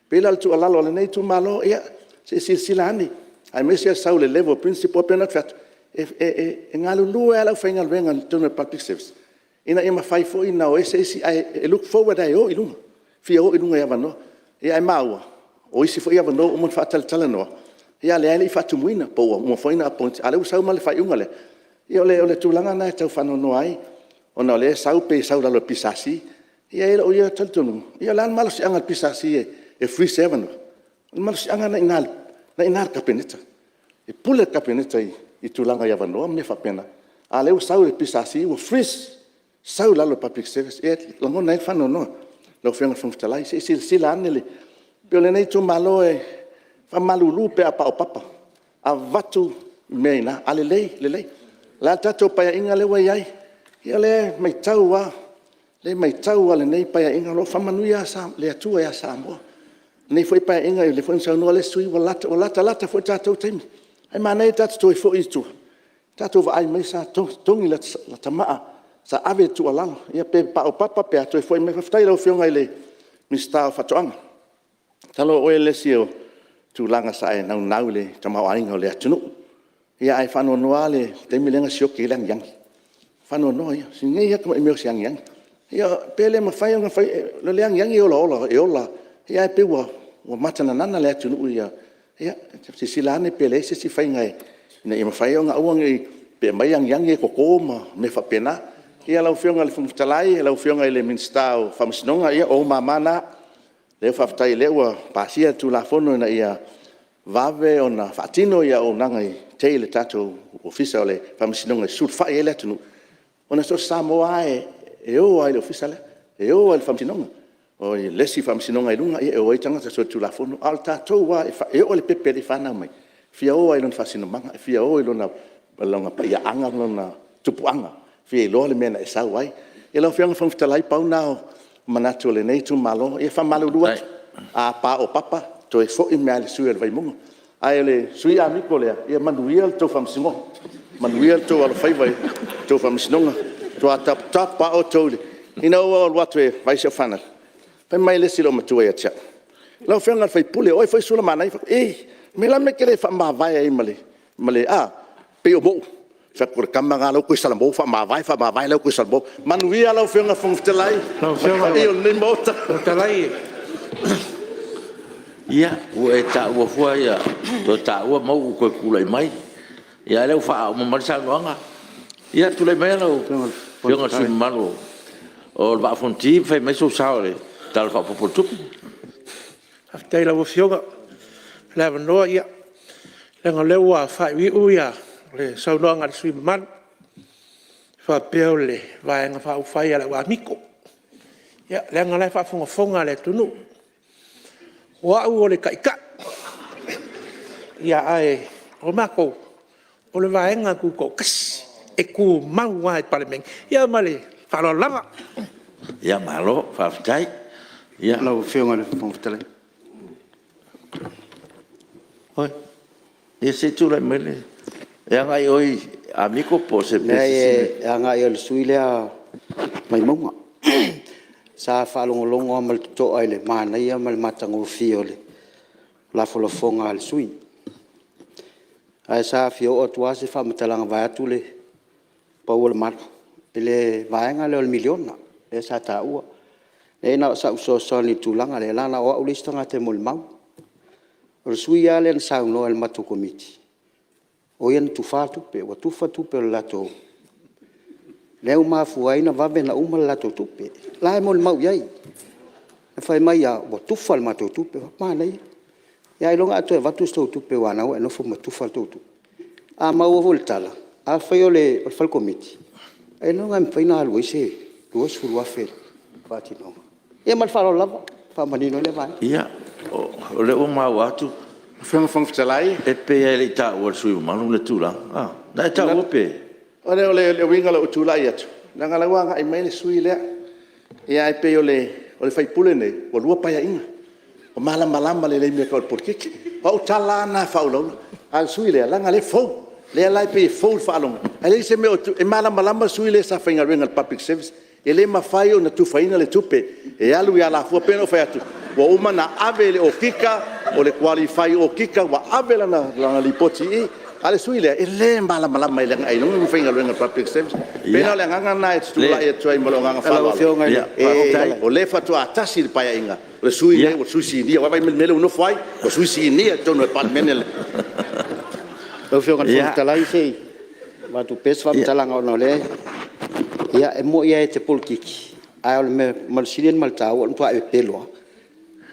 pela tu ala lo le nei tu malo ya se silani ai me se sa le level principal penat fat ngalu lu ala final venga to the public service ina ima fai fo ina o ese I look forward ai o ilunga fio ilunga ya vano ai maua o isi fo ya vano o mon fatal talano ya le fatu muina po mo fo ina point ala usau mal fai ungale ia le tulanga na tau whanono ai ona le sau pe sau la pisasi ia o ia taltunu ia lan malos angal pisasi e free seven malos anga na inal kapeneta e pule kapeneta i tulanga ia vano me fa pena a le sau e pisasi o free sau la public service e longo na whanono lo fenga fungtalai se sila anele pe le nei tu malo e fa malulu pe apa o papa a vatu meina ale lei la tato pa inga le wai ai ia le mai tau le nei pa inga lo famanu ya sa le atua ya sa mo nei foi pa inga le foi sa no le sui o lata foi tato temi ai manei tato to fo itu Tātou vai mai sa tongi la tamaa sa ave tu alanga. Ia pe pa o papa pe atu foi mai whaftai lau whionga ile Mr. Fatoanga. Talo o ele sio tu langa sa e nau le tamau ainga o le atunu. Ia ai whanua noa le te milenga sio ki lang yang. Whanua noa ia. Si ngai haka mai meo si yang. Ia pele ma whai anga whai le leang yang e ola. Ia ai pe wa matana nana le atunu ia. Ia si silane pele se si whai ngai. Ina ia ma whai anga uang i pe mai yang e koko ma me whapena. Ia lau whionga le whumtalai, lau whionga le minstau whamasinonga ia o mamana. Leo whaftai lewa pasia tu la fono na ia vave o na whaatino ia o nangai te le tatou ofisa o le whamasinonga sur whai ele atunu. O na so Samoa e o ai le ofisa le, e o ai le whamasinonga. O i lesi whamasinonga i runga ia e o ai tangata so tu la fono. Al tatou wa e o le pepe le whanau mai. Fia o ai lona whasinomanga, fia o ai lona balonga pa ia anga lona tupuanga. Fia i loa le mena e sau ai. E lau whianga whamtalai pau nao manatu le nei tu malo e fa malo dua a pa o papa to e fo i me ale sui vai mungo ai le sui a miko le e manuel to fam singo manuel to al fai vai to fam sinonga to a tap pa o to ina o what we vai se fana pe mai le silo matu e cha la fenga fai pule o foi sula mana e me la me kere fa ma vai ai male a pe o bo fa kur kamanga lo ku salambo fa ma vai lo ku salambo manuia lo fenga fongtelai lo fenga e o ne mota telai ia o e ta o fua ia to ta o mo ko kulai mai ia le fa o mo sa longa ia tu le mai lo fenga su malo o va fonti fa mai so saole tal fa po tu aftai la fioga la no ia le ngalewa fa wi u ia le saunoanga le sui man fa peole vai nga fa ufai ala wa miko ya le nga le fa fonga le tunu wa u le kaika ya ai o mako o le vai nga ku ko kas e ku mau wa parlement ya male fa lo langa ya malo fa ftai ya lo fiona le fonga oi ese tu le mele e ngai oi amico pose e ngai el suilea mai monga sa fa longo mal to ai le mana ia mal matango fiole la folofonga al sui ai sa fio o tua se fa matalanga vai tu le paul mar ele vai nga le miliona e sa ta u e na sa so ni tulanga le lana o ulistanga te mol mau o sui ale sa no el matu komiti o yan tu fa tu pe wa tu fa tu pe la to leu ma fu ai na va ben la uma la to tu pe la mo mau yai fa mai ya wa tu fa ma to tu pe ma nei ya lo nga to va tu sto tu pe wa na no fu ma tu fa to tu a ma o voltala a fa yo le fa committee e no ngam fa na lo se tu su wa fe fa ti no e mal fa lo la fa ma ni no le va ia o le o ma wa tu Fenga fongtelai e pe ele ta o sui manu le tula na ta o pe ole winga le tula ia tu na ngala wa ai mai le sui le ia ai pe ole fai pule nei o lua pa ia inga o malama le me ko por que o tala na fa lo al sui le la ngale fo le lai pe fo fa lo ele se me e malama sui le sa fainga winga public service ele ma fai o na tu faina le tupe e alu ia la fu peno fa tu wa uma na avele o kika o le qualify o kika wa avela na lipoti i ale suile e le mala mai le ai no finga lo nga public service pena le nga na tu la e tu ai mo nga fa o le fa tu atasi pa inga le suile o suisi dia wa vai mele no fai o suisi ni to no pa menel lo fio nga talai sei ma tu pes fa talanga no le ia e mo ia te polkiki ai me mal silien mal tau on tu ai pelo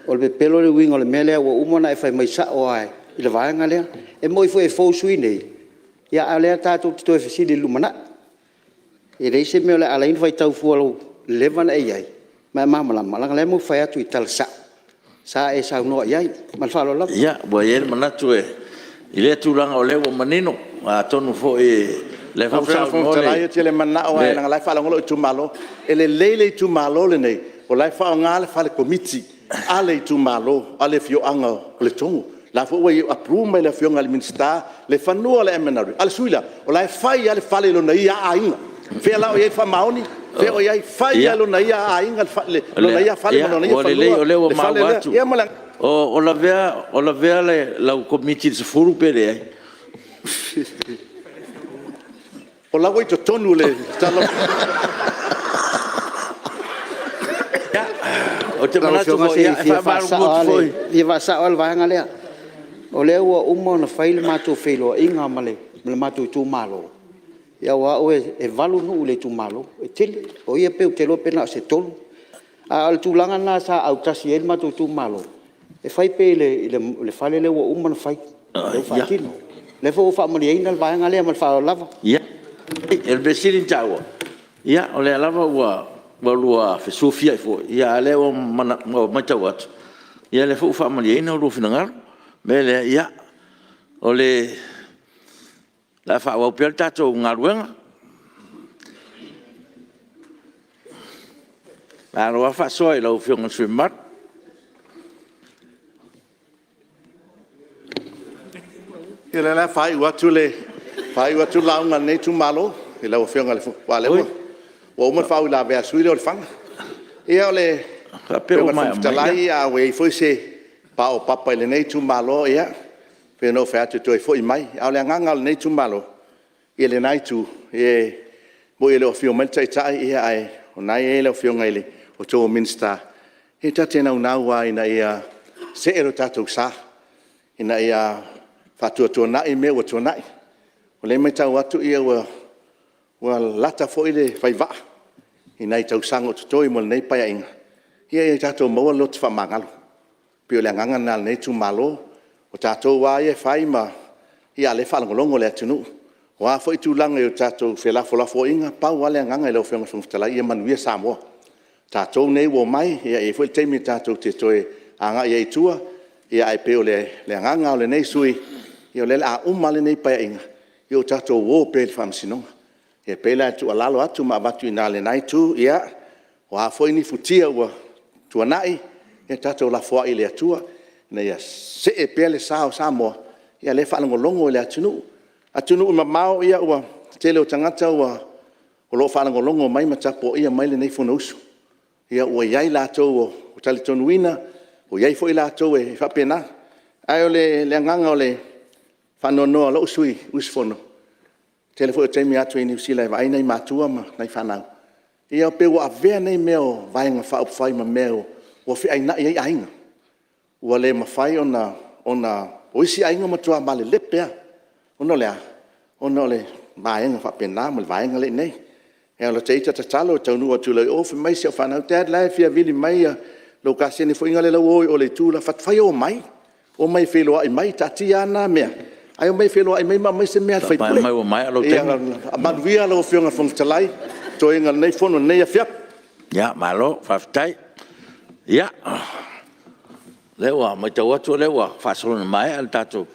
o le pelo le winga le mele o umona e fai mai sa o ai i le vaenga lea e moi foi fo sui nei ia ale ta tu to e fisi le lumana e le se me le ala in vai tau fu lo levan e ai ma mala le mo fai atu i tal sa e sa no ai mal fa lo la ia bo ye manatu e ile tu langa o le o manino a tonu fo e le fa sa no le te le mana o ai la fa lo tu malo e le tu malo le nei o la fa ngale fa le committee ale tu malo ale fio anga le tongu la fo we approve mai le fionga le minsta le fanua le emenaru al suila o la fai ale fale lo na ia ainga fe la o ia fa maoni fe o ia fai lo na ia ainga lo na ia fale lo na ia o le o ma watu o la vea le la committee se furu pere o la we to tonu le talo o te manatu mo ia fa maru foi ia va sa al va ngale o le o umo na faile matu felo inga male le matu tu malo ia wa o e valu no le tu malo e tele o ia pe te lo pena se tolu al tu langa na sa au tasi el matu tu malo e fai pe le fale le o umo na fai le fa tino le fo fa mali ina va ngale mal fa lava ia el besilin tawo ia o le lava wa lua fe sofia fo ia le o matawat ia le fo fa mali ina lo finangar me le ia o le la fa wa pel tato ngaruenga la lo fa soi lo fiong swimat ia la fai watu la nga nei tu malo ia lo fiong ale fo wale o mo fa la be sui le fang ia le pero mai talai a we foi se pa o papa le nei tu malo ia pe no fa tu foi mai au le nganga le nei tu malo ia le nai tu e mo ele o fio melta tai ia ai o nai ele o fio ngai le o to minsta e tatena una wa ina ia se ero tatu sa ina ia fa tu na i me o tu nai o le mai tau atu ia wa lata fo ile fai va ina i tau sango toi mo nei pa inga ia tato mo lo tfa mangalo pio le nganga na nei tu malo o tato wa ia fai ma ia le fa ngolongo le tunu wa fo tu langa o tato fe la fo inga pa wa le nganga le fo fo tala ia man wi samo tato nei wo mai ia e fo te mi tato te toi anga ia tua ia ai pio le nganga le nei sui ia le a umale nei pa inga io tato wo pe fam sinonga e pela tu alalo atu ma batu ina le nai tu ia wa foi ni futia wa tu nai e tato la fo ile atua na ia se e pele sao samo ia le fa longo le atunu ma mau ia wa tele o tangata wa o lo fa longo mai ma tapo ia mai le nei fo nusu ia o ia la to o tali tonuina o ia foi la to e fa pena ai le nganga le fa no lo sui usfono telefo te mi atu ni sila vai nei matua ma nei fanau ia pe wa ve nei meo vai nga fa fai ma meo o fi ai na ia ainga o le ma fai ona o si ainga ma tua ma le lepea ono le vai nga fa pena ma vai nga le nei e lo te talo te nu atu le o fi mai se fanau te la fi vili mai lo ka se ni fo inga le o le tu la fat fai o mai fe lo ai mai tatiana mea ai mai felo ai mai se me fai mai mai lo tem ma via lo fionga fong talai to inga nei fono nei afia ya malo faftai ya lewa mai tawa to lewa fa solo mai al tato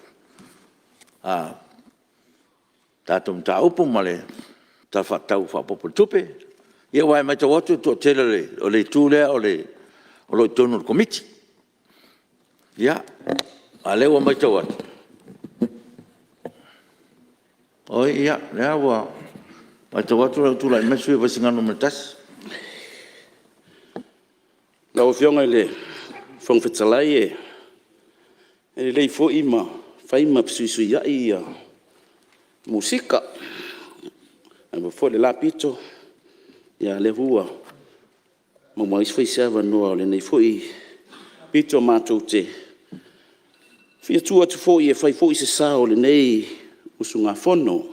tato ta upu male ta fa tau fa popo tupe ia wai mai tawa to tele o le tule o lo tonu committee ya alewa mai tawa oh iya, ya wa. Waktu tu lah masih bersingan metas. Lau fiong le fong fetsalai le fo ima fai ma sui ya ia musika. Abo fo le lapito ya le hua. Mo mais foi serva no le nei foi pito matote. Fia tua tu fo ia fai fo se sa le nei usunga fono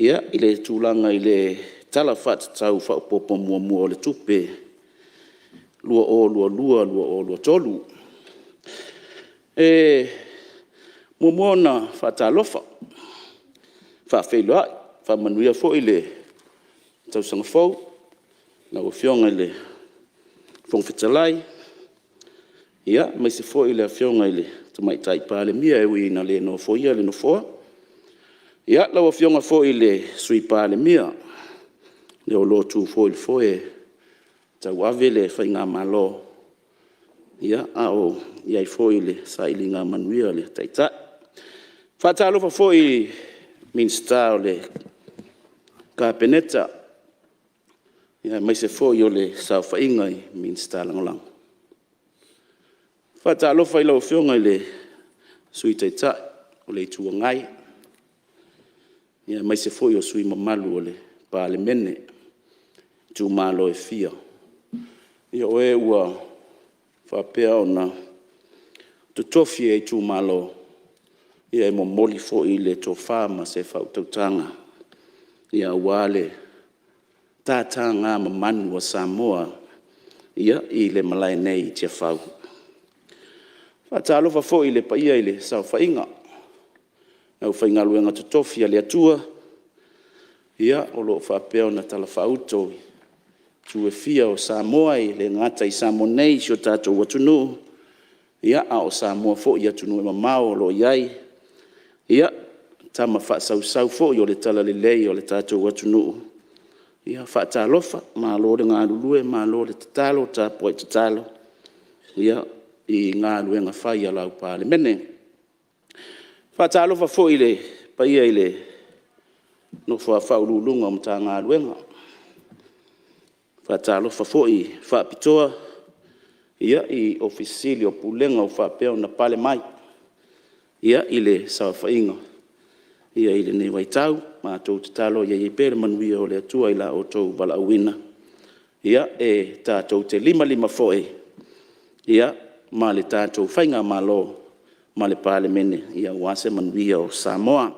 ia ile tulanga ile talafat tau fa popo mua le tupe lua tolu momona fa talofa fa felo fa manuia fo ile tau sanga fo na o fionga ile fong fitalai ia mai se fo ile fionga ile mai tai pale mia e wina le no fo ia le no fo ia la fionga fo ile sui pale mia le o lo tu fo il fo e tau avele fa inga malo ia ao iai foi le saʻiliga manuia o le taʻitaʻi faatalofa foʻi minista o le kapeneta ia mai se foʻi o le saofaʻiga i minista lagolago faatalofa i lauafioga i le sui taʻitaʻi o le ituagai ia mai se foʻi o sui mamalu o le palemene tumālo e fia ia oe ua faapea ona totofi e tumālo ia e momoli foʻi i le tofā ma se fautautaga ia ua le tātaga mamanu a Samoa ia i le malae nei i tiafau faatalofa foʻi le paia i le saofaʻiga au faigaluega totofi a le atua ia o loo faapea ona talafauto tuefia o Samoa i le gata i Samonei si o tatou atunuu ia a o Samoa foʻi atunuu e mamao o loo iai ia tama faasausau foʻi o le talalelei o le tatou atunuu ia faatalofa malo le galulue malo le tatalo tapua i tatalo ia i galuega fai a lau palemene faatalofa foʻi le paia i le nofo faaululuga o matagaluega faatalofa foʻi faapitoa ia i ofisili o pulega o faapea ona pale mai ia i le saofaʻiga ia i lenei waitau matou tatalo ia iai pe le manuia o le atua i la outou valaauina ia e tatou te limalima foʻi ia ma le tatou faiga malo ma le palemene ia ua se manuia o Samoa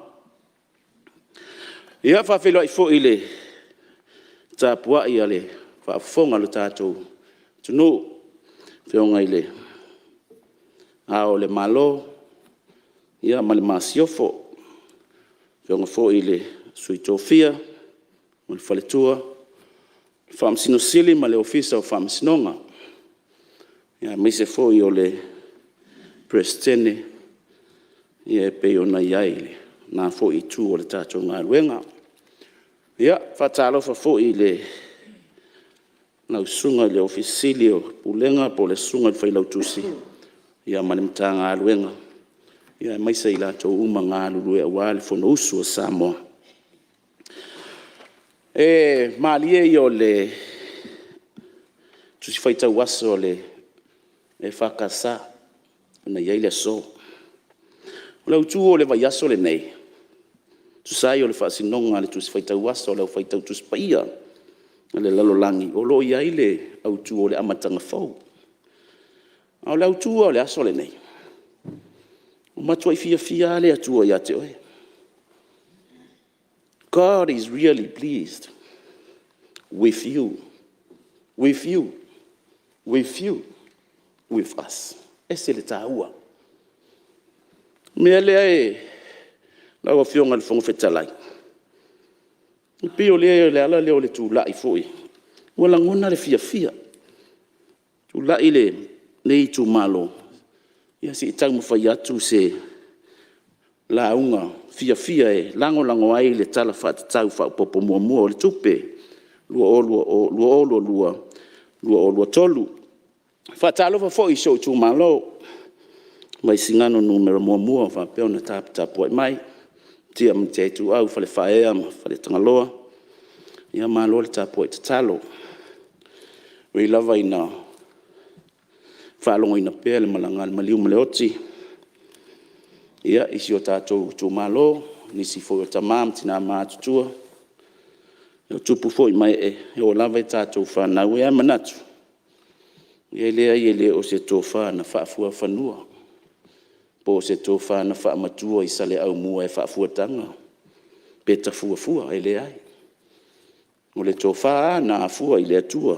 ia faafeloaʻi foʻi le tapuaʻi a le faafofoga lo tatou tunuu feoga i le a o le malo ia ma le masiofo feoga foʻi i le suitofia ma le faletua le faamasinosili ma le ofisa o faamasinoga ia maise foʻi o le presidene ia e pei ona iai le na foʻi tu o le tatou galuega ia faatalofa foʻi le lausuga i le ofisili o pulega po le suga i le failautusi ia ma le matagaluega ia e maise i latou uma galulue auā le fonousu o Samoa e malie i o le tusi faitau aso o le e fakasā ona iai le aso o le autu o le vaiaso lenei tusai o le faasinoga le tusi faitau aso o le au faitau tusi paia le lalolagi o loo iai le autu o le amataga fou a o le autua o le aso lenei o matua i fiafia le atua iā te oe God is really pleased with you with you with you with us ese le tāua mea lea e lau afioga le fogofetalai pio lea le ala lea o le tulaʻi foʻi ua lagona le fiafia tulaʻi le nei tumalo ia si taumafai atu se lauga fiafia e lagolago ai le tala faatatau faaupopo muamua o le tupe lua olua tolu faatalofa foʻi so i tumalo mai sigano numero muamua faapea ona taputapu ai mai tia ma te tuau falefaea ma faletagaloa ia malo le tapu ai tatalo ui lava ina faalogoina pea le malaga le maliu ma le oti ia isi o tatou tumalo nisi foi o tamā ma tinā matutua o tupu foʻi mai e o lava i tatou fanau e a manatu ia lea ia lē o se tofā na faafuafanua po se tofā na faamatua i sale aumua e faafuataga pe tafuafua e lē ai o le tofā na afua i le atua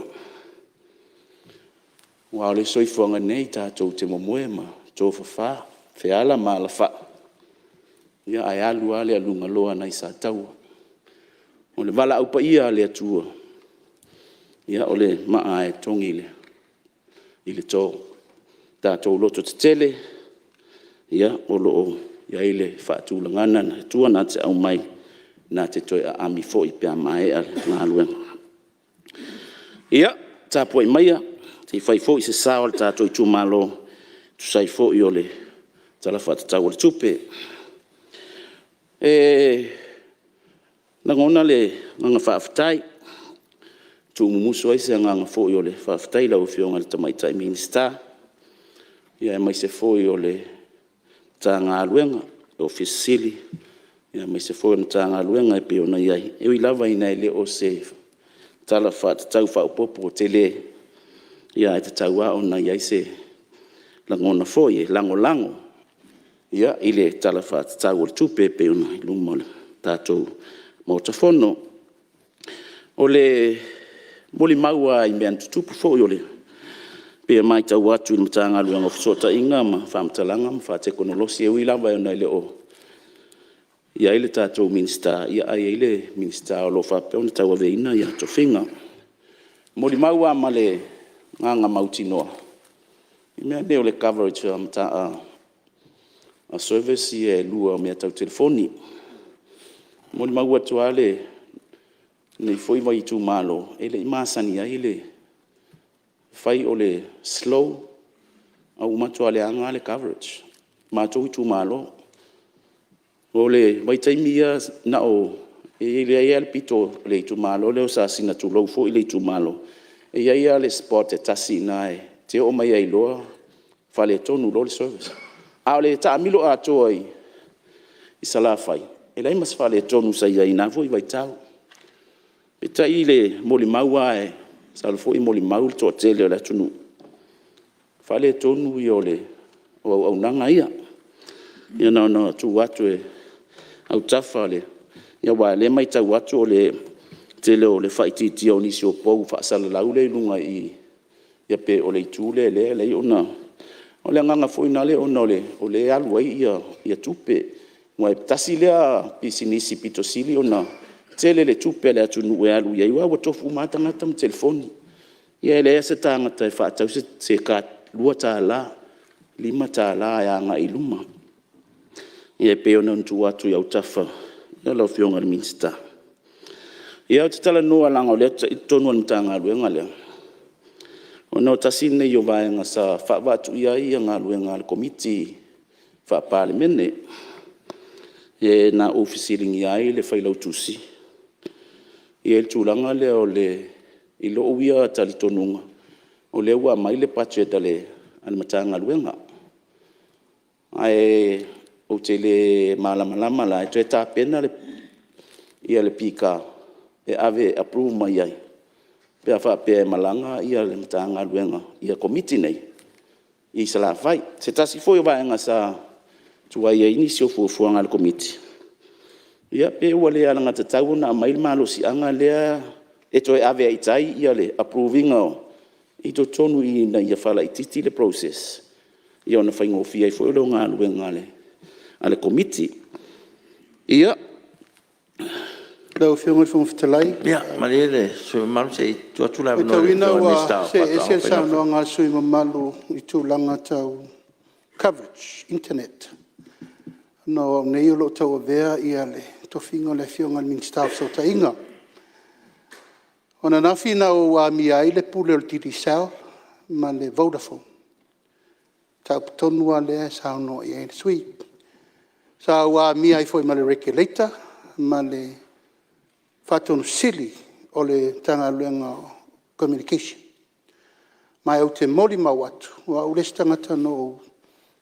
ua o le soifuaga nei tatou te momoe ma tofafā feala ma alafaʻa ia ae alu a le alugaloa nai sa taua o le vala aupaia a le atua ia o le maa e togi i le tō tatou loto tetele ia o loo iai le faatulagana na atua na te au mai na te toe aami foʻi pe amaea le galuega ia tapuai maia te fai fo i se sa o le tātou i tūmalo tu sai fo i o le tala whatatau o le tupe. Nangona le nganga whaafitai, tu mumuso ai se nganga fo i o le whaafitai lau whionga le tamaitai minista. Ia mai se fo i o le tā ngā luenga, o fisili. Ia mai se fo i o tā ngā luenga e peo na iai. E ui lava ina le o se tala whaatatau whaupopo o te le. Ia e te tau a o na iai se langona fo i e lango. Ia i le tala whaatatau o le tupe peo na i luma le tātou mautafono. O le moli maua i mea tutupu fo i o le pea mai tau atu i matanga luanga fisota inga ma whamtalanga ma whatekonolosi e ui lava e ona i le o. Ia i le tātou minista, ia ai i le minista o lo whapeo na tau aveina ia to whinga. Moli maua ma le nganga mautinoa. I mea neo le coverage a mata a service i e lua mea tau telefoni. Moli maua tua le nei foi vai tu malo ele imasani ai le fai o le slow au matu ale anga le coverage matu tu malo o le vai taimia na o ele ai al pito le tu malo le sa sina tu lo fo ile tu malo e ai ale sport e tasi nai te o mai ai lo fale tonu lo le service a le ta milo a toi isala fai ele mas fale tonu sai ai na foi vai tau. Peta i le moli maua e salfo i moli maul to tele la tunu. Fale tonu i ole o nanga ia. Ia na tu watu e au tafale. Ia wa le mai tau watu o le tele o le faiti ti o nisi o pou fa sala laule lunga i ia pe o le tule le ona. O le nganga foi na le ona o le alu ai ia tupe. Wa tasi le pisinisi pitosili ona. Tele le tupe le atu nue alu ia iwa watofu matangata ma telefoni. Ia le ese tangata e whaatau se ka lua tā la, 5 tā la e anga i luma. Ia peo na ntu atu iau tafa, ia lau fionga le minsta. Ia te tala noa langa o le tonu an tanga aluenga lea. O no tasine i o vaenga sa whaavatu ia ngā aluenga le komiti whaapale mene. Ia na ofisiringi ai le whailau tusi. I el tūlanga le o le ilo uia tali tonunga. O le ua mai le pacheta le matanga luenga. Ai o te le malama la e tā pena le ia le pika e ave approve mai ai. Pea whapea malanga ia le matanga luenga. Ia komiti nei. I sa la fai. Se tasi foi o vaenga sa tua ia inisio fuafuanga le komiti. Ia pe ua le alanga te tau na mail malo si anga lea e toi ave ai tai ia le approving o i to tonu i na ia fala i titi le process. Ia ona whaingo fia i fwoi lo ngā luenga ale komiti. Ia. Lau whionga whonga whatalai. Ia, marele, sui malu se i tuatula e tauina ua se sao noa ngā sui malu i tūlanga tau coverage, internet. No nei o lo tau avea ia le tofinga le whionga min staff so ta inga. Ona nafi na o a mi ai le pule o tiri sao ma le Vodafone. Tau tonua le sao no i e sui. Sa o mi ai foi ma le regulator ma le fatonu sili o le tanga luenga communication. Mai au te moli mawatu wa ulesi tangata no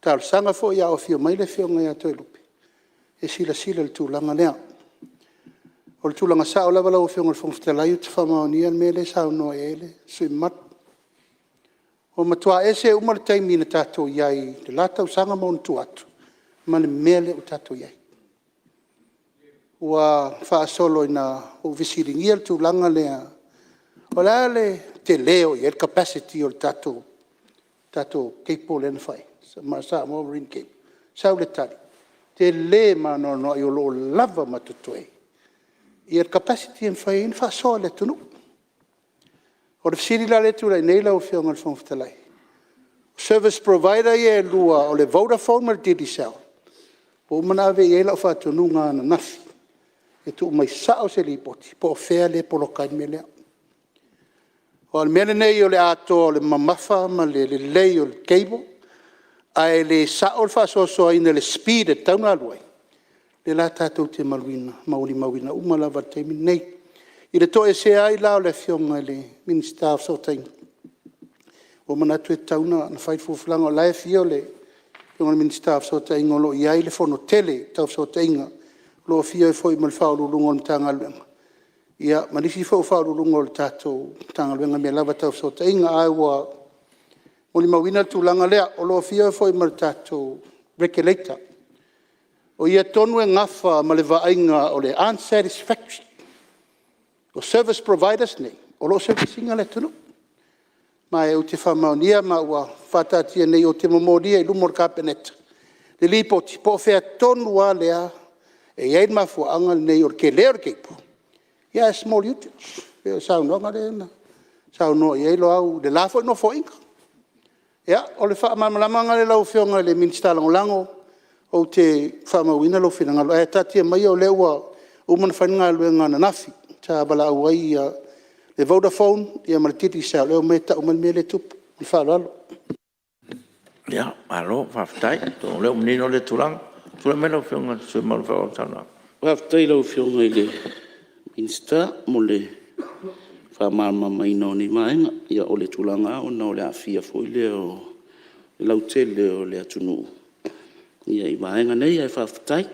tau sanga fo ia o fio mai le whionga ia toi lupi. E sila le tūlanga lea. O le tūlanga sao lava lau whionga le whongwhitalai uta whamaonia me le sao noa e le sui mat. O matua e se umar taimi na tātou iai le latau sanga maun tu atu. Ma le mele o tātou iai. Ua whaasolo ina o visiringia le tūlanga lea. O le te leo i el capacity o le tātou keipo le na whai. Ma sa mo marine cape. Sao le tari. Te le mano no i o lo lava matutoe. I el capacity en whai in whaasoa le tunu. O le fisiri la le tūrai nei lau whionga le whongwhitalai. Service provider i e lua o le Vodafone ma le didi sao. Po manawe i e lau whaatunu ngā na nafi. E tu mai sao se li poti. Po fea le polokai me lea. O le mene nei o le ato le mamafa ma le lei o le cable. Ai le sa o le whaasosoa ina le speed e tauna aluai. Le la tātou te maluina, mauri mawina, umalava teimi nei. I le toe se ai lao le fionga le Minister of Sotainga. O manatu e tauna na whai fufulanga o lae fio le fionga le Minister of Sotainga o lo iai le fono tele tau Sotainga. Lo fio e foi mal whaurulunga o le tanga luenga. Ia, manisi fo whaurulunga o le tātou tanga luenga me lava tau Sotainga ai wa moli mawina tūlanga lea o lo fio e foi mal tātou regulator. O ia tonu e ngafa ma le vaainga o le unsatisfactory. O service providers nei, o lo servicinga le tunu. Ma e o te whamaunia ma ua whatatia nei o te mamoria i lumor kapeneta. Le lipo ti po fea tonu a lea e iei mafua anga nei o ke leo keipo. Ia small utils. Peo saunoanga le na. Saunoa iei lo au le lafo no fo inga. Ia, o le whaamalamanga le lau whionga le Minister Langolango. O te whamauina lo whina ngalo. E tatia mai o leua umana whainga luenga na nafi. Ta bala auai le Vodafone. Ia marititi sa leo meta umana mea le tupu. I whalalo. Ia, alo, whaftai. Tō leo mnino le turang. Tūra mea lau whionga sui malu whao tana. Whaftai lau whionga i le Minister mo le whamama mai no ni maenga. Ia o le tulanga o na o le awhia fo i le o lau tele o le atunu. Ia i maenga nei ai whaftai.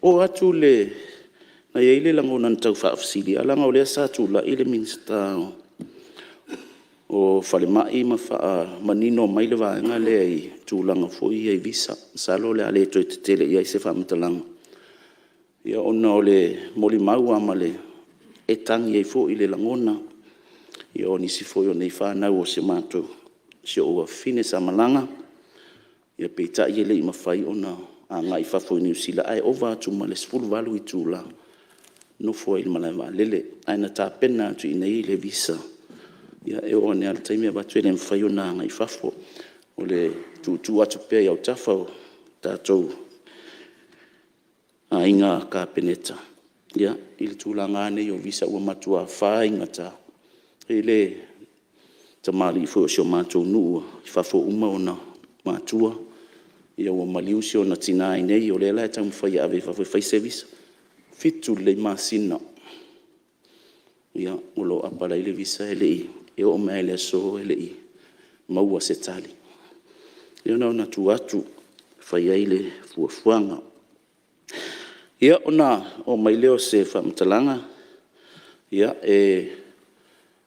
O atu le na ia ile langona na tau whaafsili. Alanga o le asa tula i le Minister o whalemai ma wha manino mai le vaenga le ai tūlanga fo i ai visa. Salo le ale toi te tele i ai se whamatalanga. Ia ona o le moli mau ama le e tangi ai fo i le langona. Ia o nisi fo i o nei whanau o se mātou. Se o a fine sa malanga. Ia peita i ele i mawhai ona a ngai whafo i New Zealand. Ai ova atu ma le sfuru walu i tūla. No fo i le malai wa lele. Ai na tā pena atu i nei le visa. Ia e o ne al taimi a batu e le mwhai ona ngai whafo. O le tū atu pēi au tawhau tātou. A inga ka peneta. Ia, i le tūlanga nei o visa ua matua whainga ta. E le tamari i fo o sio mātou nua. I whafo uma ona mātua. Ia ua maliusi ona tina i nei o le lai tamu whai ave whafo whai service. Fitu le masina. Ia, o lo apara i le visa e le i. E o mea le aso e le i. Maua se tali. Ia na tu atu whai ai le fuafuanga. Ia ona o mai leo se whamatalanga. Ia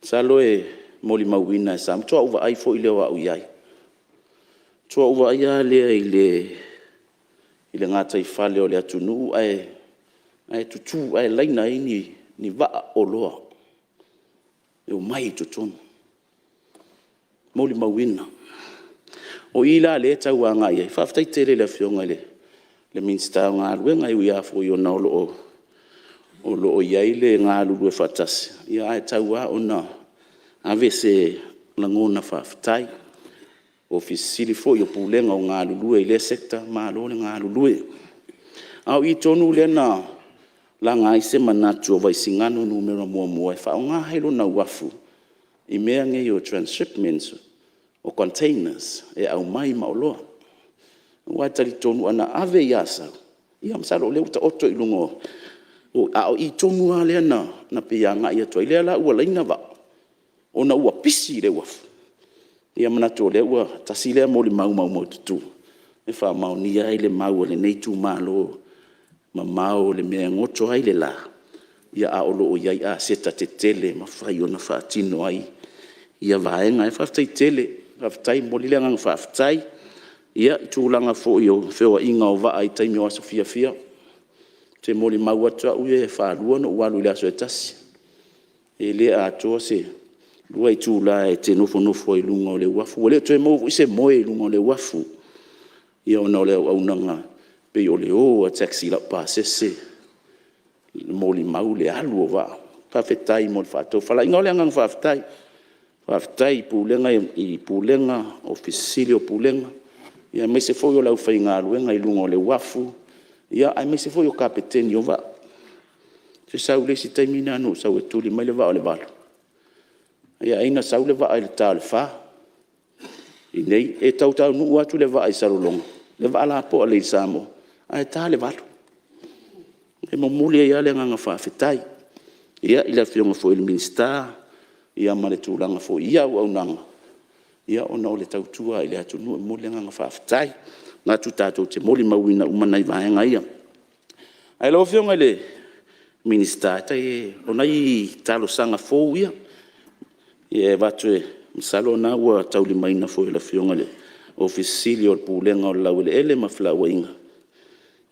salo e moli mauina e sam. Tua uwa ai fo i leo au iai. Tua uwa ai a lea i le ngata i whale o le atunu. Ai tutu ai laina i ni waa o loa. E o mai tutonu. Moli mauina. O ila le tau a ngai ai. Whaftai tere le whionga le Minister ngā rue ngai ui a fo i o nao o iai le ngā rue whatasi. Ia ai tau a o na ave se langona whaftai. O fisili fo i o pūlenga o ngā rue i le sekta mā lo le ngā rue. Au i tonu le na la ngai se manatu o vaisingano numero mua e whao ngā heilo na wafu. I mea nge o transshipments o containers e au mai maoloa. Wa tali tonu ana ave yasa. Ia msalo le uta oto ilungo. O au I tonu ale na pe yanga ia to ile la ua laina va. Ona ua pisi le wafu. Ia manatu le ua tasile mo le mau tu. E fa mau ni ai le mau le nei tu malo. Ma mau le mea ngoto ai le la. Ia a olo o iai a seta te tele ma fai ona fa tino ai. Ia vaenga e whaftai tele. Whaftai moli le ngang whaftai. Ia tūlanga fo i o whioa inga o waa i taimi o aso fia. Te moli mau atua ue e whārua no ualu le aso e tasi. E le a toa se lua i tūla e te nofo i lunga o le wafu. O le toe mau i se moe i lunga o le wafu. Ia o na o le au nanga pe o le o a taxi la pasese. Moli mau le alu o waa. Whawhetai mo le whātou. Whala inga o le angang whawhetai. Whawhetai i pūlenga o fisili o pūlenga. Ia mai se foi o lau whai ngā ruenga I lunga o le wafu. Ia ai mai se foi o kapeteni o wa. Se sau le si taimina no sau e tuli mai le va o le valo. Ia ina sau le va le ta le fa. I nei e tau nu atu le va i salolonga. Le va la po le samo. Ai ta le valo. E mo muli ia le nganga fa fetai. Ia ila fionga fo il minsta. Ia male tulanga fo ia au nanga. Ia ona o le tautua i le atu nu mo le nganga fa fetai. Nga tu tatou te moli mawina umanai vaenga ia. Ai lo fionga le minista tai ona i talo sanga fo ia. Ia vatu msalo na ua tauli maina fo la fionga le ofisili o pulenga o lawele ele maflawa inga.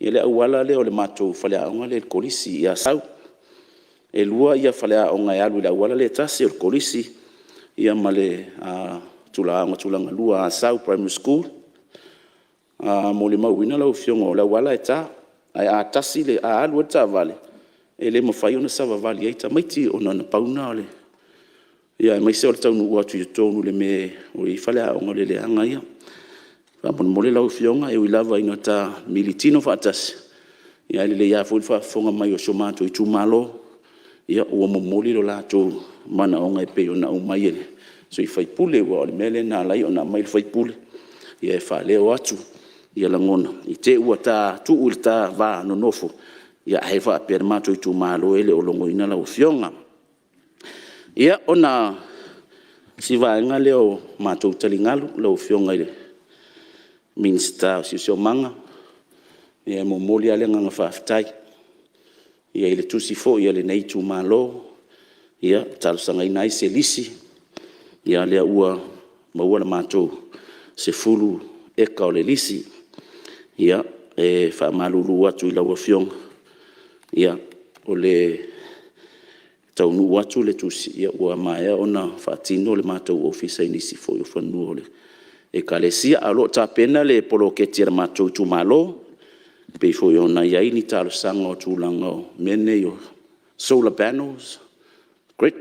Ia le awala le o le matou fale aonga le kolisi ia sau. E lua ia fale aonga e alu le awala le tasi o kolisi ia male tulanga lua sau primary school. Mo le mawina lau fionga o le awala e ta. Ai a tasi le a alu e ta vale. E le mawhai ona sawa vale eita maiti ona na pauna o le. Ia mai se o le taunu ua tu tonu le me o i fale aonga le anga ia. Wapon mole lau fionga e uilava ina ta militino fatasi. Ia le ia fonga mai o somato i tumalo. Ia ua momoli lo la to mana onga e pe ona o mai ele. So i fai pule ua o le mele na lai ona mai fai pule. Ia e fa leo atu. Ia langona. I te ua ta tu ulta va no nofo. Ia hefa per mato i tumalo ele o longo ina lau fionga. Ia ona si vaenga leo mato talingalu lau fionga ile. Minsta si sio manga. Ia mo moli ale nganga faaftai. Ia ile tusi fo ia le nei tu malo. Ia tal sanga inai se lisi. Ia le ua maua na mato se fulu eka o le lisi. Ia e fa malulu atu ila ua fiong. Ia o le taunu watu le tusi. Ia ua maea ona fatino le mato ofisa inisi fo yo fanu ole. E kalesia alo ta pena le polo ke tira matou tu malo pe fo yo na ia ni talo sanga tu langa mene yo solar panels great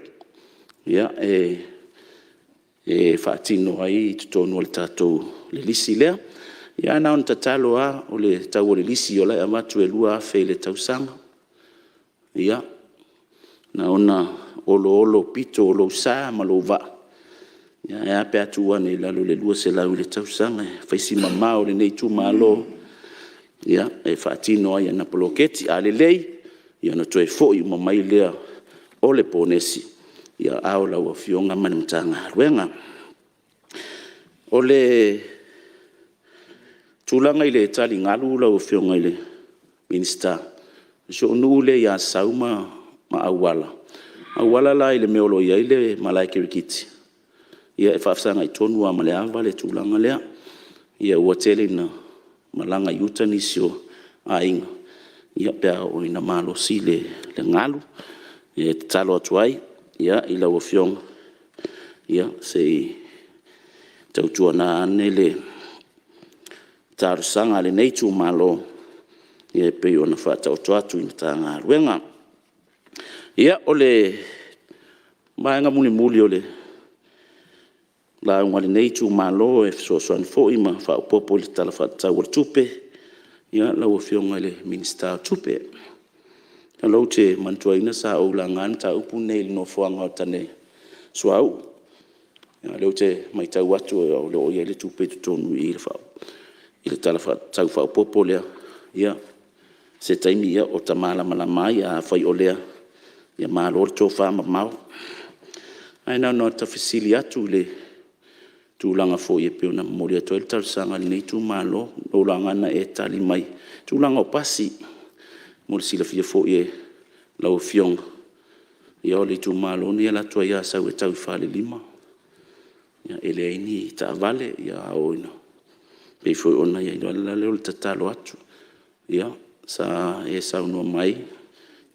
ia e fatino ai to no le tato le lisi le ia na on tatalo a o le tau le lisi yo la amatu e lua fe le tau sanga ia na ona olo pito lo sa malova. Ya pe atua ne la le lua se la le tausanga fa si mama o le nei tu malo ya e fatino ya na poloketi ale lei ya no toe fo i mama ile o le ponesi ya au la o fionga manutanga ruenga o le tulanga ile tali ngalu la o fionga ile minista so nule ya sauma ma awala la ile meolo ya ile malaika rikiti. Ia e whaafsanga i tonu a malea vale tūlanga lea. Ia ua tele na malanga yuta nisio a inga. Ia pia o ina malo si le ngalu. Ia te talo atuai. Ia ila ua fionga. Ia se tautua na ane le tarusanga le neitu malo. Ia pe o na whaatau tuatu ina ta ngā ruenga. Ia o le maenga muli o le la ngale nei tu malo e so fo ima fa popo le tala fa tau tupe ia la o fionga le minista tupe lo te mantua ina sa o la ngan ta upu nei no fo anga tane so au ia lo te mai tau watu o lo ia le tupe tu tonu i fa ile tala fa tau fa popo le ia se taimi ia o tamala mala mai a fa o le ia malo to fa ma ai no ta faciliatu le tulanga fo ye pe na moria to el tal sanga ni tu malo o langa na e tali mai tulanga o pasi mo si la fo ye la o fiong ya le tu malo ni la to ya sa we tau fa le lima ya ele ni ta vale ya o no pe fo ona ya la le tatalo atu ya sa e sa no mai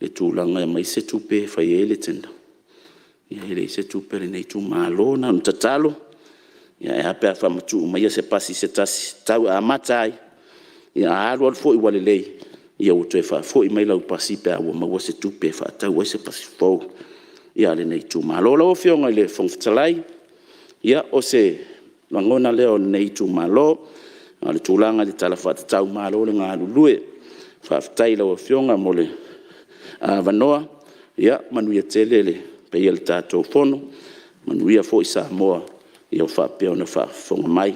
le tulanga mai se tu pe fa ye le tenda ya ele se tu pe le tu malo na tatalo. Ya e hapea whamatu mai se pasi se tasi tau a matai. Ya alu fo i wale lei. Ia uto e wha fo i mai lau pasi pe a maua se tupe wha tau se pasi fau. Ia le nei tu malo lau fionga le whangwhitalai. Ia o se langona leo nei tu malo. Le tūlanga le tala wha tau malo le ngā lulue. Wha whtai lau fionga mo le vanoa ia manuia tele le pe ia le tatou fono manuia fo'i Samoa ia o fa'apea ona fa'afofoga mai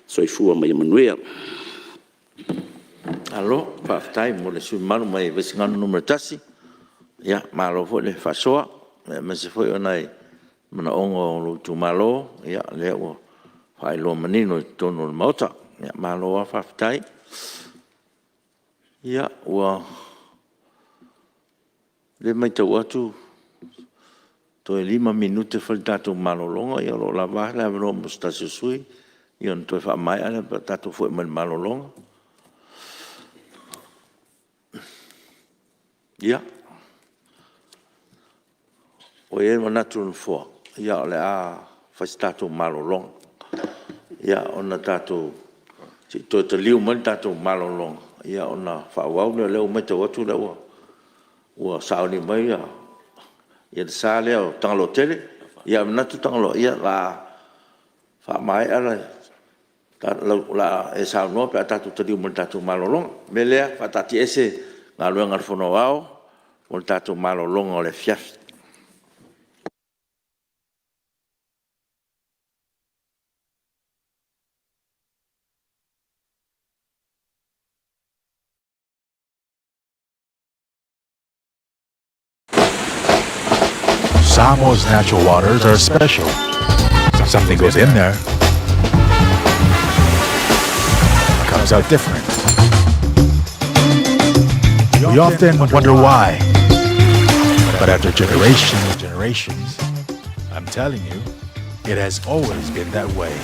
soifua mai manuia alo fa'afetai mo le suimalu mai vesiganu numero tasi ia malo fo'i le fa'asoa ma se fo'i ona e manaʻoga o lou tumālō ia lea ua fa'ailoa manino i tonu o le maota ia malo a fa'afetai ia ua le maitau atu toe 5 minute fa le tatou malologa ia lo lava le avaloa mo se tasi o sui ia ona toe fa'amae'a le tatou fo'i ma le malologa ia o ia manatu ona foa ia o le a faisi tatou malologa ia ona tatou si toe taliu ma le tatou malologa ia ona fa'auau lea lea maitau atu lea ua saʻoli mai ia le sa lea o tagalotele ia manatu tagaloa ia la fa'amae'a la e saunoa pe a tatou taliu ma le tatou malologa me lea fa'atati ese galuega le fonoao o le tatou malologa o le afiafi Samoa's natural waters are special. Something goes in there, comes out different. We often wonder why, but after generations, I'm telling you, it has always been that way.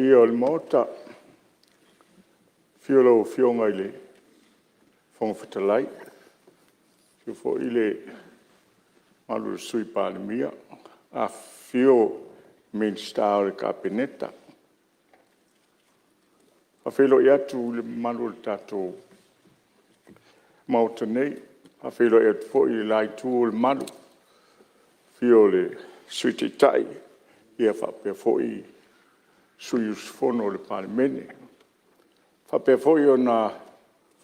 ia o le mota. Fio lau fionga i le whangawhitalai. Fio fo i le malu sui pālemia. A fio Minsta o le kapeneta. A whilo i atu le malu le tātou mauta nei. A whilo i atu fo i le lai tū o le malu. Fio le sui te tai. Ia whapea fo i sui usfono le palemene. Whapea fo i o na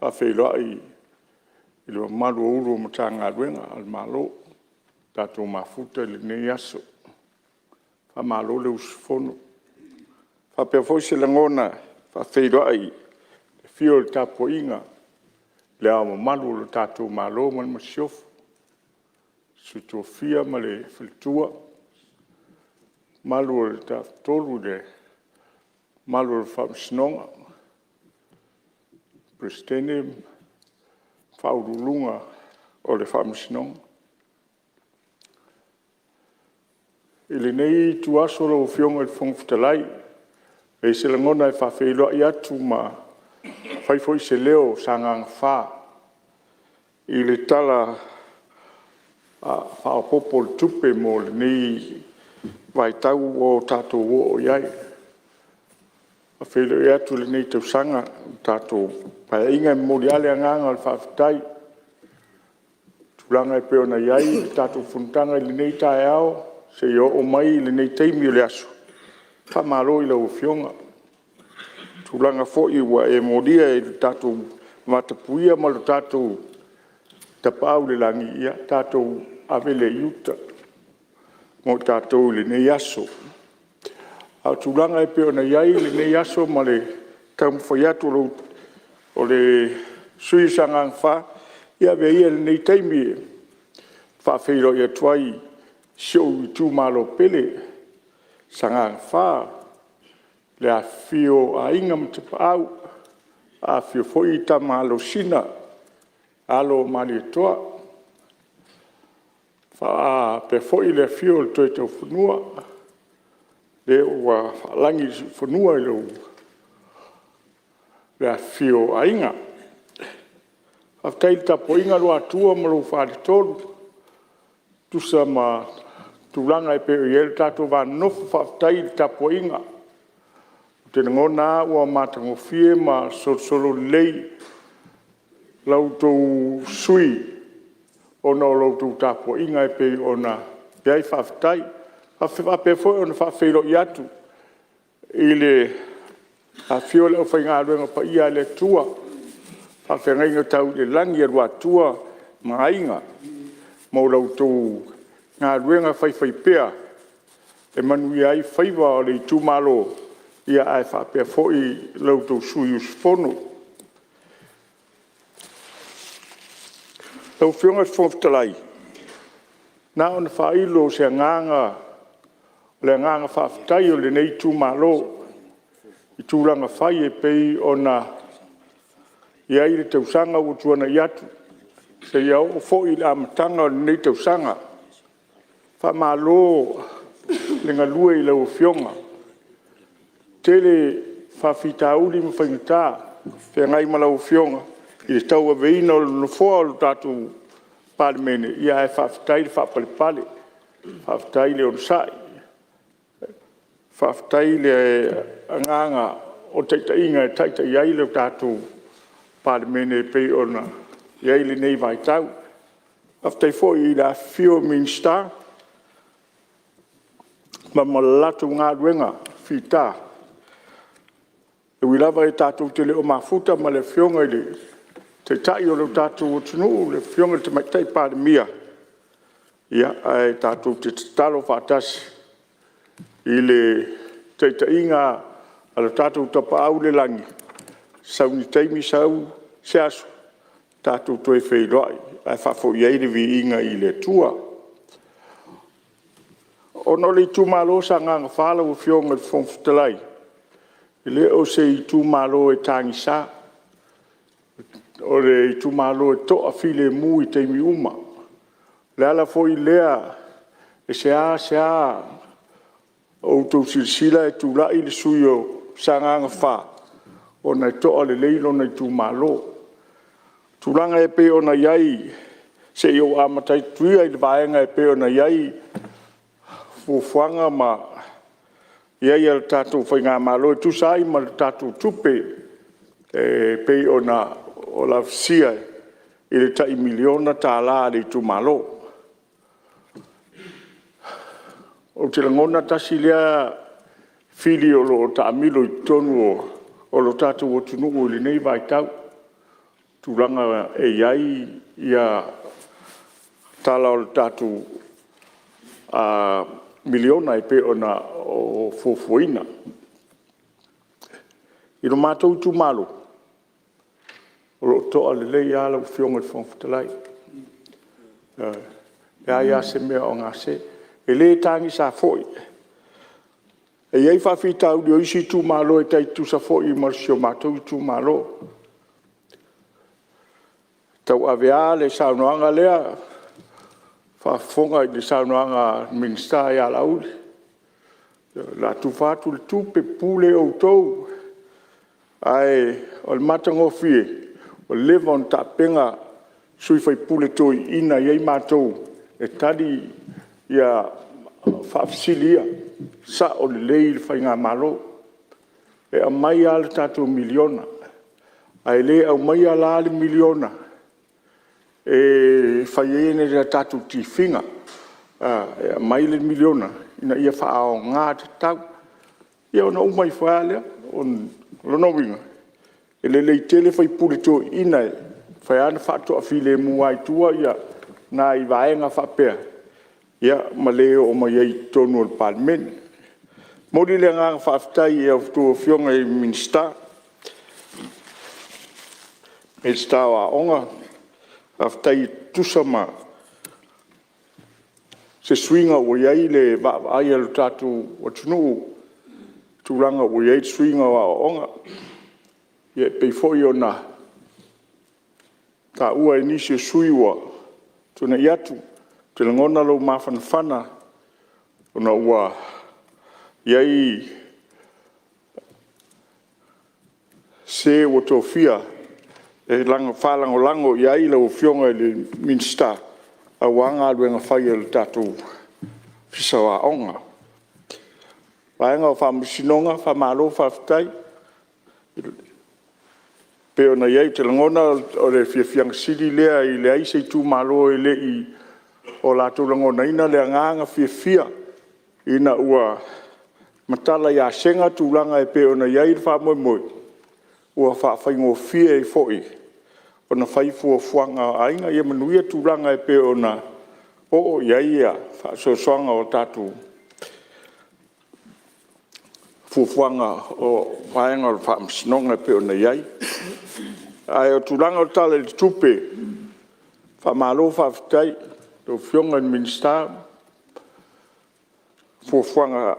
whawhelo i le malu o uru o matanga ruenga al malo. Tātou mafuta le nei aso. Whamalo le usfono. Whapea fo i se langona whawhelo i fio le tapo inga. Le awa malu le tātou malo man masiofu. Suto fia ma le whitua. Malu le tolu le malu le whamsinonga. Prestene whaurulunga o le whamsinonga. I le nei tu aso lo fionga le whangwhitalai. E se langona e whawhelo i atu ma whaifoi se leo sangang wha. I le tala whaopopo le tupe mo le nei vai tau o tātou o iai. A whelo e atu le nei tau sanga tātou pai inga mo li ale anganga le whawhitai. Tulanga e peo na iai le tātou funtanga le nei tae ao se i o mai le nei teimi o le asu. Whamaro i lau fionga. Tulanga fo i wa e modia e le tātou matapuia ma le tātou tapau le langi ia tātou avele iuta. Mo tātou le nei aso. A tūlanga e peo na iai le nei aso ma le taumwhaiatu o le sui sangang wha. Ia vea ia le nei teimi e. Whawhiro ia tuai sio i tū malo pele. Sangang wha. Le a fio a inga mtapau. A fio foi ta malo sina. Alo mali toa. Fa pe foi le fio le toi tau funua. Le ua langi funua i lo. Le fio a inga. Aftai ta po inga lo atua ma lo whaare tolu. Tusa ma tulanga e pe iel tato wa nofu aftai ta po inga. Te ngona ua matango fie ma solo lei. Lau tau sui. Ona o loutou tapo inga e pei ona peai whawhitai. Whawhitai foi ona whawhiro i atu. I le a fio leo whainga aruenga pa ia le tua. Whawhenga inga tau le langi arua tua ma inga. Mau loutou ngā aruenga whaiwhai pea. E manu i ai whaiwa o le tu malo. Ia ai whapea foi loutou sui usfono. Tau whionga whongwhitalai. Nā ona whailo se nganga, le nganga whawhitai o le nei tū malo. I tūranga whai e pei ona ia i le tausanga o tuana i atu. Se iau o fo i le amatanga o le nei tausanga. Wha malo le ngalua i lau whionga. Tele whawhitauli ma whaingata, te ngai ma lau whionga. I le tau aveina o le foa o le tātou palemene. Ia e whawhitai le whapale. Whawhitai le onsai. Whawhitai le anganga o teita inga e taita iai le tātou palemene pei ona. Iai le nei vai tau. Whawhitai fo i la fio Minsta. Ma malatu ngā ruenga whita. E wilawa e tātou te leo mafuta ma le whionga i le te tai o le tātou o tunu, le whionga te maitai palemia. Ia, ai tātou te talo whātasi. I le teita inga a le tātou tapa au le langi. Sau ni teimi sau se asu. Tātou toi wheiroai. Ai whafo iei le vi inga i le tua. Ono le tu malo sa nganga whala o whionga le whongwhitalai. I le o se i tu malo e tangi sa. O le i tu malo e toa file mu i teimi uma. Le ala fo i lea e se a o tau silsila e tu lai le sui o sanga fa ona to le leilo na tu malo tulanga e pe ona yai se yo amatai tui ai vaenga e pe ona yai fu fuanga ma yai al tatu whainga malo tu sai ma tatu tupe e pe ona o la fsia i le tai miliona ta la le tu malo o te langona tasilia fili o lo ta amilo i tonu o lo tatu o tunu o le nei vai tau tulanga e iai ia tala o tatu a miliona i pe ona o fofoina i lo mātou tu malo o lo toa le lei ala o fionga le whangwhatalai ia se mea o ngā se e le tangi sa foi e iei whawhitau di o isi tu malo e tai tu sa foi marsio mātou tu malo tau avea le saunoanga lea whafonga i le saunoanga minsta i ala uli la tu whatu le tupe pule o tou ai o le matango fie o le levon ta penga sui fai pule toi ina iei mātou e tadi ia whaafsilia sa o le lei le whainga malo e a mai ala tātou miliona ai le au mai ala le miliona e whaiene le tātou tiwhinga e a mai le miliona ina ia whaao ngā te tau ia ona umai whaelea on lono winga e le lei tele whai pule tō ina e whai ana whātua while muai tua ia nā i vaenga whapea ia ma leo o mai ai tonu o parliament mori le ngā whaftai e au tō whionga i minsta wa onga whaftai tusama se swinga o iai le ai alu tātu o tunu tūranga o iai swinga wa onga ia pei foi o na ta ua inisio suiwa tuna iatu te ngona lo mawhanawhana ona ua iai se o tō fia e langa whalango lango iai lau fionga le minsta a wanga luenga whai le tātou fisawa onga. Waenga o whamusinonga, whamalo, whaftai. Peo na iai te langona o le fiafianga siri lea i le aise i tū malo e le i o lātou langona ina le nganga fiafia ina ua matala ia senga tūlanga e peo na iai whamoe moe ua whaafai fie e foi o na whaifua fuanga ainga ia manuia tūlanga e peo na o iai ia whaasosoanga o tātou fufuanga o waenga o whaamsinonga e peo na iai ai o tūlanga o tala le tupe whamalo whaftai o fionga ni minsta fufuanga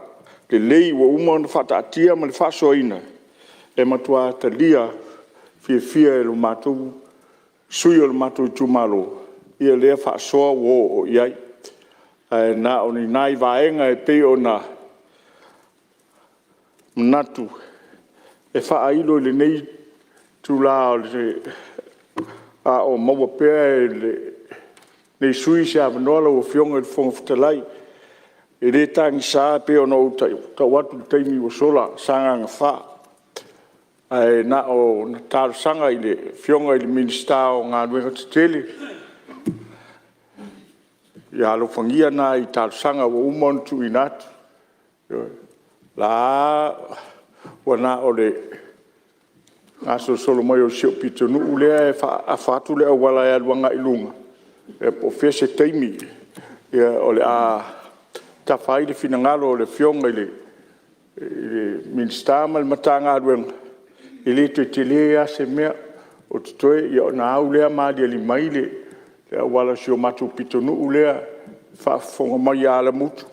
le lei wa umana whataatia ma le whasoina e matua talia fia e lo mātou sui o lo mātou tūmalo ia lea whaasoa o iai na o ni nai vaenga e pe o na mnatu e whaailo le nei tūlā o le o maua pēr le nei sui se avanola o fionga le whongawhitalai e le tangi sā pe o na o tau watu teimi o sola sanganga wha ai na o na tāru sanga i le fionga i le minsta o ngā nuenga te tele i alo whangia na i tāru sanga o umontu i natu la wana o le aso solo mai o sio pito nu ulea e a fatu le awala e aluanga ilunga e po fese teimi e o le a ta fai le finangalo o le fionga i le minsta mal matanga aluanga i le te lea se mea o te toe i o na au lea maali ali mai le awala sio matu pito nu ulea fa fonga mai ala mutu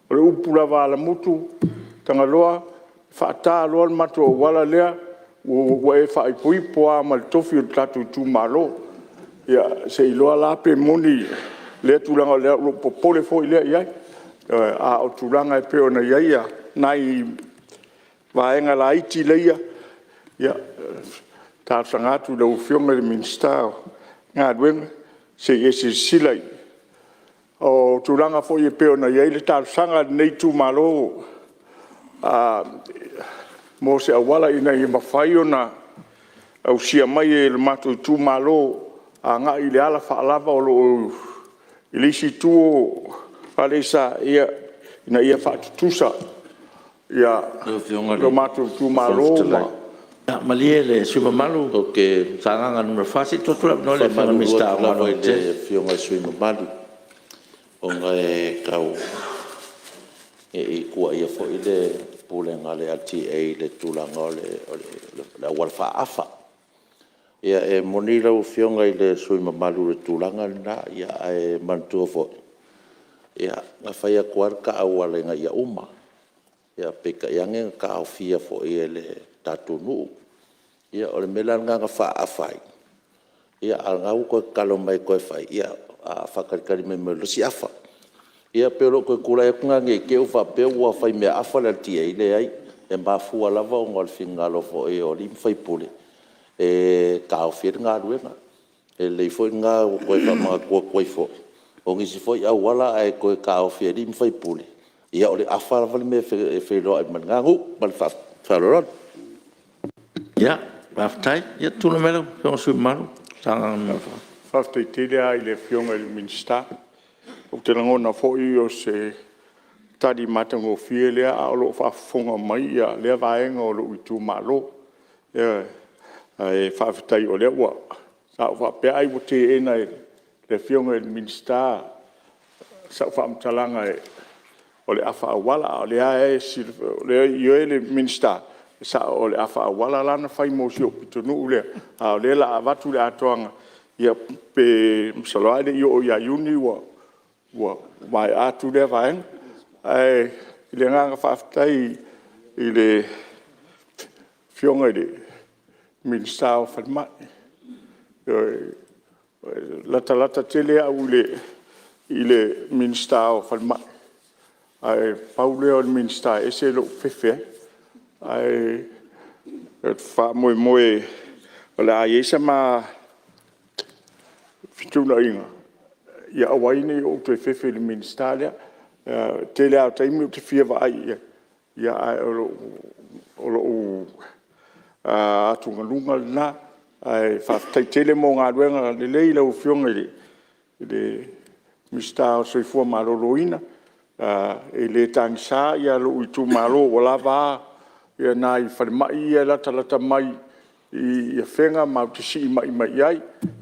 o le upula wa ala mutu tangaloa fa ta loa matu o wala lea o e fa pui poa mal tofi o tatu tu malo ya se iloa la pe moni le tulanga le popole fo ile ia a o tulanga e pe ona ia nai vaenga la iti leia ia ta sangatu le ufionga le minister nga dwen se ese silai o tulanga fo ye pe ona ye le ta sanga nei tu malo mo se awala ina i mafai ona au sia mai e le matu tu malo nga i le ala fa lava o lo ilisi tu fale sa ia ina ia fa tusa ia lo matu tu malo Ya maliele sui malu o ke sanga nganu fasi to tu no le fa mista ngano te fionga sui malu o ngai kau e ku ia fo ile pule ngale ati e le tulanga le walfa afa ia e monila o fionga ile sui malu le tulanga na ia e mantu fo ia nga faya kwarka awale nga ia uma ia peka yange ka ofia fo ile tatunu ia ole melanga nga fa afai ia anga ko kalo mai ko fai ia a fakari me lo si afa ia pero ko kula e kunga nge ke u fa pe u fai me afa la tie ile ai e ba fu ala va ngol fingalo fo e oli fai pule e ka ofia nga ruenga e le fo nga ko fa ma ko fo o ngi si fo ia wala ai ko ka ofia di fai pule ia ole afa va me fe lo ai man nga ngu mal fa lo ya baftai ya tu no melo fionga sui malu sanga faftai tele ai le fionga il minister o te langona fo i o se tadi matango fiele a lo fa fonga mai ya le vaenga o lo itu malo e faftai o le wa sa fa pe ai mo te ena le fionga il minister sa fa mtalanga o le afa wala o le ai le yo le minister sa o le afa wala lana fai mo sio pitonu le a le la avatu le atoanga ia pe msaloade yo ya yuni wa mai atu le vaen ai le nga faftai ile fionga de minister falma la tele au le ile minister falma ai paule o minister ese lo fefe ai fa moi la yesa ma fituna inga ya waini o te fefe le ministalia tele au taimi te fia va ai ya o atunga lunga na ai fa tele mo nga wenga le leila o fionga le mista so fu ma loina e le tangsa ya lo itu malo wala va ia nai farmai ia lata mai ia fenga ma tisi mai ai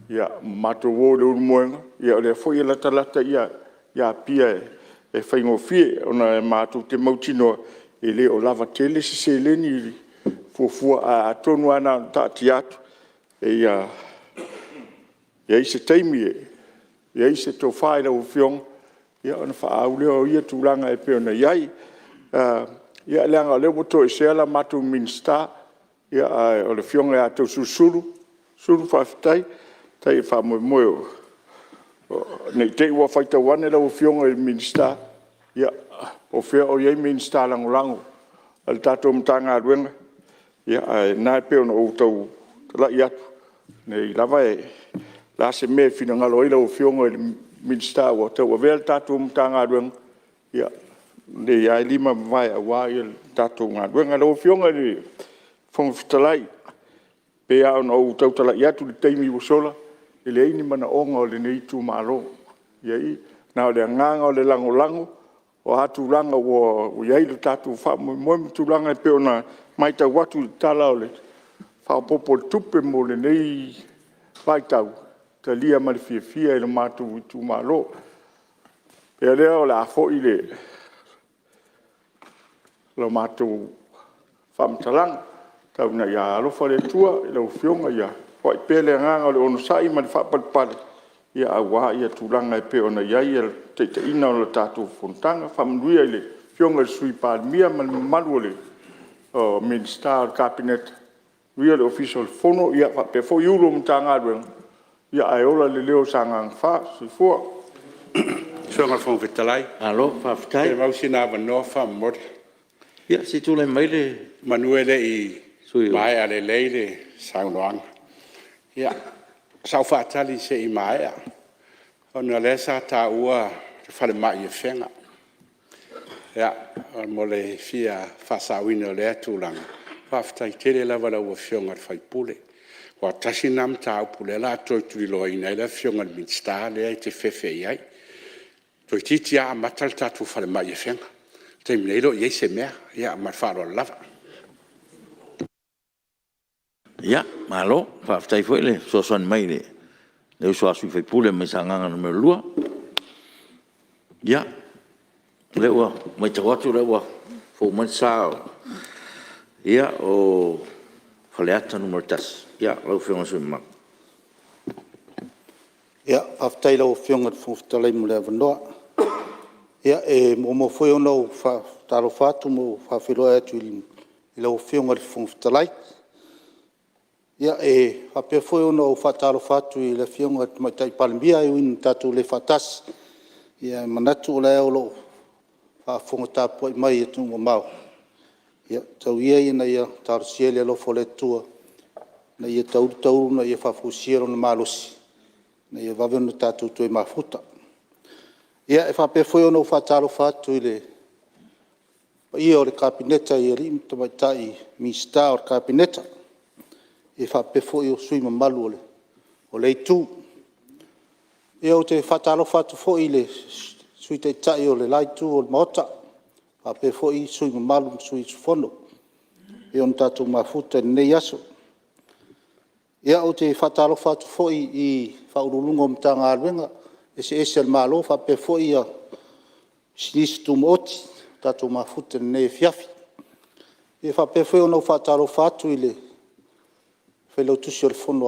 ia mato wo le moenga ia le foi lata ia pia e faingo fie ona mato te mautino ele o lava tele se leni fu a tonu ana tatiatu ia se taimi ia se to fai o fiong ia ona fa aule o ia tulanga e pe ona iai ia leanga le moto e sela matu minsta ia o le fionga atu sulu faftai tai fa mo nei te wa faita wane la o fionga e minsta ia o fe o ye minsta lango al tato mtanga ruenga ia na pe ona o tau la ia nei lava e la se me fina ngalo ila o fionga e minsta wa tau vel tato mtanga ruenga ia le ia lima vai a wai tato nga wenga lo fionga ni fong fitalai pe a no tautala ia tu teimi sola ele ini mana onga o le nei tu malo ia i na le nganga o le lango o hatu langa o ia i tato fa mo tu langa pe ona mai ta watu tala o le fa popo tupe mo le nei vai tau ta lia mal fia le matu tu malo pe le o la fo ile lo matu fam talang tau na ya lo fale tua lo fionga ya o pele nga o no sai ma fa pal ya awa ya tulanga pe ona ya ya te ina lo tatu fontanga fam luia ile fionga sui pa mia malule o minister cabinet real official fono ya fa pe fo yulo mtanga ren ya ayola le leo sanga fa si fo Fionga fong vitalai alo fa ftai e mau sina va no fa mot Ia, si tu le mai le Manuele i mai ale leile saunoang. Ia, sau whaatali se i mai a. Ona lesa ta ua te whale mai e whenga. Ia, mo le fia whasawina le atulanga. Whaftai tere lava la ua whionga whai pule. Wa tasi nam ta upule la toi tui loa ina ila whionga min sta le ai te whewhe iai. Toi titi a matal tatu whale mai e whenga. Te mneilo iei se mea, ia ma wharo lava. Ia, malo, whaftai fwoi le, soan mai le. Le uso asu fai pule me sa nganga numero lua. Ia, le ua, mai tawatu le ua, fo man sao. Ia, o whaleata numero tas. Ia, lau whionga sui mak. Ia, whaftai lau whionga whuftalai mo le avanoa. Ia, mo foi ona o talo fatu mo whawhiroa atu i lau whionga whuftalai. Ia, hape foi ona o whatalo fatu i le whionga mai tai palmbia i win tatu le fatas. Ia, manatu o le eolo whawhonga tāpua i mai e tunga mau. Ia, tau ia ina ia taro siele alo fole tua. Na ia tauru na ia whawhusiero na malosi. Na ia wawenu tatu tue mafuta. Ia, e whape foi ona o whatalo fatu i le ia o le kapineta i rim tamaitai mista o le kapineta. E whape foi o sui mamalu o le itu. Ia o te whatalo fatu foi le sui te tai o le laitu o le maota. Whape foi sui mamalu sui sufono. E on tatu mafuta nei aso. Ia o te whatalo fatu foi i whaurulungo mtanga alwenga. Ese al malo fa pe foi a sinistu moti tatu mafuta ne fiafi e fa pe foi no fa taro fatu ile fe lo tu sur fono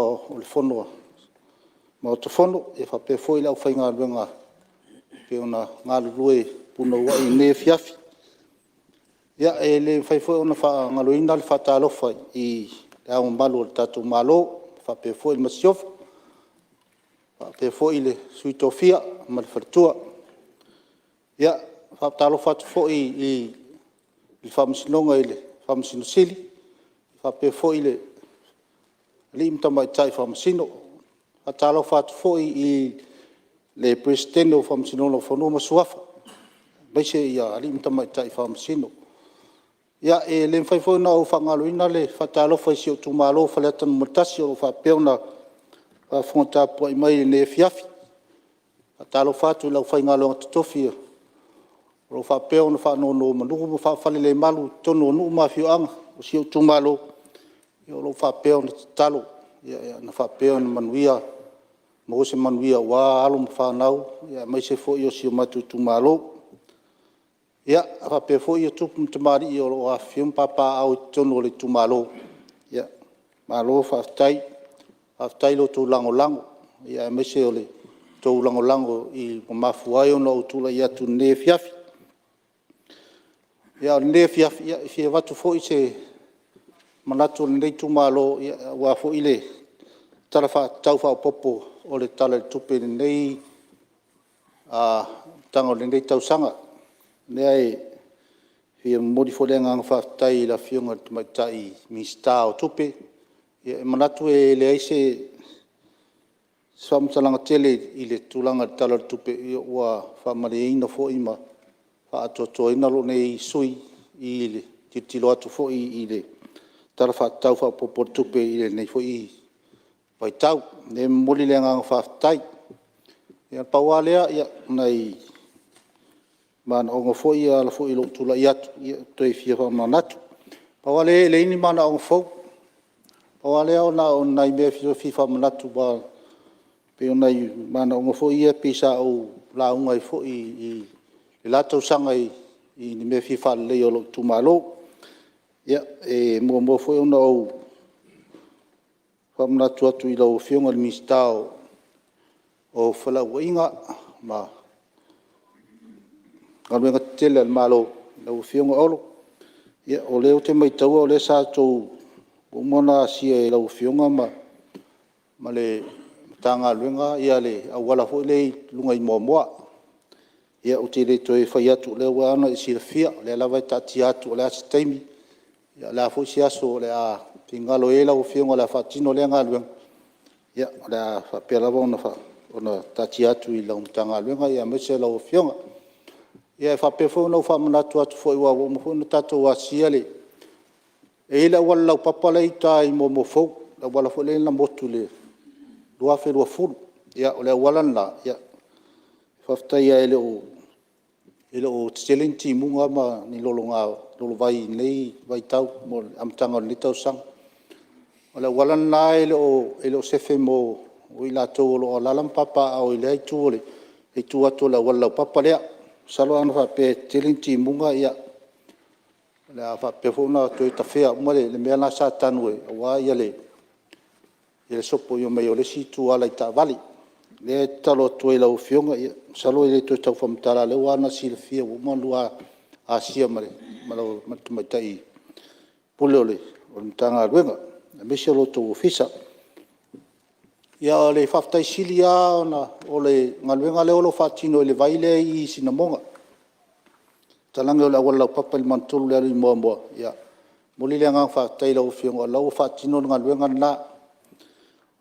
ma o fono e fa pe foi la fa nga benga pe ona ngalu lue puno wa ne fiafi ya ele fa foi ona fa ngalo inal fa talo fa i la un malo tatu malo fa pe foi masiof pe foi le suitofia mal fartua ya fa talo fa foi i il famsinonga ile famsinosili fa pe foi le lim tamai tai famsino fa talo fa foi i le presidente famsinono fono masuafa bese ya lim tamai tai famsino ya e le fai foi na o fa ngalo ina le fa talo fa si tu malo fa le tan mutasio fa peona a fonta po mai ne fiafi talo fatu la fa ngalo tofi ro fa peo no fa no manu fa fa le malu tono no ma fi ang si tu malo yo lo fa peo no talo ya na fa peo no manuia mo se manuia wa alo fa nau ya mai se fo yo si matu tu malo ya fa pe fo yo tu mari yo lo a fi papa au tono le tu malo ya malo fa tai aftai lo tu lango ia mese ole tu lango i mafuai ono tu la ia tu ne fiafi ia ne fiafi ia fi watu fo ise manatu nei tu malo ia wa fo ile tarafa tau fa popo ole tala tupe nei a tango nei tau sanga nei fi modi fo lenga fa tai la fionga mai tai mista o tupe ia manatu e le aise samsalanga tele i le tulanga tala tupe ua whamaleina fo ima wha atoto ina lo nei sui i le titilo atu fo i le tala wha tau wha popo tupe i le nei fo i pai tau ne moli le ngang wha tai ia pawalea ia nei man ongo fo i ala fo i lo tula i atu ia toi fia wha manatu pawale le ini mana ongo fo o ale ona ona me fifa manatu ba pe ona mana o fo ia pisa o la unga fo i la to sanga i ni me fifa le yo tu malo ya e mo fo ona o famnatu atu i lo fionga al mistao o fala winga ma kalwenga tele al malo lo fionga olo ya o le te mai tau o le sa to o mona si e lau fionga ma le tanga luenga ia le awala fo le lunga i moa ia o te le toi fai atu le wa ana si le fia le lava ta ti atu le astemi ia la fo si aso le a pingalo ela o fionga la fatino le ngalu ia la fa pela bona fa ona ta ti atu i la untanga luenga ia me se la o fionga ia fa pe fo no fa mana tu atu fo wa mo fo no tato wa siale e la wala papa le tai mo fo la wala fo le na motu le lua fe lua fulu ia o le wala na ia fa fta ia ele o tselenti munga ma ni lolonga lolo vai nei vai tau mo am tanga ni tau sang o le wala na ele o sefe mo o ila to lo lalam papa o ile tu le e tu ato la wala papa le salo ana fa pe tselenti munga ia la fa pe fo na to ta fea mo le me na sa tanu e wa ia le sopo yo me o le situ ala ta vali le talo to ila o fionga salo ile to ta fam tala le wana sil fia o mo lua asia mare malo matai pulole o tanga luenga me se lo to fisa ya le faftai silia na o le ngaluenga le o fatino le vaile i sinamonga talanga la wala papa le mantul le mo ya moli le nga faftai lo fionga lo fatino ngaluenga na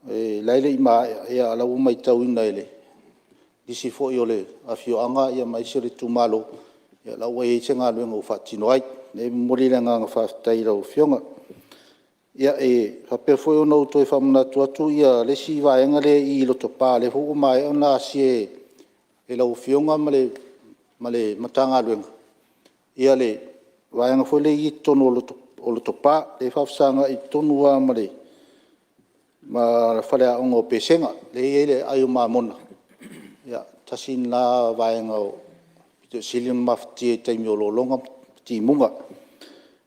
laile ima ia la mai tau ina ele disi fo iole afio anga ia mai sere tu malo ia la wai senga le ngo fatino ai ne mori le nga fa tai lo fionga ia fa pe fo no to fa mna tu ia le si va enga le i lo to pa le fo mai ona sie e lo fionga male matanga le ia le va enga fo le i tono lo to pa le fa sanga i tonu wa male ma fale a ongo pesenga le ele ayu ma mona ya tasin la vaenga to silim mafti te miolo longa ti munga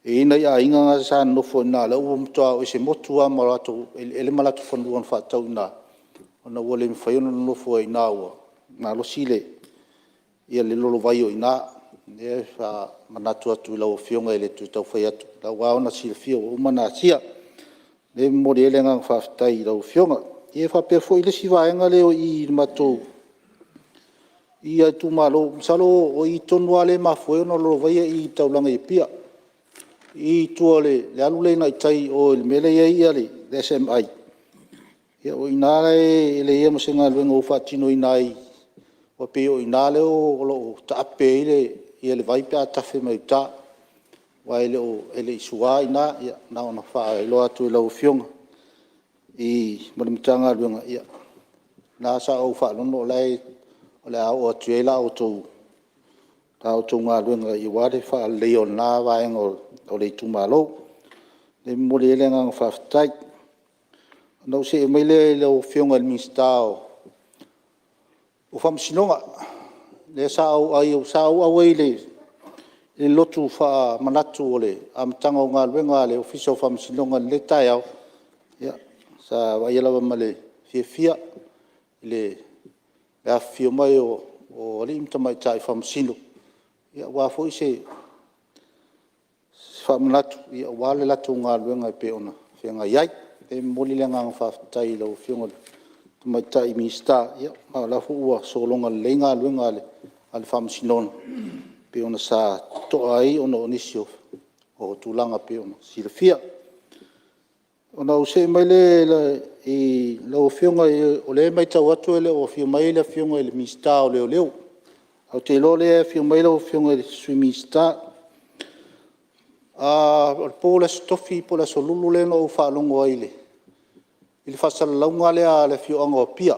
e ina ya inga sa no fo na la um to o se motua marato ele malatu fo no fa tau na ona wole mfa no fo ina wa na lo sile ia le lo vai o ina e fa manatu atu la o fionga ele tu tau fa atu la wa ona sil fio o mana sia le modele nga fa tai lo fionga e fa pe fo ile si va nga le o i mato i tu malo salo o i tonu ale ma fo no lo vai i taulanga i pia i tu le alu le na tai o le mele ia le SMI ia o inale le ia mo senga le ngo fa tino inai o pe o inale o lo ta pe ile ia le vai pa ta fe mai ta wa ele suai na ia na ona fa lo atu lo fiong i mtanga luenga ia na sa o fa no lai o la o tuela o tu ta o tunga luenga i wa de fa le ona va en o le tu malo le modele nga fa tai no se me le lo fiong al mistao o fam sinonga le sa o ai o sa o awele e lotu fa manatu ole am tanga nga luenga le office of sinonga le tai au ya sa va yela male fia le la fio mai o lim tama tai fam sino ya wa fo se fa manatu ya wa le latu nga luenga pe ona fe nga yai e moli le nga fa tai lo fio tama tai mista ya la fo wa so longa le nga luenga le al fam sinon pe ona sa to ai ona onisio o tulanga pe ona silfia ona o se mai le i lo fionga o le mai tau atu ele o fio mai le fionga le mista o leo au te lo le fio mai le fionga le sui mista o pola stofi pola solulu le no fa longo ile il fa sala longa le fio anga pia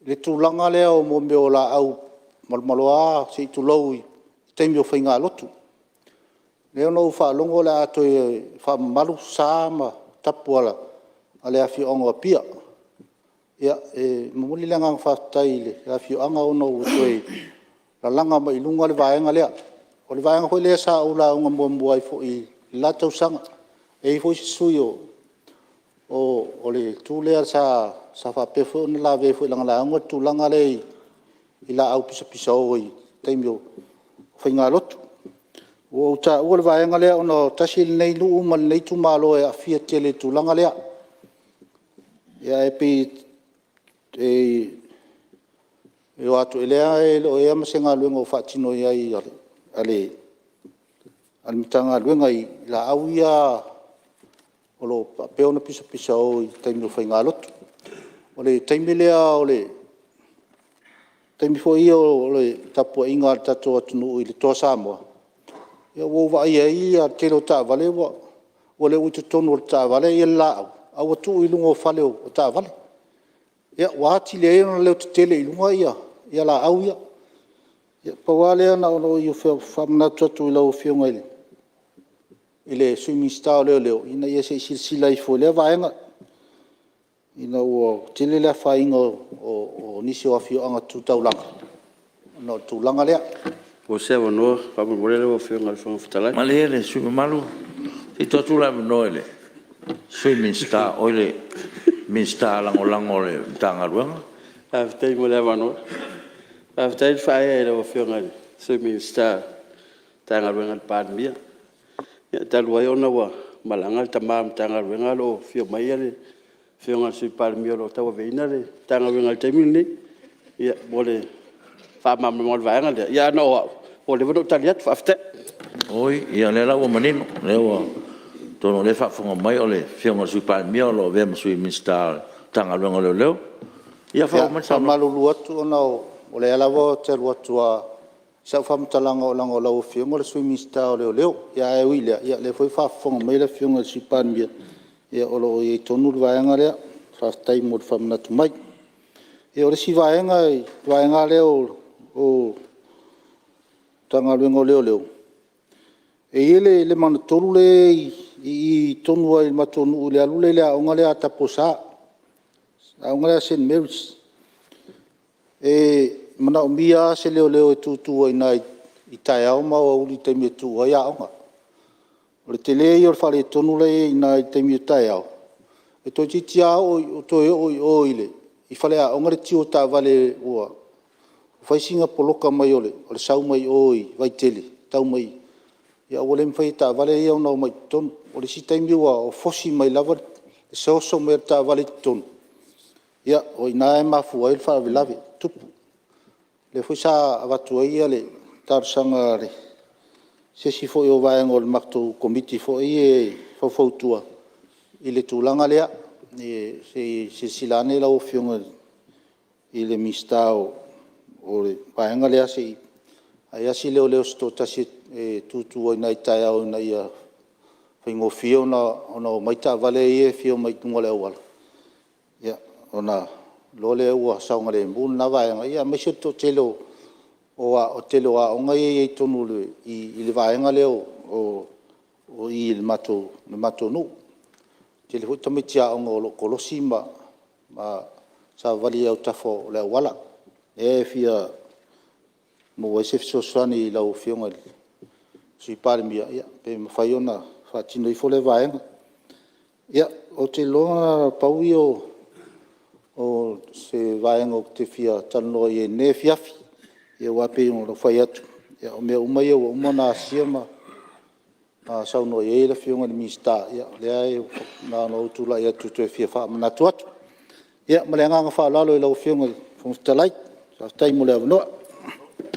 le tulanga le o mo me o la au malmaloa se tu loi temio fainga lotu le no fa longo la to fa malu sama tapuala ale afi ongo pia ya muli langa fa taile afi anga ono toi la langa mai lunga le vaenga le o le vaenga ko le sa ula unga mombo ai fo i la tau sanga e fo suyo o le tu le sa fa pe fo na la ve fo langa la ngo tu langa le ila au pisa oi temio fainga lotu o ta o le vaenga le ono tasil nei lu mal nei tu malo e afia tele tu langa le ya e E o atu elea e lo e ama senga luenga o whaatino iai ale mitanga luenga i la au ia o lo peona pisa pisa o i taimi lo whainga lotu. O le taimi lea o le taimi fo ia o le tapua inga al tato atunu i le toa Samoa. Ia wo ai a te lo ta vale o le utu tonu o ta vale ia la au atu i lungo fale o ta vale. Ia wati le ia le te tele i lunga ia la au ia. Ia pawale ana o i whamna tuatu i lau whiunga ili. Ile swimming star leo ina ia se sila i fo le vaenga. Ina o tele le whainga o nisi o awhio anga tūtaulanga. No tūlanga lea. O se no papu morele o whiunga le whangawhitalai. Malele swimming malu. I totu la noele. Swimming star oile min star lango le tanga ruanga. After mo le vano. After fire le o whiunga swimming star tanga ruanga pan mia. Ya talua ona wa malanga tamam tanga ruanga lo fio mai ale. Whiunga sui pan mia lo tawa veina le tanga ruanga te mini. Ya mole fa ma mo vaanga le. Ya no o le vono taliat fa after. Oi, ia le la o manino, le o tono le fa fonga mai ole, fianga sui pa mia lo ve sui mistar tanga longa leo. Ia fa ma sa malu luatu ona o le ala vo te luatu a sa fa mtalanga o lango lo fianga le sui mistar leo. Ia e wile, ia le foi fa fonga mai le fianga sui pa mia. Ia o lo i tonu vaenga le fa tai mo fa na tu mai. Ia o le si vaenga leo o tanga longa leo. E ele le mana tolu le i tonu ai matonu le alu le aunga le ataposa aunga le St. Mary's e mana umia se leo e tutu ai nai i tai au ma o uli te me tu ai aunga o le tele i o fale tonu le i nai te me tai au e to titi au o to o ile i fale aunga le tio ta vale ua fai singa poloka mai ole o le sau mai oi vai tele tau mai ia ole mfai ta vale ia no mai ton o le sitaimi wa o fosi mai lava so me ta vale ton ia o ina e mafu ai fa lave tupu le foi sa avatu ia le tar sanga le se si foi o vai ngol makto committee foi e fo tua ile tulanga lea e se silane la o fiunga ile mistao o le vaenga lea se ai asi leo sto tasi e tutu ai nai tai au nai a whaingo fio ona mai ta vale e fio mai tunga leo wala. Ia, ona lole ua saunga le mbun na vaenga. Ia, mai se to telo o telo a onga e tonu i le vaenga leo o i le mato nu. Tele hui tamitia onga o lo kolosi ma sa vali au tafo leo wala. E fia mo se sosani lau fionga sui pare mia ia pe mafai ona fatino i fole vaenga ia o te longa paui o se vaenga o te fia tano i ne fiafi ia wape o lo fai atu ia o mea umai o umana asia ma sauno i eira fionga ni mista ia lea e na no utula ia tutu e fia faa manatu atu ia malenga nga faa lalo i lau fionga fongtalai sa tai mo lea vanoa.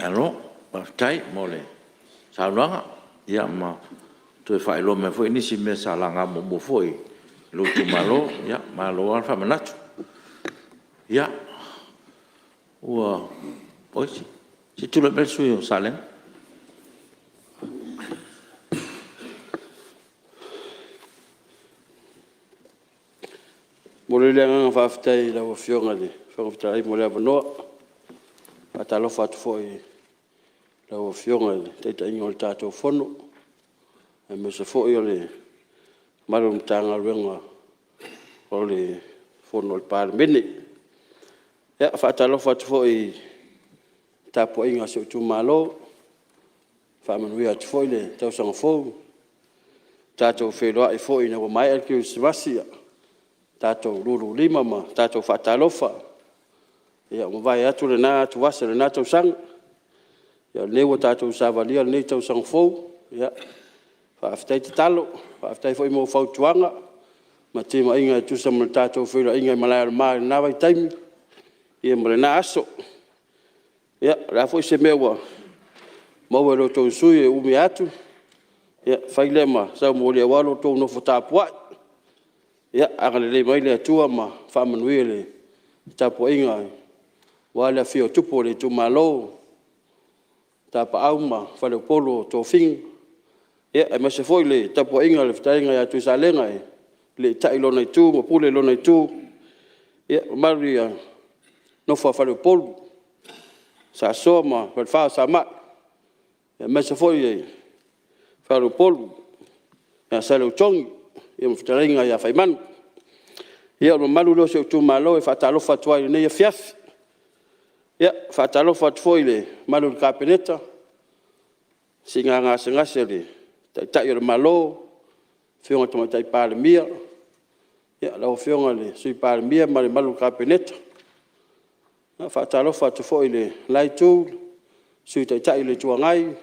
Alo, tai mole. Sa longa ia ma tu fai lo me foi ni si me sa langa mo foi. Lo tu malo, ia malo alfa manatu. Ia. Ua, oi si tu le besu yo salen. Mole le nga fa ftai la fionga le. Fa ftai mo le vanoa. Atalo fatu foi la o fionga te ingo tato fono e me se foi ole marum tanga renga ole fono al par mini ya fatalo fatu foi tapo inga so tu malo fa manu ya foi le tau sang fo tato felo ai foi na mai al ki svasia tato lulu lima ma tato fatalo fa ia mo vai atu le na tu wasa le na tau sang ia le wa tatu savalia le tau sang fo ia fa aftai talo fa aftai foi mo fau tuanga ma te ma inga tu sam tatu foi la inga malai ma na vai taimi ia mo le na aso Ia, la foi se mewa. Mau e loto sui e umi atu. Ia, whaile ma, sa mo le walo tō no whatapua. Ia, angale le mai le atua ma, whamanui le tapua inga. Wale a whio tupo le tu malo. Tapa au ma, whale polo tō whingi. Ia, e mase foi le tapua inga le whtainga ia tu sa lenga e. Le tai lona i tū, ma pule lona i tū. Ia, mari a no whale polo. Sa soa ma, wha sa ma. Ia, mase foi e. Whale polo. Ia, sa leo tongi. Ia, mwhtainga ia whaimanu. Ia, o malu lo se tu malo e whatalofa tuai nei a fiafi. Ia, whatalofa tuai le malu le kapeneta. Singa ngase le. Tai o le malo. Whionga tomatai pāle mia. Ia, lau whionga le sui pāle mia ma le malu kapeneta. Ia, whatalofa tuai le lai tū. Sui tai le tuangai.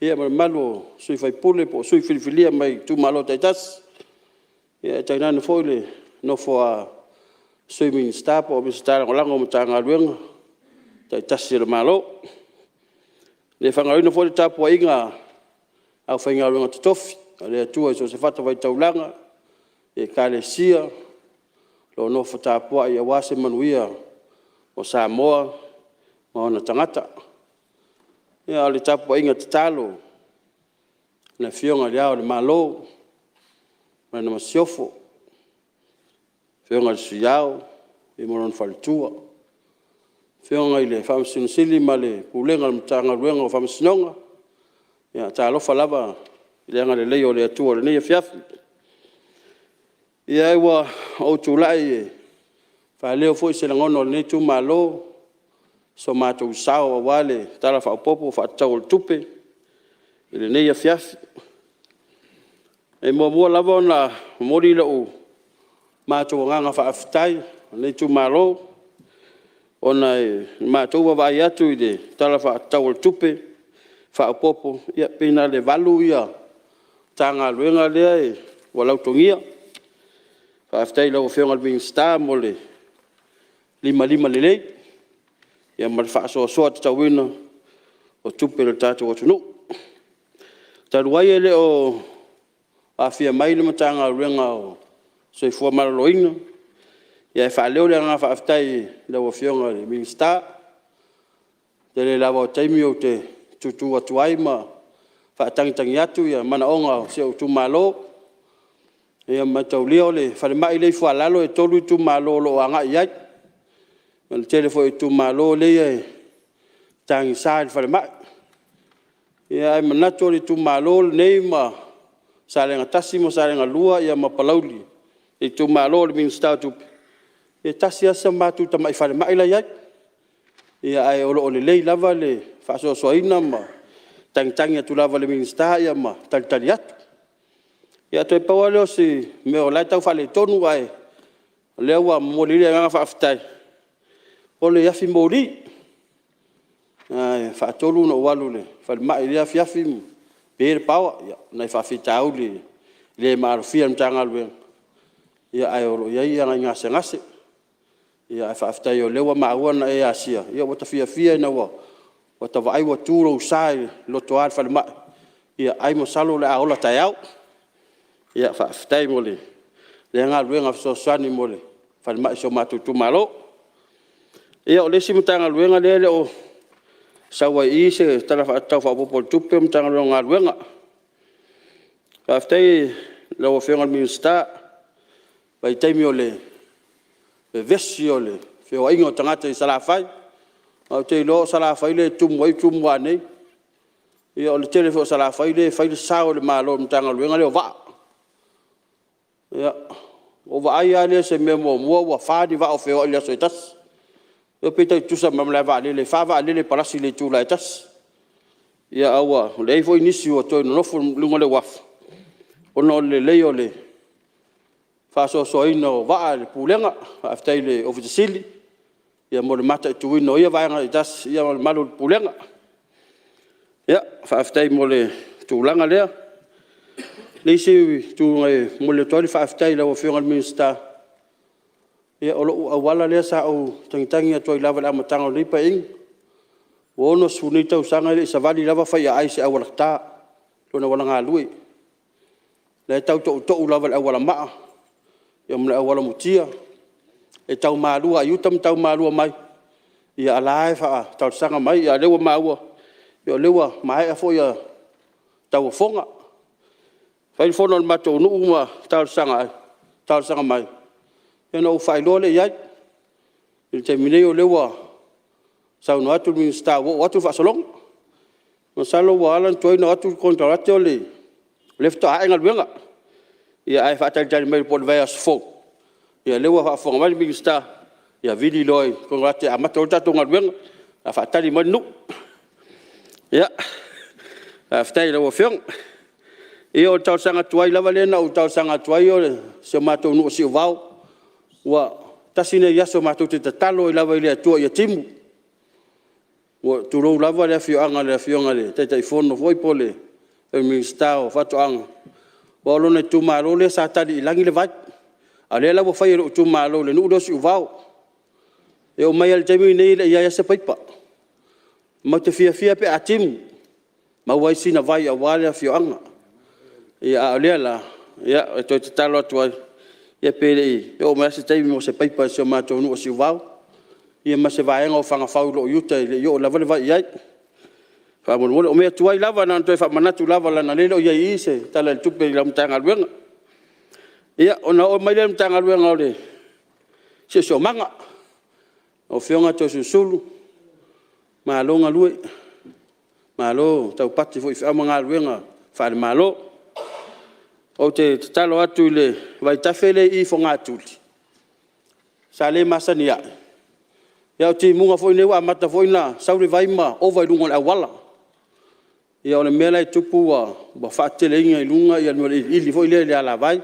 Ia, ma le malu sui whaipule po sui filifilia mai tu malo tai tas. Ia, tai nana foi le no for swimming star po mi star ngolango mtanga luenga. Tai tas le malo. Le whangaui no foi tapu inga au whainga luenga tutofi. Le atua so se fata vai taulanga. E kale sia. Lo no for tapu ia wase manuia o Samoa. Ma ona tangata. Ia le tapu inga tatalo. Na whionga liao le malo. Ma na masiofo. Whionga le suiao. I moron whalitua. Whionga i le whamasinosili ma le pulenga le mtanga ruenga o whamasinonga. Ia ta alofa lava. I le anga le leo le atua le neia fiafi. Ia iwa o tūlai e. Whaleo fo i se langono le netu malo. So mātou sao a wale. Tala whaopopo whaatau le tupe. I le neia fiafi. E mua lava o na mori la o mātou nganga whaafitai. Nei tu malo. O na mātou wa vai atu i le tala whaatau le tupe. Whaapopo. Ia pina le valu ia. Tanga luenga lea e walau tongia. Whaafitai lau whionga le Wing Star mo le lima le lei. Ia ma le whaasoa te tauina o tupe le tātou o tunu. Taruai e le o a fia mai le matanga luenga o soifua malaloina. Ia e whaaleo le anga whaafitai lau o whionga le Wing Star. Te le lawa o taimi o te tutu atuai ma whaatangitangi atu ia mana onga se o tu malo. Ia matau leo le whale mai le whaalalo e tolu i tu malo lo anga iai. Le telefo i tu malo le e tangi saa le whale mai. Ia e manato le tu malo le nei ma salenga tasi mo salenga lua ia mapalauli. I tu malo le minsta tupi. Ia tasi asa matu tamai whale mai la iai. Ia ai olo le lei lava le whaasoasoaina ma tangitangi atu lava le minsta ia ma talitali atu. Ia toi paua leo si meo lai tau whale tonu ai. Leo wa moli le nganga whaafitai. O le yafi mori. Ai whaatolu no walu le. Whale mai le yafi yafi pere paua. Ia nai whaafitau le marufia mtanga luenga. Ia ai oro ia ia ngase ngase. Ia ai whaafitai o lewa maua na e asia. Ia wata fia na wa. Wata vai wa tūro usai loto ar whale mai. Ia ai mo salo le aola tai au. Ia whaafitai mo le. Le ngā luenga whasosani mo le. Whale mai so matu tu malo. Ia o lesi mtanga luenga le o sawa i se tala whaatau whaapopo tupe mtanga luenga ngā luenga. Whaafitai lau o whionga minsta. Pai taimi o le vesi o le whio ingo tangata i salawhai. Au te ilo salawhai le tumu anei. Ia o le telefo salawhai le whai le sao le malo mtanga luenga le o waa. Ia o waa ia le se me mua wa whaadi wa o whio ilia so i tas. Ia pita i tusa mamlai waa le whawa le palasi le tūla i tas. Ia aua le eifo inisi o toi nofo lunga le wafu. Ono le leo le whaasoasoaina o waa le pūlenga. Aftai le ofitasili. Ia mo le mata i tuino ia vaenga i tas. Ia mo le malu le pūlenga. Ia whaaftai mo le tūlanga lea. Leisi tūngai mo le toali whaaftai lau o whionga le minsta. Ia o loo awala lea sa au tangitangi atua i lava le amatanga o lipa ingi. Ono suni tau sanga le savali lava fai ai se awala ta. Lona wala ngā lui. Le tau to lava le awala maa. Ia mle awala mutia. E tau malua, yutam tau malua mai. Ia alae faa tau sanga mai. Ia lewa maua. Ia lewa mai a fo ia tau fonga. Fai fono al mato nuuma tau sanga mai. Ia no fai lole iai. Ia te mineo lewa. Sau no atu minsta wo atu fa solong. No salo walan toi no atu kontrate ole. Lefto a engal wenga. Ia ai fa tal tal mai por vai as fo. Ia lewa fa fo mai minsta. Ia vidi loi kontrate a mato tatu ngal wenga. A fa tali manu. Ia. A fa tali lo fiong. Ia o tau sanga tuai lava lena o tau sanga tuai o se mato no si vau. Wa tasine ia so mato te talo i lava ile tua ia timu. Wa turo lava le fionga le te fono foi pole e ministao fatoanga wa lo ne tumalo le sa tadi ilangi le vai ale la wo fai tumalo le no do si vau e o mai al temi nei le ia se paipa ma te fia pe atim ma wai sina vai a wale fionga ia ale la ia to te talo to ia pele e o mai se temi mo se paipa se ma to no si vau ia ma se vai ngo fanga faulo yuta yo lava le vai ai fa mo o me tuai lava na to fa manatu lava la na lelo ia ise tala tupe la mtanga luenga ia ona o mai le mtanga luenga le se so manga o fionga to susulu malonga lue malo tau pati foi fa manga luenga fa malo o te talo atu le vai tafele i fonga tuli sale masania ia ti munga foi ne wa mata foi na sauri vai ma o vai lunga awala ia ona mela tupu wa ba fatele inga lunga ia no ili foi le ala vai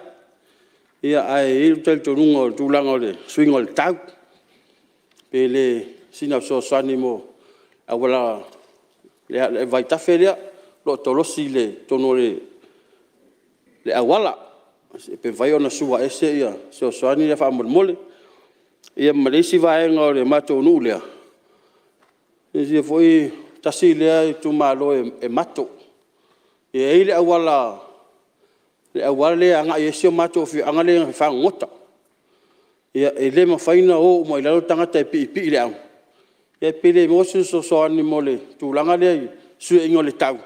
ia ai il tel to lunga tu langa le swingol tau pele sina so sanimo awala le vai tafelia lo tolosi le tono le awala pe vai ona suwa ese ia so sani le fa mole ia malesi vai ngore mato nulia ia foi tasile tu malo e mato ia ile awala le anga yesio mato fi anga le fa ngota ia ele ma faina o mo ile tanga te pi le ang ia pele mo so ani mole tu langa le su ingole tau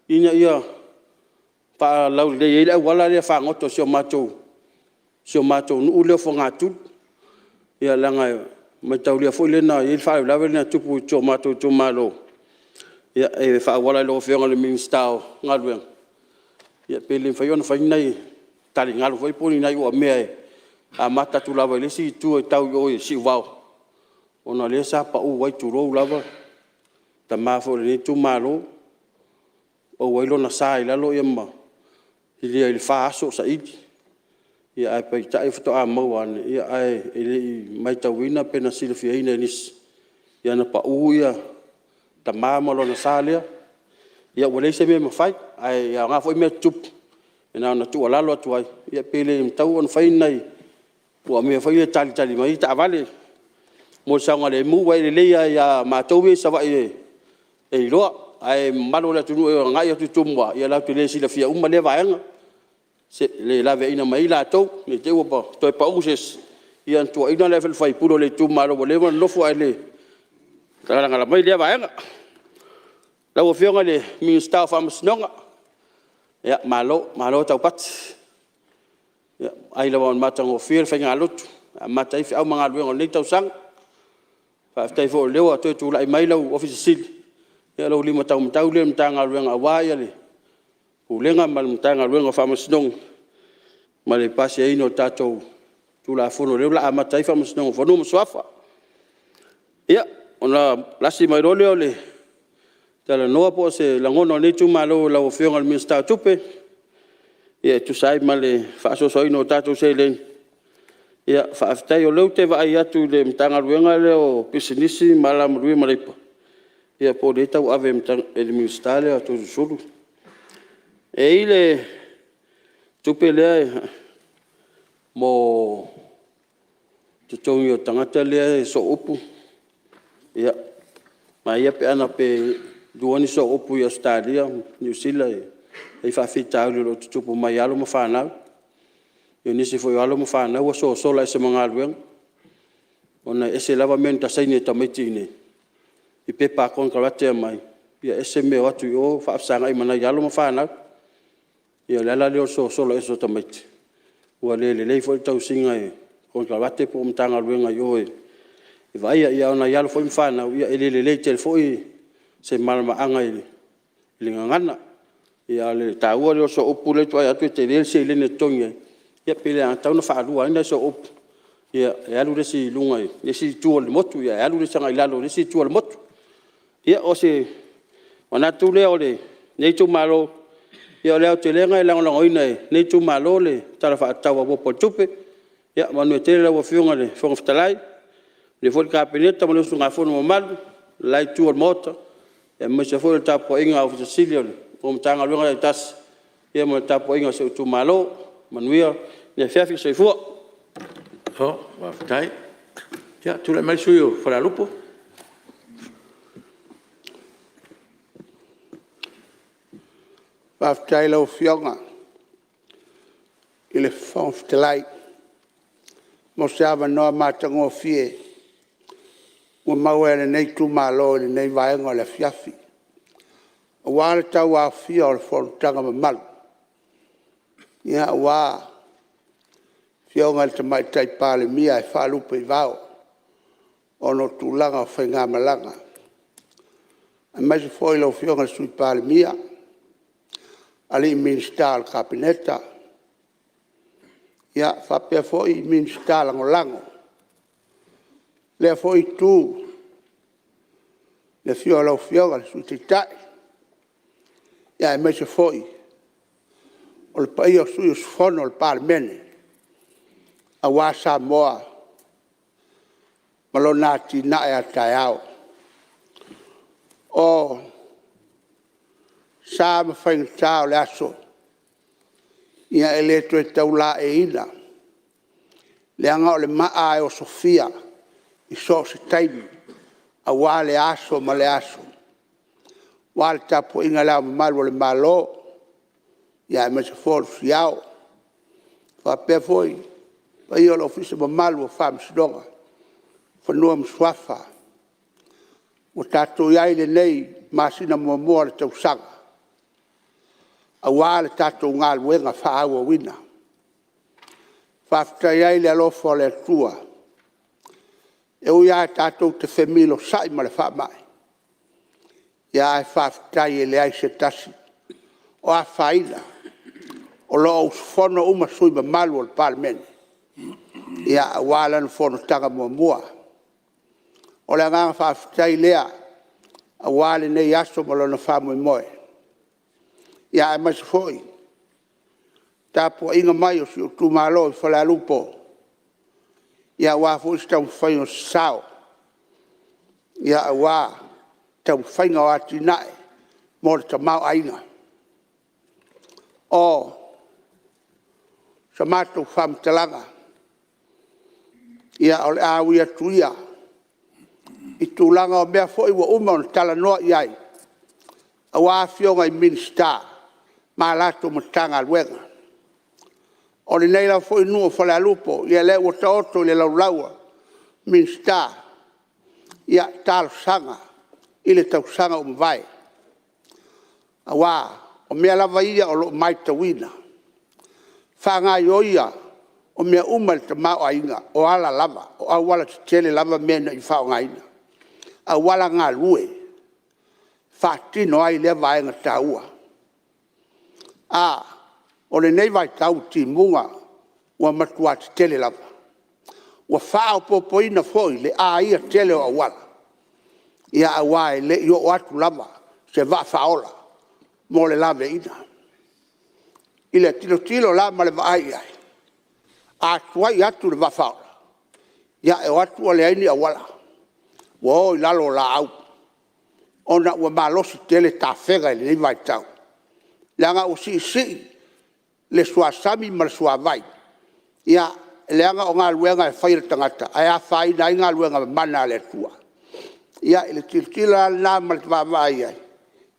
ia pa lau le ile awala le fa ngota sio mato nu le fo ngatu ia langa mai taulia foi lena il fa la vena tupu tomato tomalo ia e fa wala lo fionga le ministao ngalwen ia pele fa yon fa nai tali ngal foi poni nai o me a mata tu lava le si tu tau yo si vau ona le sa pa u wai tu ro lava ta ma fo le tomalo o wai lo na sai la lo yema il fa so sa ia ai pai tai foto a mau an ia ai ele mai tawina pena silfia ina nis ia na pa uia ta mama lo na salia ia wale se me mafai ai ia nga foi me tup ina na tu ala lo tu ai ia pele tau on fai nai wa me fai tali mai ta vale mo sanga le mu wai le ia ma towe sa vai e lo ai malo la tu nga ia tu tumwa ia la tu le silfia umma le vaenga se le lave ina mai la to le te wa to pa uses ia to ina level 5 pulo le tu malo le no fo ale kala ngala mai le va nga la wo fionga le minister of amsnonga ya malo tau pat ya ai la wan matang o fiel fa ngalut matai fi au manga luenga le tau sang fa tai fo le wa to tu lai mai lo official ya lo lima tau le mtanga luenga wa ya le ulenga mal mtanga luenga famasnong male pasi ino tato tu la fono le la amatai famasnong fono mswafa ia ona lasi mai role ole tala noa po se langono ni tu malo la ofionga al minister tupe ia tu sai male fa so ino tato se le ia fa aftai o le te va ia tu le mtanga luenga le o pisinisi mala mrui malepa ia po de tau ave mtanga el minister le to sulu e ile tupele mo tutongi o tangata le so upu ia Ma ia pe ana pe duani so opu i Australia, New Zealand. E whawhita au lo tutupu mai alo mo whanau. Io nisi foi alo mo whanau wa so la ese mga alueng. Ona ese lava menta saini e tamaiti ne. I pe pa kon kalate mai. Ia ese me watu i o whaafsanga i mana i alo mo whanau. Ia lala leo so la eso tamaiti. Ua lei foi tau singa e. Kon kalate po mtanga aluenga i o e. I vai ia ona i alo foi mwhanau. Ia lei tel foi se malama anga i lingangana. Ia le taua le so opu le toa atu te le se le ne tonga. Ia pele an tau na whaarua ina so opu. Ia alu le si lunga i. Le si tua le motu. Ia alu le sanga i lalo le si tua le motu. Ia o se wana tu leo le nei tu malo. Ia leo te lenga i lango ina e nei tu malo le tala whaataua wopo tupe. Ia manu e tele lawa whiunga le whonga whatalai. Le fwori kapeneta manu sunga whono malu. Lai tua le mota. Ia mwisa fwori tapo inga au Cecilia le. O mtanga lunga i tas. Ia mo tapo inga se utu malo. Manuia. Nia fiafi se fua. Ho, waftai. Ia, tula mai suyo whara lupo. Waftai lau fionga. Ile whonftelai. Mo se awa noa mātango fie. Ua maua ele nei tu malo ele nei vaenga le fiafi. Wāle tau a fia o le whorutanga mamalu. Ia wā. Fionga le tamai tai pāle mia e whālupa i vāo. Ono tūlanga o whainga malanga. A mai se fōi lau fionga le sui pāle mia. Ali i minsta al kabineta. Ia whapea fōi i minsta lango lango. Lea fōi tū. Le fio lau fionga le sui te tai. Ia e mai se foi. O le pai o sui o sfono o le parmene. A wasa moa. Malo nati na e a tai au. O sa ma whainga tau le aso. Ia e le to e tau la e ina. Le anga o le maa e o Sofia. I so se taimi. A wā le aso ma le aso. Wal tapo inga la malu le malo. Ya me se for fiao. Fa pe foi. Pa io lo fise ma malu fam sidonga. Fa no am swafa. O tato ia le nei masina mo mo le tau sanga. A wale tato ngal wenga fa awa wina. Fa fta ia le alo fo le tua. E o ia tato te femilo sai ma le fa mai. Ia e whaftai e le ai se tasi. O a whaina. O lo au whono uma sui ma malu o le parmene. Ia a wālan whono tanga mua mua. O le nganga whaftai lea. A wāle nei aso ma lona whamu i moe. Ia e masi foi. Tāpua inga mai o si o tu malo i whala lupo. Ia wā fo istau whaino sao. Ia a wā. Tau whainga o ati nae, mō le tamau aina. O, sa mātou whamtalanga, ia o le āwi atu ia, i tūlanga o mea fo iwa uma o na tala noa iai, a wā fionga i minsta, mā lato matanga alwenga. O le neila fo inua whale alupo, ia le ua taoto le laulaua, minsta, ia tālo sanga, ile tau sanga o mwai. A wā, o mea lava ia o lo mai tawina. Whanga ioia, o mea uma le tamau a inga, o ala lava, o awala te tele lava mena i whao ngaina. A wala ngā lue, whātino ai lea vaenga taua. A, o le nei vai tau ti munga, ua matua te tele lava. Ua whao popoina foi, le a ia tele o awala. Ia a wae le i o atu lava, se va faola, mo le lave ina. Ile tilo lama le vaai ai. A tuai atu le va faola. Ia e o atu le aini a wala. Wo i lalo la au. Ona ua malosi tele ta fega ile ni vai tau. Leanga o si le suasami ma le suavai. Ia leanga o ngā luenga e whaira tangata. Ai a whai na i ngā luenga mana le tua. ia i le tilitila la ma le vavai ai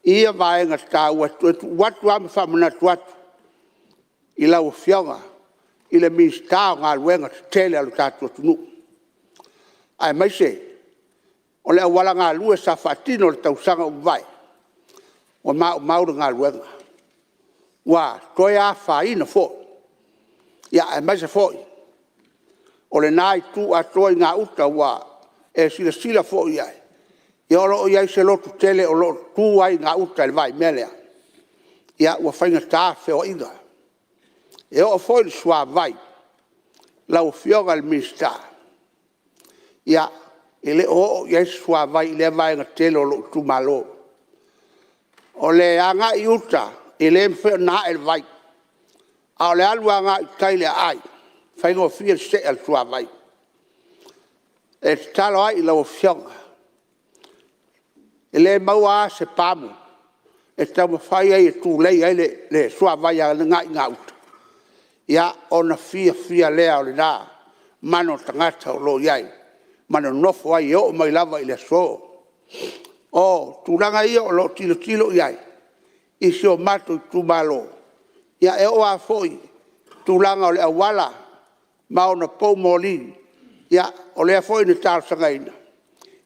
ia vaenga tāua watu ama whamanatu atu i lau whionga i le minister ngā luenga tele alu tātua tunu. Ai mai se, o le awala ngā lue sa whatino le tausanga vai, o maura ngā luenga. Wa, toi a whaina fo, ia ai mai se foi, o le nai tu a toi ngā uta wa, e sila fo iai. Ia olo iai se lotu tele o lo tu ai ngā uta le vai melea. Ia ua whainga tā wheo inga. E o foi le sua vai, lau whionga le minister. Ia, ele o iai sua vai, le vai ngā tele o lo tu malo. O le anga i uta, ele mwheo nā el vai. A o le alua ngā i kaile ai, whainga o whia se el sua vai. E te talo ai lau whionga. Ele maua se pamu, e tau mawhai ai e tū lei ai le sua vai a ngā i ngā uta. Ia ona fia lea o le nā, mano tangata o lo iai, mano nofo ai o mai lava i le so. O tūranga ia o lo tilo iai, isi o mato i tūmalo. Ia e o a foi, tūranga o le awala, ma ona pou molin, ia o le a foi ni tālo sangaina.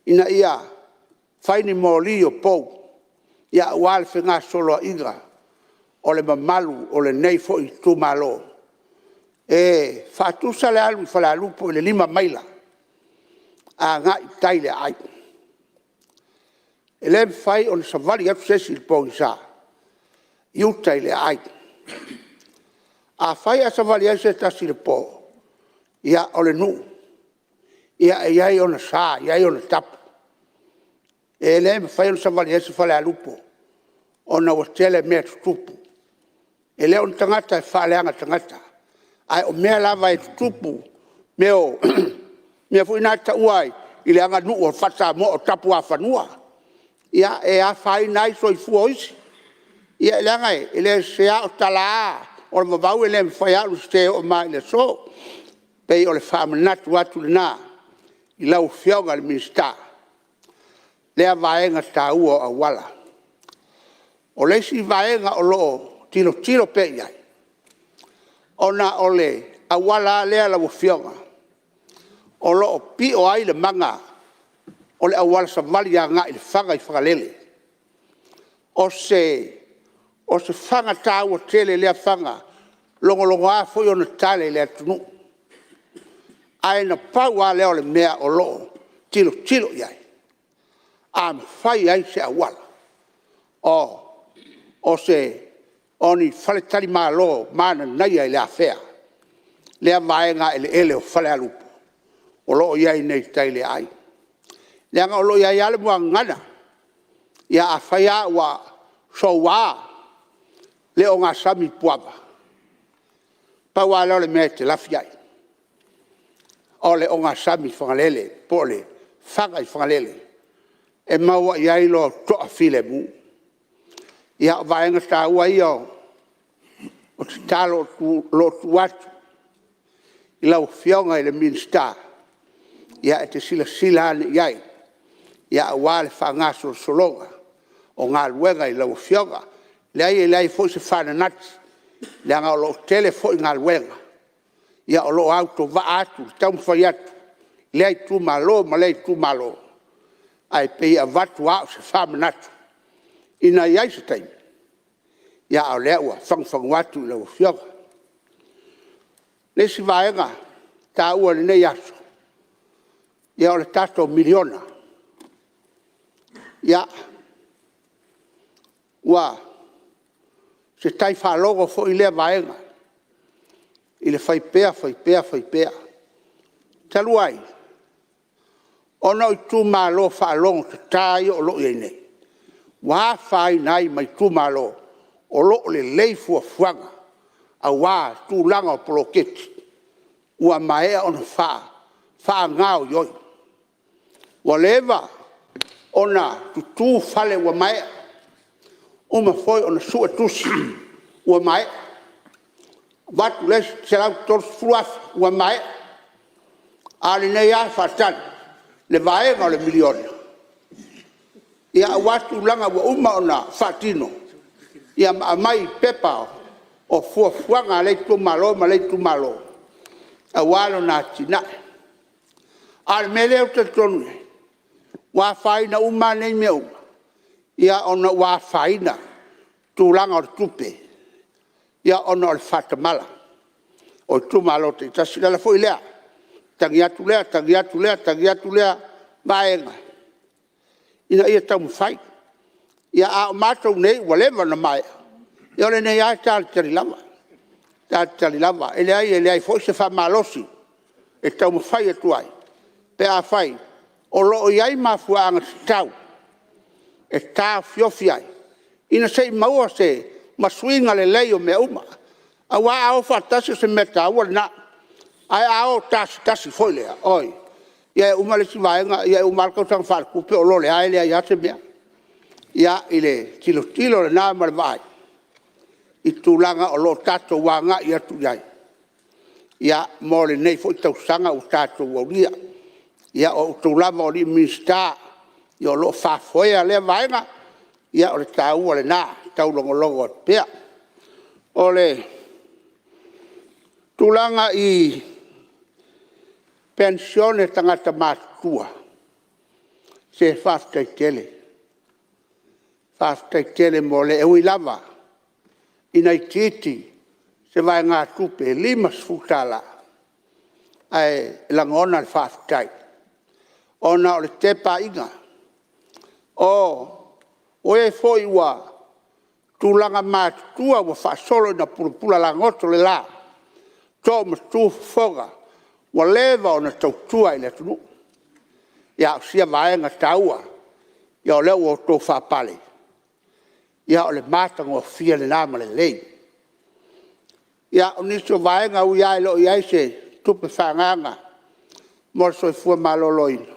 Ina ia, faini moli o pou, ia wale whenga solo a inga, o le mamalu o le nei foi i tūmalo. E fatusa le alu fala lupo le 5 maila a nga taile ai ele fai on savali atu sesi il poisa iu taile ai a fai a savali ese tasi le po ia ole nu ia ona sa ia ona tap ele fai on savali ese fala lupo ona wotele me tupu ele on tangata fale anga tangata ai o mea lava e tupu meo mea fu ina ta uai i le anga nuu o fata mo o tapu a whanua ia e a whai nai so i fuoisi ia le anga e le sea o tala o le mawau e le mwhai alu ste o mai le so pei o le whamanatu atu le nā i lau whionga le minister le a vaenga ta ua a wala o le si vaenga o loo tilo pe iai ona ole awala lea la wofionga o lo pi o ai le manga ole awala sa mali ya nga il fanga I fagalele o se fanga ta o tele le fanga longo a foi ona tale le tunu ai na pawa le ole mea o lo tilo yai am fai ai se awala o se oni fale tali malo mana nai ai le afea le vaenga ele o fale alupo o lo iai nei taile ai le anga o lo iai ale mua ngana ia a whaia wa so wa le o ngā sami puaba pa wa le mea te lafiai o le o ngā sami whangalele po le whangai whangalele e maua iai lo toa file mu ia vaenga tā ua ia o te talo lo tuatu I lau whionga I le minister ia e te sila ane iai ia wale whangaso solonga o ngā luenga I lau whionga le ai fo se whananati le anga o lo tele fo I ngā luenga ia o lo auto va atu taum whai atu le ai tu malo ma le ai tu malo ai pei a vatu au se whamanatu ina iai se taimi ia o lea ua whangwhangwatu lau whionga. Le si vaenga tā ua le nei aso ia o le tato miliona ia ua se tai whalogo fo I lea vaenga I le whaipea talu ai ona I tu malo whalongo te tai o lo I nei wa whai nai mai tu malo o lo le leifua fuanga a wā tūlanga o poloketi ua maea ona wha ngāo yoi. Wa lewa ona tutu fale ua maea uma foi ona sua tusi ua maea watu les selau tors fuafi ua maea ali nei a whatani le vaenga o le miliona ia watu langa wa uma ona fatino ia mai pepa o fuafuanga le tu malo ma le tu malo a walo na tina al mele o te tonu wa faina uma nei meu ia ona wa faina tu langa o tupe ia ona o fatamala o tu malo te tasila la foi lea tangia tu lea baenga ina ia tamu fai ia a matou nei waleva na mai ia le nei ai tali lava ele ai foi se fa malosi e tamu fai tu ai pe a fai o lo iai mafuanga tau e ta fiofia ina sei maua se masuinga le leio me uma a wa au fatasi se meta na ai au tasi foi le oi ia uma le sivaenga ia uma ko tang far ku pe o lo le ai le ia se mea ia ile tilo le na mar vai i tulanga o lo tato wanga ia tu iai ia mo le nei foi tau sanga o tato o lia ia o tulama o li minsta ia lo fa foi ale vaenga ia o le tau le na tau longo pea o le tulanga i pensione tangata matua se fafta tele mole e ui lava ina i titi se vai ngā tupe lima sfutala ai langona le faftai ona o le tepa inga o e foi wa tulanga matua wa fasolo na pula langoto le la to mtu foga wa leva ona tautua i le tunu ia sia vaenga taua ia o leo o tō whapale ia o le mātango fia le nāma le lei ia o niso vaenga u iai lo iai se tupe whanganga mor soi fua maloloina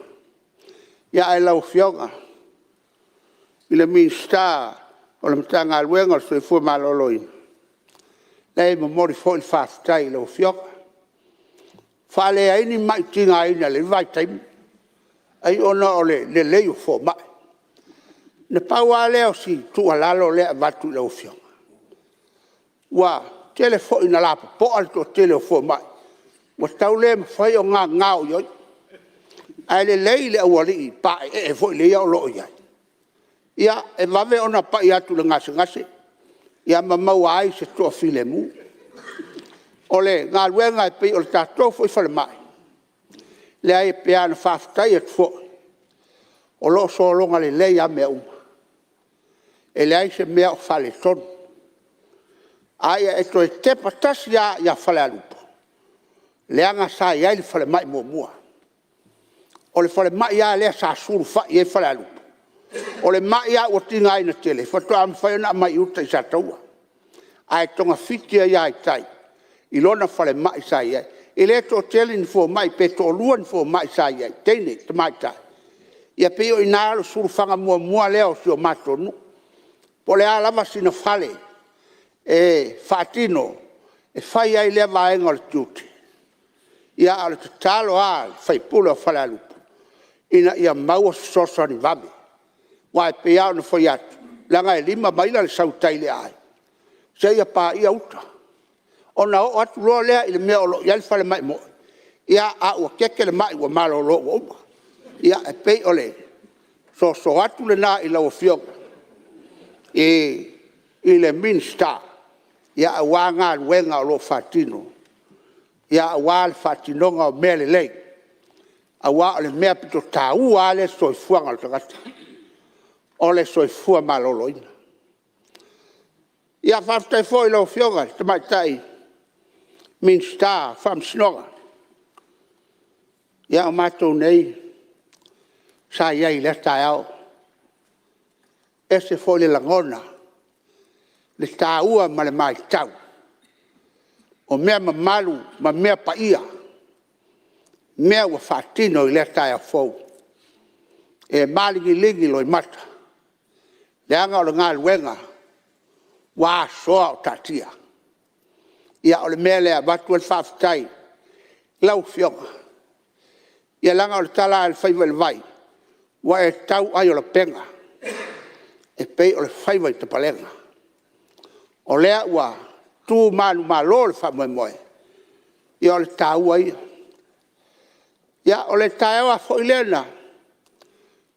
ia ai lau fionga i le minsta o le mtanga aluenga o soi fua maloloina lei mo mori fo il whaftai lau fionga fale ai ni mai tinga ai na le vai taimi ai ona ole le leo fo mai ne paua leo si tu alalo le vatu le ofio wa telefo ina la po alto telefo mai wa tau le fai o nga o yo ai le le wali pa e fo le yo lo ia e vave ona pa ia tu le ngase ia mama wai se to file mu ole nga luenga pe o tato foi fa mai le ai pe an faftai et fo o lo so longa le ia me e le ai se mea o fale ton aia e to e te patas ia fale alupo le anga sa ia le fale mai mua o le fale mai ia le sa suru fa ia fale alupo o le mai ia o tinga ina tele fa to am fa na mai uta sa taua ai tonga fitia ia i tai i lona fale mai sa ia i le to tele ni fo mai pe to luan fo mai sa ia tene te mai tai ia pe o ina lo suru fanga mua leo si o mato nu po le alava sina fale e fatino e fai ai le vaenga le tuti ia ale talo al fai pulo fale alupo ina ia maua soso ni vame wai pe ia no foi atu langa e lima maila le sautai le ai se ia pa ia uta ona o atu lo lea i le mea o lo ia le fale mai mo ia a ua keke le mai ua malo lo ua ia e pei ole so atu le na i la o fionga i le minsta ia a wanga luenga o lo fatino ia a wa le fatinonga o mea le lei a wa o le mea pito taua le soifuanga o tagata o le soifua maloloina ia whaftai fo i lo fionga te mai tai minsta whamsinonga ia o matou nei sa iai le tai au ese foi le langona le taua ma le mai tau o mea mamalu ma mea paia mea ua fatino i le tai a fou e malingilingi loi mata le anga o le ngā luenga wa soa o tatia ia o le mea le abatu el whaftai lau fionga ia langa o le tala el whaiva le vai wa e tau ai o le penga e pei o le fai vai te palenga. O lea ua tu manu malo le wha moe moe. Ia o le tāua ia. Ia o le tāua fo i lena.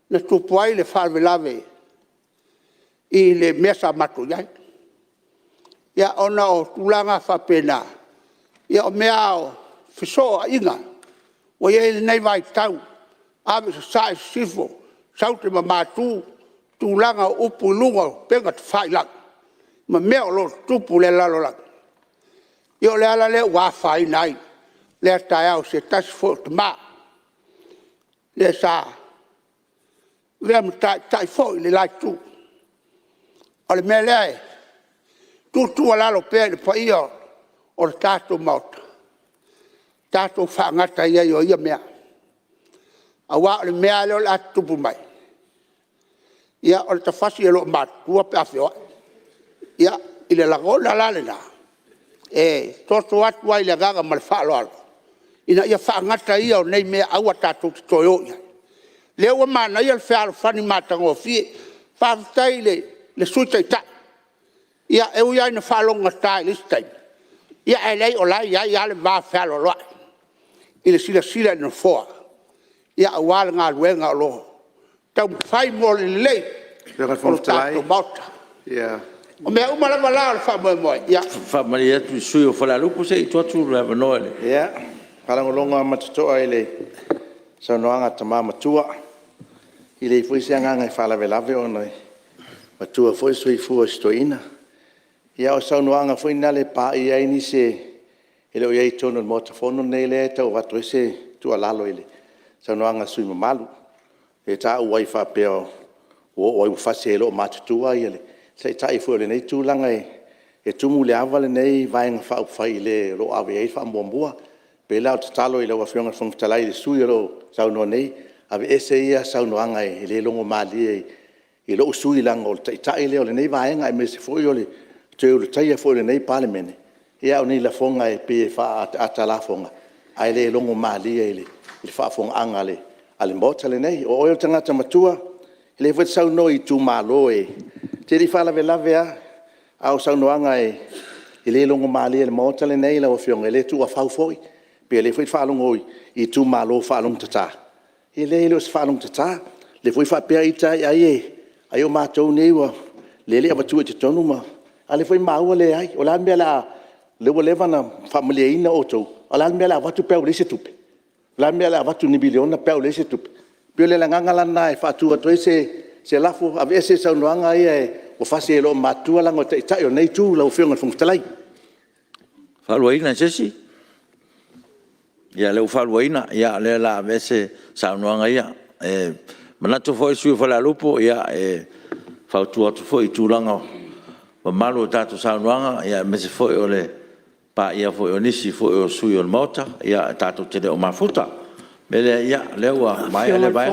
Na tupu ai le whalwe lawe i le mesa matu iai. Ia ona o tulanga whapena. Ia o mea o fisoa inga. O ia ele nei vai tau. Ame sa sae sifo. Saute ma mātū. Tūlanga o upu lunga penga te whailang. Ma mea o lo tupu le lalo lang. Ia o le ala le ua whai nai. Le tai au se tasi fo te maa. Le sa. Lea ma tai fo i le lai tū. O le mea lea. Tu lalo pēr le pa ia o le tātou mauta. Tātou whaangata ia i o ia mea. A wā o le mea leo le atupu mai. Ia o le tawhasi e lo mātua pe awhio. Ia i le lagona lale nā. E toto atu ai le gaga ma le whaalo alo. Ina ia whaangata ia o nei mea aua tātou te toi o ia. Leo wa mana ia le whaalo whani mātango fie. Whaafitai le suita i ta. Ia e ui ai na whalonga tai this time. Ia e lei o lai ia le vā whaalo loa. I le sila na foa. Ia a wāle ngā luenga o loho. Tau whai mo le lei. Rega fontalai. Ia. O mea umalama lao le wha moe moe. Ia. Whamari atu i sui o whalalupu se i tuatu le avanoele. Ia. Kalangolonga matatoa i le saunoanga tamā matua. I le fuisi anganga i whalawe lawe o nei. Matua foi sui fua stoina. Ia o saunoanga foi nale pā i aini se ele o iei tono mo tafono nei le tau watu se tua lalo ile. Saunoanga sui mamalu. E tā uai whapea o oi whase elo o matutua i ele. Sei tai fo le nei tūlanga e tumu le awa le nei vaenga whau whai le lo awe ei wha mbuambua. Pe lao te talo i le wawhionga whangtalai le sui ero saunoa nei. Awe ese ia saunoanga e le longo mali e lo sui langa o le tai leo le nei vaenga e me se foi o le teo le taia foi le nei palemene. Ia o nei la fonga e pe wha atala fonga. Ai le longo mali e le wha fonga anga le. Ale mota le nei. O oio tangata matua. Le fwet sauno i tu malo e. Te ri whala lawe a. Au saunoanga e. I le longo mali e le mota le nei la o fionga. Le tu a whau foi. Pe le fwet whalongo i tu malo whalong tata. I le ilo whalong tata. Le fwet whapea i tai ai e. Ai o mātou nei wa. Le le awatua te tonu ma. A le fwet maua le ai. O la mea la. Le wa lewa na whamalia ina o tau. O la mea la watu peo le se tupe. La mea la watu ni biliona peo le se tupe. Pio le langanga lana e whatua toi se lafo. Ave ese saunoanga ia e o whase e lo matua langa o te itai o nei tū lau whionga whungtalai. Whaluaina sesi. Ia leu whaluaina. Ia le la ave ese saunoanga ia. Manatu fo e sui whalalupo ia e whautua atu fo i tūlanga o malu o tātou saunoanga. Ia me se fo e o le pa ia fo o nisi fo o sui o mota ia tātou te o mafuta mele ia lewa mai le vai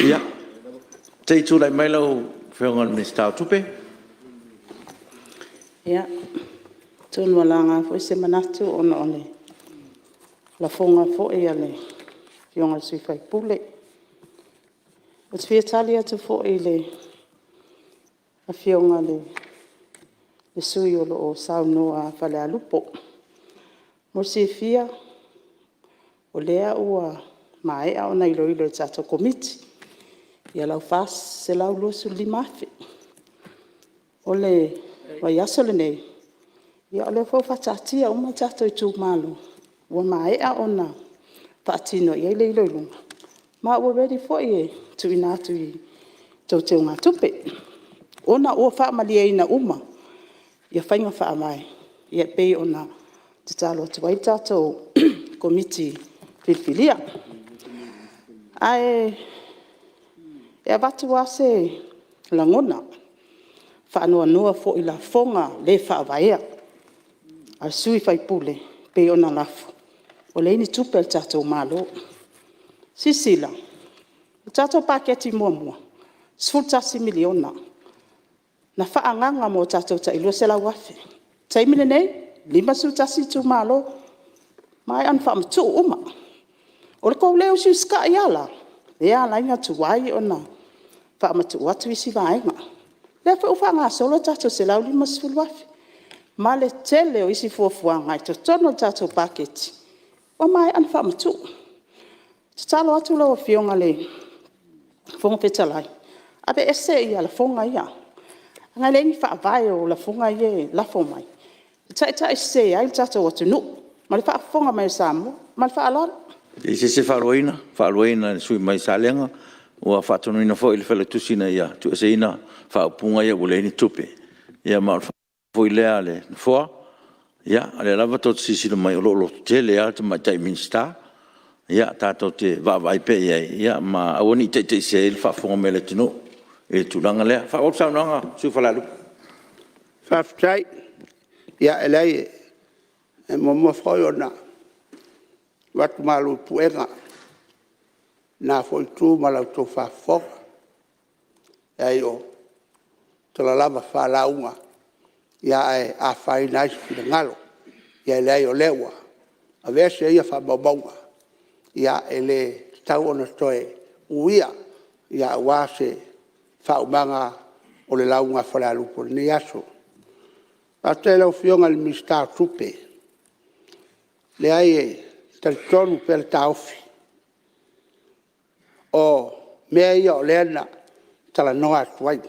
ia te tu lai mai lo whionga ni stau tupe ia tonu langa fo se manatu ona ole la fonga fo ia le whionga sui fai pule o te Italia tu fo ile a whionga le sui o lo saunoa whale alupo. Mo se fia, o lea ua mai au nei loilo e tato komiti. Ia lau fas se lau losu limafe. O le wai aso le nei. Ia o le fau whatatia uma tato i tū malu. Ua mai a ona whaatino i eile i loilunga. Ma ua ready for ye tu inatu i tau teo ngā tupe. Ona ua whaamalia ina uma. Ia whainga wha mai, ia pei ona te talo atu wai tātou komiti whiwhilia. Ai, e watu wase langona, whanua noa fo i la fonga le whaavaea. A sui whai pule, pei ona lafu. O leini tupe al tātou malo. Sisila, tātou paketi mua mua, sfultasi miliona. Na whaanganga mo tātou ta ilua se la wafe. Taimine nei, 5 sutasi tu malo, mai an whaamatu uma. O le kou leo si ska i ala. E ala inga tu wai ona whaamatu atu isi vaenga. Le fa ufanga solo tato se lau lima sifuluafi. Ma le tele o isi fuafuanga i totono tato paketi. Wa mai ana whaamatu. Tatalo atu lau fionga le fonga petalai. Abe ese ia la fonga ia. Ngai le ni whaavai o la fonga ia la fonga. Tai se ai tato watu nu. Ma le whaafonga mai samu. Ma le whaalora. I se whaaloina sui mai salenga. Ua whaatonuina fo i le whele tusina ia. Tu ese ina whaapunga ia ule ni tupe. Ia maa foi lea le foa. Ia, ale lava tot sisina mai o lo te lea te mai tai minsta. Ia, tātou te vāvai pe iai. Ia, ma awani te se il whaafonga me le tino. E tulanga lea. Whaotau nanga, su whalalu. Whaafutai, ia elei e momo whoi o na. Watu malu puenga. Na foi tu malau tō whaafonga. Ia o, tala lava whalaunga. Ia e a whai naisi whina ngalo. Ia elei o lewa. A vese ia whaamaunga. Ia ele tau ona toe uia. Ia wase whaumanga o le launga whalalupo ni aso. A te lau fionga le mista tupe. Le ai e taritonu pe le taufi. O mea ia o leana tala noa tuai.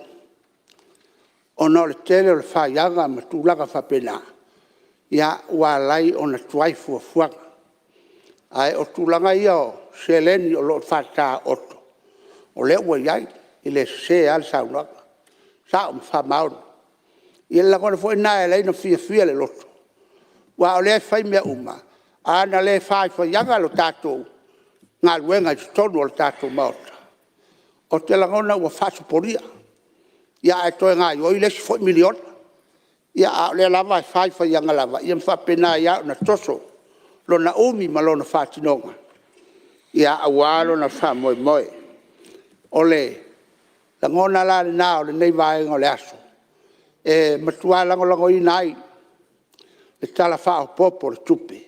O no le tele o le whaianga ma tūlanga whapena. Ia ua lai o na tuai fuafuanga. Ai o tūlanga ia o seleni o lo whata oto. O le ua iai i le se al saunaka. Sa o mwha mauna. Ia la kone fo ina e leina fia le loto. Wa o le whai mea uma. Ana le whaianga lo tātou. Ngā luenga i tonu o le tātou maota. O te langona ua whasuporia. Ia e toe ngā ioi lesi fo miliona. Ia a le lava e whaianga lava. Ia mwhapena ia na toso. Lo na umi ma lo na whatinonga. Ia a walo na whamoe moe. O le langona la le nā o le nei vaenga o le aso. E matua lango i nai. Le tala whao popo le tupe.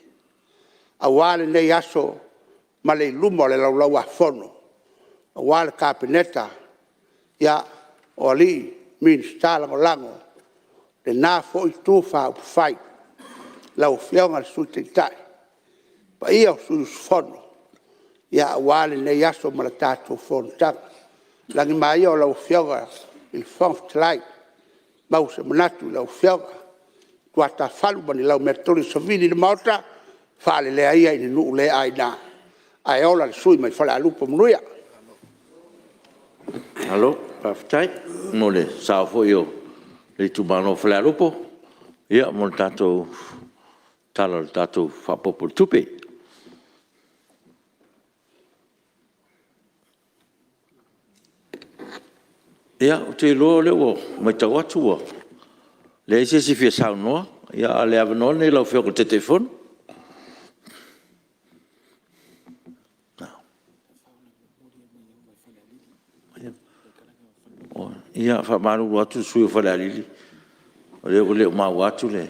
A wale nei aso ma le lumo le laulau a fono. A wale kapeneta. Ia o li minsta lango. Le nā fo i tū whao whai. Lau whionga le sute tai. Pa ia o sui fono. Ia a wale nei aso ma le tātou fono tanga. Langi mai o lau whionga il whangwhtalai. Mau se manatu lau whionga. Tua ta whalu mani lau mertori sa vini na maota. Whale lea ia ini nuu lea ai nā. Ai ola le sui mai whale alupa munuia. Halo, pawhitai. Mo le sao fo io. Le tumano whale alupo. Ia, mo le tātou tala le tātou whapopo tupe. Ia, o te loa le o, mai tau atu o. Le ese si fia sao noa. Ia, le avanoa nei lau whioko te telefonu. Ia fa malu watu sui fa la lili o le ma watu le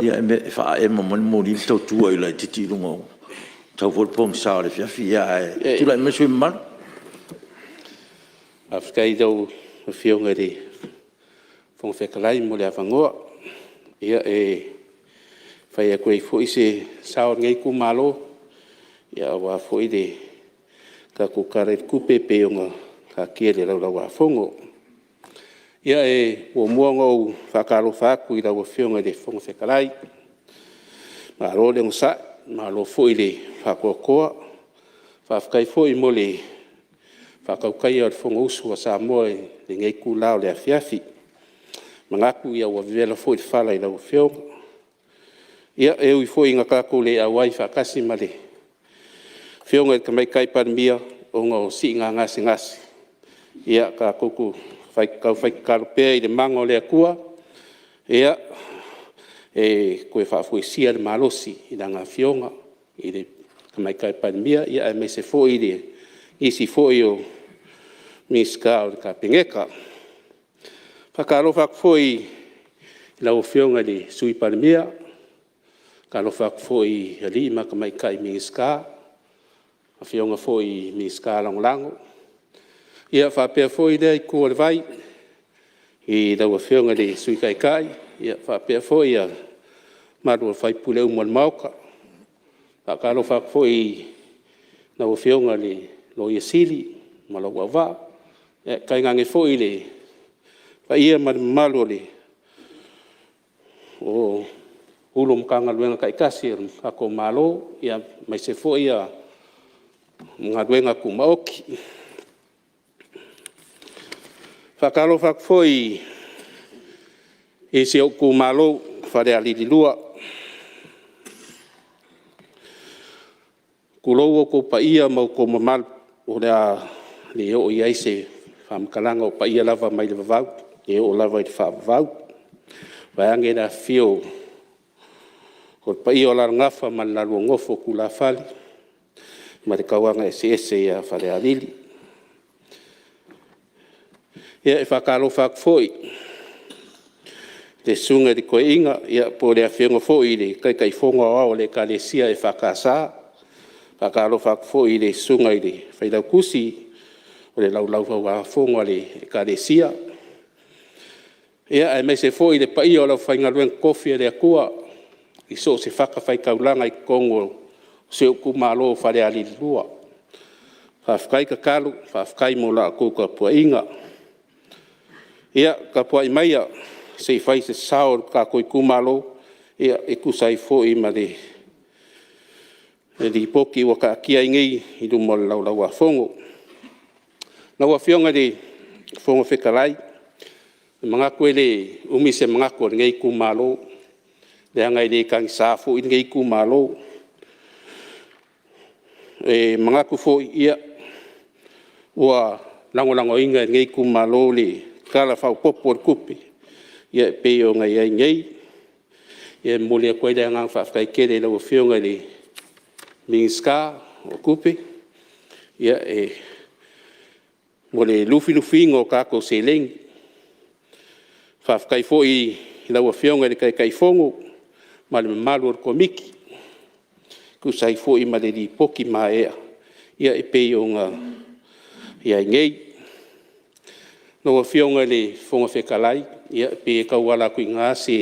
ia me fa e mo mo ni to tu ai la titi lungo to vol pom sa le fia tu la me sui mal afkai do fionga di fong fe kalai mo le afangoa ia e fa ia ko fo ise sa ngai ku malo ia wa fo ide ka ku kare ku pepe nga ka kiele la wa fongo ia e o muango whakaro whaku i rawa whionga de whonga whekalai. Ma ro le ngusa, ma lo fwoi le whakoakoa, whawhkai fwoi mo le whakaukai au whonga usu a Samoa le ngei ku lao le awhiawhi. Ma ngaku ia ua vivela fwoi le whala i rawa whionga. Ia e ui fwoi ngā kako le awai whakasi ma le whionga e kamai kai paramia o ngā o si ngā ngasi. Ia ka kuku kau fai karupea i le mango le akua, ea e koe whaafuesia le malosi i la ngā whionga i le kamaikai pandemia, ia e me se fo i le isi fo i o miska o le ka pengeka. Whakaro whakfo i la o whionga le sui pandemia, karo whakfo i lima kamaikai miska, a whionga fo i miska langolango, Ia whapea foi lea I kua le vai. I laua whionga le sui kai kai. Ia whapea foi ia marua whai pule uman mauka. Whakaro whak foi laua whionga le loia sili. Malaua wā. Ia kai ngange foi le. Pa ia malu le. O ulum kanga luenga kai kasir. Ako malo. Ia mai se foi ia. Mga luenga ku maoki. Whakalo whak foi e se o ku malo whare alili lua. Kulou o ko pa ia mau ko mamal o rea le o iai se whamkalanga o pa ia lava mai le vavau. E o lava I le whavavau. Waiange na fio ko pa ia o lar ngafa man la lua ngofo ku la fali. Ma te kauanga ese ia whare alili. Ia e whakaro whak foi. Te sunga di koe inga, ia po lea whionga foi le kai whonga o le ka le sia e whakasa. Whakaro whak foi le sunga I le whailau kusi, o le laulau wha whonga le ka le sia. Ia e mai se foi le pai o lau whainga luen kofi le akua, I so se whaka whai kaulanga I kongo, se o kumalo whare ali lua. Whawhkai ka kalu, whawhkai mo la kuka pua inga. Ia ka pua I maia se I whai se sao ka koi kumalo ia e kusai fo I ma le li poki wa ka kia ingi I lumo lau lau a fongo. Lau a whionga le fongo whekalai mga koe le umi se mga koe ngei kumalo le angai le kangi safo I ngei kumalo e mga ko fo ia wa lango inga ngei kumalo le kala whau popo kupi. Ia peo ngai ai ngai. Ia mole koe le ngang whawhkai kere lau whionga le minska o kupi. Ia e mole lufi ngo kako se leng. Whawhkai fo I lau whionga le kai fongo. Ma le malu or komiki. Kusai fo I ma le li poki ma ea. Ia e peo nga ia ngai. No whionga le fonga whekalai, ia pe kauala kui ngā se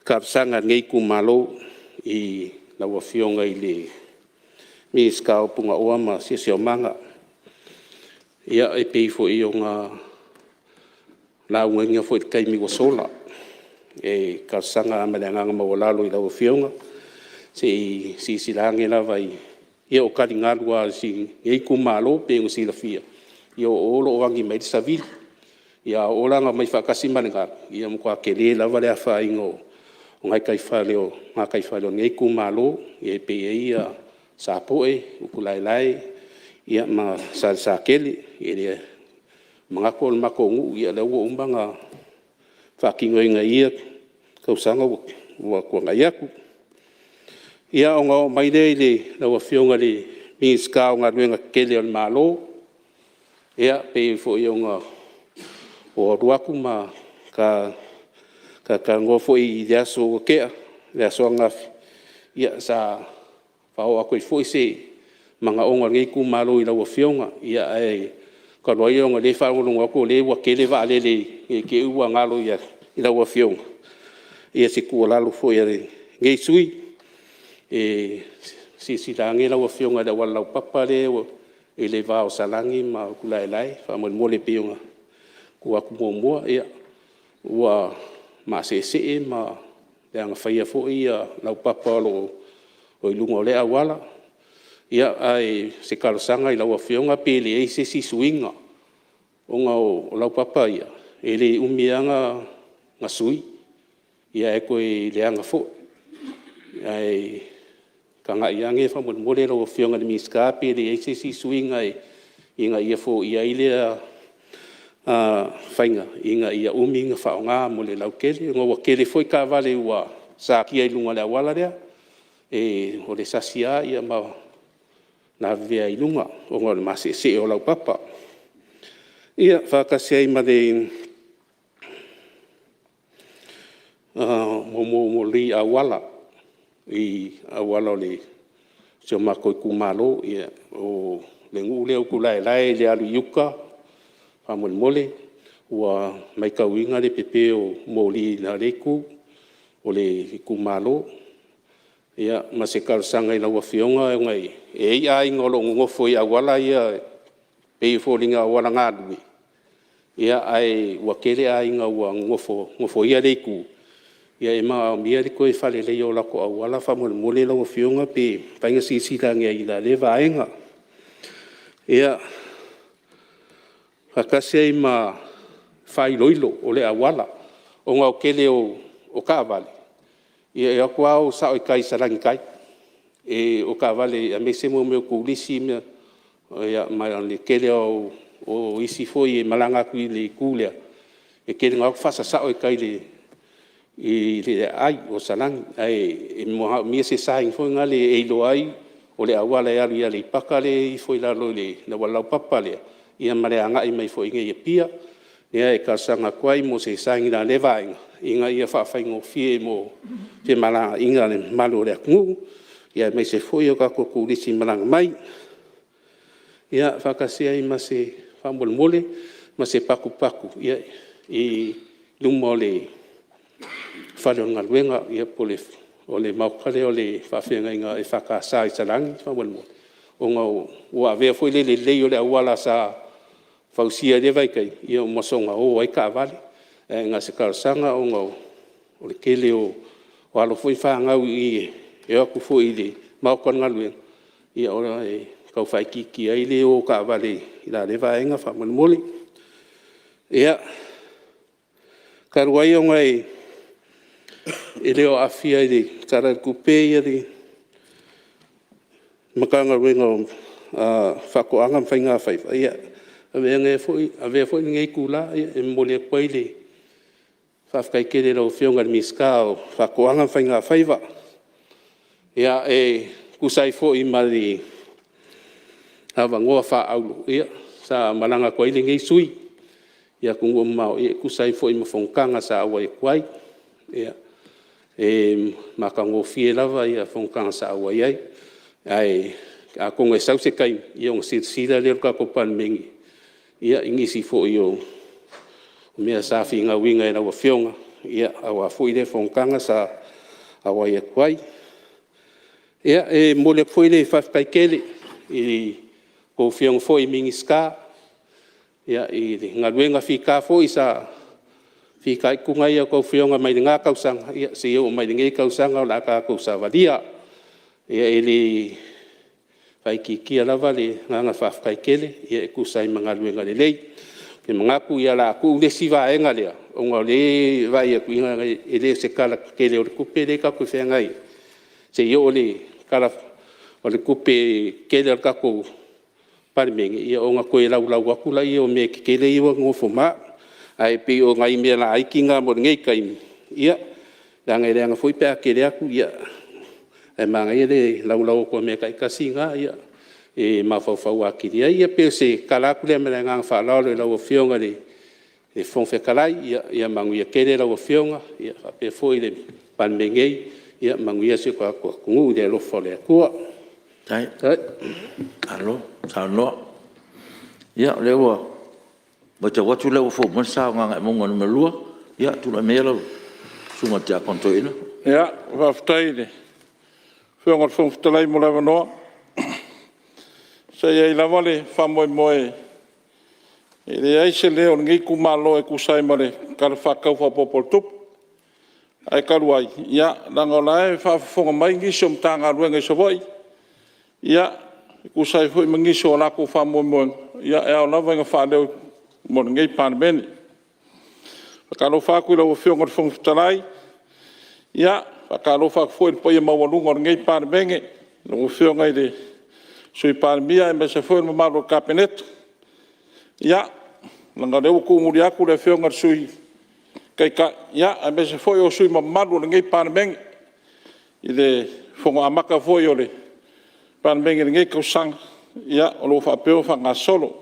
kapsanga ngei kumalo I laua whionga I le miska o punga oama se seo manga. Ia e pe fo I o ngā launga fo I kaimi wa sola. E kapsanga amalanganga mawalalo I laua whionga. Se si silange lava ia o kari ngalua si ngei kumalo pe ngusila fia. Ia o olo wangi mai sa vil. Ia o langa mai whakasi manengar. Ia mkwa kele lava lea whaingo. O ngai kai whaleo, ngā kai whaleo ngei kumalo. Ia pe ia sa poe, ukulailai. Ia ma sa kele. Ia mga kol makongu. Ia leo umbanga whakingo inga ia. Kausanga wa kua ngai aku. Ia o ngā mai le laua whionga le minska o ngā ruenga kele o malo. Ia pe fo I o ngā o ruaku ma ka ngofo I leaso o kea, leaso angafi. Ia sa whao a koe fo I se mga onga ngei kumalo I laua whionga. Ia e ka roi o ngā le whaonga ko le wa kele wa alele ke ua ngalo I laua whionga. Ia se kua lalo fo I ngei sui. E si lange laua whionga le walau papa le e le vao salangi ma kulailai whamon mole pionga kua kumomua ia ua ma se ma leanga whaia fo ia lau papa lo o ilunga o le awala ia ai se kalosanga I laua whionga pe le e se si suinga o ngā o lau papa ia e le umianga ngā sui ia e koe leanga fo ai kanga iange fa mo le ro whionga de miska pe le ACC swinga inga ia fo ia ile fainga inga ia uminga fa nga mo le laukele ngo wa kele foi ka vale wa sa ki ai lunga le wala rea e o le sasia ia ma na vea I lunga o ngā ma se o lau papa ia whakasei ma le mo li a wala I awala le se mako kumalo ia o le ngu le ku lai lai le alu yuka fa mole ua mai kauinga le pepe o moli na leku o le kumalo ia ma se kalsanga ina wa fionga ngai e ai ngolo ngofo ia wala ia pe folinga wala ngadu ia ai wa kele ai nga wa ngofo ia leku ia e ma mia ko e fale le yo la ko wala fa mole la fionga pe painga si la ngai ila le vaenga ia hakase ma fai loilo o le awala o ngau kele o kavale ia e kwa o sa o kai sarangi kai e o kavale a me se mo me ku lisi me ia mai le kele o isi foi e malanga ku le kulea e kele ngau fasa sa o kai le i le ai o salang ai e mo mi se saing foi ngale e lo ai o le awala ia le pakale i foi la lo le na wala papale ia mare anga i mai foi nge pia ia e ka sanga kwai mo se saing na le vai inga ia fa fa ngo fie mo te mala inga le malo le ngu ia mai se foi o ka ko ku lisi malanga mai ia fa ka se ai ma se fa mole ma se paku ia i lumole fa le ngaluenga ia pole o le maukale o le whawhenga inga e whakasai sarangi, whawanmo. O ngau, ua vea foi le lei o le awala sa whausia le vaikai, ia o masonga o ai ka vale, ngā se karasanga o ngau, o le kele o alo foi whangau i e aku foi le maukon ngaluenga, ia ora e kau whaikiki ai le o ka vale i la le vaenga whamanmole. Ia, karuai o ngai, e leo afia i le kara kupe ia le makanga wenga o whakoanga mwhai ngā whaifa. Ia, a vea foi ngei kula, e mole kwai le whafkai kere rau whionga miska o whakoanga mwhai ngā whaifa. Ia, e kusai foi ma le hawa ngoa wha aulo. Ia, sa malanga kwai le ngei sui. Ia kungo mau, ia kusai foi ma whongkanga sa awa e kwai. Ia, e maka ngofie lava ia whongkanga sa awa iai. Ai, a kongo e sause kai, ia o sira leo ka ko palmengi. Ia ingisi fo i o mea safi ngā winga e rawa whionga. Ia awa fo i le whongkanga sa awa ia kwai. Ia e mole fo i le whafkai kele i ko whionga fo i mingi ska. Ia i ngā ruenga whika fo i sa whika i kunga ia ko whionga mai ngā kausanga. Ia se o mai ngei kausanga o la ka kausa wadia. Ia e le whaiki kia lava le nganga whafkai kele. Ia e kusai mga ruenga le lei. Ke mga ku ia la ku le siwa e nga lea. O ngā le vai e kuinga e le se kala kele o le kupe le ka ku whengai. Se i o le kala o le kupe kele o ka ku parimenge. Ia o ngā koe lau wakula ia o mea kele iwa ngofo maa. Ai pe o ngai mea la aiki ngā mo ngei kaimi. Ia, la ngai reanga fui pea kere aku, ia. E maa ngai le lau ko mea kai kasi ngā, ia. E mawhau akiri. Ia pe se kalaku lea mea ngā whalao le lau o whionga le whongwhe kalai, ia mangu ia kere lau o whionga, ia pe fui le panmengei, ia mangu ia se kua kungu le lofo le kua. Tai. Alo, sao noa. Ia, lewa. Ba te watu leo fo man sa nga monga no melua ya tu la melo suma te akonto ina ya va ftaile fo ngor fo ftalai mo la no sa ia la vale fa mo e le ai se leo ngi ku malo e ku sai mare kar fa ka fa popol tup ai karuai ya la ngola e fa fo mai ngi som tanga ruenga so voi ya ku sai fo ngi so la ku fa mo ya e la venga fa leo mo ngei pan ben ka lo fa ku lo fio ngor fong talai ya ka lo fa fo po ye ma wonu ngor ngei pan ben lo fio ngai de sui pan bia e se fo ma lo kapenet ya nga le ku mu dia ku le fio ngor sui kai ka ya e se fo yo sui ma lo ngei pan ben ile fo amaka fo yo le pan ben ngei ko sang ya lo fa pe fa nga solo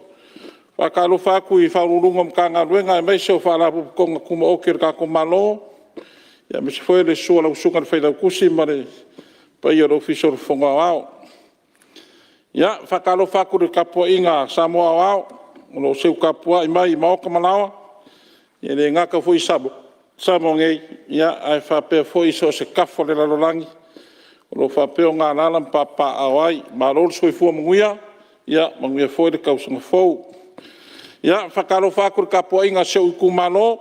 Wakalo faku I whaururunga mkanga ruenga e meiseo whalapu konga kuma okir ka kumalo. Ia mese foi le sua lau sunga whailau kusi mare pa ia rofi sor whonga wao. Ia, whakalo whakuru kapua inga Samoa wao, o seu kapua i mai maoka manawa, ia le ngaka fui Samo ngei, ia ai whapea fui so se kafo le lalolangi, o whapea ngā lalam papa awai, ma rol soi fua manguia, ia manguia fui le kausanga fau. Ia, whakalo whakuru kapua inga seu i kumano,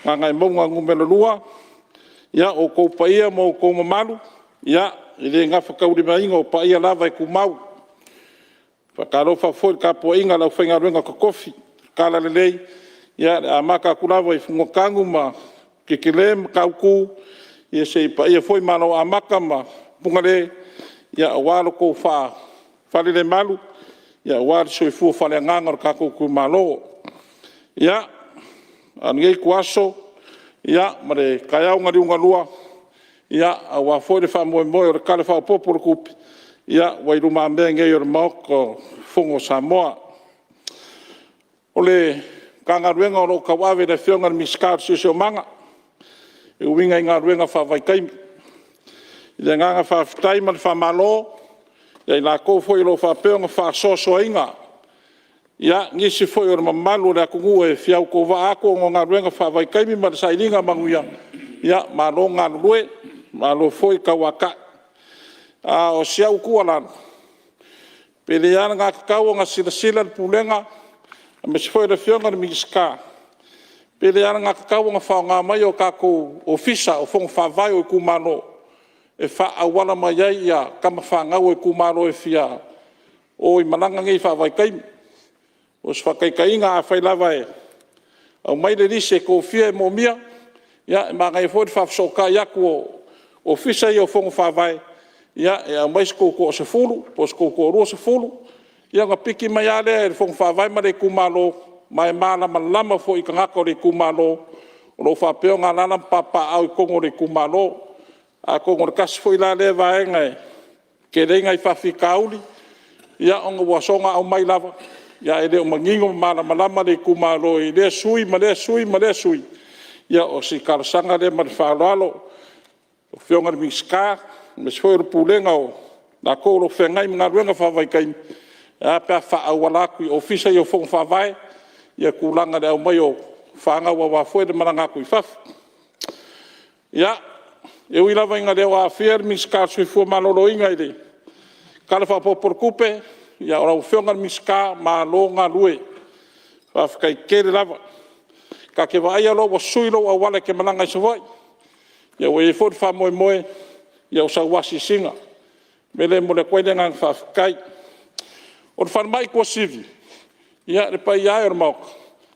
ngā ngai maunga ngumela lua, ia o kou paia mo kou mamalu, ia i le ngā whakauri mainga o paia lava i kumau. Whakalo whafoi kapua inga lau whainga ruenga ka kofi, kala lelei, ia a maka kulawa i fungokangu ma kekele kauku, ia se paia foi mano a maka ma pungale, ia a walo kou whale le malu, ia wale soi fua whale nganga kako kumalo. Ia, anigei kuaso, ia, mare kaiau ngari unga lua, ia, a wafoi le wha moe moe o le kale wha popo le kupi, ia, wairu mamea ngei o le maoko fungo Samoa. O le kangaruenga o lo kawawe le whionga le miskar sio manga, e uinga i ngā ruenga wha vaikaimi. I le nganga wha whitaima le wha malo, ia i la kou foi lo wha peonga wha soso inga, ia ngisi foi o le mamalu le akungu e fiau ko wa ako o ngā ruenga wha vaikaimi ma le sailinga manguia, ia malo ngā lue, malo foi kawaka. O siau kua lana. Pele ana ngā kakau o ngā sila le pulenga, a me se foi le whionga le miska. Pele ana ngā kakau o ngā whao ngā mai o kako ofisa o fonga whawai o i kumano, e wha awala mai ai ia kama whangau e kumano e fia o i mananga ngei whawai kaimi. O se whakaikai ngā a whailawa e. Au mai le lise ko fia e mo mia, ia e mga e fwoi whawsoka iaku o ofisa i o fonga whawai, ia e au mai se koko o se fulu, po se koko o rua se fulu, ia ngā piki mai ale e fonga whawai ma le kumano, mai mana malama fo i kangako le kumano, o lo whapeo ngā lana papa au i kongo le kumano, a kongo le kasi fo i la le vaenga e, ke reinga i whawhi kauli, ia onga wasonga au mai lava, ia e leo mangingo mana malama le kumano i le sui, ma le sui, ma le sui, ia o si karasanga le ma le whaaloalo, o whionga le miska, me se foi o pulenga o, na kou lo whengai mga ruenga whawai kaimi, a pia whaawalaku i ofisa i o fonga whawai, ia kulanga le au mai o whanga wa wafoi le marangako i whafu. Ia, e uilawa inga leo a whier miska sui fua malolo inga i le. Kala whapopor kupe, ia ora whionga miska malo ngā lue. Whawhikai kere lava. Ka ke wa aia lo wa sui lo a wale ke malanga i sawai. Ia wa e fwoi wha moe moe, ia o sa wasi singa. Mele mo le koe lenga whawhikai. O le whanmai kua sivi. Ia le pai ai o mauka,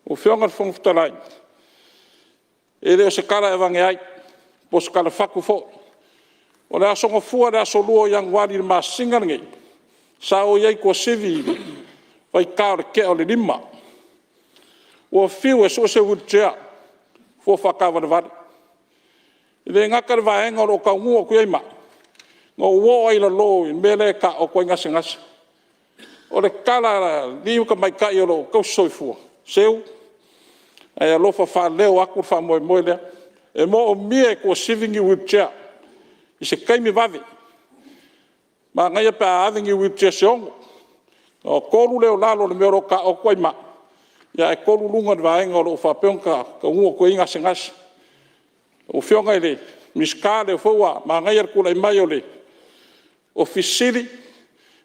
o whionga whonga whutarai. E leo se kara e wange ai, po se kara whaku fo. O le asonga fua le aso lua yang wari le maa singa ngei. Sa o iei kua sivi, vai kaore ke o le lima. O whiu e so se wheelchair, fua whakawa le wari. I le ngaka le vaenga o ka ngua kuia ima. Ngā uo ai la lo, i mele ka o koe ngase ngase. O le kala liu ka mai kai o lo kau soifua. Seu, ai alofa wha leo aku wha moe moe lea. E mo o mie kua sivingi wheelchair. I se kaimi wawe. Ma ngai pe a avingi wheelchair se ongo. O koru leo lalo le meo ka o koi ma. Ia e koru lunga ni vaenga o lo wha peonka ka ungo koe inga se ngasi. O whionga i le miska le fua ma ngai ar kula i mai o le. O fisiri.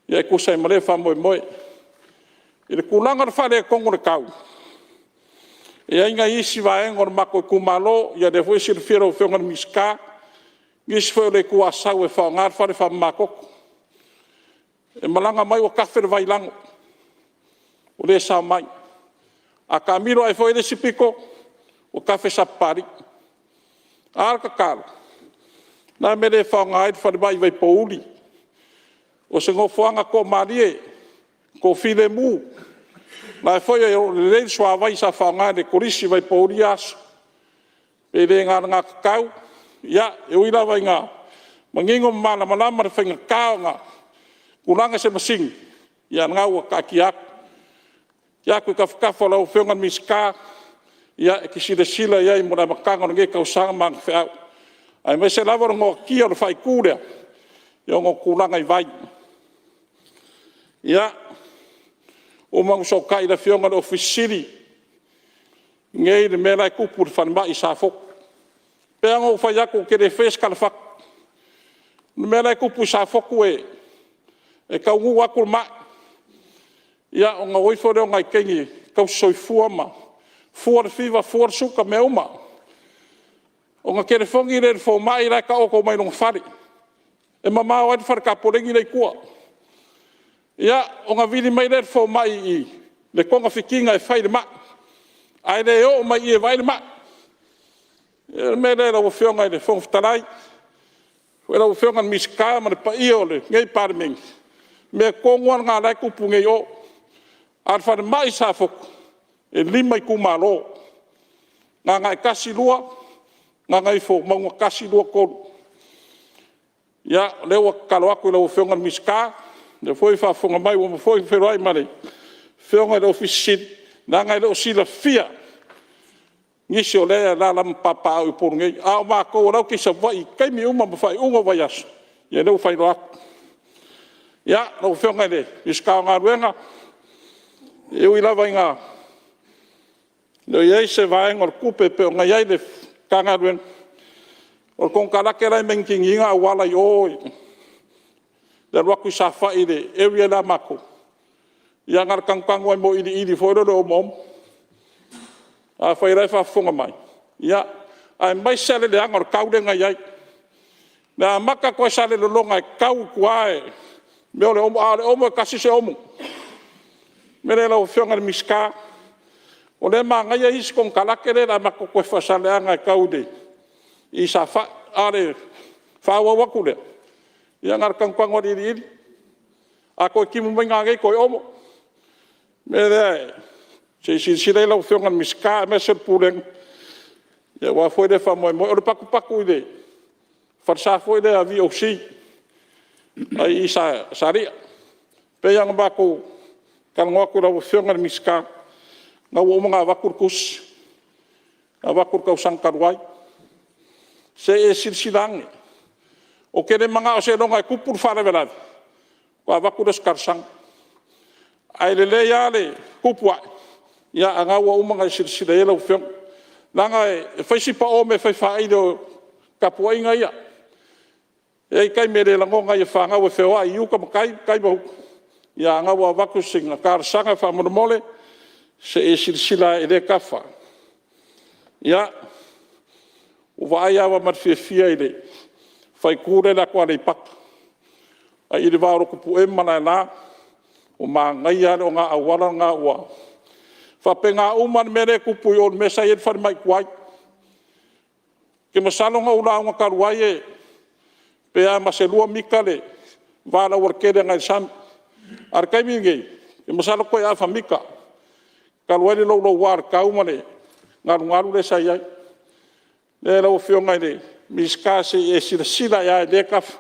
Ia e kusai male wha moe moe. I le kulanga le whale e kongo le kau. Ia inga isi vaenga o le mako i kumalo, ia le fwe si le whira o whionga le miska, ngisi fwe o le kua sau e wha ngar whale wha makoko. E malanga mai o kafe le vailango. O le sa mai. A ka miro ai fwe le sipiko, o kafe sapari. Arka kala. Nā me le wha ngai whale vai vai pouli. O se ngofuanga ko marie, ko file mu. Na foi o le soa vai sa fanga de korisi vai pourias. E le nga kakau, ia e uila vai nga. Mangingo mana malama whainga kao nga. Kulanga se masing, ia nga ua kakiak. Ia kui ka whakawha lau whiongan miska, ia e kisile sila ia i mora makanga nge kausanga mang whiau. Ai mai se lava rongo kia o le whai kūrea, ia o kulanga i vai. Ia, o mau so kai la fionga o fisiri. Ngei le mera ku pur fan ba isa fok. Pe ngo fa ya ko ke de fes kal fak. Mera ku pu sa fok e ka ngu wa ku ma. Ia o nga oi fo de ngai kengi ka so fu ma. Fu fiva fu suka me uma. O nga kere fongi re fo mai ra ka o ko mai long fari. E mama o far ka porengi nei kua. Ia o nga vini mai re fo mai I le konga fikinga e fai de ma. Ai le o mai e vai de ma. E me re o fionga le fong ftalai. O le fionga miska ma le pa io le ngei parming. Me kongwan nga lai kupu ngei o. Ar far mai sa fok. E lima I kumalo. Nga ngai kasi lua. Nga ngai fo maunga kasi lua kolu. Ia lewa kalo aku le fionga miska. Le foi fa fonga mai o foi ferai mare. Fionga le ofisit. Nga ngai le osila fia. Nisi o lea la lam papa au por ngei. A ma ko rau ki sa vai. Kai mi uma ma fai unga vai asu. Ia leu fai roak. Ia le fionga le. Miska ngā ruenga. Eu ilava inga. Le iei se vai ngor kupe pe o ngai le kanga ruenga. O kong kalake rai mengingi inga wala I oi. Le waku sa fai le area la mako. Ia ngar kangkang wai mo ili fōro le o mom. A fai rai fa fonga mai. Ia ai mai sale le angor kaude ngai ai. Na maka ko sale le longa kau kuae. Me ole omo ale omo kasi se omo. Me le lau fionga le miska. O le ma ngai ai kong kalake le la mako ko fa sale anga kaude. I sa fa ale fa waku le. Ia ngar kangkang wadi ili. Ako kimu mai ngai ko omo. Me le se sile lau fionga miska me se puleng. Ia wa foi de fa moi moi o paku ile. Farsa foi de avi oksi. Ai sa saria. Pe yang baku kan ngoku lau fionga miska. Nga wo mga wakur kus. Nga wakur kau sangkarwai. Se e silsilangi. O kere mga o se longa kupur fara velad. Wa wakur eskarsang. Ai le ya le kupwa. Ya anga wa umanga silsila yela ufiong. Langa e faisi pa ome fai fai do kapua inga ia. E kai mere lango nga e whanga we whiwa I uka kai bahu. Ya anga wa wakur singa karsanga fa mole. Se e silsila e le kafa. Ya uwaya wa marfia ile. Fai kure la kwa le pak. A ile varo kupu emana la. O ma ngai o nga awala nga ua. Fa penga uman mere kupu o mesa yet far mai kwai. Ke masalo nga ula nga karuaye. Pe a maselua mikale. Vala warkede ngai sam. Ar kai mingi. Ke masalo ko ya famika. Karuaye lo war kaumane. Ngaru le sai ai. Le lo fio ngai le. Miska se e sila ya le kaf.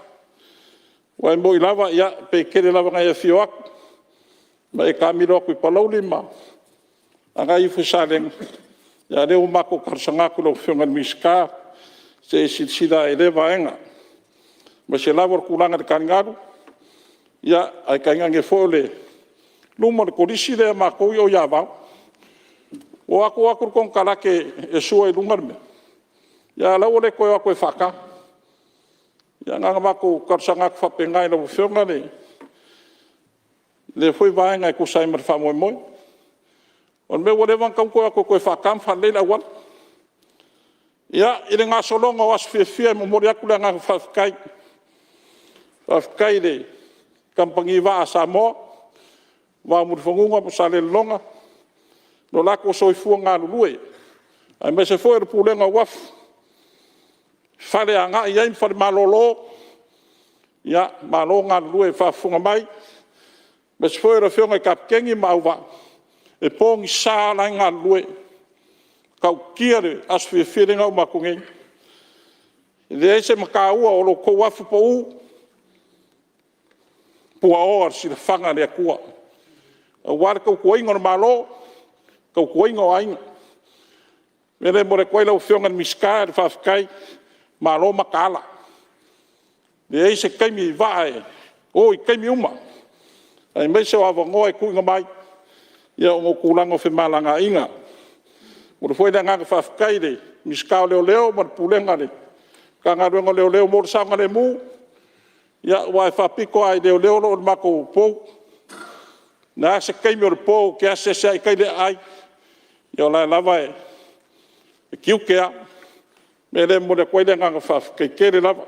Wa mo ilava ya pe kere lava ngai fioak. Ma e kamiro ku palau lima. Anga I fusaleng. Ya leo mako karsangaku lo fionga miska. Se sila e le vaenga. Ma se lavor kulanga de kangaru. Ya ai kangange fole. Lumo de kolisi le mako yo ya va. O aku kong kalake e sua e lungar me. Ya lau le koe ako e whaka. Ya nganga mako karsangaku whapengai lo fionga le. Le foi vaenga e kusai mar whamoe moi. On me wale wang kau koe ako koe whakam whanleila wan. Ia, ile ngā solonga o asfia mo mori aku le ngā whafkai. Whafkai le kampangi wa a Samoa. Wa muri whangunga po sa le longa. No lako soifua ngā lulue. Ai me se foi e pulenga waf. Whale a ngā iai mwhare malolo. Ia, malo ngā lulue whafunga mai. Me se foi e whionga kapkengi mauwa. E pongi sāla ngā lue. Kau kiare asfia whiringa o makungi. Le eise makaua o lo kou afu po u. Pua oar si le whanga lea kua. A ware kau kuainga o malo. Kau kuainga o ainga. Mere more koe lau whionga miska e whafkai. Malo makala. Le eise kaimi vae. Oi kaimi uma. Ai mai se wa ngoi ku ngamai. Ia o kulanga fe malanga inga. Mo foi da nga fa kaide, miskao leo mar pulenga le. Ka nga leo mo sanga le mu. Ia wa fa piko ai leo lo mako po. Na se kai mo po ke se sai kai de ai. Ia la lava e. Kiu ke a. Me le mo de koi da nga fa kai ke le lava.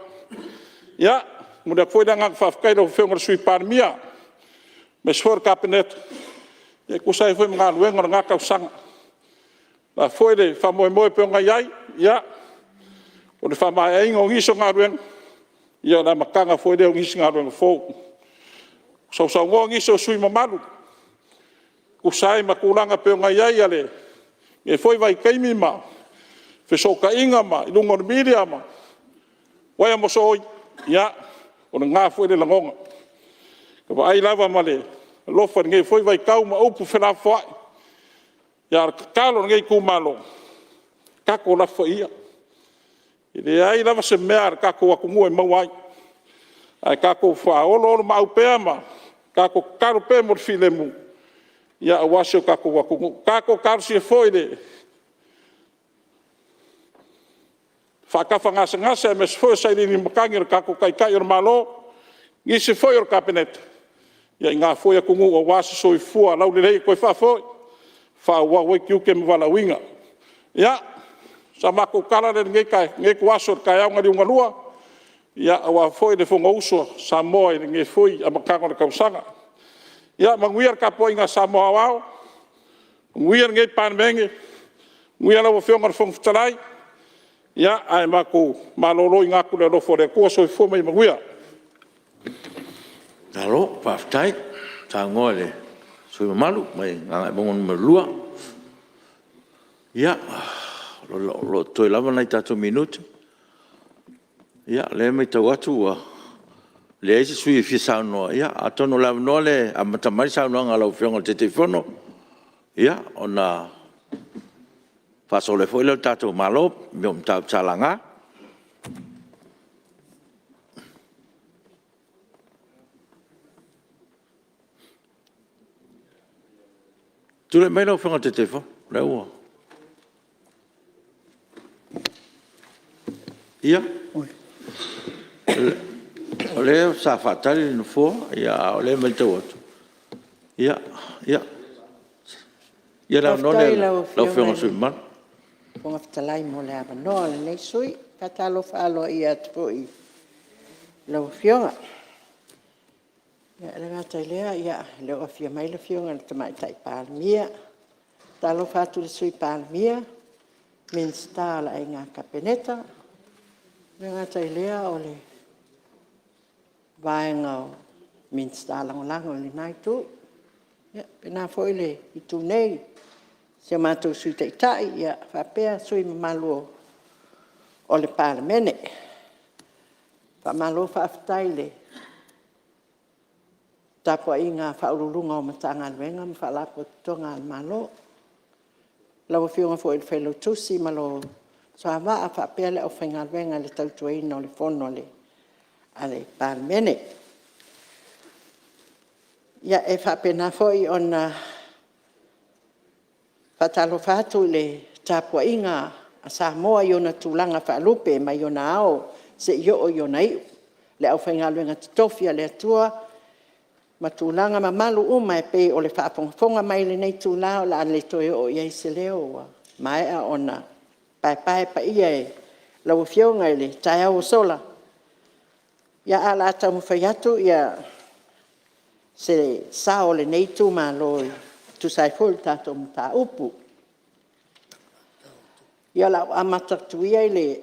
Ia mo de foi da nga fa kai do fe ngor sui par mia. Me sfor kabinet. E kusai foi mga luenga nga ka sanga. La foi de fa moi pe nga yai. Ia. O de fa mai ngo ngiso nga luenga. Ia na makanga foi de ngiso nga luenga fo. So ngo ngiso sui mamalu. Kusai makulanga pe nga yai ale. E foi vai kaimi ma. Fe so ka inga ma, ilungo media ma. Waya mo so ia. O nga foi de langonga. Ka ai lava male. Lofa ngai foi vai kau ma upu fela foi. Ya kalo ngai ku malo. Ka ko la foi ia. Ile ai lava se mer ka ko ku mo mai. Ai ka ko fa o lo ma upe ma. Ka ko karo pe mo filemu. Ya washo ka ko kar se foi de. Fa ka fa ngasa mes foi sai ni makangir ka ko kai malo. Ngi se foi o kabinet. Ya nga foi ku ngu o waso so fua lau le ko fa foi. Fa wa we ki ke mvala winga. Ya sama ko kala de ngai ko waso ka ya ngari ngalua. Ya wa foi de fonga uso Samoa ngai foi a makango ka usanga. Ya manguiar ka poinga Samoa wao. Nguiar ngai pan menge. Nguiar la wo fonga fong talai. Ya ai mako malolo inga ku le fo de ko so fo mai manguiar. Talo, paftai, tangole, sui malu, mai ngai bongon melua. Ya, lo toi lava nai tatu minute. Ya, le mai tau atu le isi sui fi sauno. Ya, atono lava no le amatamai sauno ngalau fionga te telefono. Ya, ona fasole foi le tatu malo, miom tau talanga. Tu le mai lo fanga te telefone, le ua. Ia. Ole sa fatali no fo, ia ole mai te atu. Ia, ia. Ia la no le lo fanga sui man. Ponga talai mo le ava no le nei sui, katalo falo ia tpoi. Lo fionga. Ya le ngata lea ya le o fia mai le fionga le tamai tai palmia. Talo fatu le sui palmia. Min sta la inga kapeneta. Le ngata lea o le vaenga min sta lang o le nai tu. Ya pena foi le itu nei. Se mato sui tai tai ya fa pea sui malu o le palmene. Fa malu fa aftai le. Tapo inga faululunga o matanga wenga ma fala po tonga al malo. Lau fionga fo il felo tusi malo so ava a fa pele o fenga wenga le tau tuina o le fono le ale palmene. Ya e fa pena foi ona fatalo fatu le tapo inga a Samoa yona tulanga fa lupe ma yona ao se yo o yona i le au fenga wenga tofia le tua matulanga mamalu uma e pe o le whaaponga mai le nei tūlao la le toe o iei se leo mai a ona pai pa ia e lau fionga le tai au sola ia ala ata mu whaiatu ia se sao le nei tū maloi tu sai ful tato mu ta upu ia lau amata tuia le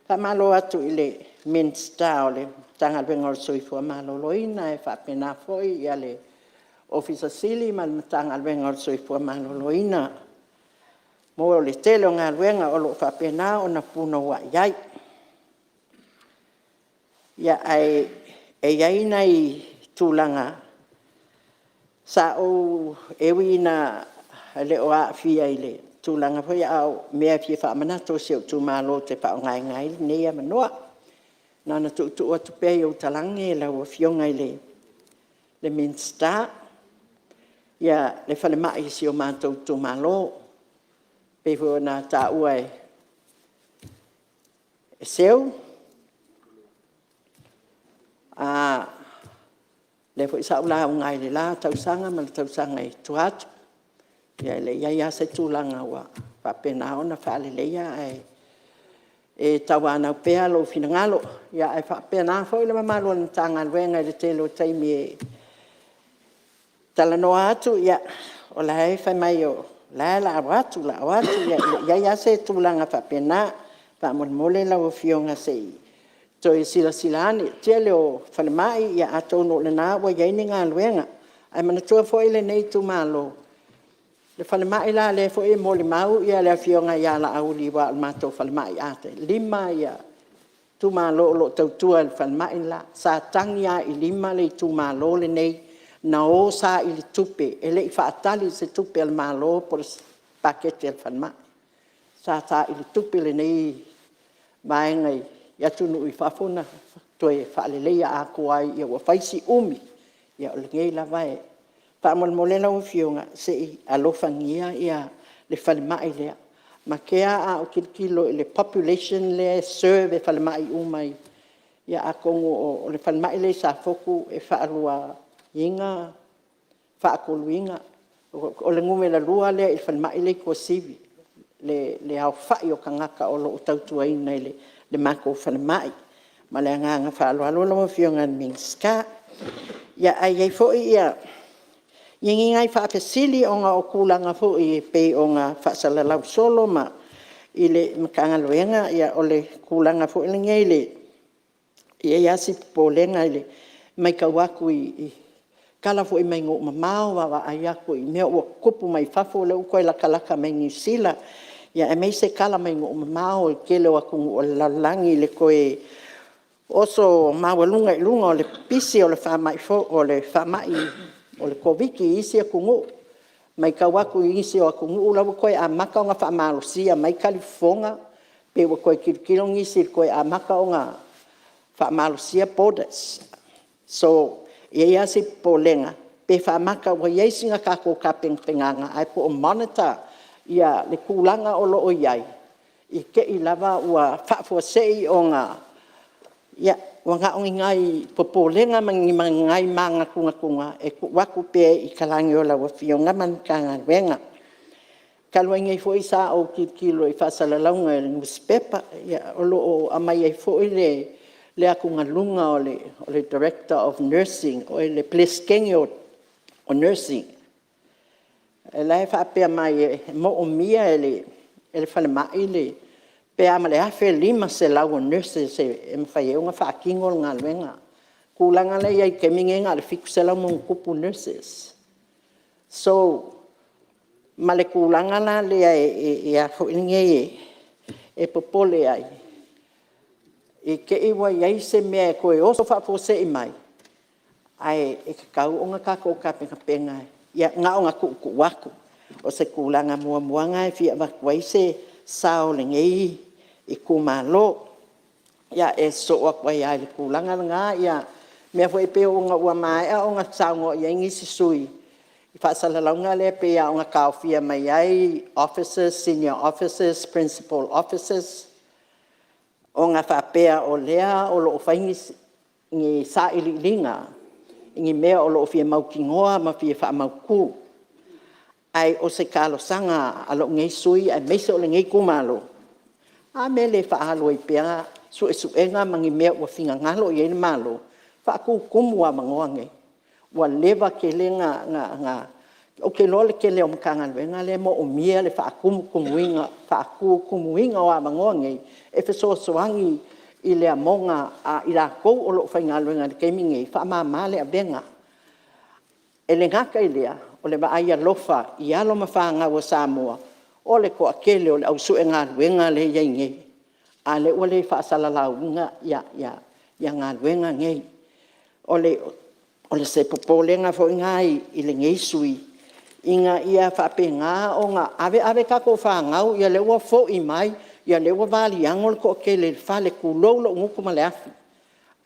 tamalo atu ile minsta o le tanga venga soi fo malo loina e fa pena foi ia le officer sili mal tanga venga soi fo malo loina mo le tele nga venga o lo fa pena ona puno wa yai ia ai e yai nai tulanga sa o ewina le o a fia ile tulanga foi au me fi fa mana to se tu malo te pa ngai ne ia manoa nana tu o tu pe o talange la o fionga ile le minsta ia le fale mai si o mātou tō malo pe fo na ta ua e seu le fo isa ula ngai le la tausanga ma tausanga i tuat ia le ia se tulanga wa pa pena ona fa le ia e tawana pea lo finangalo ia e fa pena fo le mamalo tanga wenga le telo taimi talano atu ia o la e fa mai o la watu ia se tulanga fa pena pa mon mole la o fionga sei to e silani tele o fa mai ia atono le na wa ia ninga luenga ai mana tua fo ile nei tu malo le fa mai la le fo e mole mau ia le fionga ia la au li wa ma to fa mai ate lima ia tu malo lo to tua fa mai la sa tangia i lima le tu malo le nei na o sa ili tupe e le fa atali se tupe al malo por paquete al fa mai sa ili tupe le nei mai ngai ia tunu i fafona toe fa'aleleia aku ai ia ua faisi umi ia o le ngei lava e fa'amolmolela o fionga se'i alofangia ia le falema'i lea ma kea a o kilikilo i le population le serve e falema'i umai ia a kongo o le falema'i le sa foku e fa'alua inga fa'akoluinga o le ngume la lua lea i falema'i le kua sivi le au fa'i o kangaka o lo tautuaina i le mako falema'i ma le nganga fa'aloalo lo fionga minska ia ai fo'i ia Yengi ngai whaapesili o ngā o kūlanga fo i pe o ngā whaasalalau solo ma i le makanga loenga ia o le kūlanga fo i le ngei le ia iasi pōlenga i le mai kauaku i kala fo i mai ngō mamao wa ai aku i mea ua kupu mai fafo le uko i la kalaka mai New Zealand ia e mei se kala mai ngō mamao i kele wa kungu o lalangi le koe oso mawalunga i lunga o le pisi o le whamai fo o le whamai o le koviki isi a kungu mai kawaku isi o kungu ula koe a maka o ngā whaamalusia mai California pe wa koe kirikirong isi koe a maka o ngā whaamalusia borders so ia si polenga pe whaamaka wa isi ngā kako ka pengpenganga ai po o monitor ia le kulanga o lo o iai i ke i lava ua whaafuasei o ngā ia wanga o ngai popolenga mangai manga kunga e waku pe i kalangi o la wafionga man kanga wenga kalwenga i foi sa o kilo i fasala launga i newspaper ia o lo o amai i foi le akunga lunga o le director of nursing o le pleskengi o nursing e lai fa pe mai mo o mia ele fale mai le pe ama le afe lima se lau nurses e mawhai e unga whaakingol ngā luenga. Kūlanga le iai ke minge ngā le fiku se lau mong kupu nurses. So, ma le kūlanga la le e a hoilinge e popole ai. E ke iwa iai se mea e koe oso whaapose i mai. Ai e kakau o ngā kako ka penga penga. Ia ngā o ngā kuku waku. O se kūlanga mua muanga e fia wakwai se sao le ngei. I kumalo ia e so akwa ia le kulanga nga ia me foi pe o nga ua mai o nga tsango ia ngi sui I fasala launga le pe ia o nga kaofia mai ai officers senior officers principal officers o nga fa pe o lea o lo faingi ngi sa ililinga ngi me o lo fia mau kingoa ma fia fa mau ku ai o se kalo sanga alo ngi sui ai me so le ngi kumalo a mele fa alo i pea su enga mangi mea ua finga ngalo i ene malo fa ku kumu a mangoange ua leva ke le nga o ke lole ke le o mkanga nga le mo o mia le fa kumu kumuinga o a mangoange e fe so soangi i le amonga a i la kou o lo fa ngalo nga ke mingi fa mama le abenga e le ngaka i lea o le ba aia lofa i alo mawhanga o Samoa o le ko akele o le au sue ngā luenga le iei a le ua le whaasala launga ia ngā luenga ngei o le se popolenga fo ngai i le ngei sui inga ia whape ngā o ngā ave kako whangau ia le ua fo i mai ia le ua vali angol ko akele le whale ku lolo nguku ma le afi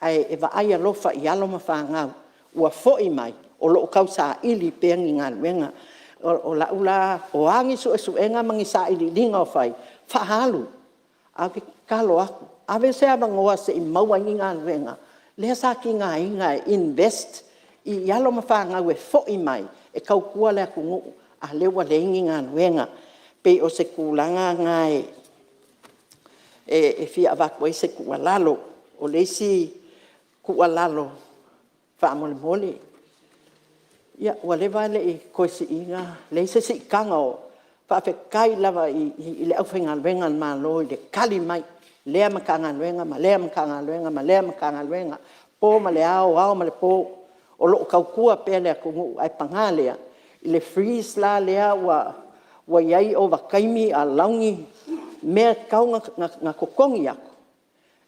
ai e wa aia lofa i alo ma whangau ua fo'i mai o lo'o kausa'ili pea gigaluega o la'u la o agi su'esu'ega ma gisa'ililiga o fai fa'ahalu a ke kalo aku ave se avagoa se'i maua gigaluega lea sa kigaiga e invest i alo ma fagau e fo'i mai e kaukua le akugu'u a le ua le'i gigaluega pei o se kulaga ga e fia'avaku ai se ku'alalo o le isi ku'alalo fa'amolemole ia ua le vale'i koesi'iga le se si'ikaga o fa'afekai lava i le ʻaufaigaluega malo i le kali mai lea ma kagaluega ma lea ma kagaluega ma lea ma kagaluega po ma le ao ma le po o lo'o kaukua pea le akugu'u ae pagā lea i le freeze la lea ua iai o vakaimi a laugi mea kau ga kokogi aku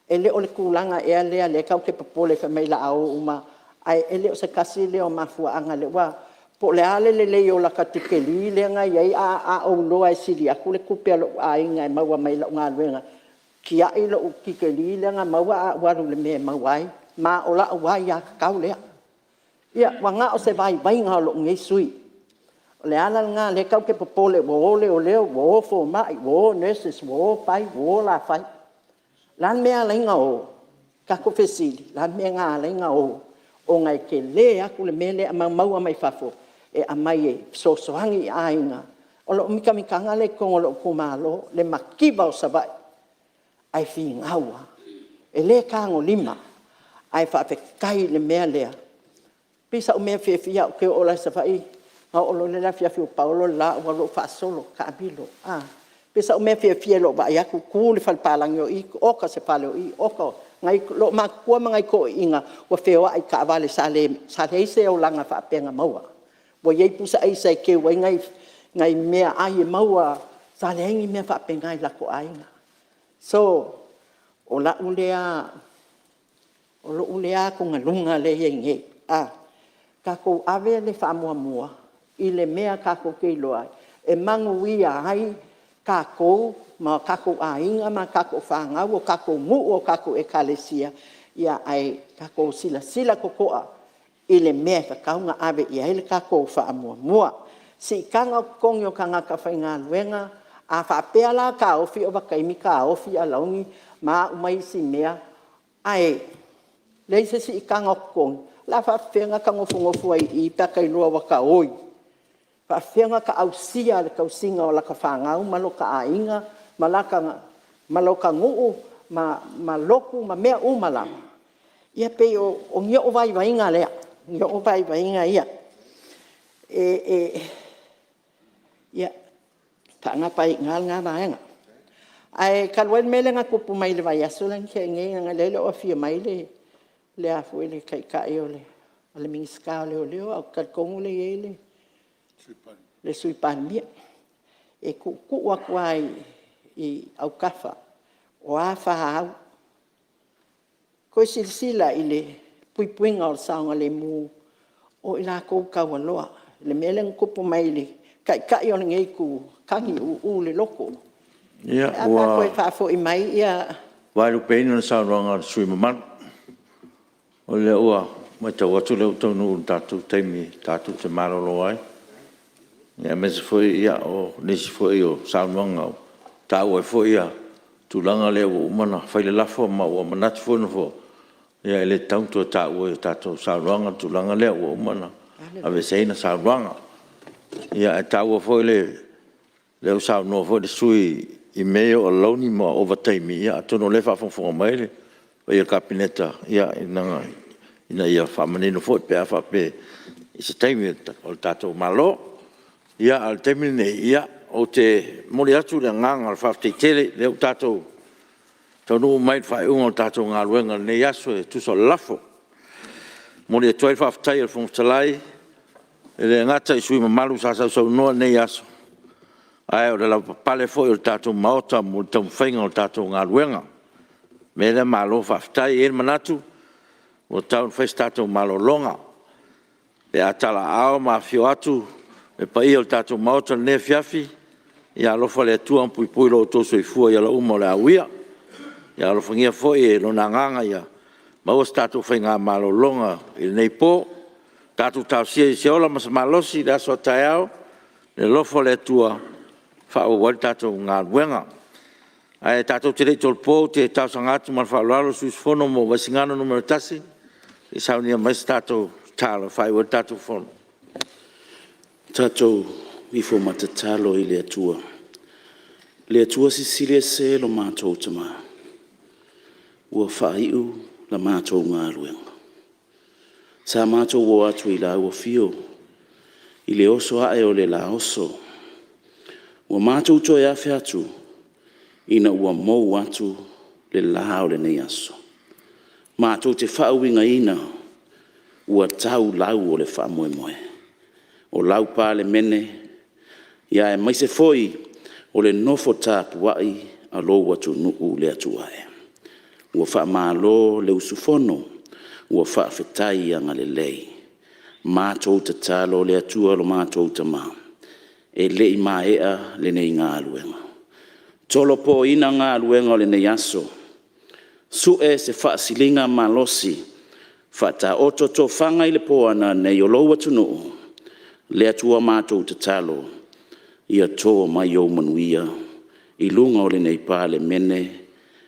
e le o le kulaga ea lea le kau ke papole femai la'ao uma ai e le o se kasi le o mafua'aga le ua po le ale lelei o lakatikeli le ga iai a ouloa e sili aku le kupe a lo'u aiga e maua mai la'u galuega kia'i lo'u kikeli le ga maua a'ualu le mea mau ai ma o la'u ai ia kakau lea ia ua ga'o se vaivaiga o lo'u gei sui o le alaga le kau ke popole ua o leo leo ua o foma'i ua o nurses ua o pai ua o lafai lan mea alaiga o kako fesili lan mea ga'alaiga o ngai ke le aku le mele ama maua mai fafo e amai e sosoangi ainga o lo mikamikanga le kongo lo kumalo le makiva o savai ai fi ngaua e le kango lima ai fa fe kai le mea lea pisa o mea fia o ke o la savai o lo le la fia paulo la o lo fa solo ka bilo pisa o mea fia lo ba ya ku le fal palango i o ka se palo i o ka ngai lo ma ko ma ngai ko inga wa feo ai ka vale sale se o langa fa penga maua wa ye pusa ai sai ke wa ngai mea ai maua sale ngi mea fa penga ai la ko ainga so o la ulea ko ngalunga le yengi ka ko ave le fa mua i le mea ka ko ke lo ai e mangu ia ai ka ko ma kako ainga ma kako fanga o kako mu o kako ekalesia ia ai kako sila kokoa ile me ka kaunga ave ia ile kako fa mua si kanga kongyo kanga ka fainga luenga a fa pela ka o fi o vakaimi ka o fi alaungi ma mai si mea ai leise si kanga kong la fa fenga ka ngofu ai i pa kai lua waka oi fa fenga ka ausia le kausinga o la ka fanga o maloka ainga maloka nguu maloku ma mea umala ia pe o ngio vai vainga lea ngio vai vainga ia ia tanga pai nga vainga ai kalwen melenga kupu mai le vai asulan ke nge nga lele o fia mai le afu le kai kai ole minska le o kal kongu le suipan mia e ku wa kwai i au kafa o a whahau. Ko silsila i le puipuinga o saonga le mu o i la kou kaualoa. Le meleng kupu mai le kai o ngei ku kangi u le loko. Ia, ua... koe whafo i mai, ia... Wailu peina na saonga sui mamanu. O le ua, mai tau atu leo tau nuu tātou teimi, tātou te marolo ai. Ia mese foi ia o nisi foi o saonga o tau e fo ia tulanga le o mana faile lafo ma o manat fo no fo ia ele tanto tau e tato sauranga tulanga le o mana ave seina sauranga ia tau fo le o sau no fo de sui i meio o loni ma overtime ia tono le fa fo mai le ia kapineta ia ina ia fa manino fo pe fa pe se time o tato malo ia al termine ia o te mori atu le nganga al fafte tele le tato tonu mai fai un tato nga luenga ne yaso e tu so lafo mori 12 fafte el fon talai le ngata sui malu sa so no ne yaso ai o la pale foi o tato maota mo tom fenga o tato nga luenga me le malo fafte el manatu o taun festato malo longa e atala ao ma fio atu e pai o tato maota ne fiafi ia lo fale tu un pui lo to so fu ia lo mo la uia ia lo fangia foi lo nanganga ia ma o stato fenga malo longa il nei po Tātou tau se ola ma se malosi le aso taiao, le lofo le tua, whao wali tātou ngā luenga. Ai tātou te rei tolpo, te tau sangatu ma whaalalo suis fono mo wasingano numero tasi, e saunia mais tātou tālo, whai wali tātou fono. Tātou wifo matatalo i le atua. Le atua sisilia se lo mātou tama. Ua whaiu la mātou ngā luenga. Sa mātou wo atu i la ua fio, i le oso ae o le la oso. Ua mātou toi awhi atu, ina ua mou atu le la o le nei aso. Mātou te whauinga ina, ua tau lau o le whamoe moe. O lau pā le mene, ia e maise foi o le nofo tāpu wai a lo watu nuu le atu ae. Ua wha mālo le usufono, ua whaafetai anga le lei. Mātou te talo le atua lo mātou te mā. E lei mā ea le nei ngā luenga. Tolo po ina ngā luenga o le nei aso. Su e se whaasilinga malosi. Whata oto to whanga i le poana nei o loa tunu. Le atua mātou te talo. Ia tō mai o manuia. I lunga o le nei pā le mene.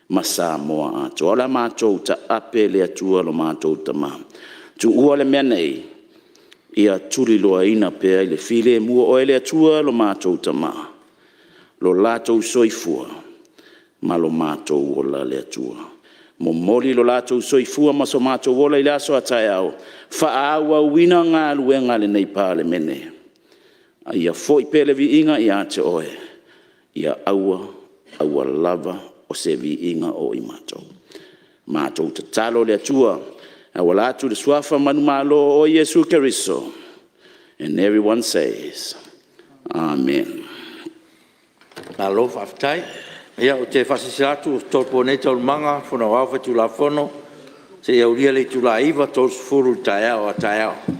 Masa moa ato. Ola mātou ta ape le atua lo mātou ta mā. Tu ua le mea nei, ia turi loa ina pea i le file mua o le atua lo mātou ta mā. Lo lātou soifua, ma lo mātou ola le atua. Mo moli lo lātou soifua ma so mātou ola i le aso atai au. Whaaua wina ngā luenga le nei pā le mene. Ia foi pele vi inga i ate oe. Ia aua lava, o se vi inga o i mātou. Mātou te talo le atua, a wala atu le suafa manu malo o Yesu Keriso. And everyone says, Amen. Malo whaftai, ia o te whasisiratu, tolpo nei tol manga, whona wawha tu la whono, se ia uria le tu la iwa, tol sufuru taiao a taiao.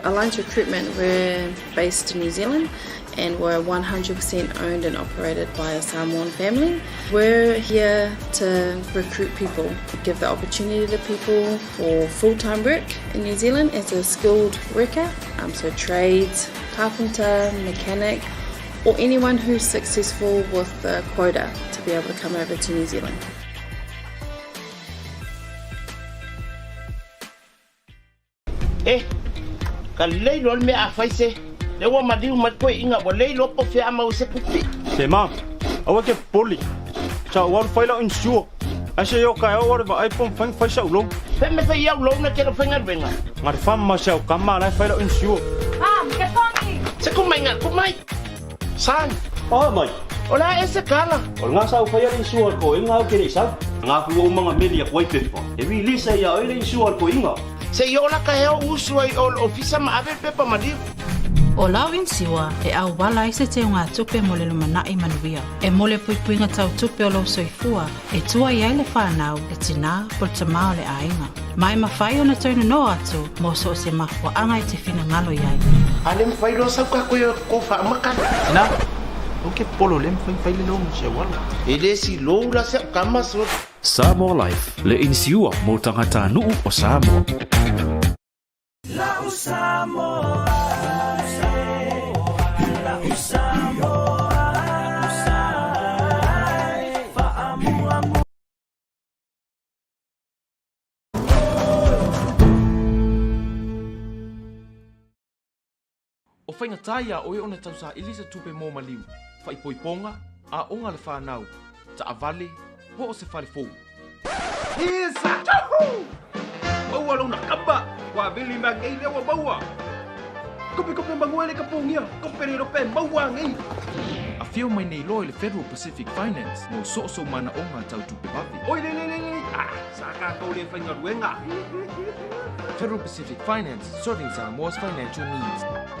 Alliance Recruitment, we're based in New Zealand and we're 100% owned and operated by a Samoan family. We're here to recruit people, give the opportunity to people for full-time work in New Zealand as a skilled worker, so trades, carpenter, mechanic, or anyone who's successful with the quota to be able to come over to New Zealand. Ka leilo me a faise le wa madiu mat ko inga bo leilo po fe ama o se pupi Te mā, awa ke poli. Sa wan whaila insure. Ase yo kai awa ba iPhone fang faisa ulong. pe me fe ia lo na ke lo fenga venga Ngar fam ma sa kama la whaila insure. Ke tongi. se ko mai nga ko mai san Oh mai. ola ese kala O nga sa whaila insure ko inga o kere sa. Nga ku o mga media kwai pepa. E vi lisa ya o insure ko inga. se yo la ka heo usu ai o ofisa ma ave pepa madiu O lau in siwa e au wala i se te unga tupe mo le lumana i manuia. E mo le puipuinga tau tupe o lo soifua e tua i aile whanau e tina por tamao le ainga. Mai mawhai o na taunu no atu mo so se mafua anga i te whina ngalo iai. Ale mwhai roa sau kako e ko wha makana. Ina, o ke polo le mwhai le longu se wala. E le si lou la se kama so. Samoa Life, le insiua mo tangata nuu o Samoa. La Samoa. O whainga taia o e ona tausa ilisa tupe mō maliu. Whai poiponga, a onga le whanau. Ta avale, ho o se whare fōu. Isa! Chahu! Maua lona kamba! Wa vili ma ngei lewa maua! Kope manguele ka pungia! Kope re rope maua ngei! A whio mai nei loe le Federal Pacific Finance mo so mana onga tau tupe wapi. Oi le! Ah! Saka kau le whainga ruenga! Federal Pacific Finance, serving Samoa's financial needs.